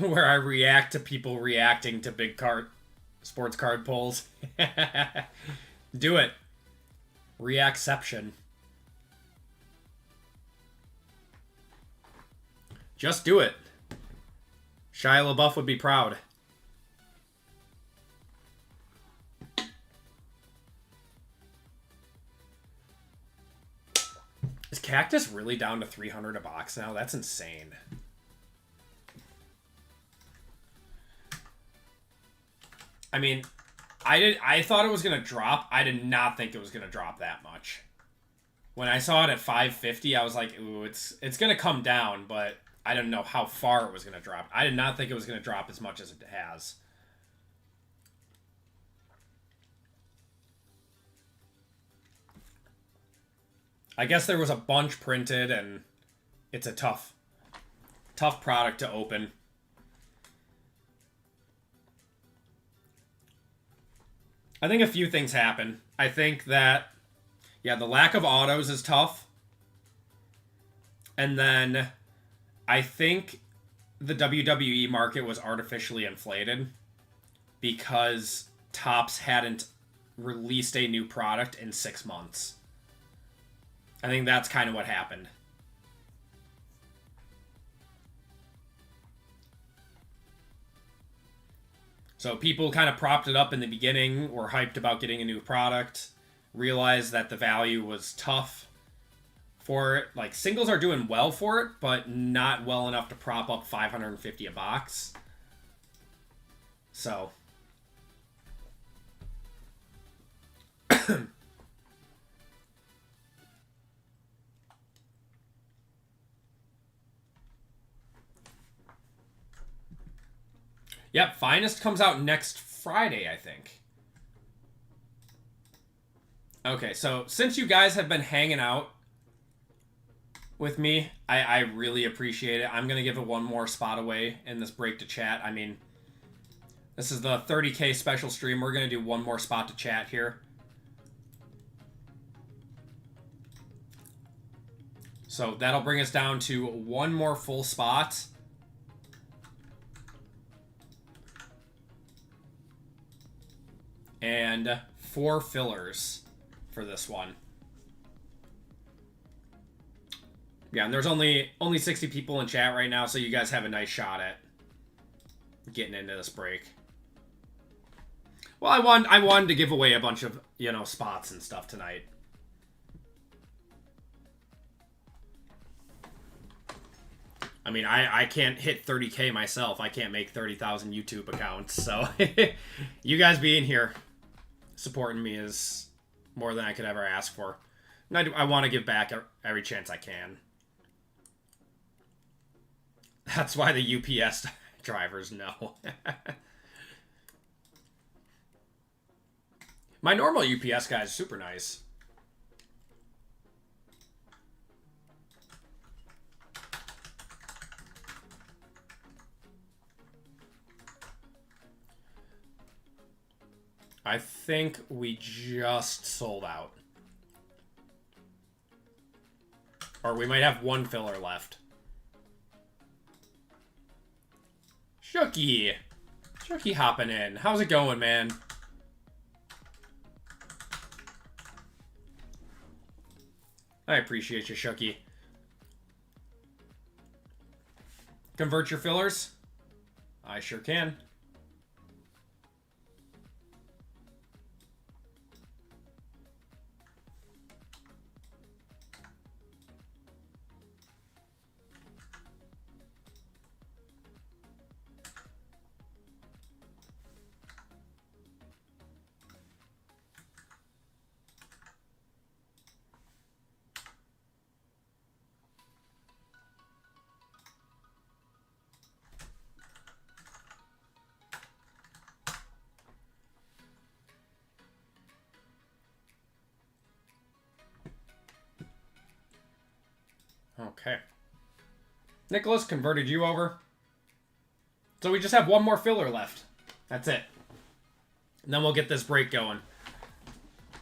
Where I react to people reacting to big sports card polls. Do it. Reacception. Just do it. Shia LaBeouf would be proud. Is Cactus really down to 300 a box now? That's insane. I mean, I thought it was gonna drop. I did not think it was gonna drop that much. When I saw it at 550, I was like, ooh, it's gonna come down, but I didn't know how far it was gonna drop. I did not think it was gonna drop as much as it has. I guess there was a bunch printed, and it's a tough product to open. I think a few things happen. I think that, yeah, the lack of autos is tough. And then I think the WWE market was artificially inflated because Topps hadn't released a new product in 6 months. I think that's kind of what happened. So people kind of propped it up in the beginning, were hyped about getting a new product, realized that the value was tough for it. Like, singles are doing well for it, but not well enough to prop up $550 a box. So yep, Finest comes out next Friday, I think. Okay, so since you guys have been hanging out with me, I really appreciate it. I'm going to give it one more spot away in this break to chat. I mean, this is the 30K special stream. We're going to do one more spot to chat here. So that'll bring us down to one more full spot. And 4 fillers for this one. Yeah, and there's only 60 people in chat right now, so you guys have a nice shot at getting into this break. Well, I wanted to give away a bunch of, you know, spots and stuff tonight. I mean, I can't hit 30K myself. I can't make 30,000 YouTube accounts, so you guys being here supporting me is more than I could ever ask for. And I want to give back every chance I can. That's why the UPS drivers know. My normal UPS guy is super nice. I think we just sold out. Or we might have 1 filler left. Shooky! Shooky hopping in. How's it going, man? I appreciate you, Shooky. Convert your fillers? I sure can. Okay. Nicholas converted you over. So we just have 1 more filler left. That's it. And then we'll get this break going.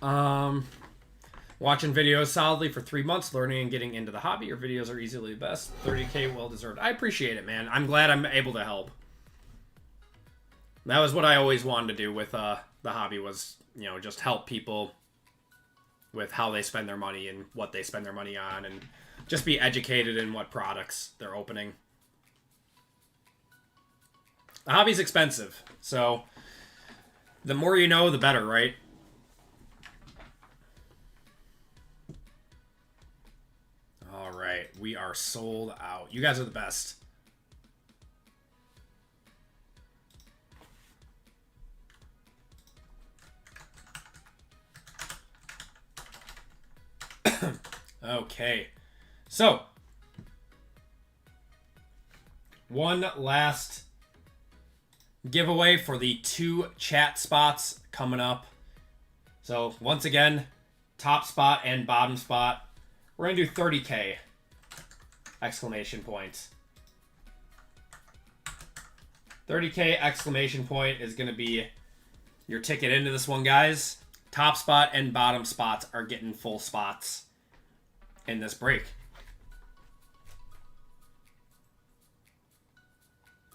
Watching videos solidly for 3 months, learning and getting into the hobby. Your videos are easily the best. 30K well deserved. I appreciate it, man. I'm glad I'm able to help. That was what I always wanted to do with the hobby, was, you know, just help people with how they spend their money and what they spend their money on, and just be educated in what products they're opening. The hobby's expensive, so the more you know, the better, right? All right, we are sold out. You guys are the best. Okay. So, one last giveaway for the 2 chat spots coming up. So, once again, top spot and bottom spot. We're going to do 30K! Exclamation point. 30K! Exclamation point is going to be your ticket into this one, guys. Top spot and bottom spots are getting full spots in this break.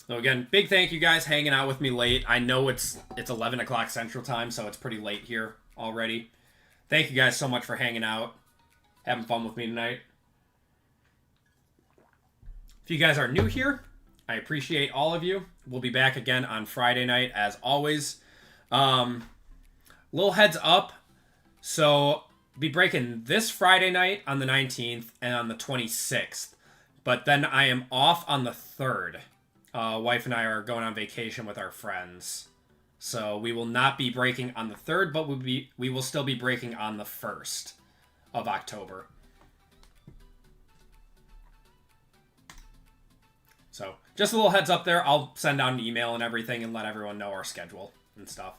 So again, big thank you guys hanging out with me late. I know it's 11 o'clock Central Time, so it's pretty late here already. Thank you guys so much for hanging out, having fun with me tonight. If you guys are new here, I appreciate all of you. We'll be back again on Friday night, as always. Little heads up, so be breaking this Friday night on the 19th and on the 26th, but then I am off on the 3rd. Wife and I are going on vacation with our friends, so we will not be breaking on the 3rd, but we will still be breaking on the 1st of October. So just a little heads up there. I'll send out an email and everything and let everyone know our schedule and stuff.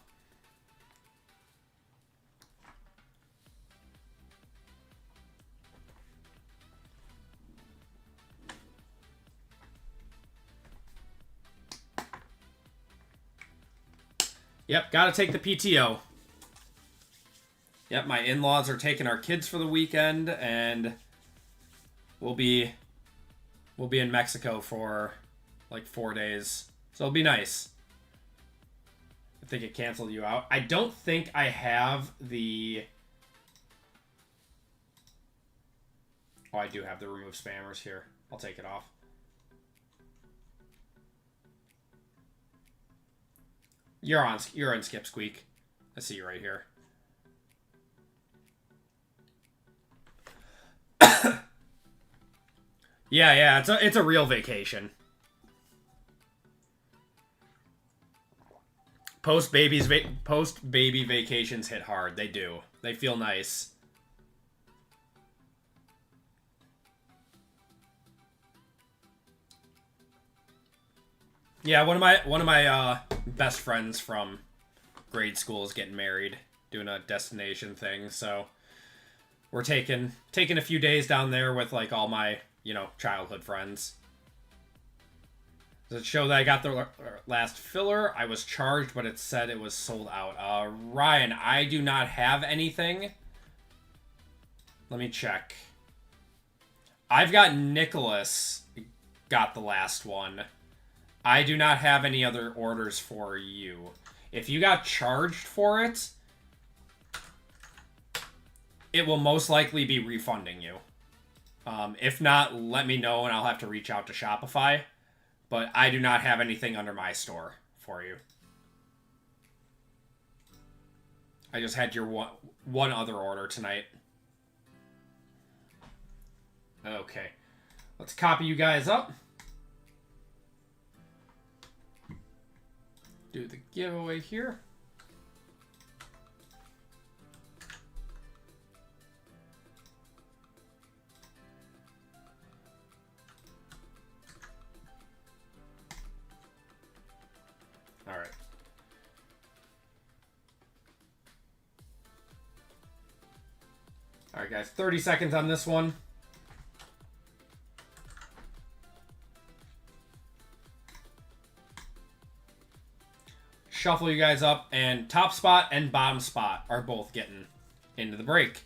Yep, gotta take the PTO. Yep, my in-laws are taking our kids for the weekend, and we'll be in Mexico for like 4 days. So it'll be nice. I think it canceled you out. I don't think I have the... Oh, I do have the remove spammers here. I'll take it off. You're on Skip Squeak. I see you right here. Yeah, it's a real vacation. Post baby vacations hit hard. They do. They feel nice. Yeah, one of my best friends from grade school is getting married, doing a destination thing. So we're taking a few days down there with like all my, childhood friends. Does it show that I got the last filler? I was charged, but it said it was sold out. Ryan, I do not have anything. Let me check. I've got Nicholas got the last one. I do not have any other orders for you. If you got charged for it, it will most likely be refunding you. If not, let me know and I'll have to reach out to Shopify. But I do not have anything under my store for you. I just had your one other order tonight. Okay. Let's copy you guys up. Do the giveaway here. All right. All right, guys, 30 seconds on this one. Shuffle you guys up, and top spot and bottom spot are both getting into the break.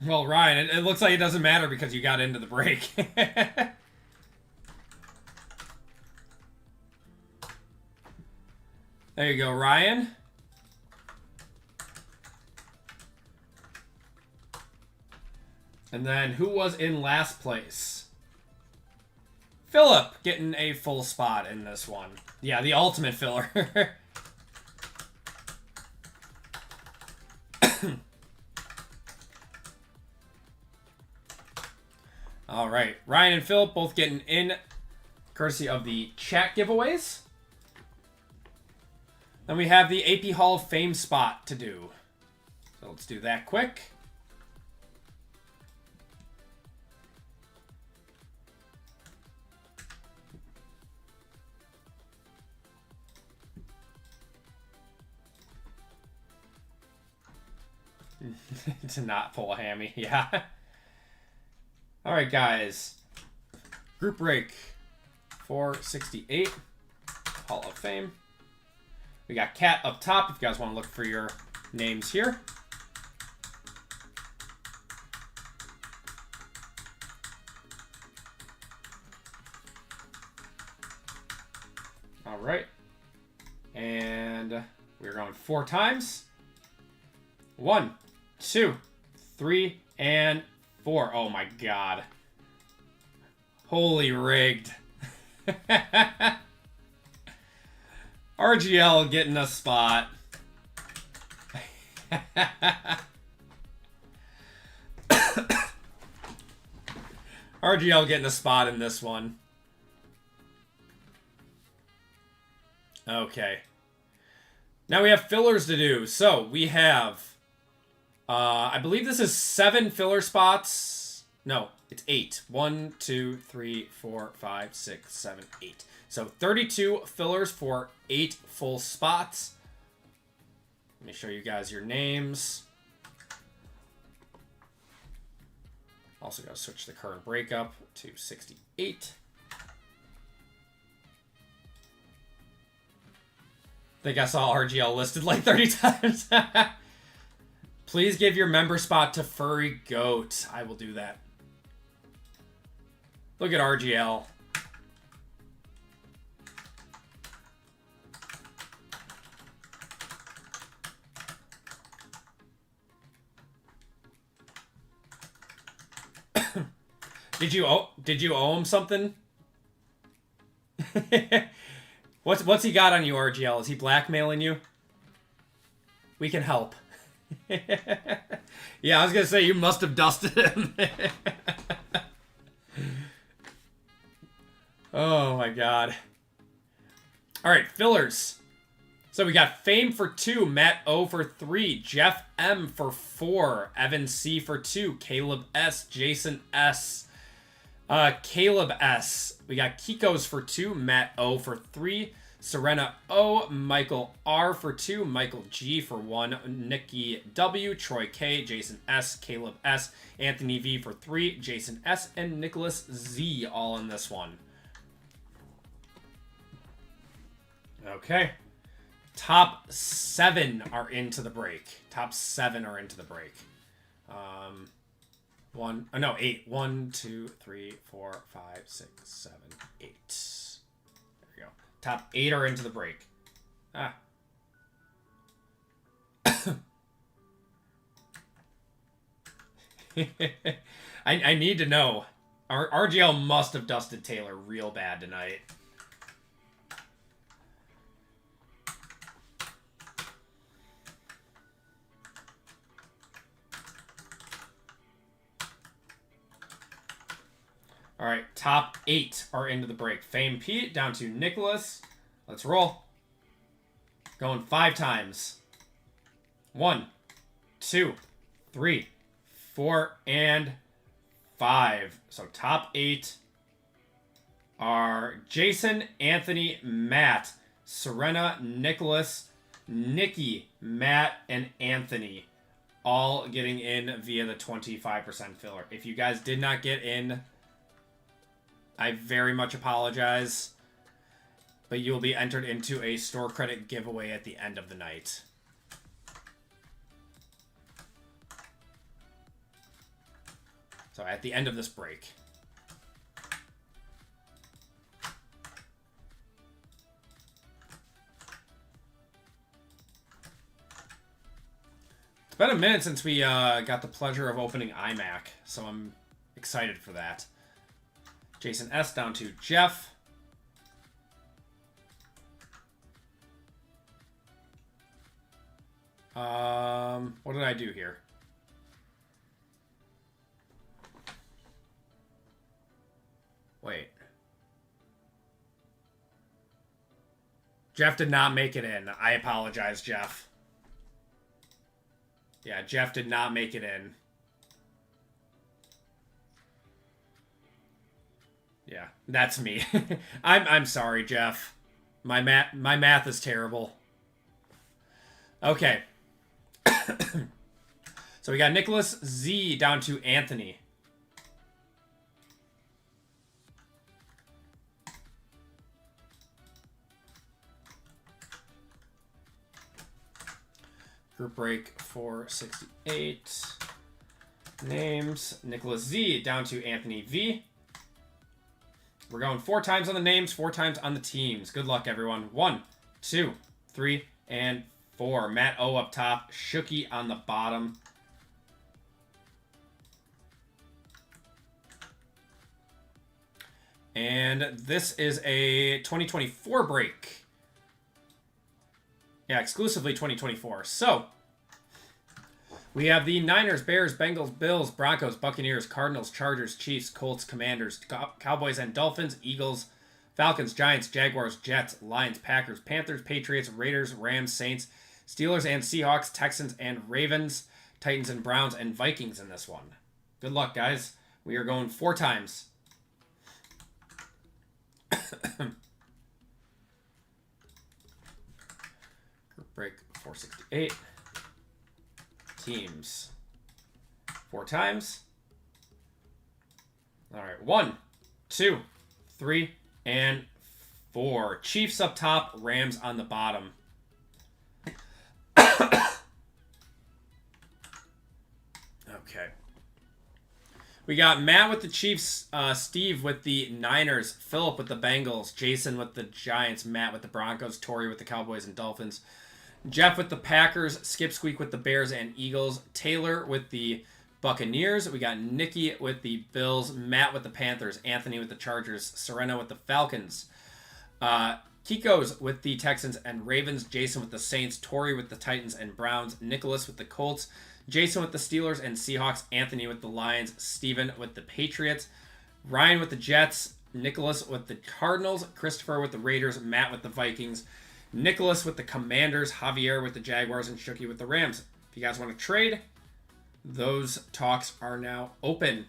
Well, Ryan, it looks like it doesn't matter because you got into the break. There you go, Ryan. And then who was in last place? Philip getting a full spot in this one. Yeah, the ultimate filler. All right, Ryan and Philip both getting in, courtesy of the chat giveaways. Then we have the AP Hall of Fame spot to do. So let's do that quick. To not pull a hammy, yeah. All right, guys. Group break 468, Hall of Fame. We got Cat up top if you guys want to look for your names here. All right. And we're going 4 times. 1, 2, 3, and 4. Oh my god. Holy rigged. RGL getting a spot. RGL getting a spot in this one. Okay. Now we have fillers to do. So we have... I believe this is 7 filler spots. No, it's 8. 1, 2, 3, 4, 5, 6, 7, 8. So 32 fillers for 8 full spots. Let me show you guys your names. Also got to switch the current breakup to 68. I think I saw RGL listed like 30 times. Please give your member spot to Furry Goat. I will do that. Look at RGL. Did you owe him something? What's he got on you, RGL? Is he blackmailing you? We can help. Yeah, I was gonna say you must have dusted him. Oh my god. Alright, fillers. So we got Fame for 2, Matt O for 3, Jeff M for 4, Evan C for 2, Caleb S, Jason S, Caleb S. We got Kiko's for 2, Matt O for 3, Serena O, Michael R for 2, Michael G for 1, Nikki W, Troy K, Jason S, Caleb S, Anthony V for 3, Jason S, and Nicholas Z all in this one. Okay. Top 7 are into the break. Top 7 are into the break. 8. 1, 2, 3, 4, 5, 6, 7, 8. There we go. Top 8 are into the break. Ah. I need to know. RGL must have dusted Taylor real bad tonight. All right, top 8 are into the break. Fame Pete down to Nicholas. Let's roll. Going 5 times. 1, 2, 3, 4, and 5. So top 8 are Jason, Anthony, Matt, Serena, Nicholas, Nikki, Matt, and Anthony. All getting in via the 25% filler. If you guys did not get in, I very much apologize, but you'll be entered into a store credit giveaway at the end of the night. So at the end of this break. It's been a minute since we got the pleasure of opening iMac, so I'm excited for that. Jason S. down to Jeff. What did I do here? Wait. Jeff did not make it in. I apologize, Jeff. Yeah, Jeff did not make it in. Yeah, that's me. I'm sorry, Jeff. My math is terrible. Okay. So we got Nicholas Z down to Anthony. Group break 468. Names. Nicholas Z down to Anthony V. We're going 4 times on the names, 4 times on the teams. Good luck, everyone. 1, 2, 3, and 4. Matt O up top. Shooky on the bottom. And this is a 2024 break. Yeah, exclusively 2024. So, we have the Niners, Bears, Bengals, Bills, Broncos, Buccaneers, Cardinals, Chargers, Chiefs, Colts, Commanders, Cowboys and Dolphins, Eagles, Falcons, Giants, Jaguars, Jets, Lions, Packers, Panthers, Patriots, Raiders, Rams, Saints, Steelers and Seahawks, Texans and Ravens, Titans and Browns, and Vikings in this one. Good luck, guys. We are going 4 times. Group break 468. Teams 4 times. All right, 1, 2, 3, and 4. Chiefs up top, Rams on the bottom. Okay. We got Matt with the Chiefs, Steve with the Niners, Philip with the Bengals, Jason with the Giants, Matt with the Broncos, Tori with the Cowboys and Dolphins, Jeff with the Packers, Skip Squeak with the Bears and Eagles, Taylor with the Buccaneers. We got Nikki with the Bills, Matt with the Panthers, Anthony with the Chargers, Serena with the Falcons, Kiko's with the Texans and Ravens, Jason with the Saints, Tori with the Titans and Browns, Nicholas with the Colts, Jason with the Steelers and Seahawks, Anthony with the Lions, Steven with the Patriots, Ryan with the Jets, Nicholas with the Cardinals, Christopher with the Raiders, Matt with the Vikings, Nicholas with the Commanders, Javier with the Jaguars, and Shooky with the Rams. If you guys want to trade, those talks are now open.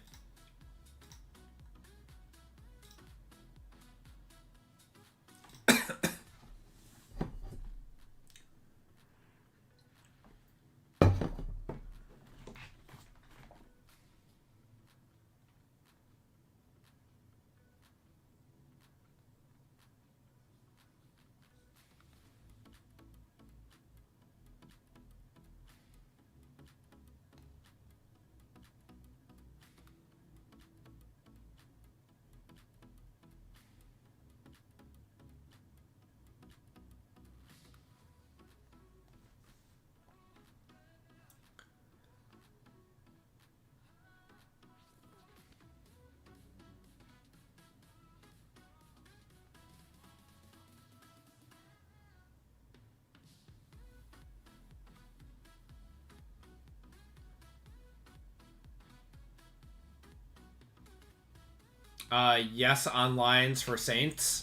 Yes on Lions for Saints.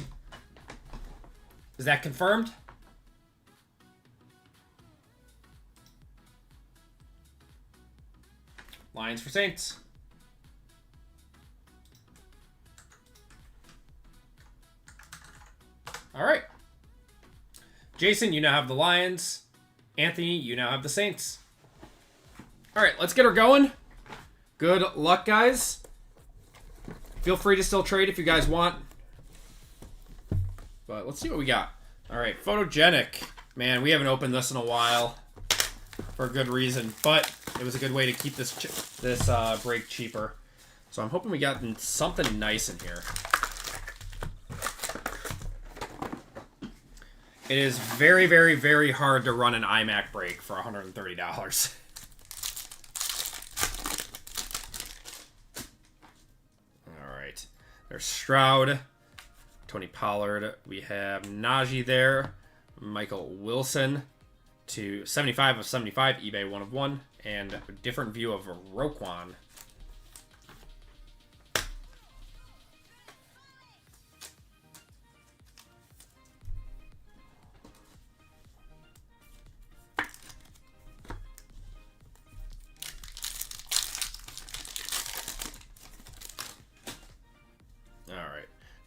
Is that confirmed? Lions for Saints. All right. Jason, you now have the Lions. Anthony, you now have the Saints. All right, let's get her going. Good luck, guys. Feel free to still trade if you guys want. But let's see what we got. All right, Photogenic. Man, we haven't opened this in a while for a good reason. But it was a good way to keep this break cheaper. So I'm hoping we got something nice in here. It is very, very, very hard to run an iMac break for $130. There's Stroud. Tony Pollard. We have Najee there. Michael Wilson to 75 of 75. eBay 1 of 1. And a different view of Roquan.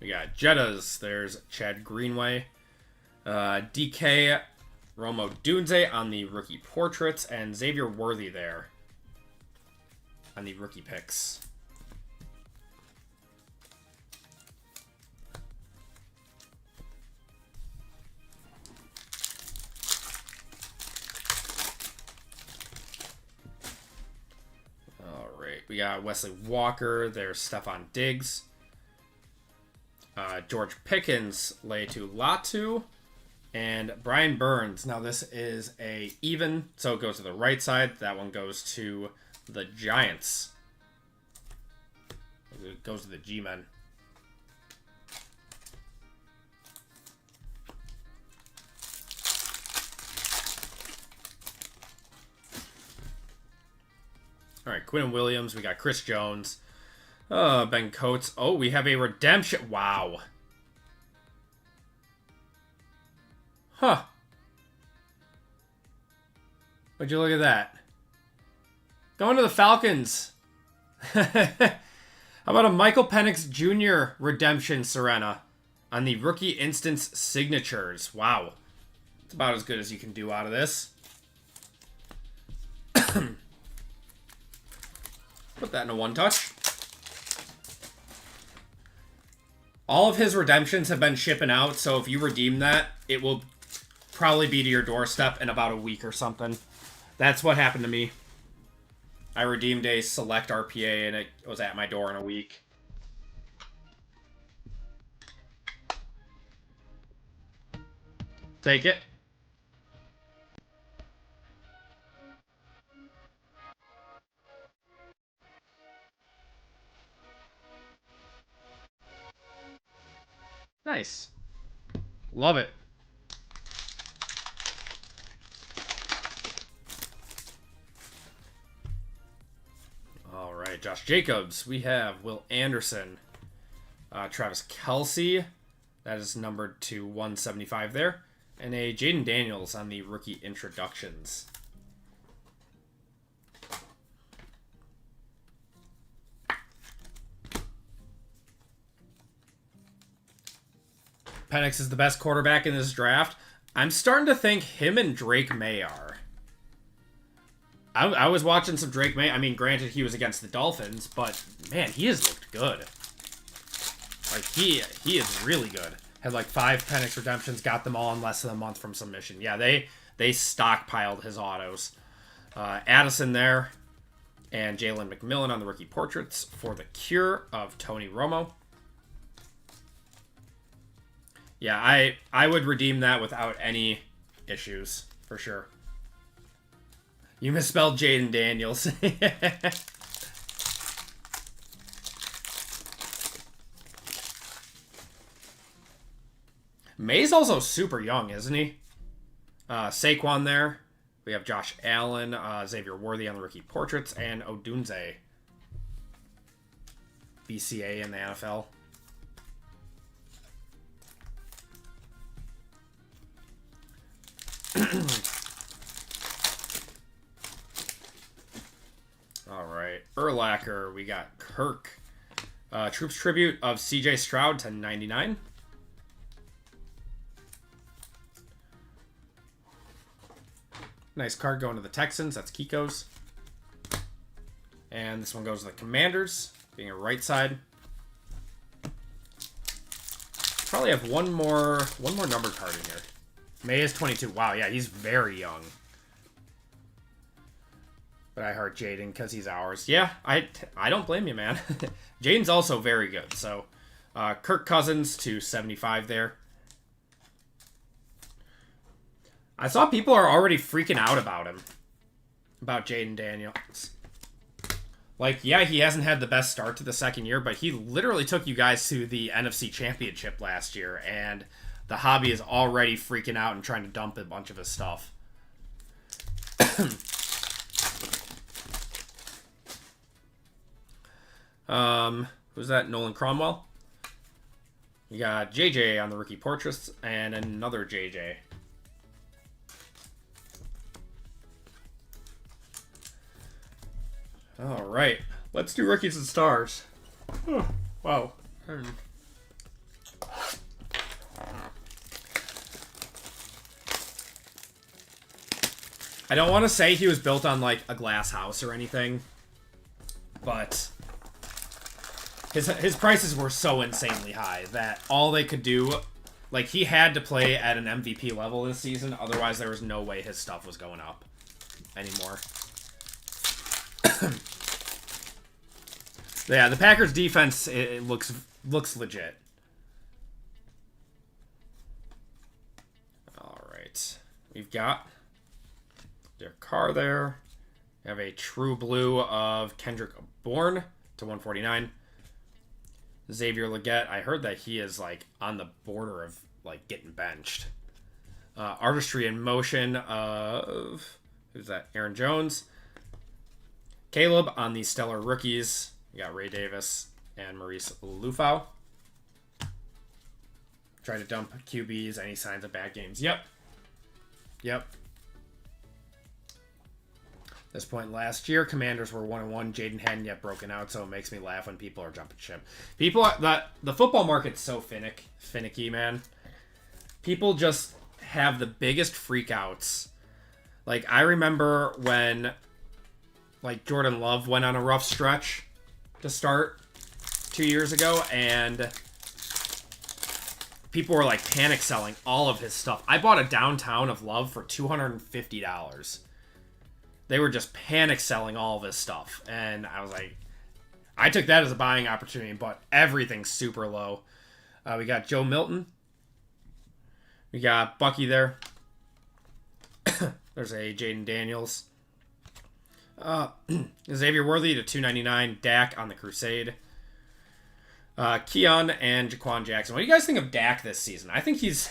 We got Jettas. There's Chad Greenway. DK Romo Dunze on the rookie portraits. And Xavier Worthy there on the rookie picks. All right. We got Wesley Walker. There's Stephon Diggs. George Pickens, Leitu Latu, and Brian Burns. Now this is a even, so it goes to the right side. That one goes to the Giants. It goes to the G-Men. All right, Quinn Williams. We got Chris Jones. Ben Coates. Oh, we have a redemption. Wow. Huh. Would you look at that? Going to the Falcons. How about a Michael Penix Jr. redemption Serena on the rookie instance signatures? Wow. It's about as good as you can do out of this. Put that in a one touch. All of his redemptions have been shipping out, so if you redeem that, it will probably be to your doorstep in about a week or something. That's what happened to me. I redeemed a select RPA, and it was at my door in a week. Take it. Nice. Love it. All right, Josh Jacobs. We have Will Anderson. Travis Kelce. That is numbered to 175 there. And a Jaden Daniels on the rookie introductions. Penix is the best quarterback in this draft. I'm starting to think him and Drake May are. I was watching some Drake May. I mean, granted, he was against the Dolphins, but, man, he has looked good. Like, he is really good. Had, like, 5 Penix redemptions, got them all in less than a month from submission. Yeah, they stockpiled his autos. Addison there, and Jalen McMillan on the rookie portraits for the cure of Tony Romo. Yeah, I would redeem that without any issues, for sure. You misspelled Jaden Daniels. May's also super young, isn't he? Saquon there. We have Josh Allen, Xavier Worthy on the rookie portraits, and Odunze. BCA in the NFL. All right, Urlacher. We got Kirk. Troops tribute of CJ Stroud to 99. Nice card going to the Texans. That's Kiko's. And this one goes to the Commanders, being a right side. Probably have one more number card in here. May is 22. Wow, yeah, he's very young. But I heart Jaden because he's ours. Yeah, I don't blame you, man. Jaden's also very good. So, Kirk Cousins to 75 there. I saw people are already freaking out about him. About Jaden Daniels. Like, yeah, he hasn't had the best start to the second year, but he literally took you guys to the NFC Championship last year, and the hobby is already freaking out and trying to dump a bunch of his stuff. Who's that? Nolan Cromwell? You got JJ on the rookie portraits, and another JJ. All right, let's do rookies and stars. Oh, wow. I don't want to say he was built on like a glass house or anything, but his prices were so insanely high that all they could do, like, he had to play at an MVP level this season, otherwise there was no way his stuff was going up anymore. Yeah, the Packers defense, it looks legit. All right, we've got their car there. We have a true blue of Kendrick Bourne to 149. Xavier Legette, I heard that he is like on the border of like getting benched. Artistry in motion of, who's that? Aaron Jones. Caleb on the stellar rookies. We got Ray Davis and Maurice Lufau. Try to dump QBs. Any signs of bad games? Yep. This point last year, Commanders were 1-1. Jaden hadn't yet broken out, so it makes me laugh when people are jumping ship. The football market's so finicky, man. People just have the biggest freakouts. Like, I remember when, like, Jordan Love went on a rough stretch to start 2 years ago, and people were, like, panic selling all of his stuff. I bought a downtown of Love for $250. They were just panic selling all of his stuff. And I was like, I took that as a buying opportunity, but everything's super low. We got Joe Milton. We got Bucky there. There's a Jaden Daniels. Xavier Worthy to 299. Dak on the Crusade. Keon and Jaquan Jackson. What do you guys think of Dak this season? I think he's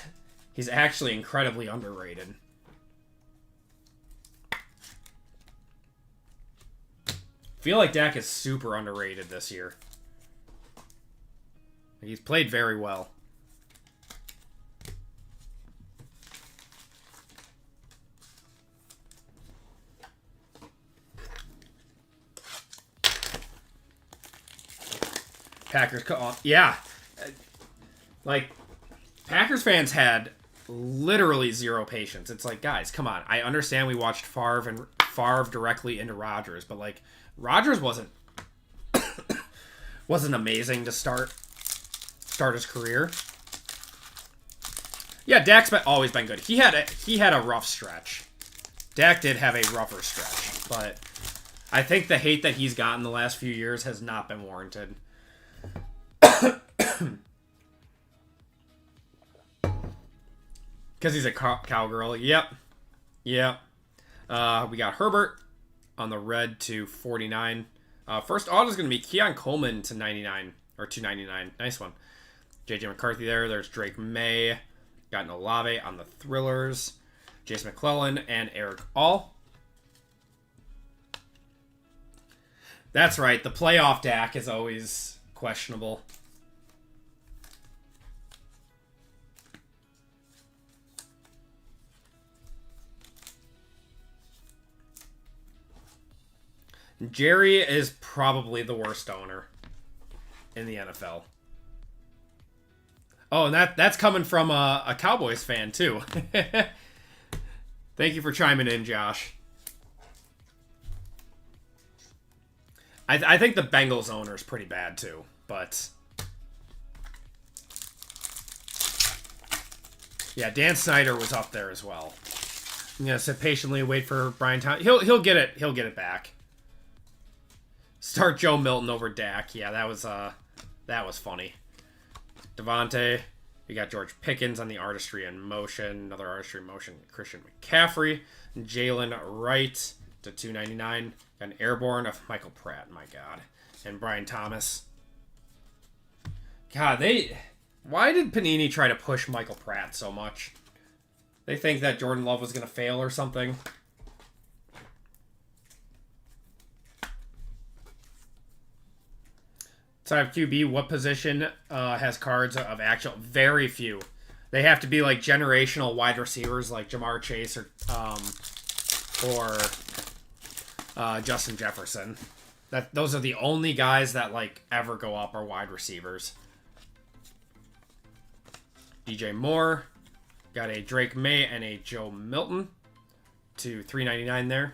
actually incredibly underrated. Feel like Dak is super underrated this year. He's played very well. Packers, yeah. Like, Packers fans had literally zero patience. It's like, guys, come on. I understand we watched Favre directly into Rodgers, but like, Rodgers wasn't amazing to start his career. Yeah, Dak's always been good. He had a rough stretch. Dak did have a rougher stretch, but I think the hate that he's gotten the last few years has not been warranted. Because he's a cowgirl. Yep. We got Herbert on the red to 49. First auto is going to be Keon Coleman to 99 or 299. Nice one. JJ McCarthy there. There's Drake May. Got an Olave on the Thrillers. Jace McClellan and Eric All. That's right. The playoff Dak is always questionable. Jerry is probably the worst owner in the NFL. Oh, and that's coming from a Cowboys fan, too. Thank you for chiming in, Josh. I think the Bengals owner is pretty bad, too. But yeah, Dan Snyder was up there as well. I'm going to sit patiently, wait for Brian Thomas. He'll get it. He'll get it back. Start Joe Milton over Dak. Yeah, that was funny. Devontae. We got George Pickens on the artistry in motion. Another artistry in motion. Christian McCaffrey. Jalen Wright to 299. Got an airborne of Michael Pratt, my God. And Brian Thomas. God, why did Panini try to push Michael Pratt so much? They think that Jordan Love was going to fail or something. Type QB, what position has cards of actual? Very few. They have to be like generational wide receivers like Jamar Chase or Justin Jefferson. Those are the only guys that like ever go up are wide receivers. DJ Moore. Got a Drake May and a Joe Milton to $3.99 there.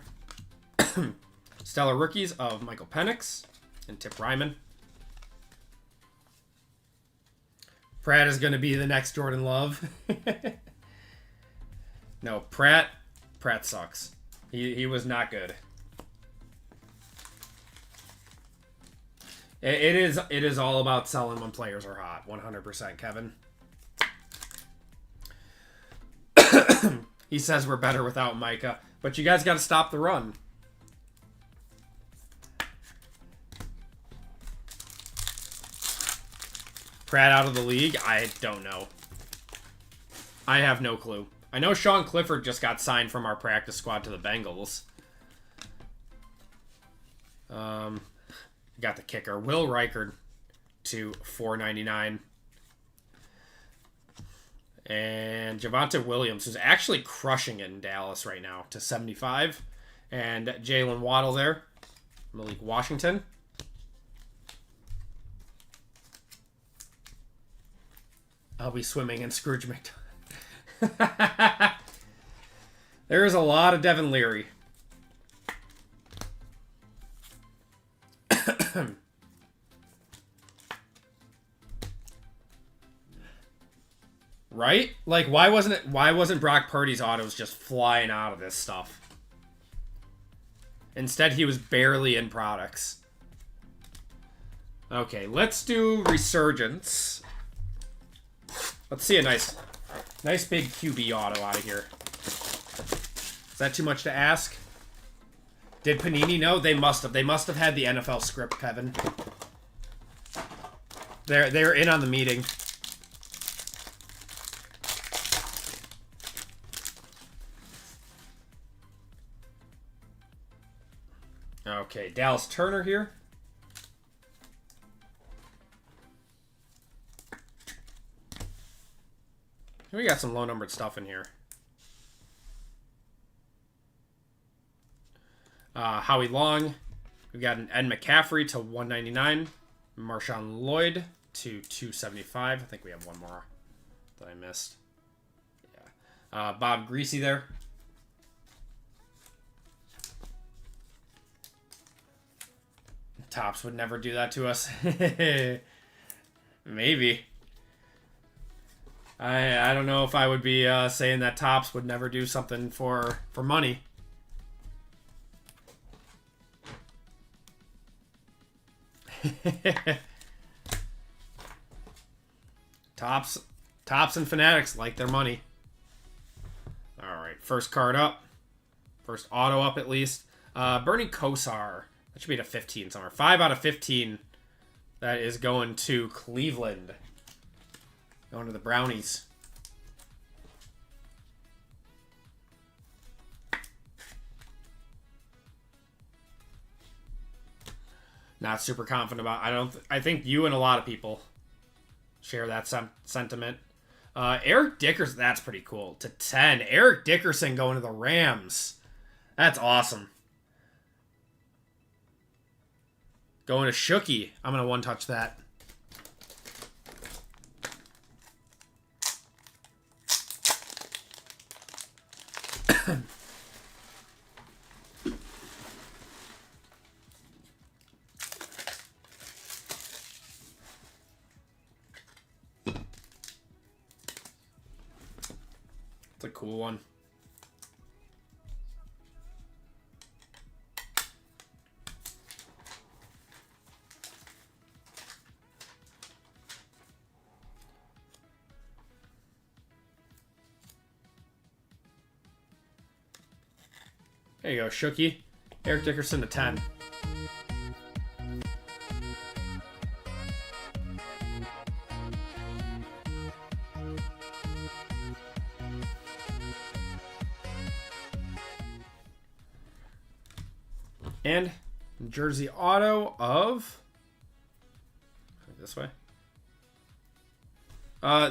Stellar rookies of Michael Penix and Tip Ryman. Pratt is going to be the next Jordan Love. No, Pratt sucks. He was not good. It is all about selling when players are hot. 100%, Kevin. He says we're better without Micah, but you guys got to stop the run. Pratt out of the league? I don't know. I have no clue. I know Sean Clifford just got signed from our practice squad to the Bengals. Got the kicker. Will Reichard to $4.99. And Javonte Williams, who's actually crushing it in Dallas right now, to $75. And Jalen Waddle there. Malik Washington. I'll be swimming in Scrooge McDuck. There is a lot of Devin Leary. Right? Like, why wasn't Brock Purdy's autos just flying out of this stuff? Instead, he was barely in products. Okay, let's do Resurgence. Let's see a nice big QB auto out of here. Is that too much to ask? Did Panini know? They must have. They must have had the NFL script, Kevin. They're in on the meeting. Okay, Dallas Turner here. We got some low-numbered stuff in here. Howie Long. We've got an Ed McCaffrey to $199. Marshawn Lloyd to $275. I think we have one more that I missed. Yeah. Bob Greasy there. Topps would never do that to us. Maybe. I don't know if I would be saying that Topps would never do something for money. Topps and Fanatics like their money. All right, first card up. First auto up at least. Bernie Kosar. That should be to 15 somewhere. 5 out of 15. That is going to Cleveland. Going to the Brownies. Not super confident about. I think you and a lot of people share that sentiment. Eric Dickerson, that's pretty cool. To 10. Eric Dickerson going to the Rams. That's awesome. Going to Shooky. I'm going to one-touch that. It's a cool one. There you go, Shooky. Eric Dickerson to 10. And jersey auto of this way.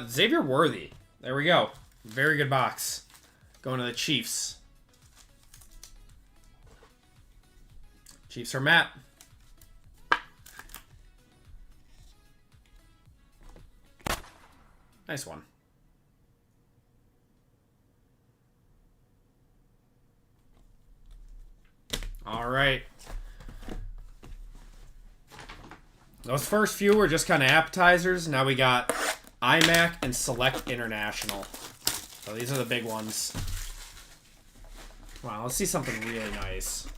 Xavier Worthy. There we go. Very good box. Going to the Chiefs. Chiefs are Matt. Nice one. All right. Those first few were just kind of appetizers. Now we got iMac and Select International. So these are the big ones. Wow, let's see something really nice.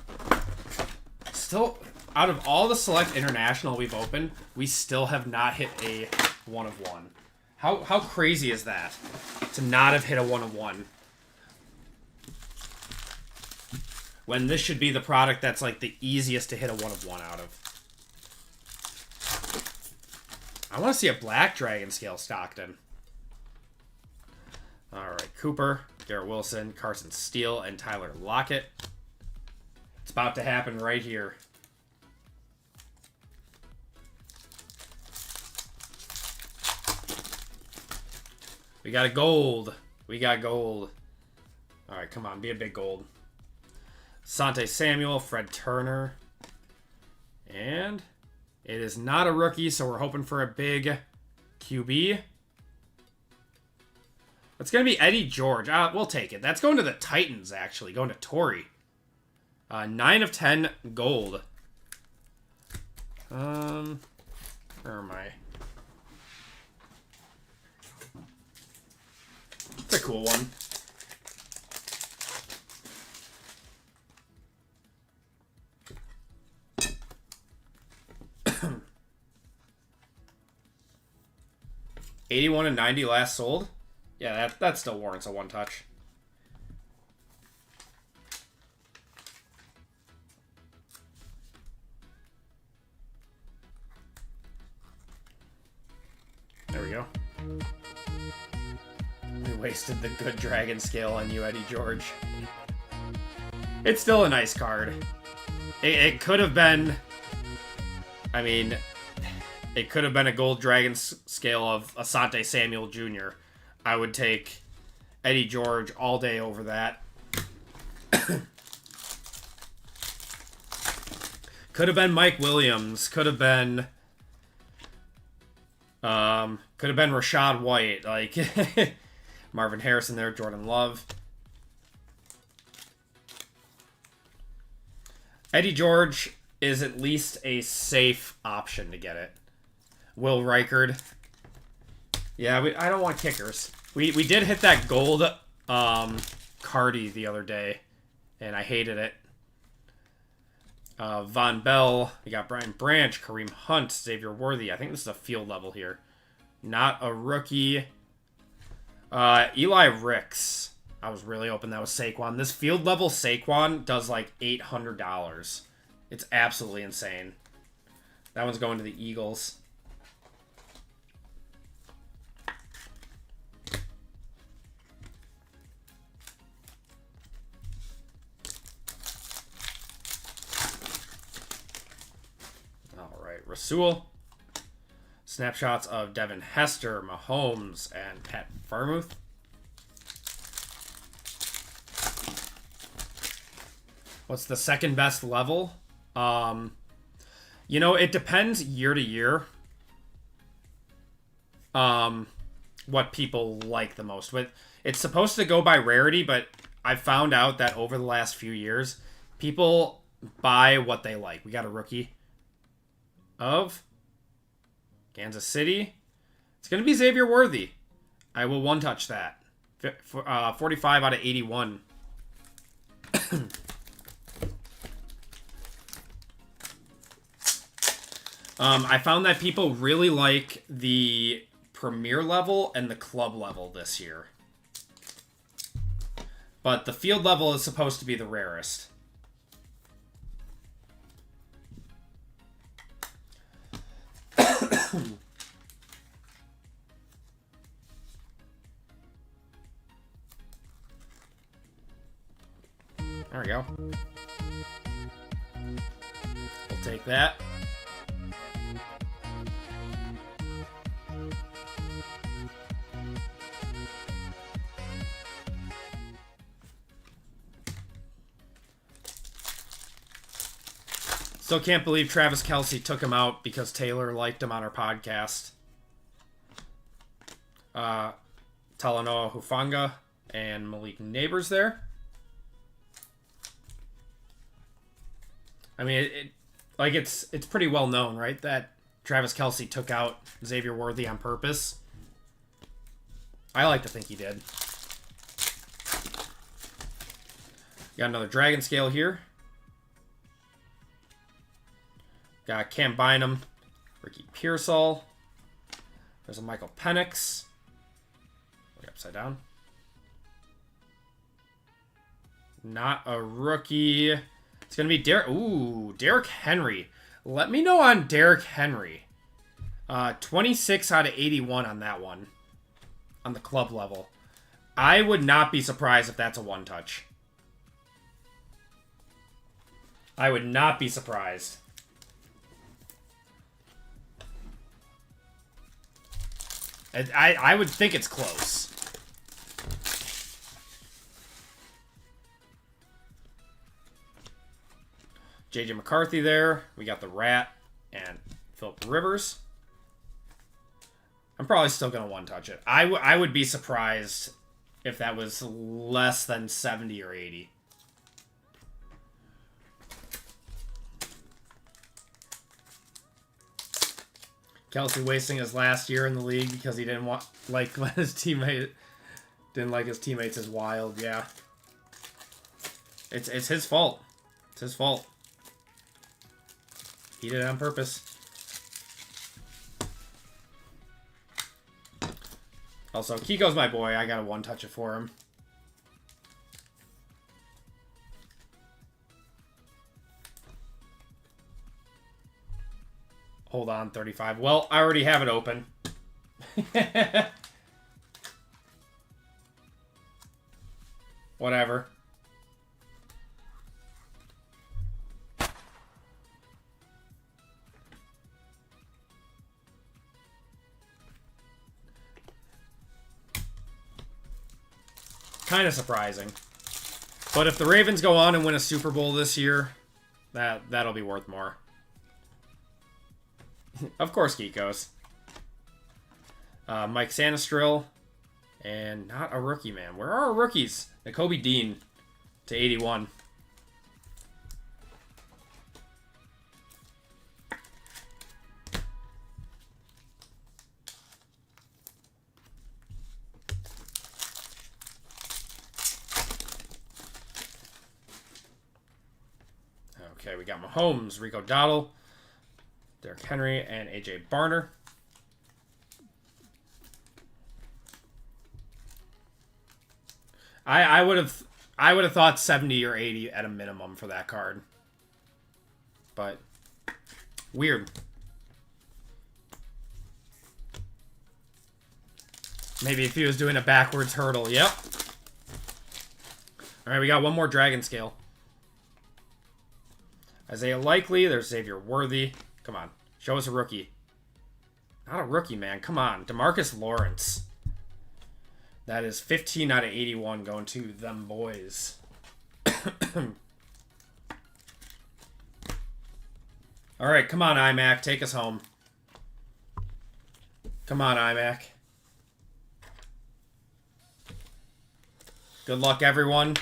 Still, out of all the Select International we've opened, we still have not hit a 1 of 1. How crazy is that? To not have hit a 1 of 1. When this should be the product that's like the easiest to hit a 1 of 1 out of. I want to see a Black Dragon Scale Stockton. Alright, Cooper, Garrett Wilson, Carson Steele, and Tyler Lockett. It's about to happen right here. We got a gold. We got gold. Alright, come on, be a big gold. Sante Samuel, Fred Turner. And it is not a rookie, so we're hoping for a big QB. It's going to be Eddie George. We'll take it. That's going to the Titans, actually. Going to Torrey. 9 of 10 gold. Where am I? It's a cool one. $81 and $90 last sold. Yeah, that still warrants a one touch. There we go. We wasted the good dragon scale on you, Eddie George. It's still a nice card. It could have been... I mean... It could have been a gold dragon scale of Asante Samuel Jr. I would take Eddie George all day over that. Could have been Mike Williams. Could have been Rashad White. Like Marvin Harrison there, Jordan Love. Eddie George is at least a safe option to get it. Will Reichard. Yeah, I don't want kickers. We did hit that gold Cardi the other day, and I hated it. Von Bell. We got Brian Branch, Kareem Hunt, Xavier Worthy. I think this is a field level here. Not a rookie. Eli Ricks. I was really hoping that was Saquon. This field level Saquon does like $800. It's absolutely insane. That one's going to the Eagles. Rasul. Snapshots of Devin Hester, Mahomes, and Pat Freiermuth. What's the second best level? You know, it depends year to year. What people like the most. But it's supposed to go by rarity, but I found out that over the last few years, people buy what they like. We got a rookie of Kansas City. It's going to be Xavier Worthy. I will one-touch that. 45 out of 81. I found that people really like the Premier level and the Club level this year. But the Field level is supposed to be the rarest. go. We'll take that. Still can't believe Travis Kelce took him out because Taylor liked him on our podcast. Talanoa Hufanga and Malik Neighbors there. I mean, it's pretty well known, right, that Travis Kelce took out Xavier Worthy on purpose. I like to think he did. Got another Dragon Scale here. Got Cam Bynum, Ricky Pearsall. There's a Michael Penix. Look upside down. Not a rookie. It's going to be Derrick Henry. Let me know on Derrick Henry. 26 out of 81 on that one. On the club level. I would not be surprised if that's a one-touch. I would not be surprised. I would think it's close. JJ McCarthy there. We got the Rat and Philip Rivers. I'm probably still going to one-touch it. I would be surprised if that was less than 70 or 80. Kelce wasting his last year in the league because he didn't let his teammate didn't like his teammates as wild. Yeah, it's his fault. It's his fault. He did it on purpose. Also, Kiko's my boy. I gotta one-touch it for him. Hold on, 35. Well, I already have it open. Whatever. Kind of surprising. But if the Ravens go on and win a Super Bowl this year, that'll be worth more. Of course, Geekos. Mike Sanistrill. And not a rookie, man. Where are our rookies? Nakobe Dean to 81. Okay, we got Mahomes, Rico Dowdle, Derrick Henry, and AJ Barner. I would have thought 70 or 80 at a minimum for that card. But weird. Maybe if he was doing a backwards hurdle. Yep. All right, we got one more Dragon Scale. Isaiah Likely, there's Xavier Worthy. Come on, show us a rookie. Not a rookie, man. Come on, DeMarcus Lawrence. That is 15 out of 81 going to them boys. All right, come on, iMac. Take us home. Come on, iMac. Good luck, everyone.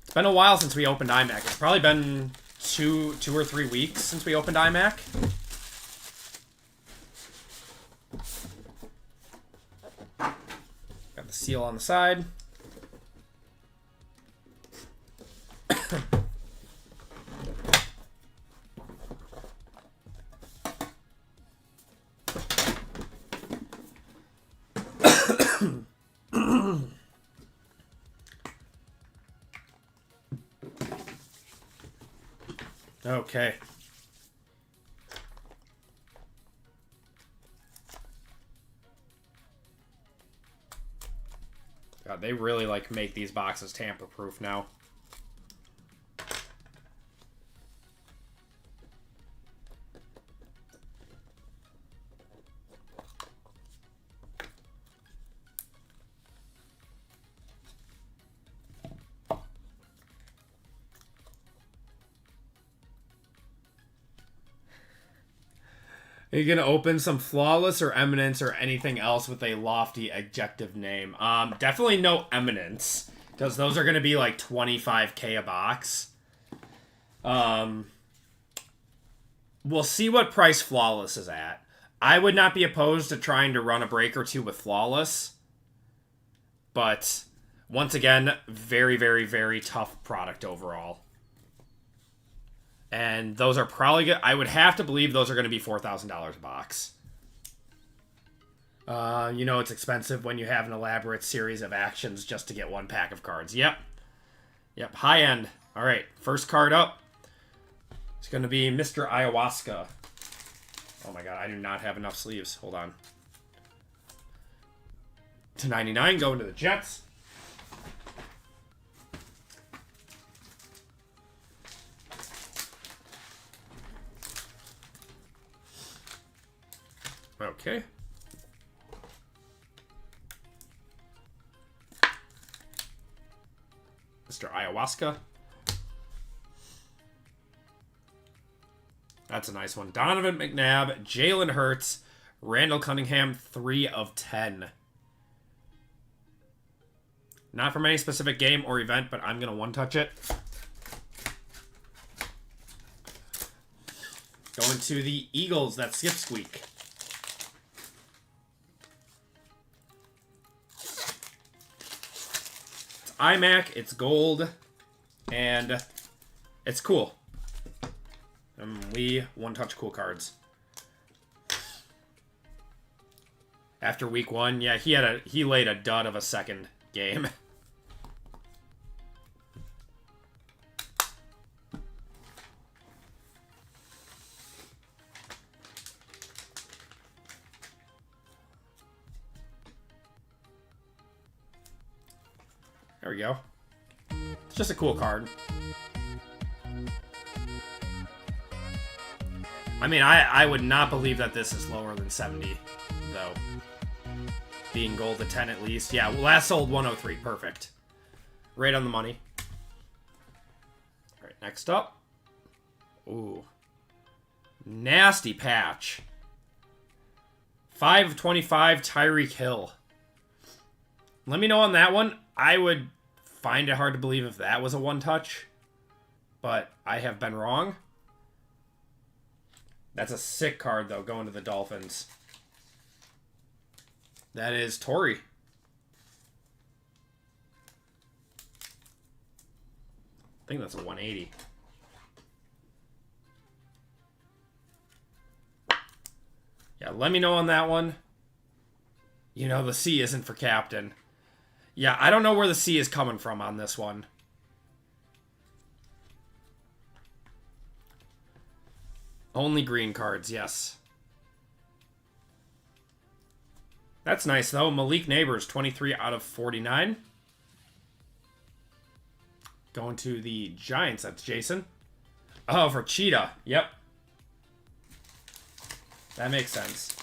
It's been a while since we opened iMac. It's probably been two or 3 weeks since we opened iMac. Got the seal on the side. Okay. Got God, they really, like, make these boxes tamper-proof now. Are you going to open some Flawless or Eminence or anything else with a lofty adjective name? Definitely no Eminence, because those are going to be like $25K a box. We'll see what price Flawless is at. I would not be opposed to trying to run a break or two with Flawless. But, once again, very, very, very tough product overall. And those are probably good. I would have to believe those are going to be $4,000 a box. You know it's expensive when you have an elaborate series of actions just to get one pack of cards. Yep. Yep, high end. All right, first card up. It's going to be Mr. Ayahuasca. Oh my god, I do not have enough sleeves. Hold on. To 99, going to the Jets. Okay. Mr. Ayahuasca. That's a nice one. Donovan McNabb, Jalen Hurts, Randall Cunningham, 3 of 10. Not from any specific game or event, but I'm going to one-touch it. Going to the Eagles, that skip squeak. It's iMac, it's gold, and it's cool. We one-touch cool cards. After week 1, yeah, he laid a dud of a second game. There we go. It's just a cool card. I mean, I would not believe that this is lower than 70, though. Being gold at 10 at least. Yeah, last sold 103. Perfect. Right on the money. Alright, next up. Ooh. Nasty patch. 5 of 25, Tyreek Hill. Let me know on that one. I would find it hard to believe if that was a one-touch. But I have been wrong. That's a sick card, though, going to the Dolphins. That is Torrey. I think that's a 180. Yeah, let me know on that one. You know, the C isn't for captain. Yeah, I don't know where the C is coming from on this one. Only green cards, yes. That's nice, though. Malik Neighbors, 23 out of 49. Going to the Giants. That's Jason. Oh, for Cheetah. Yep. That makes sense.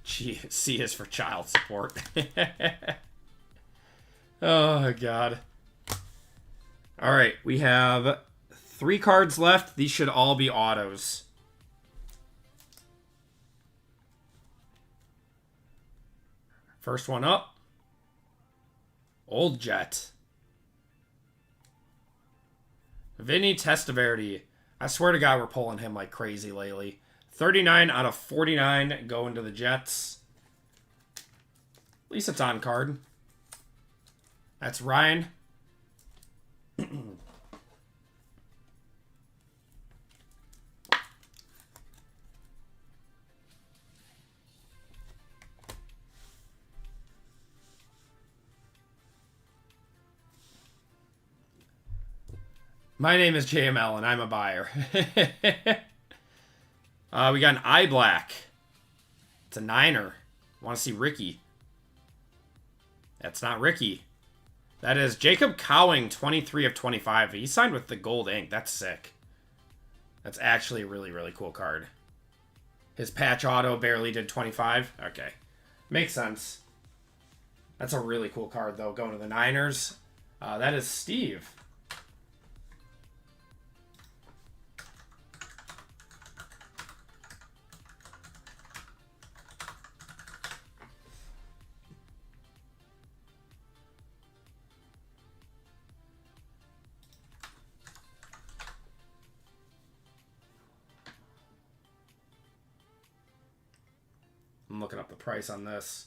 C is for child support. Oh, God. All right, we have 3 cards left. These should all be autos. First one up. Old Jet. Vinny Testaverde. I swear to God, we're pulling him like crazy lately. 39 out of 49 going to the Jets. At least it's on card. That's Ryan. My name is JML, and I'm a buyer. We got an eye black. It's a Niner. Want to see Ricky. That's not Ricky. That is Jacob Cowing, 23 of 25. He signed with the gold ink. That's sick. That's actually a really, really cool card. His patch auto barely did 25. Okay. Makes sense. That's a really cool card, though, going to the Niners. That is Steve. I'm looking up the price on this.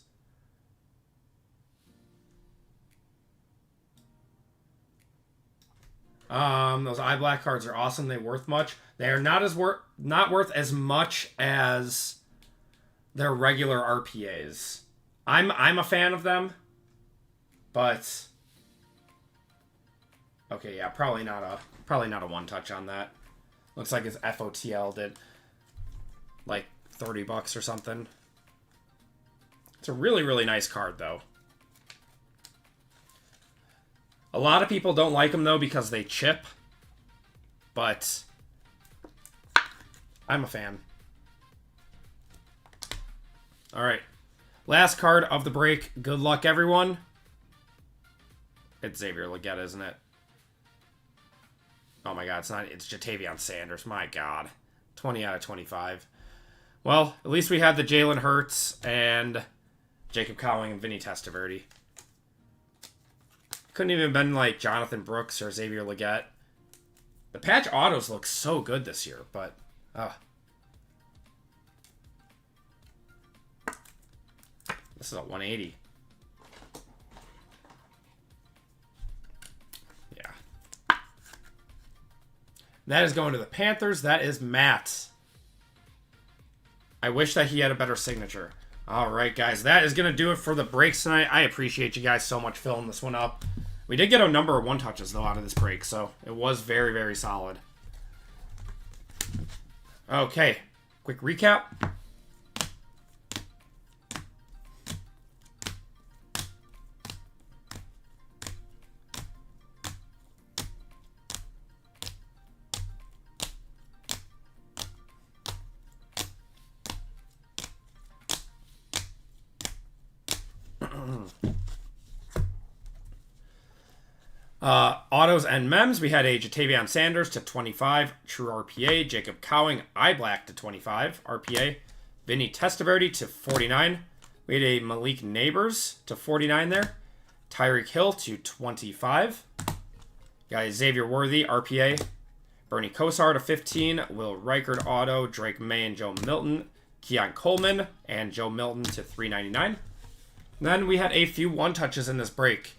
Those eye black cards are awesome. They worth much. They are not worth as much as their regular RPAs. I'm a fan of them, but okay, yeah, probably not a one touch on that. Looks like his FOTL did like $30 or something. It's a really, really nice card, though. A lot of people don't like them, though, because they chip. But I'm a fan. All right. Last card of the break. Good luck, everyone. It's Xavier Legette, isn't it? Oh, my God. It's not. It's Jatavion Sanders. My God. 20 out of 25. Well, at least we had the Jalen Hurts and Jacob Cowing and Vinny Testaverde. Couldn't even have been like Jonathan Brooks or Xavier Legette. The patch autos look so good this year, but this is a 180. Yeah. That is going to the Panthers. That is Matt. I wish that he had a better signature. All right, guys. That is going to do it for the breaks tonight. I appreciate you guys so much filling this one up. We did get a number of one touches, though, out of this break, so it was very, very solid. Okay. Quick recap. Autos and mems, we had a Jatavion Sanders to 25, true RPA. Jacob Cowing, eye black to 25, RPA. Vinny Testaverde to 49. We had a Malik Neighbors to 49 there. Tyreek Hill to 25. Got a Xavier Worthy, RPA. Bernie Kosar to 15. Will Reichard auto. Drake May and Joe Milton. Keon Coleman and Joe Milton to 399. Then we had a few one touches in this break.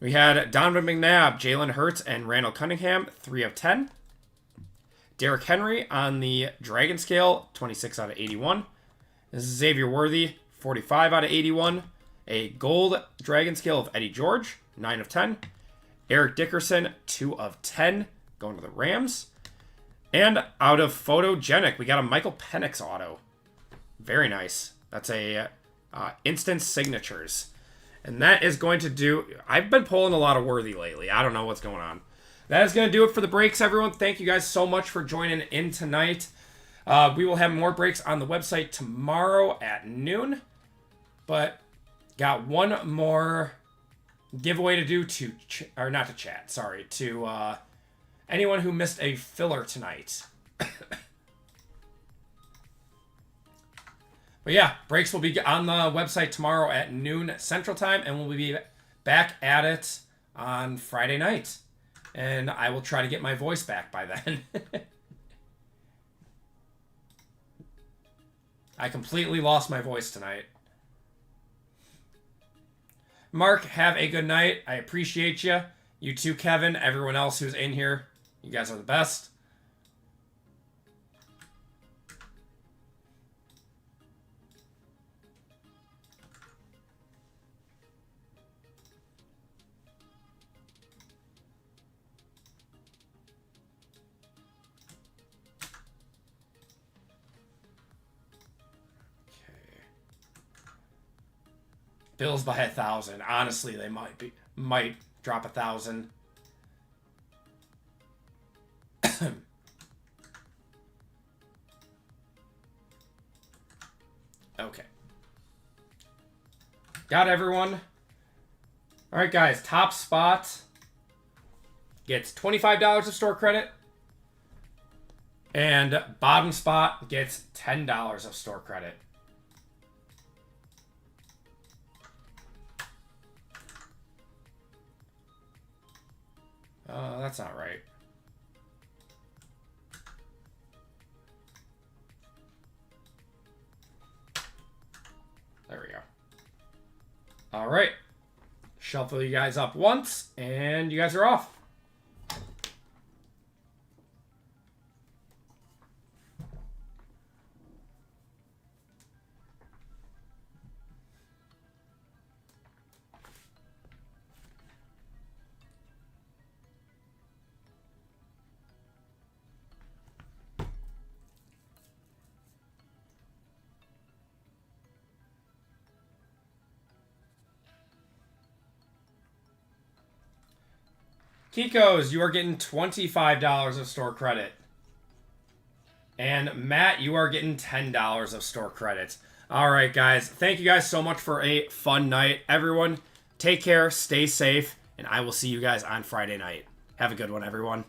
We had Donovan McNabb, Jalen Hurts, and Randall Cunningham, 3 of 10. Derrick Henry on the Dragon Scale, 26 out of 81. This is Xavier Worthy, 45 out of 81. A Gold Dragon Scale of Eddie George, 9 of 10. Eric Dickerson, 2 of 10, going to the Rams. And out of Photogenic, we got a Michael Penix auto. Very nice. That's a instant signatures. And that is going to do... I've been pulling a lot of Worthy lately. I don't know what's going on. That is going to do it for the breaks, everyone. Thank you guys so much for joining in tonight. We will have more breaks on the website tomorrow at noon. But got one more giveaway to do to... or not to chat, sorry. To anyone who missed a filler tonight. But yeah, breaks will be on the website tomorrow at noon Central Time, and we'll be back at it on Friday night. And I will try to get my voice back by then. I completely lost my voice tonight. Mark, have a good night. I appreciate you. You too, Kevin. Everyone else who's in here. You guys are the best. Bills by 1,000. Honestly, they might drop 1,000. Okay. Got everyone. All right, guys. Top spot gets $25 of store credit. And bottom spot gets $10 of store credit. That's not right. There we go. All right. Shuffle you guys up once, and you guys are off. Kiko's, you are getting $25 of store credit. And Matt, you are getting $10 of store credit. All right, guys. Thank you guys so much for a fun night. Everyone, take care, stay safe, and I will see you guys on Friday night. Have a good one, everyone.